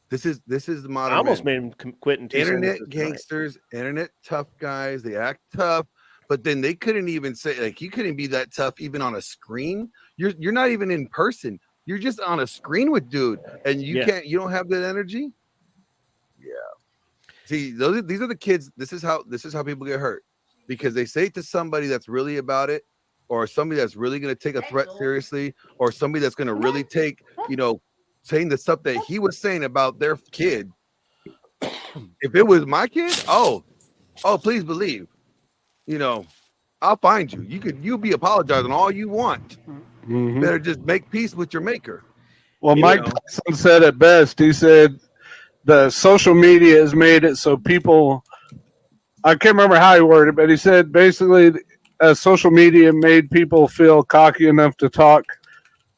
this is the modern. I almost man. made him quit in 2 Internet sentences. gangsters, internet tough guys. They act tough, but then they couldn't even say like you couldn't be that tough even on a screen. You're not even in person. You're just on a screen with dude, and you don't have that energy. Yeah. See, these are the kids. This is how people get hurt because they say it to somebody that's really about it, or somebody that's really going to take a threat seriously, or somebody that's going to really take, saying the stuff that he was saying about their kid. if it was my kid, oh, please believe, I'll find you. You'll be apologizing all you want. Mhm. Better just make peace with your maker. Well, You Mike know? Tyson said it best. He said the social media has made it so people. I can't remember how he worded it, but he said basically, social media made people feel cocky enough to talk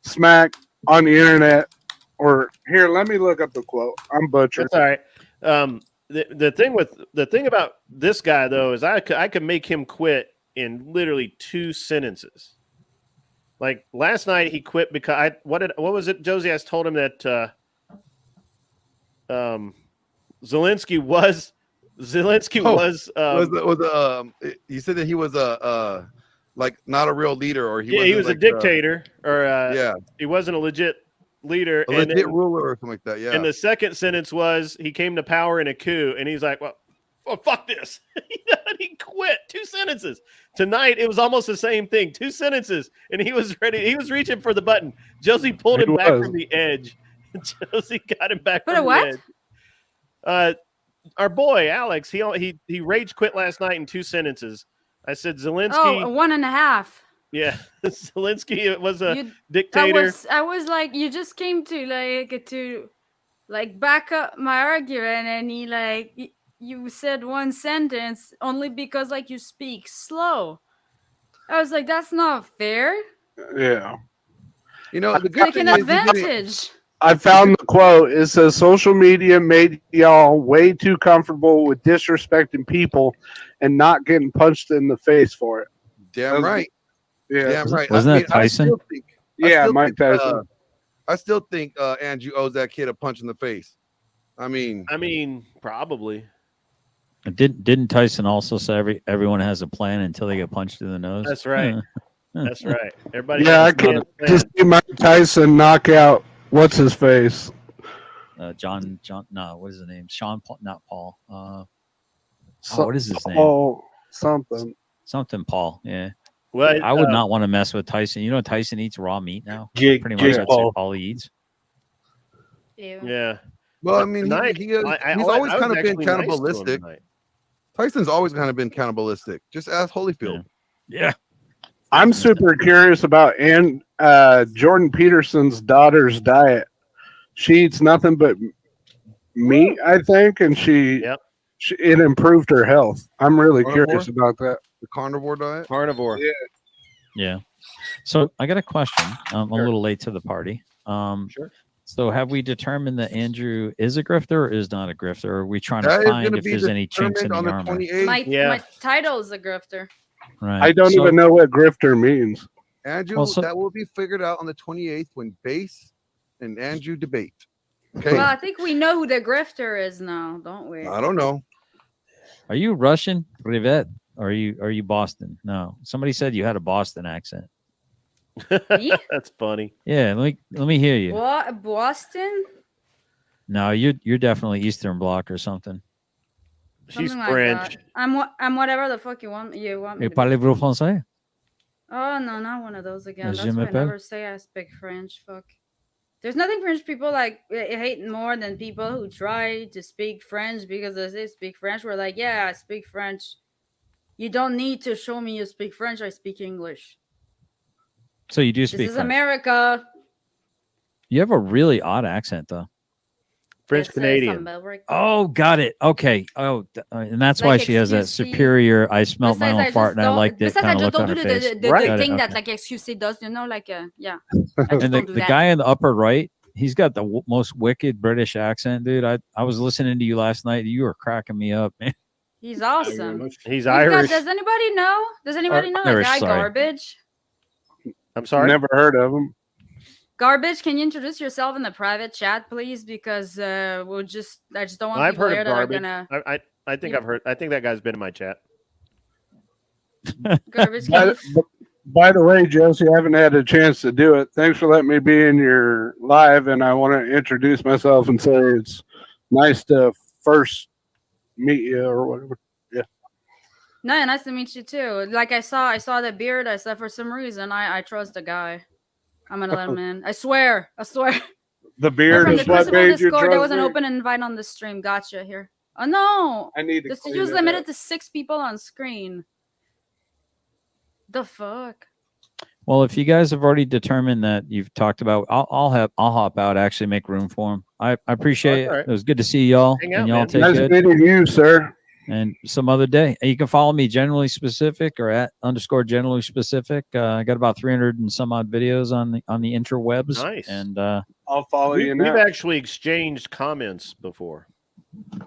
smack on the internet. Or here, let me look up the quote. I'm butchering. That's all right. The thing about this guy though is I could make him quit in literally 2 sentences. Like last night he quit because what was it, Josie? I told him that Zelensky was you said that he was like not a real leader, or he was like, a dictator, or yeah, he wasn't a legit leader, a legit ruler or something like that. Yeah. And the second sentence was he came to power in a coup, and he's like, well fuck this. He quit. 2 sentences. Tonight it was almost the same thing. 2 sentences, and he was ready. He was reaching for the button. Josie pulled him back from the edge. Josie got him back from the edge. Our boy Alex, he rage quit last night in 2 sentences. I said Zelensky. Oh, 1.5. Yeah, Zelensky was a dictator. I was like, you just came to back up my argument, and you said 1 sentence only because you speak slow. I was like, that's not fair. Yeah. The good Taking advantage. I found the quote. It says, social media made y'all way too comfortable with disrespecting people and not getting punched in the face for it. Damn right. Yeah. Damn right. Wasn't that Tyson? Mike Tyson. I still think Andrew owes that kid a punch in the face. I mean, probably. Didn't Tyson also say everyone has a plan until they get punched in the nose? That's right. That's right. Everybody. Yeah, I can't just see Mike Tyson knock out what's his face. John. No, what is his name? Sean Paul, not Paul. What is his name? Paul something. Something Paul. Yeah. Well, I would not want to mess with Tyson. You know, Tyson eats raw meat now. Pretty much that's all he eats. Yeah. Well, I mean, he's always kind of been cannibalistic. Tyson's always kind of been cannibalistic. Just ask Holyfield. Yeah. I'm super curious about Jordan Peterson's daughter's diet. She eats nothing but meat, I think, and it improved her health. I'm really curious about that. The carnivore diet? Carnivore. Yeah. Yeah. So I got a question. I'm a little late to the party. Sure. So have we determined that Andrew is a grifter or is not a grifter? Or are we trying to find if there's any chinks in the armor? My title is a grifter. Right. I don't even know what grifter means. Andrew, that will be figured out on the 28th when Base and Andrew debate. Okay. Well, I think we know who the grifter is now, don't we? I don't know. Are you Russian, Privet? Or are you Boston? No. Somebody said you had a Boston accent. That's funny. Yeah, let me hear you. What, Boston? No, you're definitely Eastern Bloc or something. She's Something French. Like I'm whatever the fuck you want me to be. Parlez-vous français? Oh no, not one of those again. Je That's why I m'appelle? never say I speak French. Fuck. There's nothing French people hate more than people who try to speak French because they speak French. We're like, yeah, I speak French. You don't need to show me you speak French. I speak English. So you do This speak is French. America. You have a really odd accent, though. French Canadian. Oh, got it. Okay. Oh, and that's why Like, she has that excuse me. superior. I smelled my Besides, own fart and I liked it Besides, I kind of just look on don't her do face. the Got it, thing okay. that XQC does, yeah. And the guy in the upper right, he's got the most wicked British accent, dude. I was listening to you last night. You were cracking me up, man. He's awesome. He's Irish. Does anybody know? Does anybody know that Irish, guy sorry. Garbage? I'm sorry. Never heard of him. Garbage, can you introduce yourself in the private chat, please? Because I just don't want I've people heard here of that are Garbage. gonna. I think I've heard. I think that guy's been in my chat. Garbage. By the way, Josie, I haven't had a chance to do it. Thanks for letting me be in your live, and I want to introduce myself and say it's nice to first meet you or whatever. Yeah. No, nice to meet you too. Like I saw the beard. I said for some reason I trust the guy. I'm gonna let him in. I swear. The beard From is the what Crucible made you Discord, there was trust an me. open invite on the stream. Gotcha here. Oh no! I need to The clean studio's it limited up. to 6 people on screen. The fuck? Well, if you guys have already determined that you've talked about, I'll hop out. Actually, make room for him. I appreciate it. all right. It was good to see y'all, Hang and out, y'all man. take Nice good. meeting you, sir. And some other day, and you can follow me generally specific or at _ generally specific. I got about 300 and some odd videos on the interwebs. Nice. And I'll follow you We've now. actually exchanged comments before.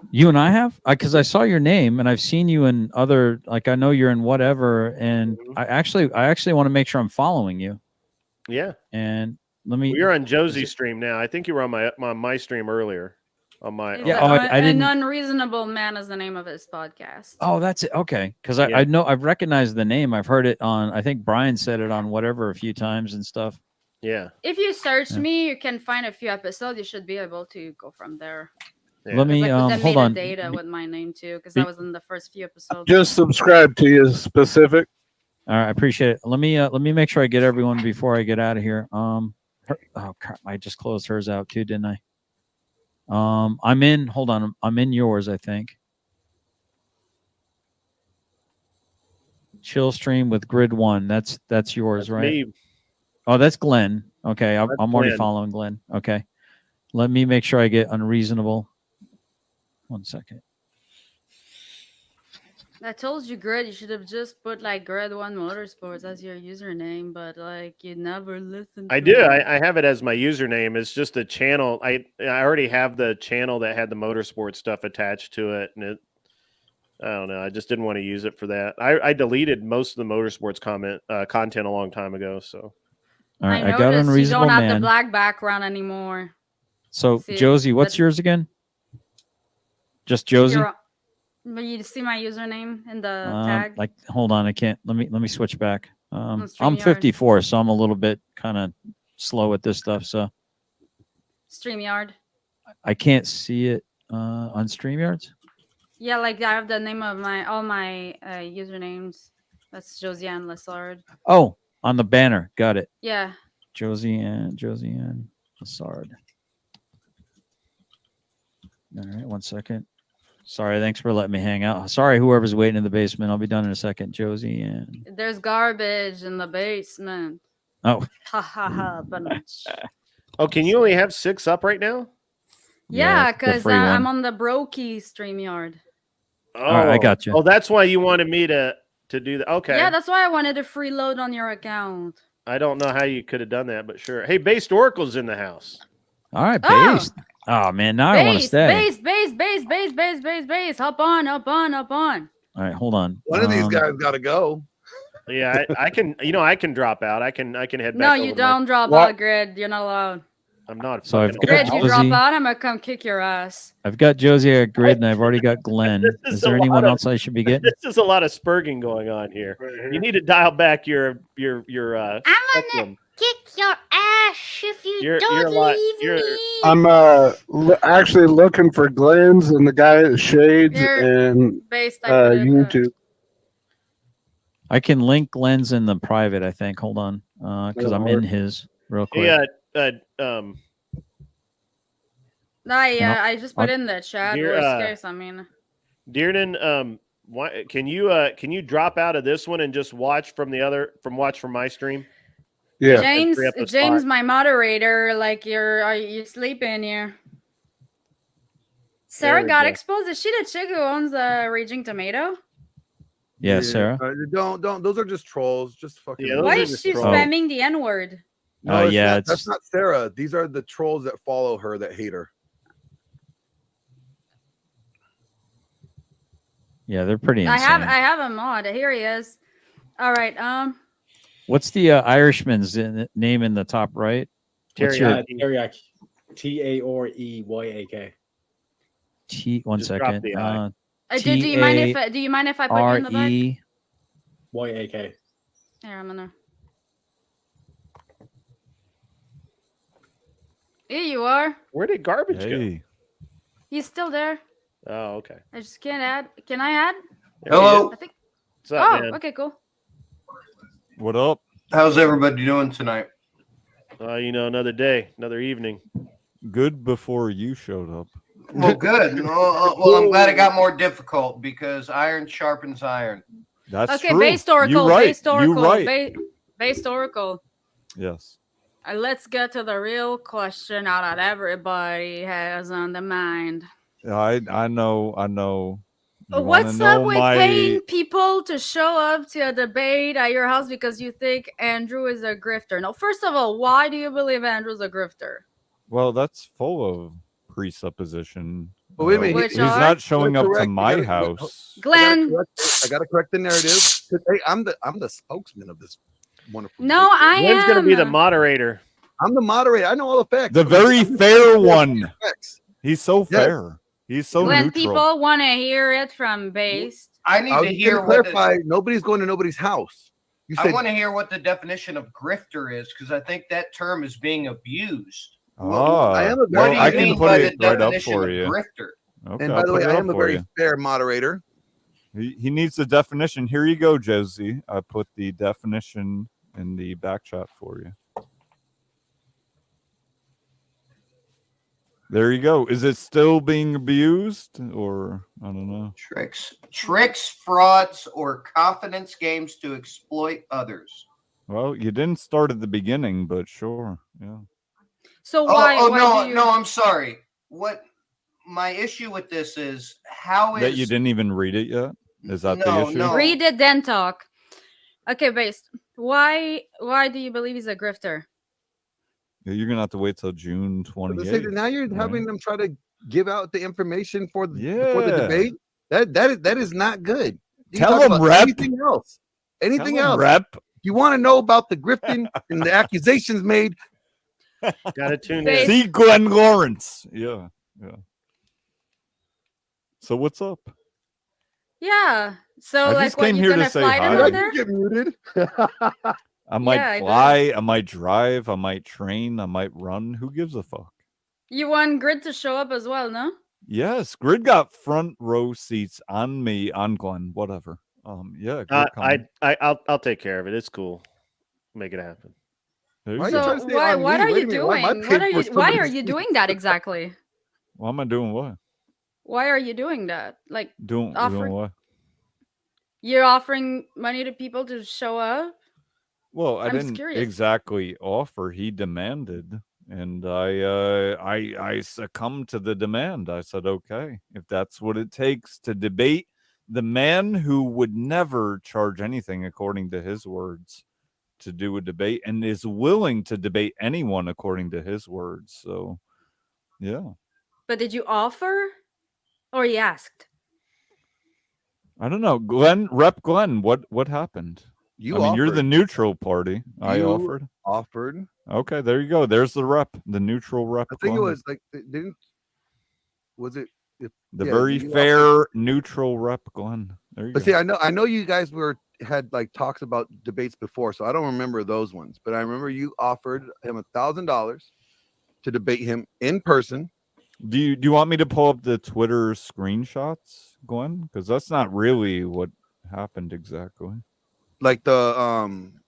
you and I have, because I saw your name and I've seen you in other, like I know you're in whatever, and I actually want to make sure I'm following you. Yeah. And let me. Well, you're on Josie's stream now. I think you were on my stream earlier. On my I didn't. An Unreasonable Man is the name of his podcast. Oh, that's it. Okay, because I know I've recognized the name. I've heard it on. I think Brian said it on whatever a few times and stuff. Yeah. If you search me, you can find a few episodes. You should be able to go from there. Yeah. Let me I put the hold on. metadata with my name too, because I was in the first few episodes. Just subscribe to you specific. All right, I appreciate it. Let me make sure I get everyone before I get out of here. Oh crap! I just closed hers out too, didn't I? I'm in. Hold on. I'm in yours, I think. Chill stream with Grid 1. That's yours, right? Me. Oh, that's Glenn. Okay, I'm already Glenn. following Glenn. Okay, let me make sure I get Unreasonable. 1 second. I told you, Grid, you should have just put like Grid 1 Motorsports as your username, but like you never listened. I to do. me. I have it as my username. It's just a channel. I already have the channel that had the motorsport stuff attached to it, and I don't know. I just didn't want to use it for that. I deleted most of the motorsports content a long time ago. So All right, I got noticed Unreasonable you don't have the Man. black background anymore. So See, Josie, what's yours again? Just Josie. But you see my username in the tag. Like, hold on, I can't. Let me switch back. I'm StreamYard. 54, so I'm a little bit kind of slow at this stuff. So StreamYard. I can't see it on StreamYards. Yeah, like I have the name of all my usernames. That's Josiane Lessard. Oh, on the banner, got it. Yeah. Josiane Lessard. All right, 1 second. Sorry, thanks for letting me hang out. Sorry, whoever's waiting in the basement. I'll be done in a second. Josie and There's garbage in the basement. oh, Ha ha ha. Bunch. oh, can you only have 6 up right now? Yeah, the because free I'm one. on the Brokey StreamYard. Oh, right, I got you. Oh, that's why you wanted me to do that. Okay. Yeah, that's why I wanted to freeload on your account. I don't know how you could have done that, but sure. Hey, Based Oracle's in the house. all right, Oh! based. Oh man, now I want to stay. Base. Hop on. All right, hold on. One of these guys got to go. Yeah, I can. I can drop out. I can head back. No, over you to don't drop What? out, Grid. You're not allowed. I'm not. So I've fucking got Grid, you Josie. drop out, I'm gonna come kick your ass. I've got Josie at Grid, and I've already got Glenn. This Is a there lot anyone of- else I should be getting? This is a lot of spurging going on here. You need to dial back your. I'm gonna spectrum. kick your ass if you You're don't a lot- leave you're- me. I'm actually looking for Glenn's and the guy at Shades You're and based. I put it, YouTube. I can link Glenn's in the private. I think. Hold on, because I'm in his real quick. Yeah. I just put in the chat. You're, Worst case, I mean. Dearden, why can you drop out of this one and just watch from my stream? Yeah. James, Free up a James, spot. my moderator. Like are you sleeping here? Sarah we got go. exposed. Is she the chick who owns the Raging Tomato? Yeah, Sarah. Don't. Those are just trolls. Just fucking. Yeah, those Why are is just she trolls. spamming the N-word? No, yeah, that's not Sarah. These are the trolls that follow her that hate her. Yeah, they're pretty insane. I have a mod. Here he is. All right. What's the Irishman's name in the top right? What's your Teriyaki. Taoreyyak. T? 1 Just drop second. the I. Do you mind if I put you in the back? Yak. Here, I'm gonna. Here you are. Where did garbage go? He's still there. Oh, okay. I just can't add. Can I add? Hello. I think. What's up, man? Okay, cool. What up? How's everybody doing tonight? Another day, another evening. Good before you showed up. Well, good. Well, I'm glad it got more difficult because iron sharpens iron. That's Okay, true. based oracle, You right. based oracle, You right. based oracle. Yes. Let's get to the real question now that everybody has on the mind. I know. You wanna What's know up with my paying people to show up to a debate at your house because you think Andrew is a grifter? No, first of all, why do you believe Andrew's a grifter? Well, that's full of presupposition. But wait a minute, Which he's are? not showing up to Correct. my house. Glenn. I gotta correct the narrative. 'Cause, hey, I'm the spokesman of this wonderful. No, I am. Glenn's gonna be the moderator. I'm the moderator. I know all the facts. The very fair one. He's so fair. He's so Glenn, neutral. people want to hear it from based. I need I to was hear gonna what clarify. Nobody's going to nobody's house. You I said want to hear what the definition of grifter is because I think that term is being abused. I am a What do very. you I can mean put by it the right up definition for of you. grifter? Okay, And by I'll the put way, it I up am a for very you. fair moderator. He needs the definition. Here you go, Josie. I put the definition in the back chat for you. There you go. Is it still being abused, or I don't know? Tricks, frauds, or confidence games to exploit others. Well, you didn't start at the beginning, but sure, yeah. So why? No, I'm sorry. What my issue with this is how is That you didn't even read it yet? Is that the issue? Read it, then talk. Okay, based. Why do you believe he's a grifter? You're gonna have to wait till June 28th. Now you're having them try to give out the information before the Yeah. debate. That is not good. You Tell talk him, about Rep. Anything else? Anything Tell him, else? Rep. You want to know about the grifting and the accusations made? Gotta tune in. See Glenn Lawrence. Yeah. So what's up? Yeah. So I like, just what, came you here to gonna say fly them hi. out there? Get muted. I might Yeah, I do. fly, I might drive, I might train, I might run. Who gives a fuck? You want Grid to show up as well, no? Yes, Grid got front row seats on me, on Glenn, whatever. Yeah, Grid coming. I'll take care of it. It's cool. Make it happen. There you Why go. you trying to say What on are me? Wait you a minute, doing? why am I What paid are for you? Why are somebody's you seat? doing that exactly? Why am I doing what? Why are you doing that? Like Doing offering? what? You're offering money to people to show up? Well, I I'm didn't curious. exactly offer. He demanded, and I succumbed to the demand. I said, okay, if that's what it takes to debate the man who would never charge anything, according to his words, to do a debate, and is willing to debate anyone according to his words. So, yeah. But did you offer, or you asked? I don't know, Glenn, Rep Glenn. What happened? You I mean, you're the offered. neutral party. I You offered. Offered. Okay, there you go. There's the rep, the neutral rep. I think it Glenn. was like didn't was it The yeah, very you fair, neutral rep, Glenn. There you But go. see, I know you guys had like talks about debates before, so I don't remember those ones. But I remember you offered him $1,000 to debate him in person. Do you want me to pull up the Twitter screenshots, Glenn? Because that's not really what happened exactly. Like the I'm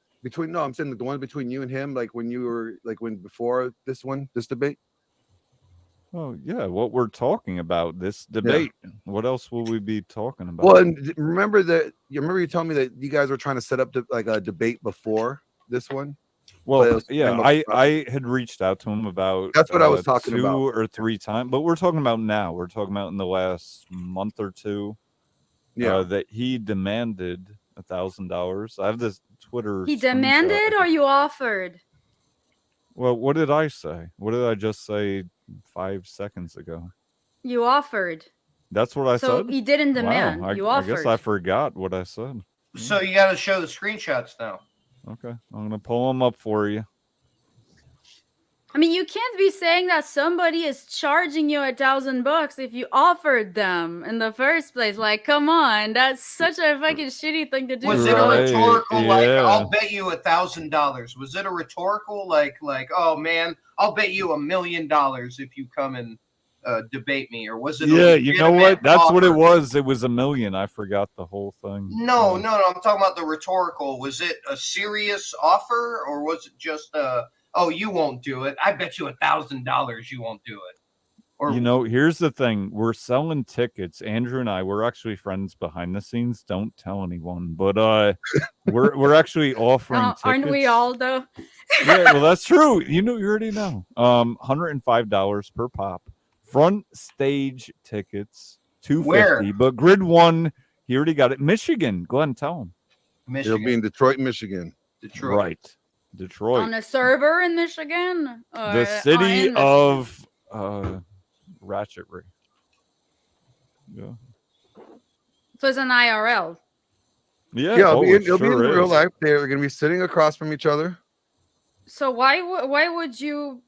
saying the one between you and him, like when you were before this debate. Oh yeah, what we're talking about, this debate. What else will we be talking about? Well, and remember you told me that you guys were trying to set up like a debate before this one. Well, yeah, I had reached out to him about that's what I was talking 2 about. or 3 times, but we're talking about now. We're talking about in the last month or two. Yeah, that he demanded $1,000. I have this Twitter. He screenshot. demanded, or you offered? Well, what did I say? What did I just say 5 seconds ago? You offered. That's what I So said. he didn't demand. Wow, You I offered. guess I forgot what I said. So you got to show the screenshots now. Okay, I'm gonna pull them up for you. I mean, you can't be saying that somebody is charging you $1,000 if you offered them in the first place. Like, come on, that's such a fucking shitty thing to do. Was it a rhetorical like I'll bet you $1,000? Was it a rhetorical like oh man, I'll bet you $1 million if you come and debate me? Or was it? Yeah, you know what? That's what it offer? was. It was $1 million. I forgot the whole thing. No. I'm talking about the rhetorical. Was it a serious offer or was it just oh, you won't do it? I bet you $1,000 you won't do it. You know, here's the thing. We're selling tickets. Andrew and I, we're actually friends behind the scenes. Don't tell anyone. But we're actually offering tickets. Aren't we all though? Yeah, well, that's true. You already know. $105 per pop. Front stage tickets, $250. Where? But grid 1, he already got it. Michigan. Go ahead and tell him. It'll be in Detroit, Michigan. Detroit. Right. Detroit. On a server in Michigan? Or The city in of Ratchetry. Yeah. So it's an IRL. Yeah, it'll be in sure real is. life. They're going to be sitting across from each other. So why would you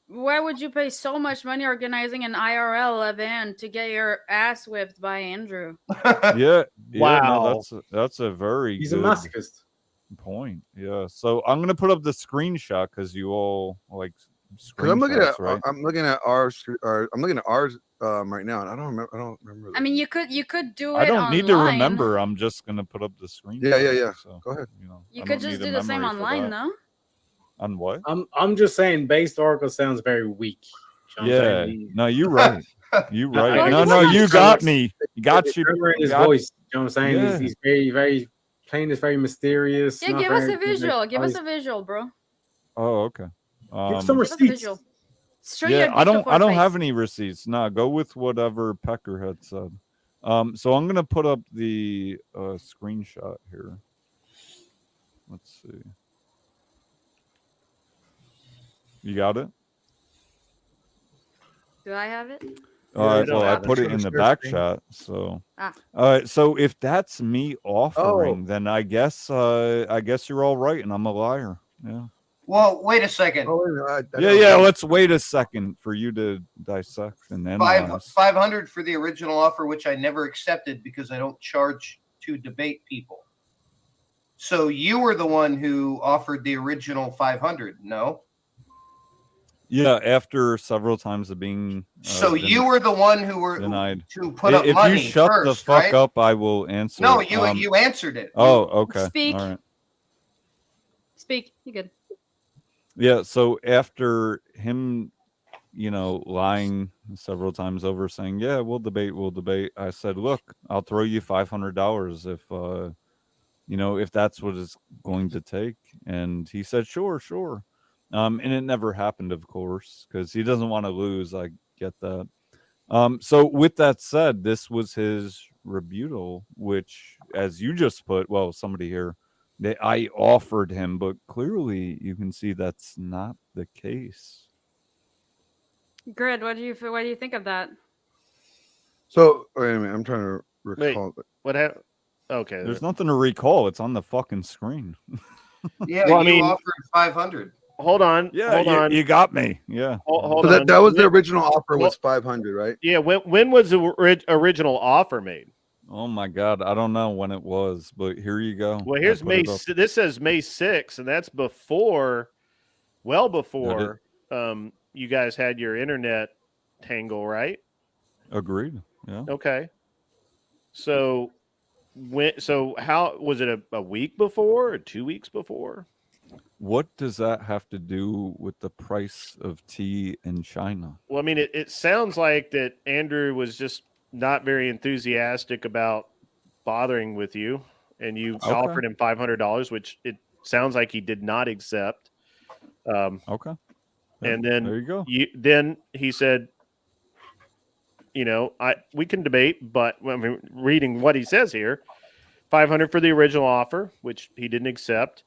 pay so much money organizing an IRL event to get your ass whipped by Andrew? Yeah. Wow. No, that's a very He's good a masochist. point. Yeah. So I'm gonna put up the screenshot because you all like Because I'm looking at right? I'm looking at ours right now, and I don't remember. I mean, you could do it. I don't need to online. remember. I'm just gonna put up the screenshot. Yeah. So, Go ahead. You I could don't just need do a the same memory for online, that. though. On what? I'm just saying, based Oracle sounds very weak. You know what I'm Yeah. saying? No, you're right. You right. Well, No, he you was got like- me. You got you. Remember in his got- voice. You know what I'm saying? Yeah. He's very, very playing this very mysterious. Yeah, not give us very- a visual. Give us he's- a visual, bro. Oh, okay. Give some Give us a receipts. visual. Show Yeah, your I don't dictaphone have face. any receipts. No, go with whatever Pecker had said. So I'm gonna put up the screenshot here. Let's see. You got it? Do I have it? Well, I put it Share in the screen. back chat. So, Ah. So if that's me offering, then I guess you're all right, and I'm a liar. Yeah. Well, wait a second. Oh, wait a minute, I Yeah. don't know. Let's wait a second for you to dissect and analyze. 500 for the original offer, which I never accepted because I don't charge to debate people. So you were the one who offered the original 500, no? Yeah, after several times of being. So you were the one who were denied. to put up If money you shut first, the fuck right? up, I will answer. No, you answered it. Oh, okay. Speak. All right. Speak. You good? Yeah. So after him, lying several times over, saying, "Yeah, we'll debate," I said, "Look, I'll throw you $500 if that's what it's going to take." And he said, "Sure." And it never happened, of course, because he doesn't want to lose. I get that. So with that said, this was his rebuttal, which, as you just put, well, somebody here, I offered him, but clearly you can see that's not the case. Grid. What do you think of that? So wait a minute, I'm trying to recall. What happened? Okay. There's nothing to recall. It's on the fucking screen. Yeah, Well, I you mean- offered 500. Hold on. Yeah, hold on. you got me. Yeah. Hold So on. that was the original offer was 500, right? Yeah. When was the original offer made? Oh my God, I don't know when it was, but here you go. Well, I here's put May. it up. This says May 6th, and that's well before you guys had your internet tangle, right? Agreed. Yeah. Okay. So how was it a week before or 2 weeks before? What does that have to do with the price of tea in China? Well, I mean, it sounds like that Andrew was just not very enthusiastic about bothering with you, and you offered him $500, which it sounds like he did not accept. Okay. And then there you go. Then he said, we can debate, but I mean, reading what he says here, 500 for the original offer, which he didn't accept.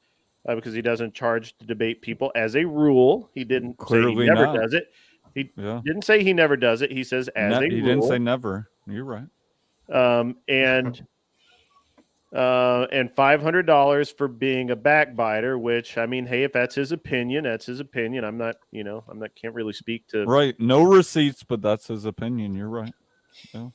Because he doesn't charge to debate people as a rule. He didn't Clearly say he never not. does it. He didn't say he never does it. He says as a rule. He didn't say never. You're right. And $500 for being a backbiter, which, I mean, hey, if that's his opinion, that's his opinion. I'm not, can't really speak to. Right. No receipts, but that's his opinion. You're right. Yeah.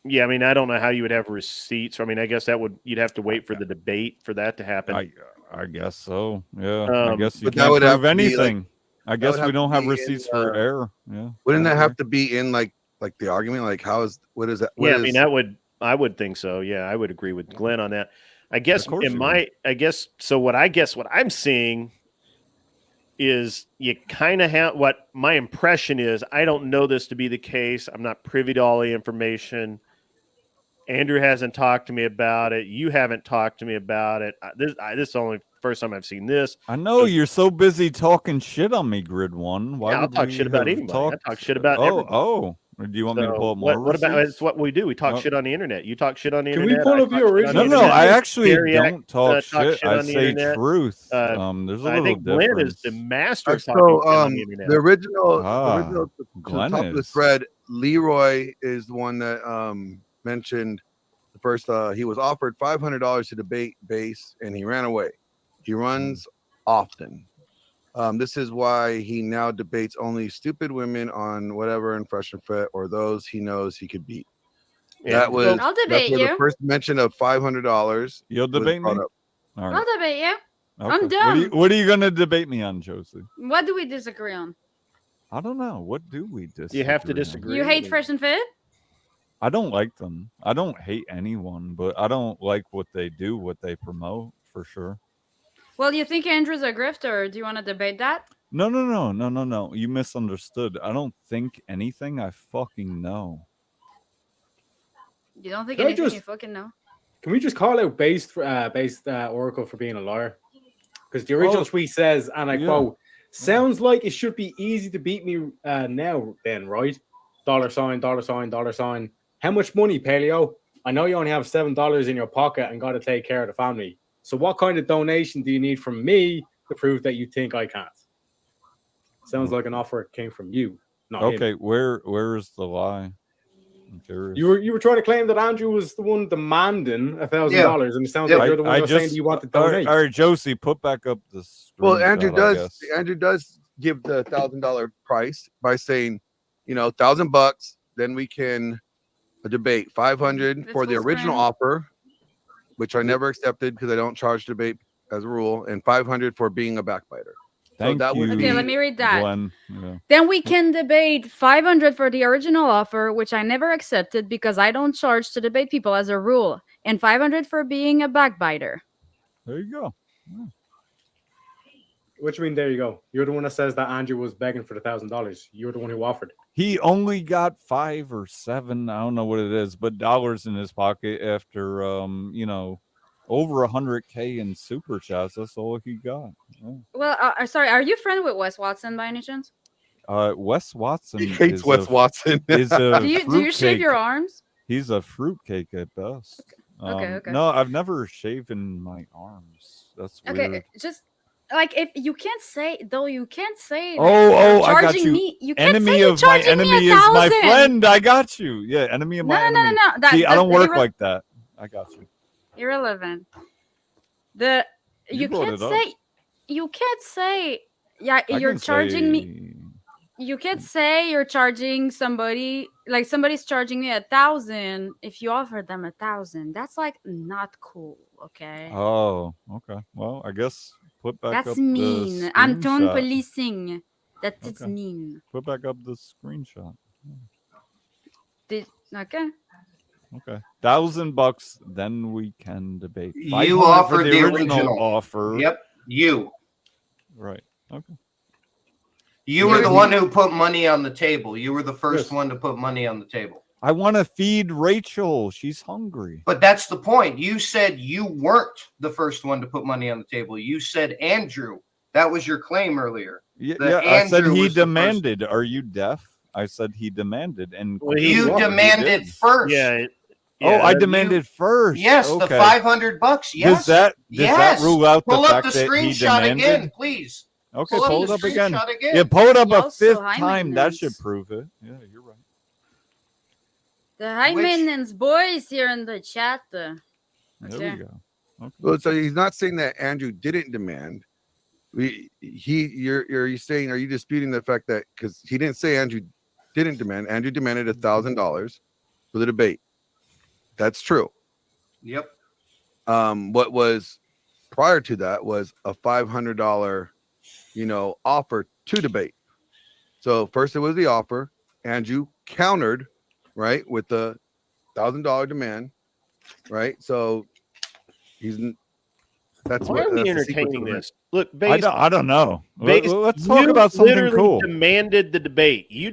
Yeah, I mean, I don't know how you would have receipts. I mean, I guess you'd have to wait for the debate for that to happen. I guess so. Yeah. I guess you But that can't would have prove to be, like- anything. I guess we have don't to have be receipts in, for error. Yeah. Wouldn't that have to be in like the argument? Like what is that? Yeah, I mean, I would think so. Yeah, I would agree with Glenn on that. I guess course you what I'm seeing is you kind of have what my impression is. I don't know this to be the case. I'm not privy to all the information. Andrew hasn't talked to me about it. You haven't talked to me about it. This is the only first time I've seen this. I know you're so busy talking shit on me, Grid One. Why Yeah, I'll would talk we shit about have anybody. I talk shit about everybody. Oh, do you want me to pull up more? What about? receipts? It's what we do. We talk shit on the internet. You talk shit on the Can internet. we pull I up talk your shit on the original? No, internet. I actually Dariac, don't talk shit. I on the say internet. truth. There's a I little think Glenn difference. is the master of talking So shit on the internet. the original Ah, to the Glenn top of the is. thread, Leroy is the one that mentioned the first. He was offered $500 to debate base, and he ran away. He runs often. This is why he now debates only stupid women on whatever and Fresh and Fit or those he knows he could beat. Yeah. That was I'll that's debate where the you. first mention of $500. You'll was debate me? brought up. All right. I'll debate you. I'm Okay. done. What are you gonna debate me on, Josie? What do we disagree on? I don't know. What do we disagree? You have to on? disagree. You hate Fresh and Fit? I don't like them. I don't hate anyone, but I don't like what they do, what they promote, for sure. Well, you think Andrew's a grifter? Do you want to debate that? No. You misunderstood. I don't think anything. I fucking know. You don't think Can I anything just- you fucking know? Can we just call out based Oracle for being a liar? Because the original tweet says, and I quote, "Sounds like it should be easy to beat me now, then, right? $sign, $sign. How much money, Paleo? I know you only have $7 in your pocket and got to take care of the family. So what kind of donation do you need from me to prove that you think I can't?" Sounds like an offer came from you, not him. Okay, where is the lie? I'm curious. You were trying to claim that Andrew was the one demanding $1,000, and it sounds like you're the one that was saying that you want to donate. All right, Josie, put back up the Well, screenshot, Andrew does give the $1,000 price by saying, $1,000, then we can debate. $500 for the original offer, which I never accepted because I don't charge debate as a rule, and $500 for being a backbiter. Thank that would you, Okay, let me read that. Glenn. Yeah. Then we can debate $500 for the original offer, which I never accepted because I don't charge to debate people as a rule, and $500 for being a backbiter. There you go. Yeah. What do you mean? There you go. You're the one that says that Andrew was begging for the $1,000. You're the one who offered. He only got 5 or 7, I don't know what it is, but dollars in his pocket after over 100K in super chats. That's all he got. Yeah. Well, sorry, are you friend with Wes Watson by any chance? Wes Watson. He hates Wes Watson. Is a Do you shave your arms? He's a fruitcake at best. Okay. No, I've never shaven my arms. That's Okay, weird. just like if you can't say though, you can't say. Oh, I got charging you. Me. You can't Enemy say of my enemy is my 1,000. friend. I got you. Yeah, enemy of my enemy. No. See, I don't work like that. I got you. Irrelevant. You brought can't it up. say. You can't say. Yeah, I you're can charging me. say- You can't say you're charging somebody like somebody's charging me 1,000 if you offer them 1,000. That's like not cool. Okay. Oh, okay. Well, I guess put back up That's the mean. Anton screenshot. policing. That's Okay. mean. Put back up the screenshot. Okay. Okay, $1,000, then we can debate. You 500 for offered the original offer. Yep, you. Right. Okay. You were the one who put money on the table. You were the first one to put money on the table. I want to feed Rachel. She's hungry. But that's the point. You said you weren't the first one to put money on the table. You said Andrew. That was your claim earlier. Yeah, that I said Andrew he was the first- demanded. Are you deaf? I said he demanded, and You demanded first. Yeah. I demanded first. Yes, okay. the $500. Yes. Does that rule out Pull the up fact the that he screenshot demanded? again, please. Okay, Pull up pull the it up again. screenshot again. Yeah, pull it up He a also 5th high time. That maintenance. should prove it. Yeah, you're right. The high maintenance boys here in the chat. There Okay. we go. Okay. Well, so he's not saying that Andrew didn't demand. You're saying, are you disputing the fact that because he didn't say Andrew didn't demand? Andrew demanded $1,000 for the debate. That's true. Yep. What was prior to that was a $500, offer to debate. So first it was the offer. Andrew countered, right, with the $1,000 demand, right? So that's Why what are we that's the sequence entertaining of this? Look, Base, I don't know. Base, Let's talk you about something literally cool. demanded the debate. You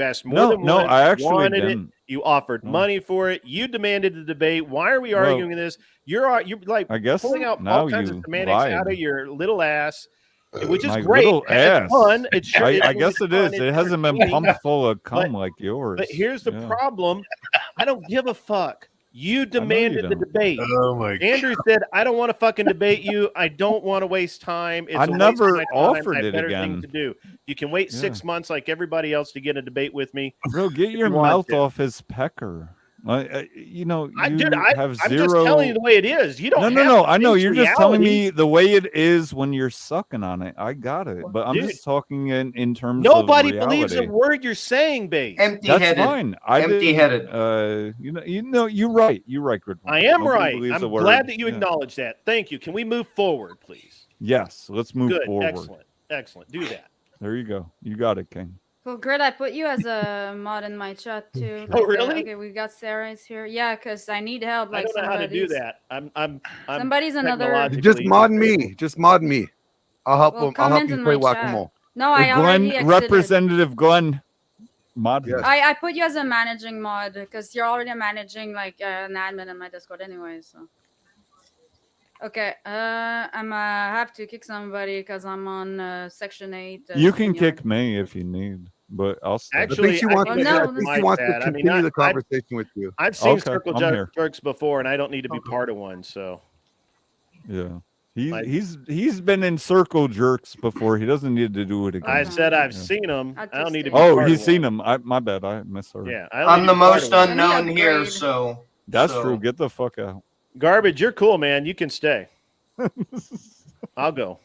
asked more No, than no, once. I You actually wanted it. didn't. You offered No. money for it. You demanded the debate. Why are we Well, arguing this? You're like I guess pulling out now all kinds of you semantics out lied. of your little ass, which is My great. little It's ass. fun. It's sure. I guess it is. It hasn't been pumped full of cum But- like yours. But here's the Yeah. problem. I don't give a fuck. You you demanded the don't. debate. Oh my Andrew said, I don't want to fucking debate you. I don't want to waste time. It's I a waste never of my time. offered I have it better again. things to do. You can wait Yeah. 6 months like everybody else to get a debate with me. Bro, get your you want mouth to. off his pecker. You know, I, you dude, have I'm zero. just telling you the way it is. You don't No, have no. to I know face you're just telling reality. me the way it is when you're sucking on it. I got it, but I'm Dude, just talking in terms Nobody of reality. believes a word you're saying, Base. That's fine. Empty-headed. You're right. You're right, good one. I am Nobody right. believes I'm a glad word. that you Yeah. acknowledge that. Thank you. Can we move forward, please? Yes, let's move Good. forward. Excellent. Excellent. Do that. There you go. You got it, King. Well, Grit, I put you as a mod in my chat too. Oh, really? Okay, we got Sarah is here. Yeah, because I need help. I Like don't know how to do somebody's. that. I'm Somebody's another. technologically Just mod disabled. me. Just mod me. I'll help Well, him. I'll help comment you in play my chat. whack-a-mole. No, I Glenn, already exited. Representative Glenn, mod. Yes. I put you as a managing mod because you're already managing like an admin in my Discord anyway. So. Okay, I'm have to kick somebody because I'm on Section 8. You can StreamYard. kick me if you need, but I'll stay. Actually, I think she wants, I to, think I that's think my she wants bad. to I mean, continue the I- conversation with you. I've seen Okay, circle I'm here. jerks before, and I don't need to be part of one. So Yeah. He's been in circle jerks before. He doesn't need to do it again. I said I've Yeah. seen them. I don't need to be Oh, part he's of seen one. him. My bad. I misheard. Yeah, I don't I'm need the to be part most of one. unknown here, upgrade. so That's so- true. Get the fuck out. Garbage, you're cool, man. You can stay. I'll go.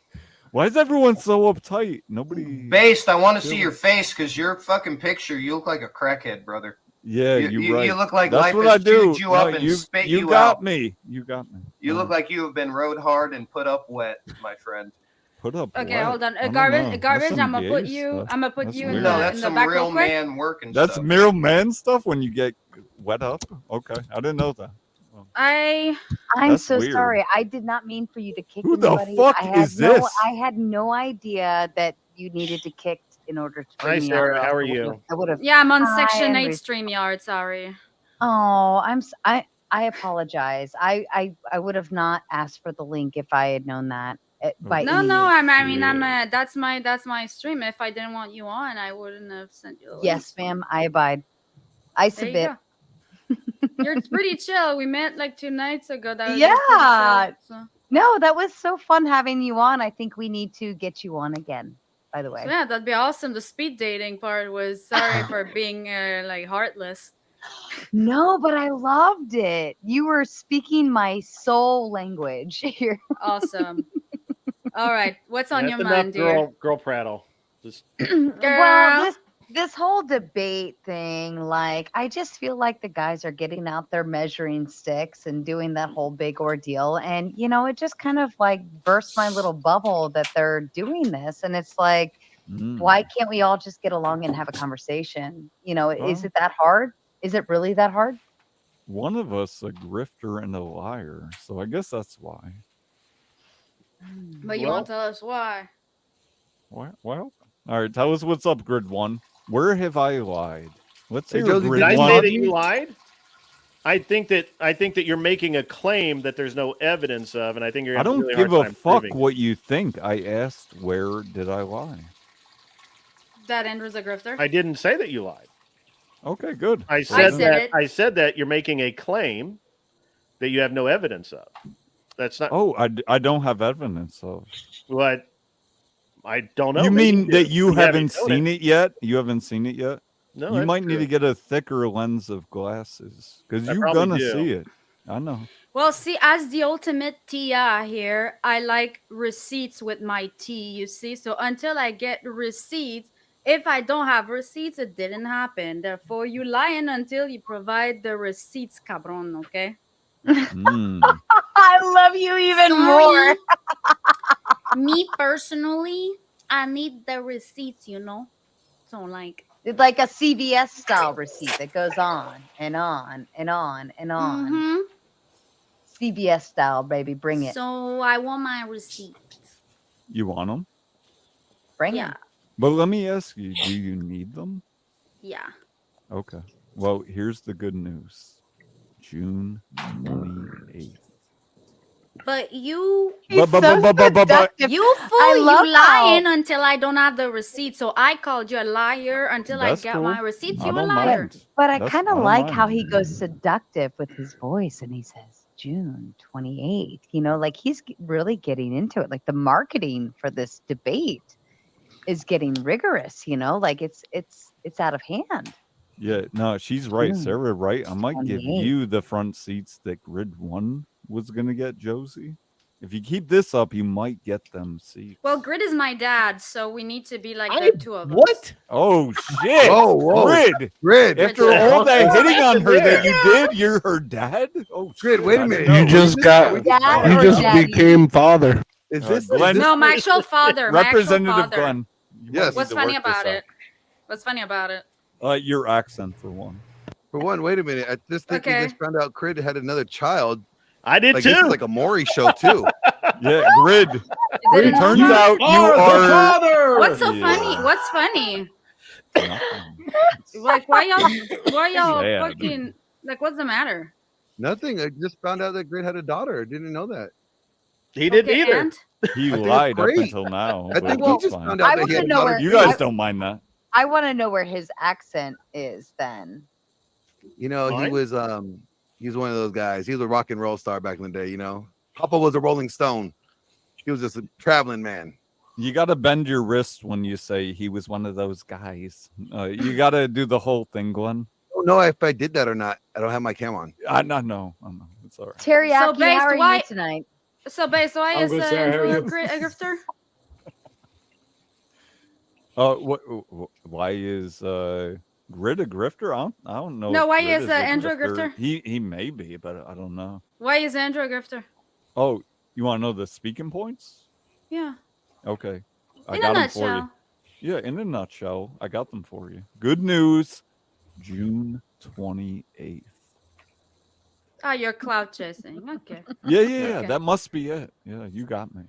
Why is everyone so uptight? Nobody. Based, I want to see your face because your fucking picture, you look like a crackhead, brother. Yeah, you're right. You look like That's life what has I do. chewed you No, up and you, spit you you got out. me. You got me. You look like you have been rode hard and put up wet, my friend. Put up. Okay, what? hold on. I don't know. Garbage, That's garbage. some I'm gonna put gay you. stuff. I'm gonna put That's you in weird. No, the that's in the some back real real quick. man working That's stuff. real man stuff when you get wet up. Okay, I didn't know that. I'm That's so weird. sorry. I did not mean for you to kick Who the anybody. fuck I had is this? I had no idea that you needed to kick in order to bring Hi, me Sarah. up. How are you? I would have. Yeah, I'm on Hi, Section 8 Henry. StreamYard. Sorry. Oh, I apologize. I would have not asked for the link if I had known that. By No, any no. means. I mean, that's my stream. If I didn't want you on, I wouldn't have sent you. The link. Yes, ma'am. I abide. I There you submit. go. You're pretty chill. We met like 2 nights ago. That was Yeah. pretty chill, so. No, that was so fun having you on. I think we need to get you on again. By the way. So yeah, that'd be awesome. The speed dating part was sorry for being like heartless. No, but I loved it. You were speaking my soul language here. Awesome. All right, what's on That's your enough mind, dear? girl prattle. Just Well, this whole debate thing, like, I just feel like the guys are getting out their measuring sticks and doing that whole big ordeal. And, you know, it just kind of like burst my little bubble that they're doing this. And it's like, why can't we all just get along and have a conversation? You know, is Well- it that hard? Is it really that hard? One of us a grifter and a liar, so I guess that's why. But you won't tell us why. Well, all right. Tell us what's up, Grid One. Where have I lied? Let's Hey, hear Josie, Grid Did I One. say that you lied? I think that you're making a claim that there's no evidence of, and I think you're. I gonna have don't a really give a hard time fuck proving it. what you think. I asked where did I lie. That Andrew's a grifter. I didn't say that you lied. Okay, good. I So said then- that. I said that you're making a claim that you have no evidence of. That's not. Oh, I don't have evidence of. What? I don't know. You Maybe mean do. that you haven't shown seen it yet? You haven't seen it yet? No, you that's might need true. to get a thicker lens of glasses because I you're probably gonna do. see it. I know. Well, see, as the ultimate Tia here, I like receipts with my tea, you see? So until I get receipts, if I don't have receipts, it didn't happen. Therefore, you lying until you provide the receipts, cabron, okay? I love you even more. Me personally, I need the receipts, you know? So, like... It's like a CVS style receipt that goes on and on and on and on. Mhm. CVS style, baby. Bring it. So I want my receipts. You want them? Bring Yeah. him. But let me ask you, do you need them? Yeah. Okay. Well, here's the good news. June 28th. But you, He's so seductive. you I fool, love you how- lying until I don't have the receipt. So I called you a liar until I That's got cool. my receipts. I You a don't liar. mind. But I That's- kind I of don't like mind. how he goes seductive with his voice and he says June 28th. You know, like he's really getting into it. Like the marketing for this debate is getting rigorous, you know, like it's out of hand. Yeah, no, she's right. June Sarah, right? I might give 28th. you the front seats that Grid 1 was going to get, Josie. If you keep this up, you might get them seats. Well, Grid is my dad, so we need to be like the two of us. What? Oh, shit. Whoa, whoa. Grid. Grid. After all that What's hitting on her that there? you did, you're her dad? Oh, Grid, shit, wait a I minute. didn't You know. just got. Dad You or just daddy? became father. Is this Glenn, No, my actual father. My actual Representative father. Glenn. You might Yes. need What's to funny work this about out. it? What's funny about it? Your accent, for one. For one, wait a minute. I just think we Okay. just found out Crid had another child. I did Like too. this is like a Maury show too. Yeah, Grid. Didn't It know turns that? out you are. father. What's so Yeah. funny? What's funny? Nothing. Like why y'all Sad. fucking like what's the matter? Nothing. I just found out that Grid had a daughter. Didn't know that. He didn't Okay, either. and? He I think it's lied up great. until now. I but think Well, he just fine. found out I that he wanna had a know daughter. where- You guys I- don't mind that. I want to know where his accent is then. You know, he Mine? was one of those guys. He was a rock and roll star back in the day, you know. Papa was a Rolling Stone. He was just a traveling man. You got to bend your wrist when you say he was one of those guys. You got to do the whole thing, Glenn. I don't know if I did that or not. I don't have my cam on. I know. It's all right. Teriyaki, based, how are why- you tonight? So base, why I'm is good, Sarah. How are Andrew you? a grifter? Why is Grid a grifter? I don't know. No, if why Grid is, a Andrew a grifter? He may be, but I don't know. Why is Andrew a grifter? Oh, you want to know the speaking points? Yeah. Okay, I In got a them for you. nutshell. Yeah, in a nutshell, I got them for you. Good news, June 28th. Oh, you're cloud chasing. Okay. Yeah, Okay. that must be it. Yeah, you got me.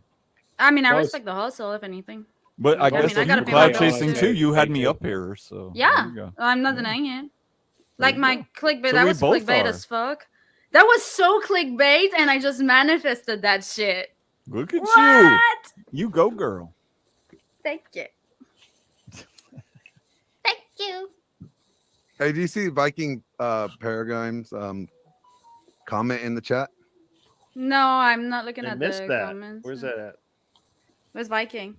I mean, I That was- respect the hustle, if anything. But I I guess mean, I gotta you pay my cloud bills, chasing too. too. You had me up here, so there Yeah, you go. I'm not denying it. Like you my clickbait, So that we was both clickbait are. as fuck. That was so clickbait, and I just manifested that shit. Look at you. What? You go, girl. Thank you. Thank you. Hey, do you see Viking Paradigm's comment in the chat? No, I'm not looking I at missed the that. comments. Where's that at? Where's Viking?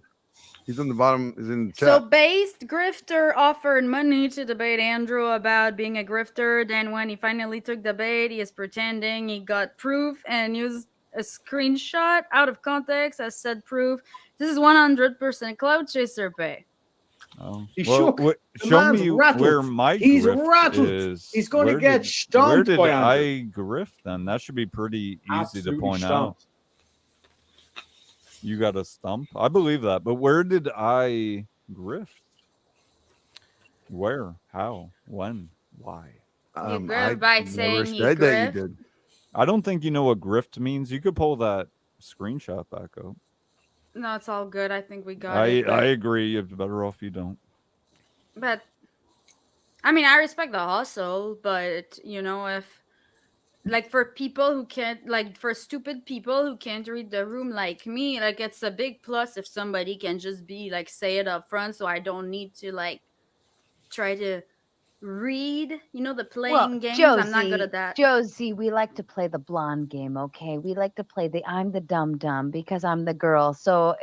He's on the bottom. Is in the So chat. based Grifter offered money to debate Andrew about being a grifter. Then when he finally took the bait, he is pretending he got proof and used a screenshot out of context as said proof. This is 100% cloud chaser pay. Oh. He's Well, shook. The show man's me rattled. where my He's grift rattled. is. He's gonna Where get did- stomped Where did by I Andrew. grift then? That should be pretty easy to Absolutely point out. stomped. You got a stump? I believe that. But where did I grift? Where? How? When? Why? You grift by saying he said that you grift. did. I don't think you know what grift means. You could pull that screenshot back up. No, it's all good. I think we got I it. I agree. It's better off you don't. But I mean, I respect the hustle, but you know, if like for people who can't, like for stupid people who can't read the room like me, like it's a big plus if somebody can just be like say it up front, so I don't need to like try to read, you know, the playing games. I'm not good at that. Josie, we like to play the blonde game, okay? We like to play the I'm the dumb dumb because I'm the girl. So,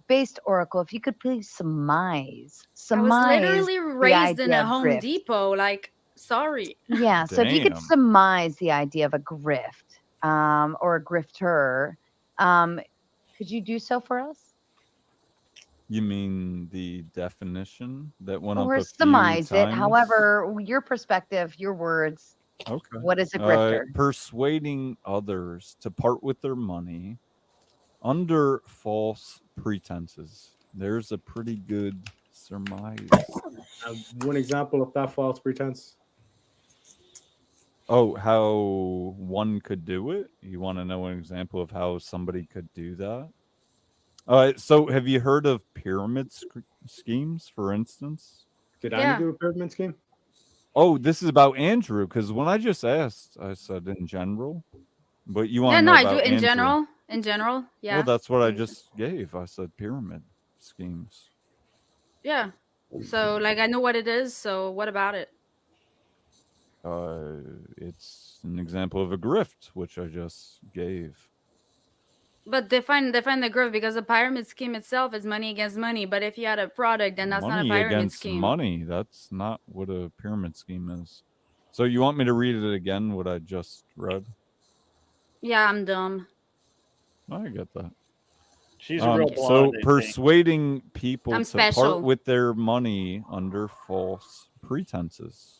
based Oracle, if you could please surmise I was literally the raised in idea a of Home grift. Depot. Like, sorry. Yeah, so if you could Damn. surmise the idea of a grift, or a grifter, could you do so for us? You mean the definition that went up Or a few surmise it, times? however, your perspective, your words. Okay. What is a grifter? Persuading others to part with their money under false pretenses. There's a pretty good surmise. One example of that false pretense. Oh, how one could do it? You want to know an example of how somebody could do that? So have you heard of pyramid schemes, for instance? Did Andy do a pyramid scheme? Oh, this is about Andrew, because when I just asked, I said in general. But you want Yeah, to no, know I about do in Andrew. general. In general, yeah. Well, that's what I just gave. I said pyramid schemes. Yeah. So, like, I know what it is. So, what about it? It's an example of a grift, which I just gave. But define the grift, because the pyramid scheme itself is money against money. But if you had a product, then that's not a Money pyramid against scheme. money. That's not what a pyramid scheme is. So you want me to read it again, what I just read? Yeah, I'm dumb. I get that. She's a real blonde. So I think. persuading people I'm to special. part with their money under false pretenses.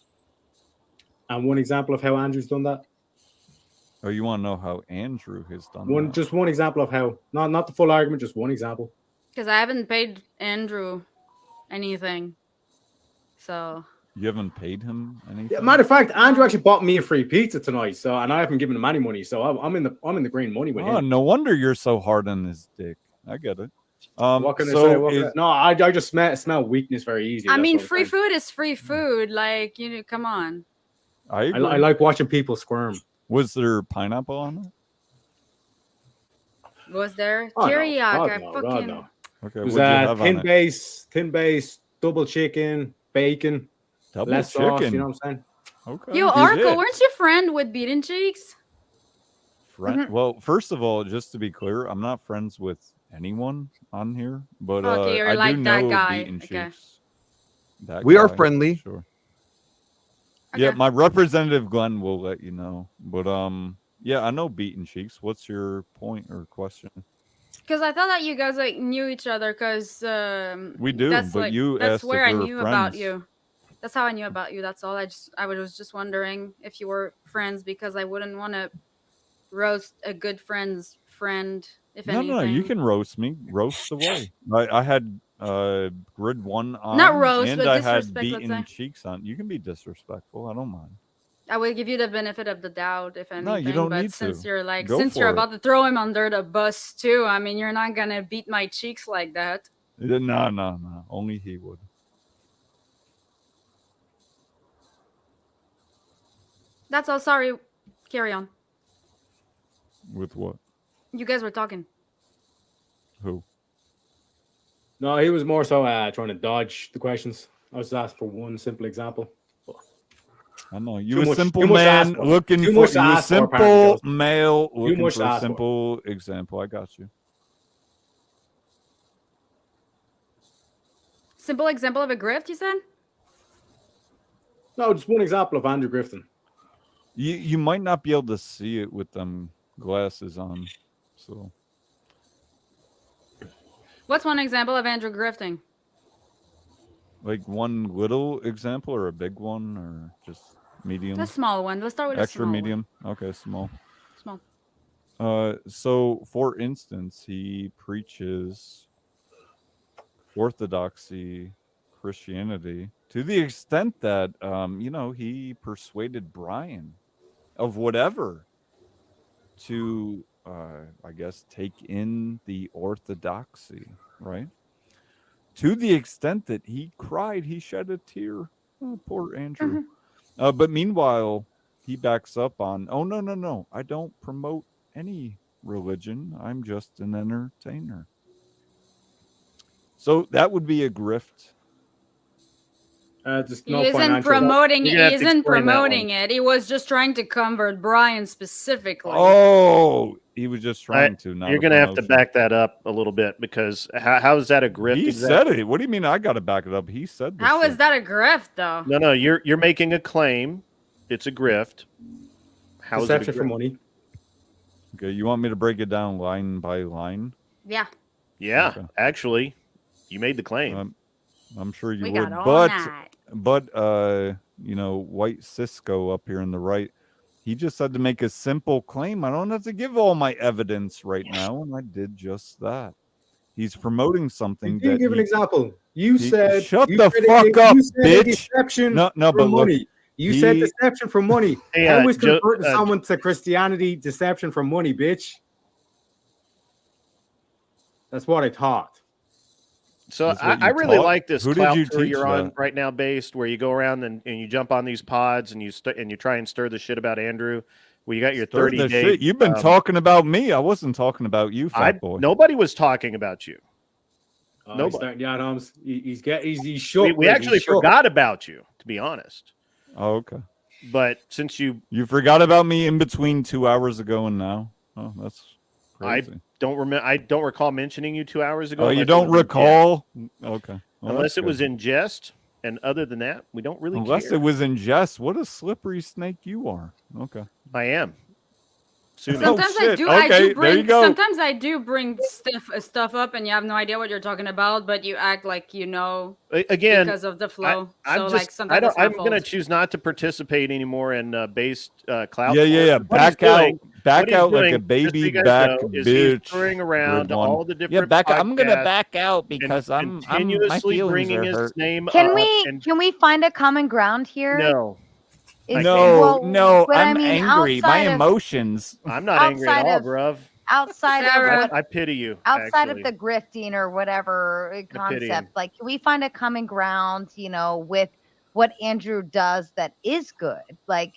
And one example of how Andrew's done that. Oh, you want to know how Andrew has done that? Just one example of how. Not the full argument, just one example. Because I haven't paid Andrew anything. So. You haven't paid him anything? Yeah, matter of fact, Andrew actually bought me a free pizza tonight, so and I haven't given him any money, so I'm in the green money with Oh, him. no wonder you're so hard on his dick. I get it. What can I say? No, I just smell weakness very easily. I mean, free food is free food. Like, you know, come on. I like watching people squirm. Was there pineapple on it? Was there? Oh, no. Teriyaki. God, fucking. no. Okay, It was what'd you have on thin base, double chicken, bacon, Double less sauce. chicken? You know what I'm saying? Okay. Yo, Oracle, weren't you friend with Beaten Cheeks? Friend? Well, first of all, just to be clear, I'm not friends with anyone on here, but Okay, you're I like do that know guy. Beaten Okay. Cheeks. That We are guy, friendly. Sure. Yeah, my representative Glenn will let you know. But yeah, I know Beaten Cheeks. What's your point or question? Because I thought that you guys like knew each other. Because We do, that's but like, you that's asked if where I we were knew about friends. you. That's how I knew about you. That's all. I was just wondering if you were friends, because I wouldn't want to roast a good friend's friend. If anything. No, you can roast me. Roast away. I had grid 1 on, Not roast, and but I had disrespect, let's Beaten say. Cheeks on. You can be disrespectful. I don't mind. I will give you the benefit of the doubt, if anything. No, you don't but need since to. you're like, Go since you're for it. about to throw him under the bus too, I mean, you're not gonna beat my cheeks like that. No. Only he would. That's all. Sorry. Carry on. With what? You guys were talking. Who? No, he was more so trying to dodge the questions. I was asked for one simple example. I know Too you a much- simple too much man ask for. looking Too for much you a ask for, apparently, simple Joseph. male Too looking much for a ask for. simple example. I got you. Simple example of a grift, you said? No, just one example of Andrew Grifton. You might not be able to see it with them glasses on, so What's one example of Andrew grifting? like one little example or a big one or just medium. A small one. Let's start with Extra a small medium. Okay, small. One. Small. So for instance, he preaches orthodoxy Christianity to the extent that he persuaded Brian of whatever to I guess take in the orthodoxy, right? To the extent that he cried, he shed a tear. Oh, poor Andrew. But meanwhile, he backs up on, oh, no. I don't promote any religion. I'm just an entertainer. So that would be a grift. Just He no isn't financial. promoting it. You're gonna He have to isn't explain that promoting it. He was just trying to convert Brian specifically. Oh, he was just trying to. Not You're a going to have to promotion. back that up a little bit, because how is that a grift? He exactly? said it. What do you mean? I got to back it up. He said this. How shit. is that a grift, though? No, you're making a claim. It's a grift. How is it a Deception for grift? money. Okay, you want me to break it down line by line? Yeah. Yeah, Okay. actually, you made the claim. I'm sure you We would, got all night. but White Cisco up here on the right, he just had to make a simple claim. I don't have to give all my evidence right now, and I did just that. He's promoting something. You didn't give an example. You he- said shut you the said fuck you up, said a bitch. Deception No, for but look, money. You said he- deception for money. Hey, How is Jo- converting someone to Christianity deception for money, bitch? That's what I thought. So That's what I you really taught? like this Who did clout you tour teach you're on that? right now, based where you go around and you jump on these pods and you try and stir the shit about Andrew. Where you got your Stir 30 the day. shit. You've been talking about me. I wasn't talking about you, fat boy. Nobody was talking about you. He's Nobody. starting to Adams. He's shook. We Greg, actually he's shook. forgot about you, to be honest. Oh, okay. But since you forgot about me in between 2 hours ago and now. Oh, that's crazy. I don't remember. I don't recall mentioning you 2 hours ago. Oh, you unless it don't was in recall? jest. Okay. Well, Unless that's it was good. in jest, and other than that, we don't really Unless care. it was in jest. What a slippery snake you are. Okay. I am. Sometimes I shit. do. Okay, I do there bring. you go. Sometimes I do bring stuff up, and you have no idea what you're talking about, but you act like you know. Again, because of the flow. I'm so like just. sometimes it's my I'm going to fault. choose not to participate anymore in based clout. Yeah. What he's Back out. doing- Back what he's out like doing, a just so baby you guys back know, is he's bitch. touring around Grid one. all the different. Yeah, back. I'm gonna podcasts back out and because I'm my continuously feelings bringing are his hurt. name Can up. we find a common ground here? No. Is No, but I I'm mean, angry. My outside of- emotions. I'm not angry at outside all, of- bruv. outside of what, I pity you. outside actually. of the grifting or whatever pity him. concept, like can we find a common ground, with what Andrew does that is good? Like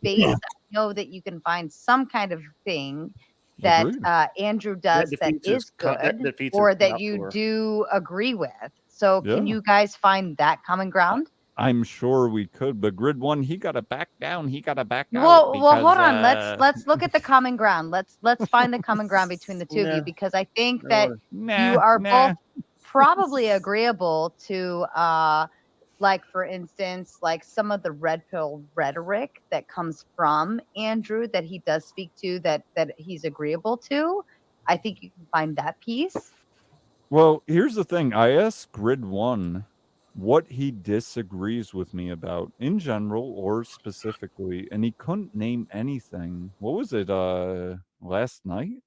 base, I know that you can find some kind of thing that Agreed. Andrew does that defeats his is co- that good defeats or his that clout you tour. do agree with. So can Yeah. you guys find that common ground? I'm sure we could, but grid one, he got to back down. He got to back out. Well, Because, hold on. Let's look at the common ground. Let's find the common ground between the two of Nah. you, because I think I that wanna- you Nah, are nah. both probably agreeable to like for instance, like some of the red pill rhetoric that comes from Andrew that he does speak to that he's agreeable to. I think you can find that piece. Well, here's the thing. I asked grid one what he disagrees with me about in general or specifically, and he couldn't name anything. What was it? Last night?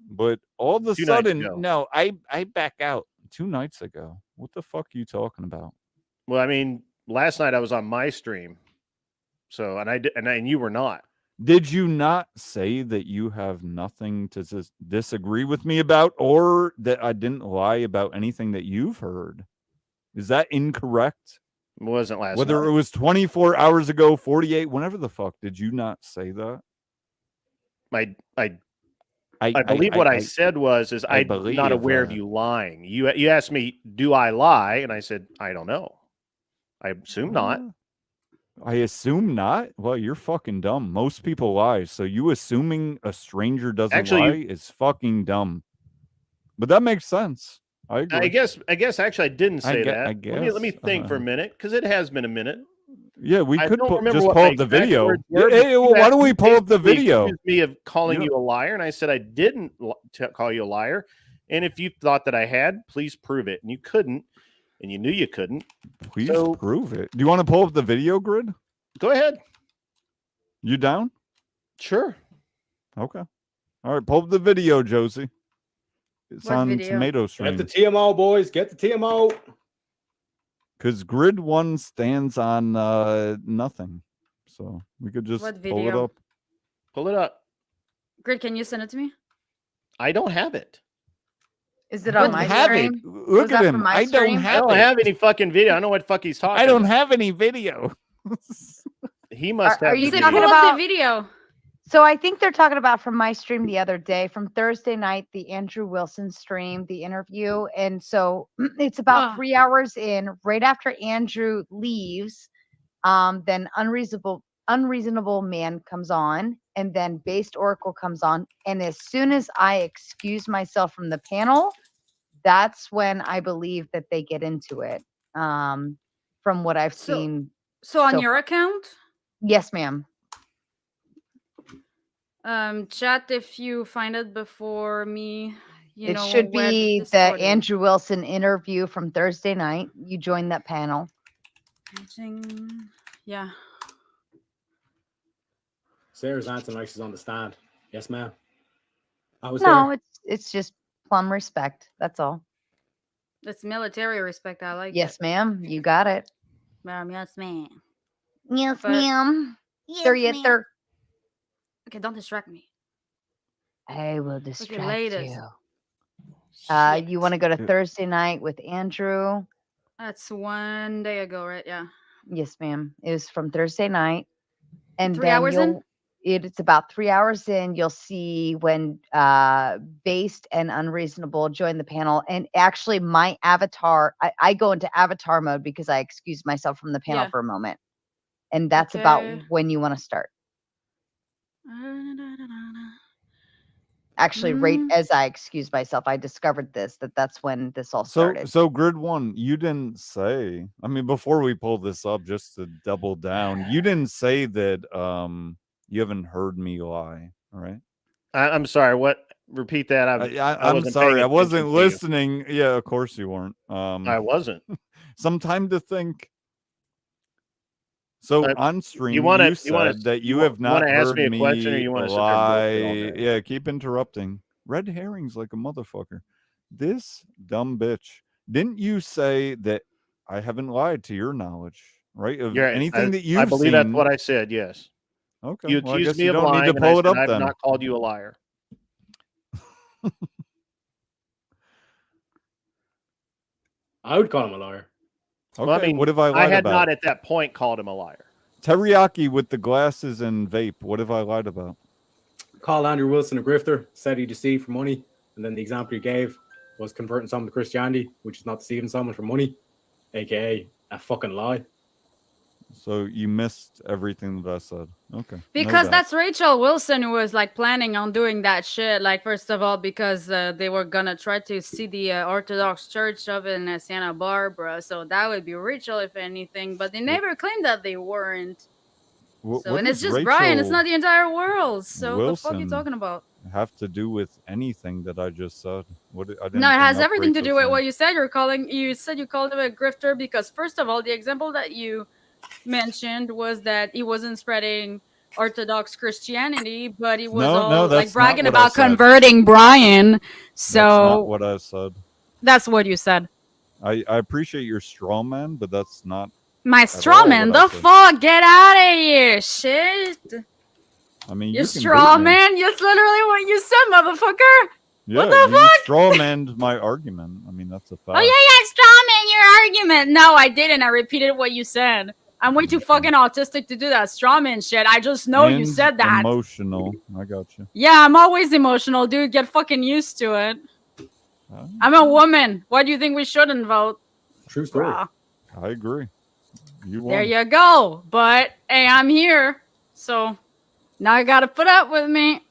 But all of a 2 nights sudden, ago. no, I back out 2 nights ago. What the fuck are you talking about? Well, I mean, last night I was on my stream, so and you were not. Did you not say that you have nothing to disagree with me about, or that I didn't lie about anything that you've heard? Is that incorrect? It wasn't last Whether night. it was 24 hours ago, 48, whenever the fuck, did you not say that? I believe what I said is I'm believe, not aware of you lying. You asked me, do I lie? And I said, I don't know. I assume not. I assume not. Well, you're fucking dumb. Most people lie, so you assuming a stranger doesn't Actually, lie is fucking dumb. But that makes sense. I agree. I guess actually I didn't say that. I Let me guess, think for a minute, because it has been a minute. Yeah, we I could don't remember just what pull my up the exact video. words Yeah, were, but hey, well, you why don't we pull up the basically video? accused me of calling Yeah. you a liar, and I said I didn't call you a liar. And if you thought that I had, please prove it. And you couldn't, and you knew you couldn't. Please So prove it. Do you want to pull up the video grid? go ahead. You down? Sure. Okay. All right, pull up the video, Josie. It's What on video? Tomato Get Stream. the TMO, boys. Get the TMO. Because grid one stands on nothing. So we could just What pull it video? up. Pull it up. Grid, can you send it to me? I don't have it. Is it I on don't my have stream? it. Look Was at that him. from my I don't stream? I have don't it. have any fucking video. I don't know what fuck he's talking I don't about. have any video. He must have Are the you video. talking Pull up about the video. So I think they're talking about from my stream the other day, from Thursday night, the Andrew Wilson stream, the interview. And so it's about 3 hours in, right after Andrew leaves, then Unreasonable Man comes on, and then Based Oracle comes on. And as soon as I excuse myself from the panel, that's when I believe that they get into it. From what I've seen. So on so your far. account, Yes, ma'am. chat if you find it before me. It should where be the Discord is. Andrew Wilson interview from Thursday night. You joined that panel. Yeah. Sarah's answering like she's on the stand. Yes, ma'am. I was No, there. it's just plum respect. That's all. That's military respect. I like Yes, ma'am. You got it. Yes, ma'am. Yes, But- ma'am. Yes, There you ma'am. there. Okay, don't distract me. I will Look at distract latest. you. You want to go to Thursday night with Andrew? That's 1 day ago, right? Yeah. Yes, ma'am. It was from Thursday night, and 3 then hours in? It's about 3 hours in. You'll see when Based and Unreasonable join the panel, and actually, my avatar. I go into avatar mode because I excuse myself from the panel Yeah. for a moment, and that's about Okay. when you want to start. Actually, right as I excuse myself, I discovered that's when this all started. So Grid One, you didn't say. I mean, before we pull this up, just to double down, you didn't say that you haven't heard me lie. All right. I'm sorry. What? Repeat that. I'm wasn't sorry. paying I wasn't attention to you. listening. Yeah, of course you weren't. I wasn't. Some time to think. So on stream, you said that you have not ask heard me a question, or you want to sit there and bullshit all day? Yeah, keep interrupting. Red herrings like a motherfucker. This dumb bitch. Didn't you say that I haven't lied to your knowledge, right? Of anything that you've I believe seen. that's what I said. Yes. Okay. You well, I accused guess me you of don't lying, need to and I pull it said up I've then. not called you a liar. I would call him a liar. Okay. Well, I mean, what have I lied I had about? not at that point called him a liar. Teriyaki with the glasses and vape. What have I lied about? Called Andrew Wilson a grifter, said he deceived for money, and then the example he gave was converting someone to Christianity, which is not deceiving someone for money, aka a fucking lie. So you missed everything that I said. Okay. Because that's Rachel Wilson who was like planning on doing that shit. Like, first of all, because they were gonna try to see the Orthodox Church up in Santa Barbara, so that would be Rachel if anything. But they never claimed that they weren't. So, and it's just Brian. It's not the entire world. So, what the fuck are you talking about? Have to do with anything that I just said? What I didn't No, it bring has up everything to Rachel's do with name. what you said. You said you called him a grifter because, first of all, the example that you mentioned was that he wasn't spreading Orthodox Christianity, but he was No, like that's bragging not what I about said. converting Brian. So That's not what I said. that's what you said. I appreciate your straw man, but that's not My at straw all man, what I the said. fuck, get out of here, shit. I mean, You you can straw beat me. man, that's literally what you said, motherfucker. Yeah, What the you fuck? straw manned my argument. I mean, that's a fact. Oh yeah, straw man your argument. No, I didn't. I repeated what you said. I'm way too fucking autistic to do that straw man shit. I just know you And said that. emotional. I got you. Yeah, I'm always emotional, dude. Get fucking used to it. I'm a woman. Why do you think we shouldn't vote? True story. Bruh. I agree. You won. There you go. But hey, I'm here. So now you gotta put up with me.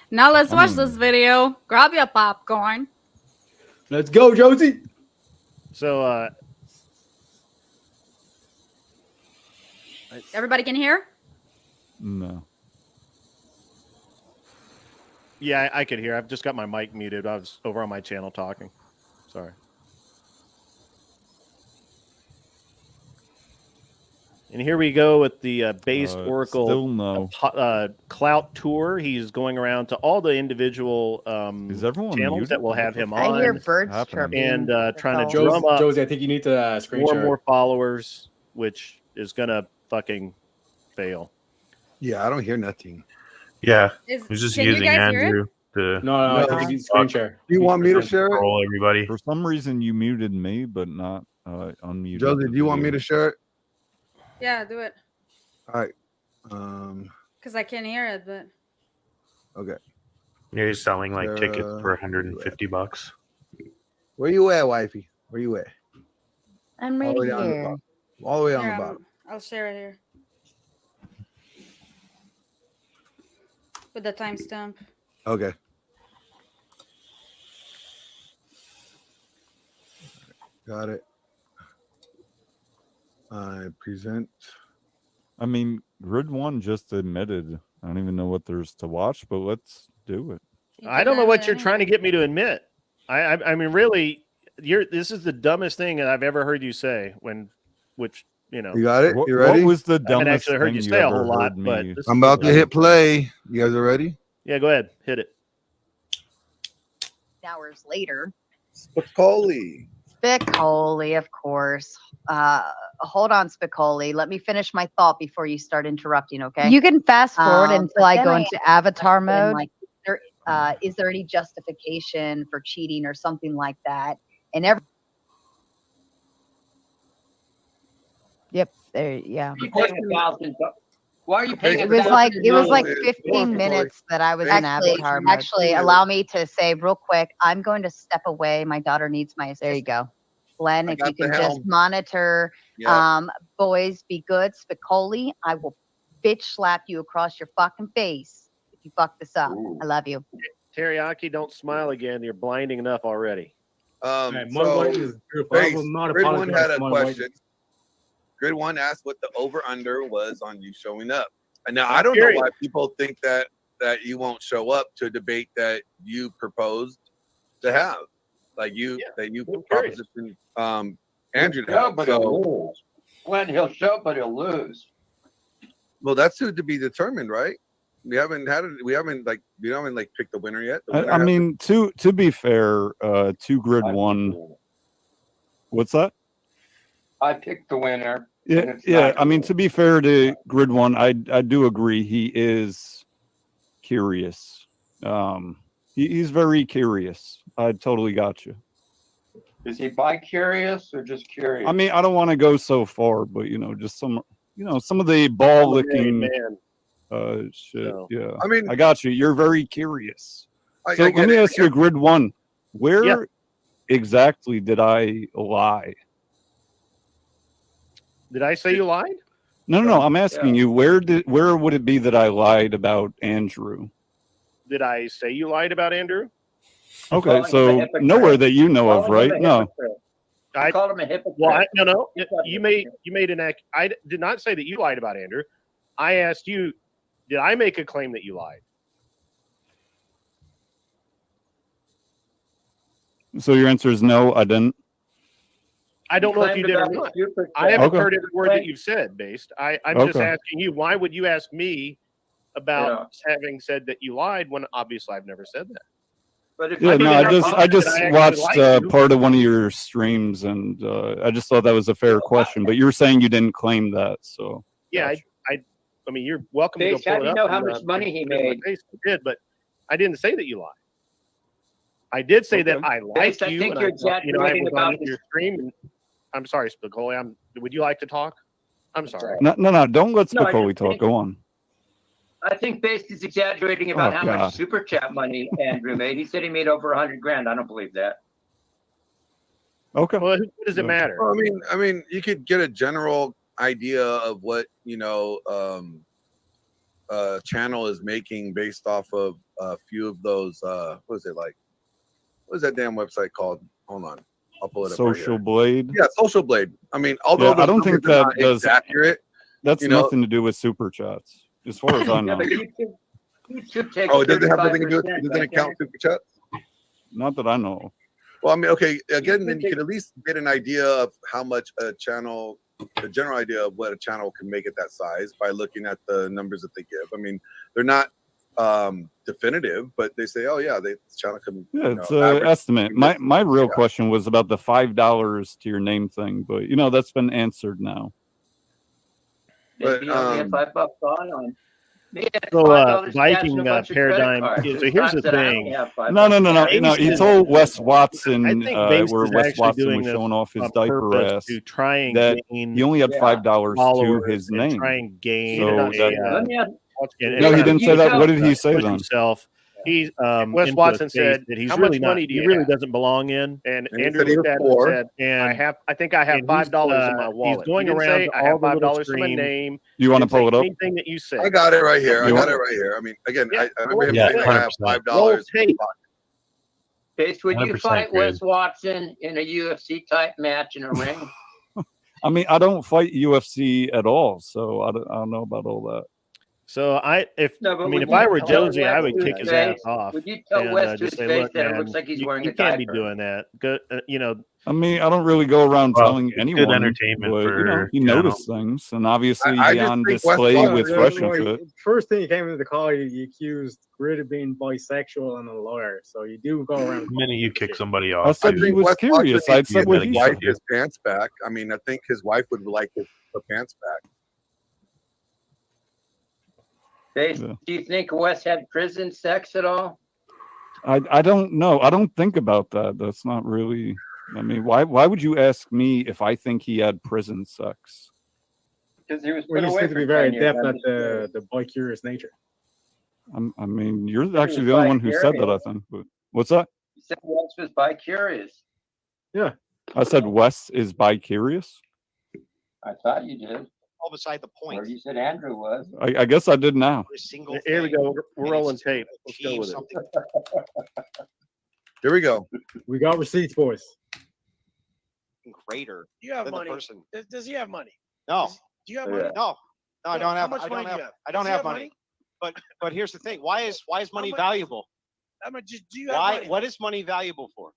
Now let's watch this video. Grab your popcorn. Let's go, Josie. So, Everybody can hear? No. yeah, I could hear. I've just got my mic muted. I was over on my channel talking. Sorry. And here we go with the Based Oracle still no. Clout Tour. He's going around to all the individual channels muted? that will have him on. I hear birds chirping. And trying to Josie, drum up Josie, I think you need to screen more share. and more followers, which is going to fucking fail. Yeah, I don't hear nothing. Yeah, Is- he's just can you using guys hear Andrew to No, I think you need to screen share. Do you want me to share it? control everybody. For some reason, you muted me, but not unmuted. Josie, the do you want me video. to share it? Yeah, do it. All right. Because I can't hear it, but Okay. Yeah, he's selling like tickets for $150. Where you at, wifey? Where you at? I'm All right the way down the here. bottom. All the way on here, the bottom. I'll share it here. With the timestamp. Okay. Got it. I present. I mean, Grid One just admitted. I don't even know what there's to watch, but let's do it. I don't know what you're trying to get me to admit. I mean, really, this is the dumbest thing that I've ever heard you say. You know, You got it? What, You ready? what was the I haven't dumbest actually heard thing you you say a ever whole lot, heard but me? this I'm is about the to hit dumbest. play. You guys are ready? Yeah, go ahead, hit it. Hours later. Spicoli. Spicoli, of course. Hold on, Spicoli. Let me finish my thought before you start interrupting, okay? You can fast forward until I go into avatar mode. Like, is there any justification for cheating or something like that? And yep, there, yeah. Why are you paying It was like $1,000? 15 minutes that I was in Actually- Avatar mode. Actually, allow me to say real quick, I'm going to step away. My daughter needs my assistance. There you go. Glenn, if you can just monitor, boys, be good. Spicoli, I will bitch slap you across your fucking face if you fuck this up. I love you. Teriyaki, don't smile again. You're blinding enough already. My So, whiteness is beautiful. I Base, will not Grid One apologize had a for my question. whiteness. Grid One asked what the over/under was on you showing up. And now I'm I don't curious. know why people think that you won't show up to a debate that you proposed to have, like that you propositioned Andrew to have. But So, he'll lose. Glenn, he'll show, but he'll lose. well, that's to be determined, right? We haven't picked the winner yet. The winner I has mean, to be fair, to Grid One. What's that? I picked the winner. Yeah, yeah. I mean, to be fair to Grid One, I do agree. He is curious. He's very curious. I totally got you. Is he bi-curious or just curious? I mean, I don't want to go so far, but just some of the ball licking shit. Yeah. I mean, I got you. You're very curious. I So get let me it. ask you, Grid One, where exactly did I lie? Did I say you lied? No. I'm asking you, where would it be that I lied about Andrew? Did I say you lied about Andrew? Okay, so nowhere that you know of, right? No. I called him a hypocrite. Well, no. You made an I did not say that you lied about Andrew. I asked you, did I make a claim that you lied? So your answer is no, I didn't. I don't know if you did or not. I haven't heard every word that you've said, Based. I'm just asking you, why would you ask me about having said that you lied when obviously I've never said that? But if Yeah, no, I just watched lied to part of one of your streams, and I just thought that was a fair question. But you're saying you didn't claim that, so yeah, I mean, you're welcome to go Base, pull how it do you up. know how and, much money he put it in my made? face. I did, but I didn't say that you lied. I did say that I lied Base, to I you. think and you're I was exaggerating on about your stream. And, I'm sorry, Spicoli. Would you like to talk? I'm sorry. no. Don't let No, I Spicoli just talk. think- Go on. I think Base is exaggerating about Oh, how God. much super chat money Andrew made. He said he made over $100,000. I don't believe that. Okay. Well, who does it matter? Well, I mean, you could get a general idea of what channel is making based off of a few of those. What is it like? What is that damn website called? Hold on, I'll pull it up. Social Blade. Yeah, Social Blade. I mean, although Yeah, I don't think that does accurate. That's nothing to do with super chats, as far as I Yeah, know. but YouTube takes Oh, it doesn't have anything to do with 35%, it. Doesn't it count super chat? Not that I know of. Well, I mean, okay. Again, then you can at least get an idea of how much a channel, the general idea of what a channel can make at that size by looking at the numbers that they give. I mean, they're not definitive, but they say, oh yeah, this channel can. Yeah, it's an estimate. My real question was about the $5 to your name thing, but that's been answered now. Maybe you only have $5 on. So Viking paradigm. So here's the thing. No. He told Wes Watson, I think Based where is Wes actually Watson doing was this showing off his on diaper purpose ass, to try and that gain he only had $5 to followers his and name. try and gain. So a, that, no, he didn't say that. What did he say push then? himself. He's Wes into a Watson space said, that he's "How really much not. money do He you really have?" doesn't belong in. And he Andrew said he looked was at it and poor. said, "And I think I have and he's, $5 in my wallet." He's going He didn't around say, to "I have all the little $5 to my streams." name. You want to pull it up? Anything that you say. I got it right here. I You got want- it right here. I mean, again, Yeah, I remember him yeah, saying I have 100%. $5. Base, would you 100% fight good. Wes Watson in a UFC type match in a ring? I mean, I don't fight UFC at all, so I don't know about all that. So if would I you were tell Josie, I Wes would to kick his his ass face- off. would you tell and, Wes to just his say, face "Look, that it man, looks like he's wearing you a can't be diaper?" doing that." I mean, I don't really go around Well, telling it's good anyone, entertainment but for you channel. notice things, and obviously I he just on think display Wes with Watson, fresh like, and fit. first thing he came into the call, he accused Grid of being bisexual and a lawyer. So you do go around. The minute you kick somebody I off, said he was curious. I said what he wife said. his pants back. I mean, I think his wife would like the pants back. Base, do you think Wes had prison sex at all? I don't know. I don't think about that. That's not really. I mean, why would you ask me if I think he had prison sex? Because he was Well, put you away seem to for be very 10 years. adept I'm at just curious. the bi-curious nature. I mean, you're was actually the only one who said that. I bi-curious. think. But what's that? You said Wes was bi-curious. Yeah. I said Wes is bi-curious. I thought you did. All beside the point. Or you said Andrew was. I guess I did now. A single Here we thing, go. We're and rolling it's tape. Let's go achieve with it. something. Here we go. We got receipts, boys. Greater You have than money. the person. Does he have money? No, Do you have Yeah. money? no, I don't How have. much I money don't do you have. have? I don't Does he have money. But here's the thing. Why is money much- valuable? How much do you have Why? money? What is money valuable for?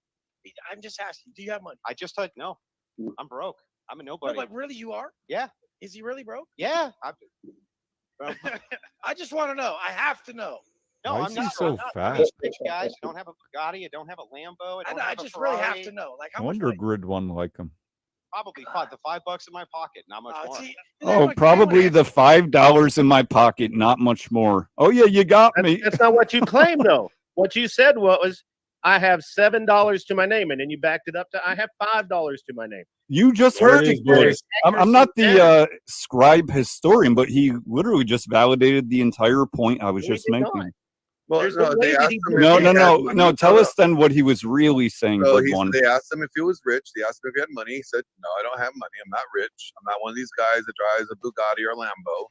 I'm just asking. Do you have money? I just said no. I'm broke. I'm a No, nobody. but really, you are? Yeah. Is he really broke? Yeah. I just want to know. I have to know. No, Why I'm is he not. so I'm not fat? these rich guys. I don't have a Bugatti. I don't have a Lambo. I don't I have just a really have Ferrari. to know. Like I how much wonder money? Grid One like him. Probably the $5 in my pocket. Not much more. See, Oh, probably the $5 in my pocket, not much more. Oh yeah, you got me. That's not what you claimed, though. What you said was, I have $7 to my name, and then you backed it up to I have $5 to my name. You just There heard it it, is, Grid. boys. I'm not the scribe historian, but he literally just validated the entire point I was No, he just did not. making. Well, There's no, no way they that asked he him. did if No, he no, had no, money. no. Tell us then what he was really saying, So Grid One. they asked him if he was rich. They asked him if he had money. He said, "No, I don't have money. I'm not rich. I'm not one of these guys that drives a Bugatti or Lambo."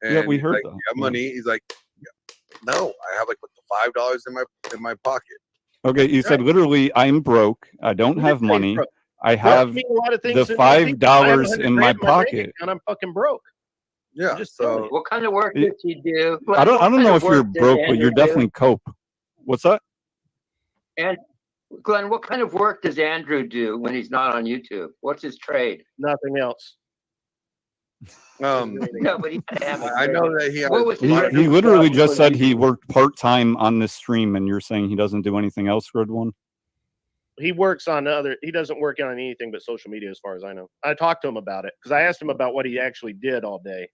And Yeah, we he's heard like, that. "You have Yeah. money?" He's like, "Yeah. No, I have like the $5 in my pocket." Okay, he said literally, I'm broke. I don't have money. I have Broke mean a lot of things the to many people. I have $5 100 in my grand in bank pocket. account, I'm fucking broke. Yeah. Just So What kind of work Yeah. does he do? I don't What kind know of if you're work does broke, but Andrew you're do? definitely cope. What's that? And Glenn, what kind of work does Andrew do when he's not on YouTube? What's his trade? Nothing else. No, but he had to have a I trade. know that he has. What was his He regular literally job just before said he YouTube? worked part-time on this stream, and you're saying he doesn't do anything else, Grid One? He works on other. He doesn't work on anything but social media, as far as I know. I talked to him about it because I asked him about what he actually did all day,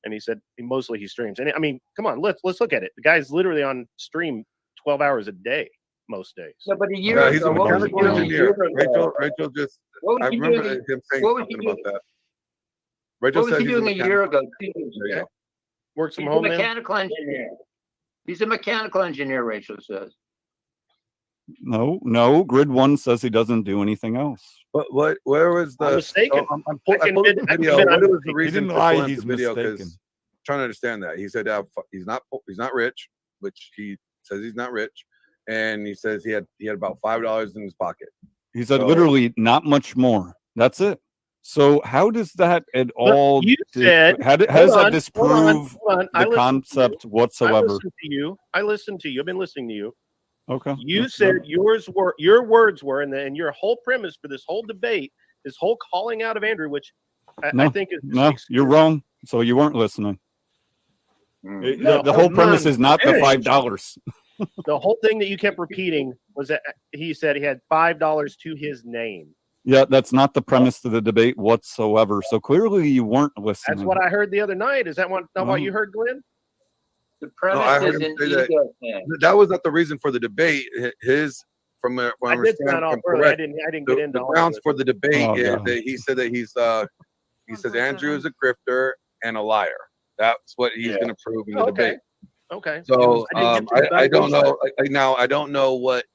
and he said mostly he streams. And I mean, come on, let's look at it. The guy's literally on stream 12 hours a day most days. No, but a year Yeah, he's ago, a what was he mechanical doing a engineer. year ago? Rachel just. What was I he remember doing? him saying What was something he about doing? that. Rachel What was said he he's a doing a year mechanical. ago? 2 years Yeah. ago? Works from He's a home now. mechanical engineer. He's a mechanical engineer, Rachel says. No. Grid One says he doesn't do anything else. But where was the? I'm mistaken. I'm I pull- I can pulled up admit- the I can video. admit What I'm was the mistaken. reason didn't for lie, pulling up he's the video? mistaken. Because trying to understand that he's not rich, which he says he's not rich, and he says he had about $5 in his pocket. He said So- literally not much more. That's it. So how does that at all? you said- how does hold that on, hold on, disprove hold on. I the listened to concept I whatsoever? listened to you. I listened to you. I've been listening to you. Okay. You that's said good. your words were, and your whole premise for this whole debate, this whole calling out of Andrew, which I No, think is no, you're wrong. So you weren't listening. No, The whole premise no, is not the no. $5. The whole thing that you kept repeating was that he said he had $5 to his name. Yeah, that's not the premise of the debate whatsoever. So clearly you weren't listening. That's what I heard the other night. Is that not what you heard, Glenn? The No, premise I heard is him an say that. ego thing. That was not the reason for the debate. His, from what I I did understand, sign off I'm early. I correct. didn't get into The all of grounds it. for the debate Oh, is God. that he said that he says Andrew is a grifter and a liar. That's what he's going to prove in the Okay. debate. Okay. So I didn't get to the I don't valuation. know. Now I don't know what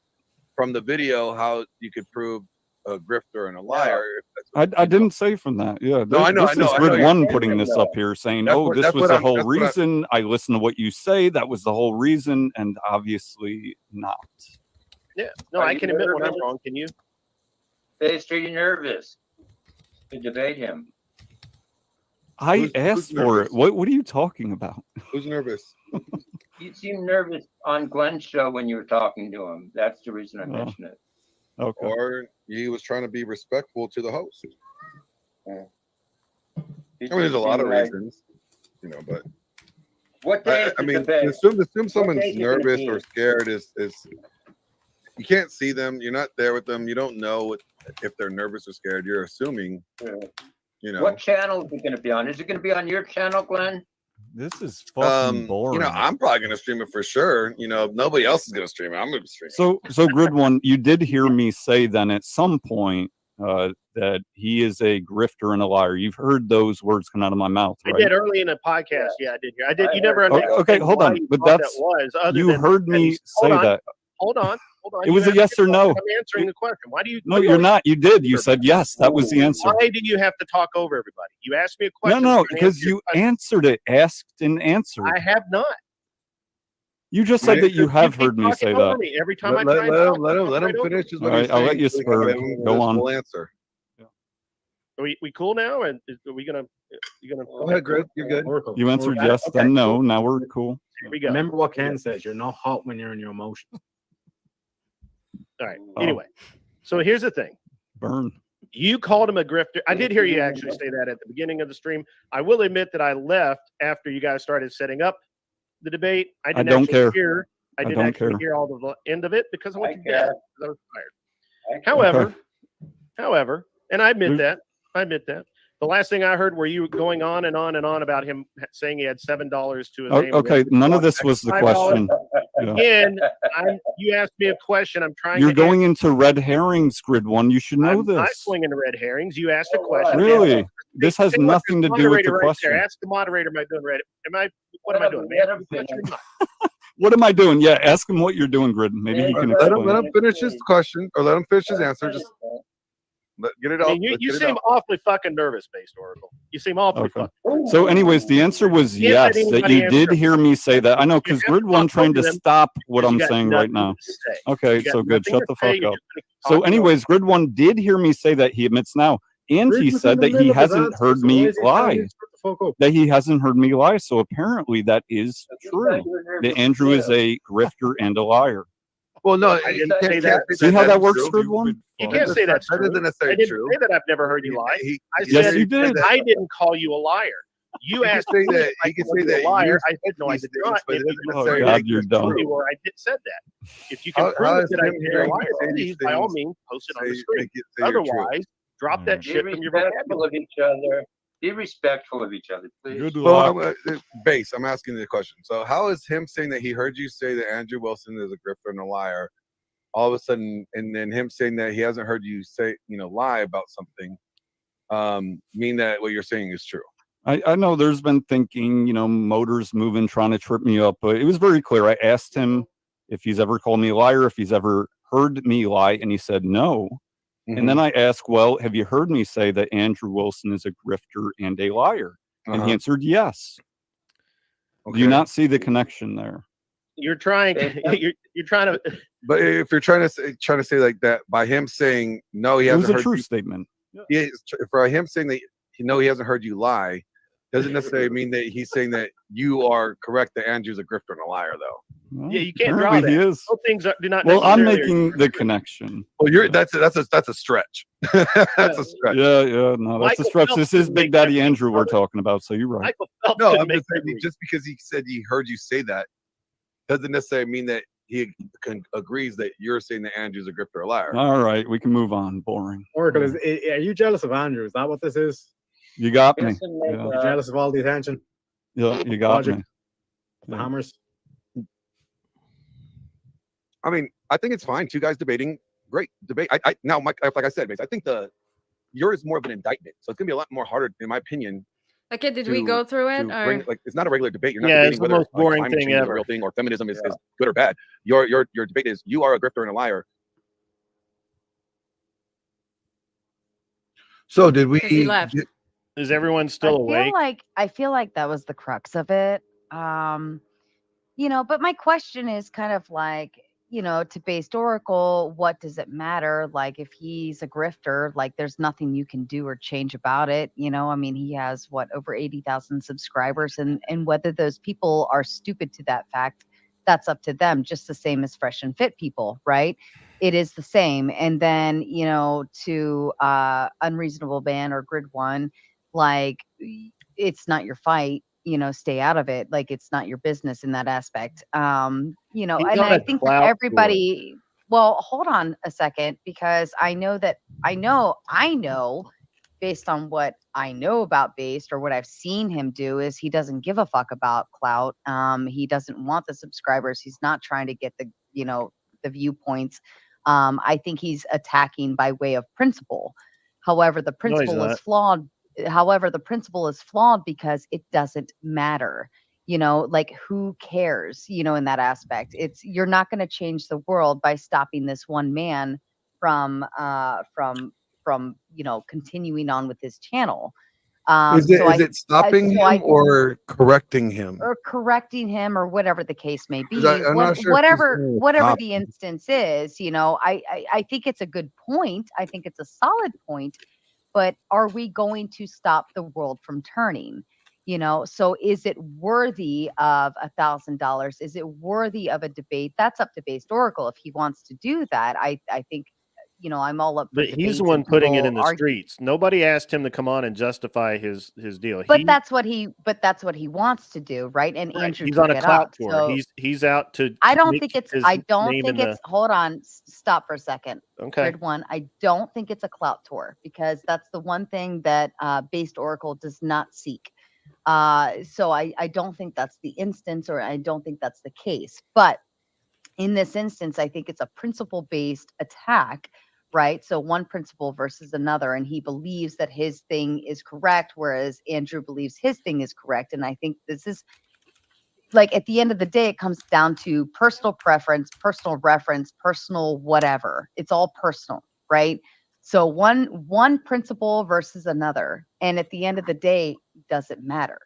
from the video how you could prove a grifter and a liar. If that's what I didn't say from that. Yeah. No, I know, This I know, is I know Grid you're One saying putting that, this though. up here saying, That's oh, what- this that's was what the I'm- whole that's what I- reason. I listened to what you say. That was the whole reason. And obviously not. Yeah. No, Are I you can admit when I'm nervous? wrong. Can you? Based, are you nervous to debate him? I Who's asked for nervous? it. What are you talking about? Who's nervous? You seemed nervous on Glenn's show when you were talking to him. That's the reason I Oh. mentioned it. Okay. Or he was trying to be respectful to the host. He I mean, there's a just lot of seemed like- reasons, but What day is I the mean, debate? assume What someone's day is it gonna nervous be? or scared is you can't see them. You're not there with them. You don't know if they're nervous or scared. You're assuming. Yeah. You know. What channel is it going to be on? Is it going to be on your channel, Glenn? This is fucking boring. I'm probably gonna stream it for sure. If nobody else is gonna stream it, I'm gonna stream it. So Grid One, you did hear me say then at some point that he is a grifter and a liar. You've heard those words come out of my mouth, right? I did early in the podcast. Yeah, I did hear. I did. You never understood. Okay, hold on. But that's you heard me say that. Hold on. It was a yes or no. I'm answering the question. Why do you? No, you're not. You did. You said yes. That was the answer. Why do you have to talk over everybody? You asked me a question. No, because you answered it, asked and answered. I have not. You just said that you have heard me say that. Every time I let, try let, and let him talk, let him right finish. All right, I'll let you spur. Go on. Full answer. Are we cool now? And are we gonna? You gonna? Go ahead, Grid. You're good. Oracle. You answered yes, Okay, then no. cool. Now we're cool. Here we go. Remember what Ken says. You're not hot when you're in your emotions. All right. Anyway, so here's the thing. Burn. You called him a grifter. I did hear you actually say that at the beginning of the stream. I will admit that I left after you guys started setting up the debate. I didn't don't actually care. hear. I didn't don't actually care. hear all the end of it because I went to bed because I was tired. However, and I admit that. The last thing I heard were you going on and on and on about him saying he had $7 to his name. Okay, none of this was the question. Yeah. Again, you asked me a question. I'm trying. You're to going into red herrings, Grid One. You should know I'm not this. swinging the red herrings. You asked a question. Really? This has Hey, look, nothing to there's do with the moderator right question. there. Ask the moderator, am I doing red? What am I doing? Man? What am I doing? Yeah, ask him what you're doing, Grid. Maybe he can Let explain. him finish his question or let him finish his answer. Just get it out. You seem awfully fucking nervous, Based Oracle. You seem awfully fucking. So, anyways, the answer was Yes, yes, I that didn't you did answer. hear me say that. I know, because Grid One trying to them stop what because I'm you got saying right nothing now. to say. Okay, You got so good. nothing Shut to the say, fuck you're up. just gonna keep So, talking anyways, Grid One did hear me say that he admits now, and Grid he was said in the that middle he of his hasn't answer, heard so why me is he telling lie. you to shut the fuck up? That he hasn't heard me lie. So apparently that is true. That Andrew is a grifter and a liar. Well, no, I didn't say that. See how that works, Grid One? You can't say that's That true. isn't I necessarily didn't true. say that I've never heard you lie. I Yes, said you did. I didn't call you a liar. You He asked could say me that- if I he could called say you a that liar. you're I said no, I these did things, not. but If it you doesn't can necessarily prove God, it, you're dumb. show me where I did said that. If you can How prove is that I him did hearing a liar, you say these please, by all things means, post it on the say screen. you're true? Otherwise, drop that Be shit from your respectful vocabulary. of each other. Be respectful of each other, please. Good Well, luck. Base, I'm asking you the question. So, how is him saying that he heard you say that Andrew Wilson is a grifter and a liar, all of a sudden, and then him saying that he hasn't heard you say, lie about something, mean that what you're saying is true? I know there's been thinking, motors moving, trying to trip me up, but it was very clear. I asked him if he's ever called me a liar, if he's ever heard me lie, and he said no. And then I asked, well, have you heard me say that Andrew Wilson is a grifter and a liar? And he answered yes. Do you not see the connection there? You're trying. You're trying to. But if you're trying to say like that by him saying no, he It hasn't was a heard true you, statement. for him saying that he hasn't heard you lie, doesn't necessarily mean that he's saying that you are correct that Andrew's a grifter and a liar, though. Well, Yeah, you can't draw apparently that. he is. Those things do not. Well, I'm necessarily making the connection. Well, that's a stretch. That's a stretch. Yeah, no, that's Michael a stretch. Phelps This is didn't Big make that Daddy leap, Andrew we're brother. talking about, so you're right. Michael Phelps No, didn't I'm make just that saying leap. just because he said he heard you say that doesn't necessarily mean that he agrees that you're saying that Andrew's a grifter or a liar. All right, we can move on. Boring. Oracle, are you jealous of Andrew? Is that what this is? You got me. Listen, Yeah, You jealous of all the attention? yeah, you got Logic. me. The hammers? I mean, I think it's fine. Two guys debating, great debate. I now, Mike, like I said, Mace, I think yours is more of an indictment, so it's gonna be a lot more harder, in my opinion. Okay, did we go through it? Or? Bring, it's not a regular debate. You're not Yeah, debating it's the whether most boring climate thing change is ever. a real thing or feminism is good or bad. Your debate is you are a grifter and a liar. So did we? 'Cause he left. Is everyone still awake? I feel like that was the crux of it. But my question is kind of like, to Based Oracle, what does it matter? Like, if he's a grifter, like, there's nothing you can do or change about it. I mean, he has over 80,000 subscribers, and whether those people are stupid to that fact, that's up to them, just the same as Fresh and Fit people, right? It is the same. And then, to Unreasonable Man or Grid One, like, it's not your fight. Stay out of it. Like, it's not your business in that aspect. And I think that everybody, well, hold on a second, because I know based on what I know about Based or what I've seen him do, is he doesn't give a fuck about clout. He doesn't want the subscribers. He's not trying to get the, the viewpoints. I think he's attacking by way of principle. However, the No, he's principle is not. flawed. However, the principle is flawed because it doesn't matter. Like, who cares, in that aspect? You're not going to change the world by stopping this one man from continuing on with his channel. Is it stopping him or correcting him? Or correcting him, or whatever the case may be. 'Cause I'm not sure if he's gonna Whatever stop the him. instance is, I think it's a good point. I think it's a solid point. But are we going to stop the world from turning? So is it worthy of $1,000? Is it worthy of a debate? That's up to Based Oracle if he wants to do that. I think, I'm all up for But he's debates the one and putting it people in the argue. streets. Nobody asked him to come on and justify his deal. But that's what he wants to do, right? And Right. Andrew He's took on a it clout up. tour. So He's out to I don't make think it's his I don't name think in it's the hold on, stop for a second. Okay. Grid one. I don't think it's a clout tour, because that's the one thing that Based Oracle does not seek. So I don't think that's the instance, or I don't think that's the case. But in this instance, I think it's a principle-based attack, right? So one principle versus another, and he believes that his thing is correct, whereas Andrew believes his thing is correct. And I think this is, like, at the end of the day, it comes down to personal preference, personal reference, personal whatever. It's all personal, right? So one principle versus another, and at the end of the day, does it matter?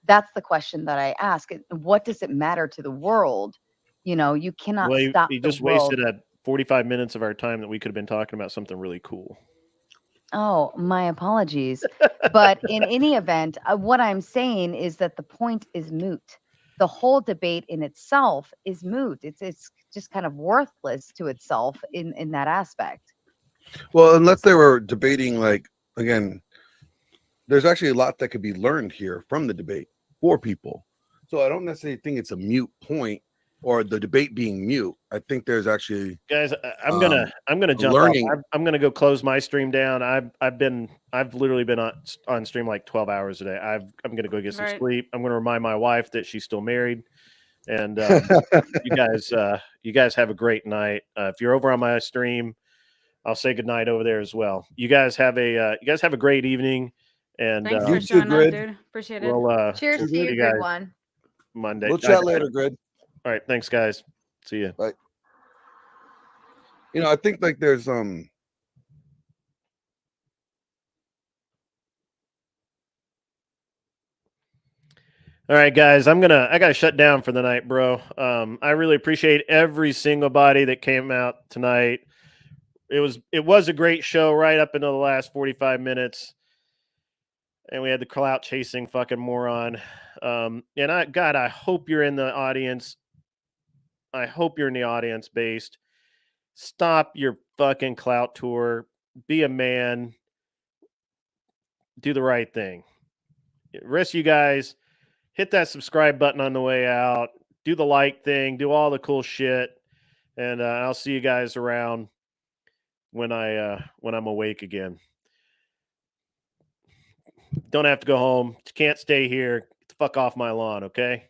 That's the question that I ask. What does it matter to the world? You cannot Well, stop he the just world. wasted 45 minutes of our time that we could have been talking about something really cool. Oh, my apologies. But in any event, what I'm saying is that the point is moot. The whole debate in itself is moot. It's just kind of worthless to itself in that aspect. Well, unless they were debating, like, again, there's actually a lot that could be learned here from the debate for people. So I don't necessarily think it's a mute point or the debate being mute. I think there's actually, guys, I'm gonna jump learning. off. I'm gonna go close my stream down. I've literally been on stream like 12 hours a day. I'm gonna go get some Right. sleep. I'm gonna remind my wife that she's still married. And you guys have a great night. If you're over on my stream, I'll say good night over there as well. You guys have a great evening. And Thanks for showing up, dude. Appreciate it. we'll Cheers we'll to see you, you Grid guys one. Monday. We'll chat later, Grid. All right, thanks, guys. See you. Bye. I think, like, there's All right, guys, I gotta shut down for the night, bro. I really appreciate every single body that came out tonight. It was a great show right up into the last 45 minutes. And we had the clout chasing fucking moron. And I hope you're in the audience. I hope you're in the audience, Based. Stop your fucking clout tour. Be a man. Do the right thing. Rest of you guys, hit that subscribe button on the way out. Do the like thing. Do all the cool shit. And I'll see you guys around when I'm awake again. Don't have to go home. Can't stay here. Get the fuck off my lawn, okay?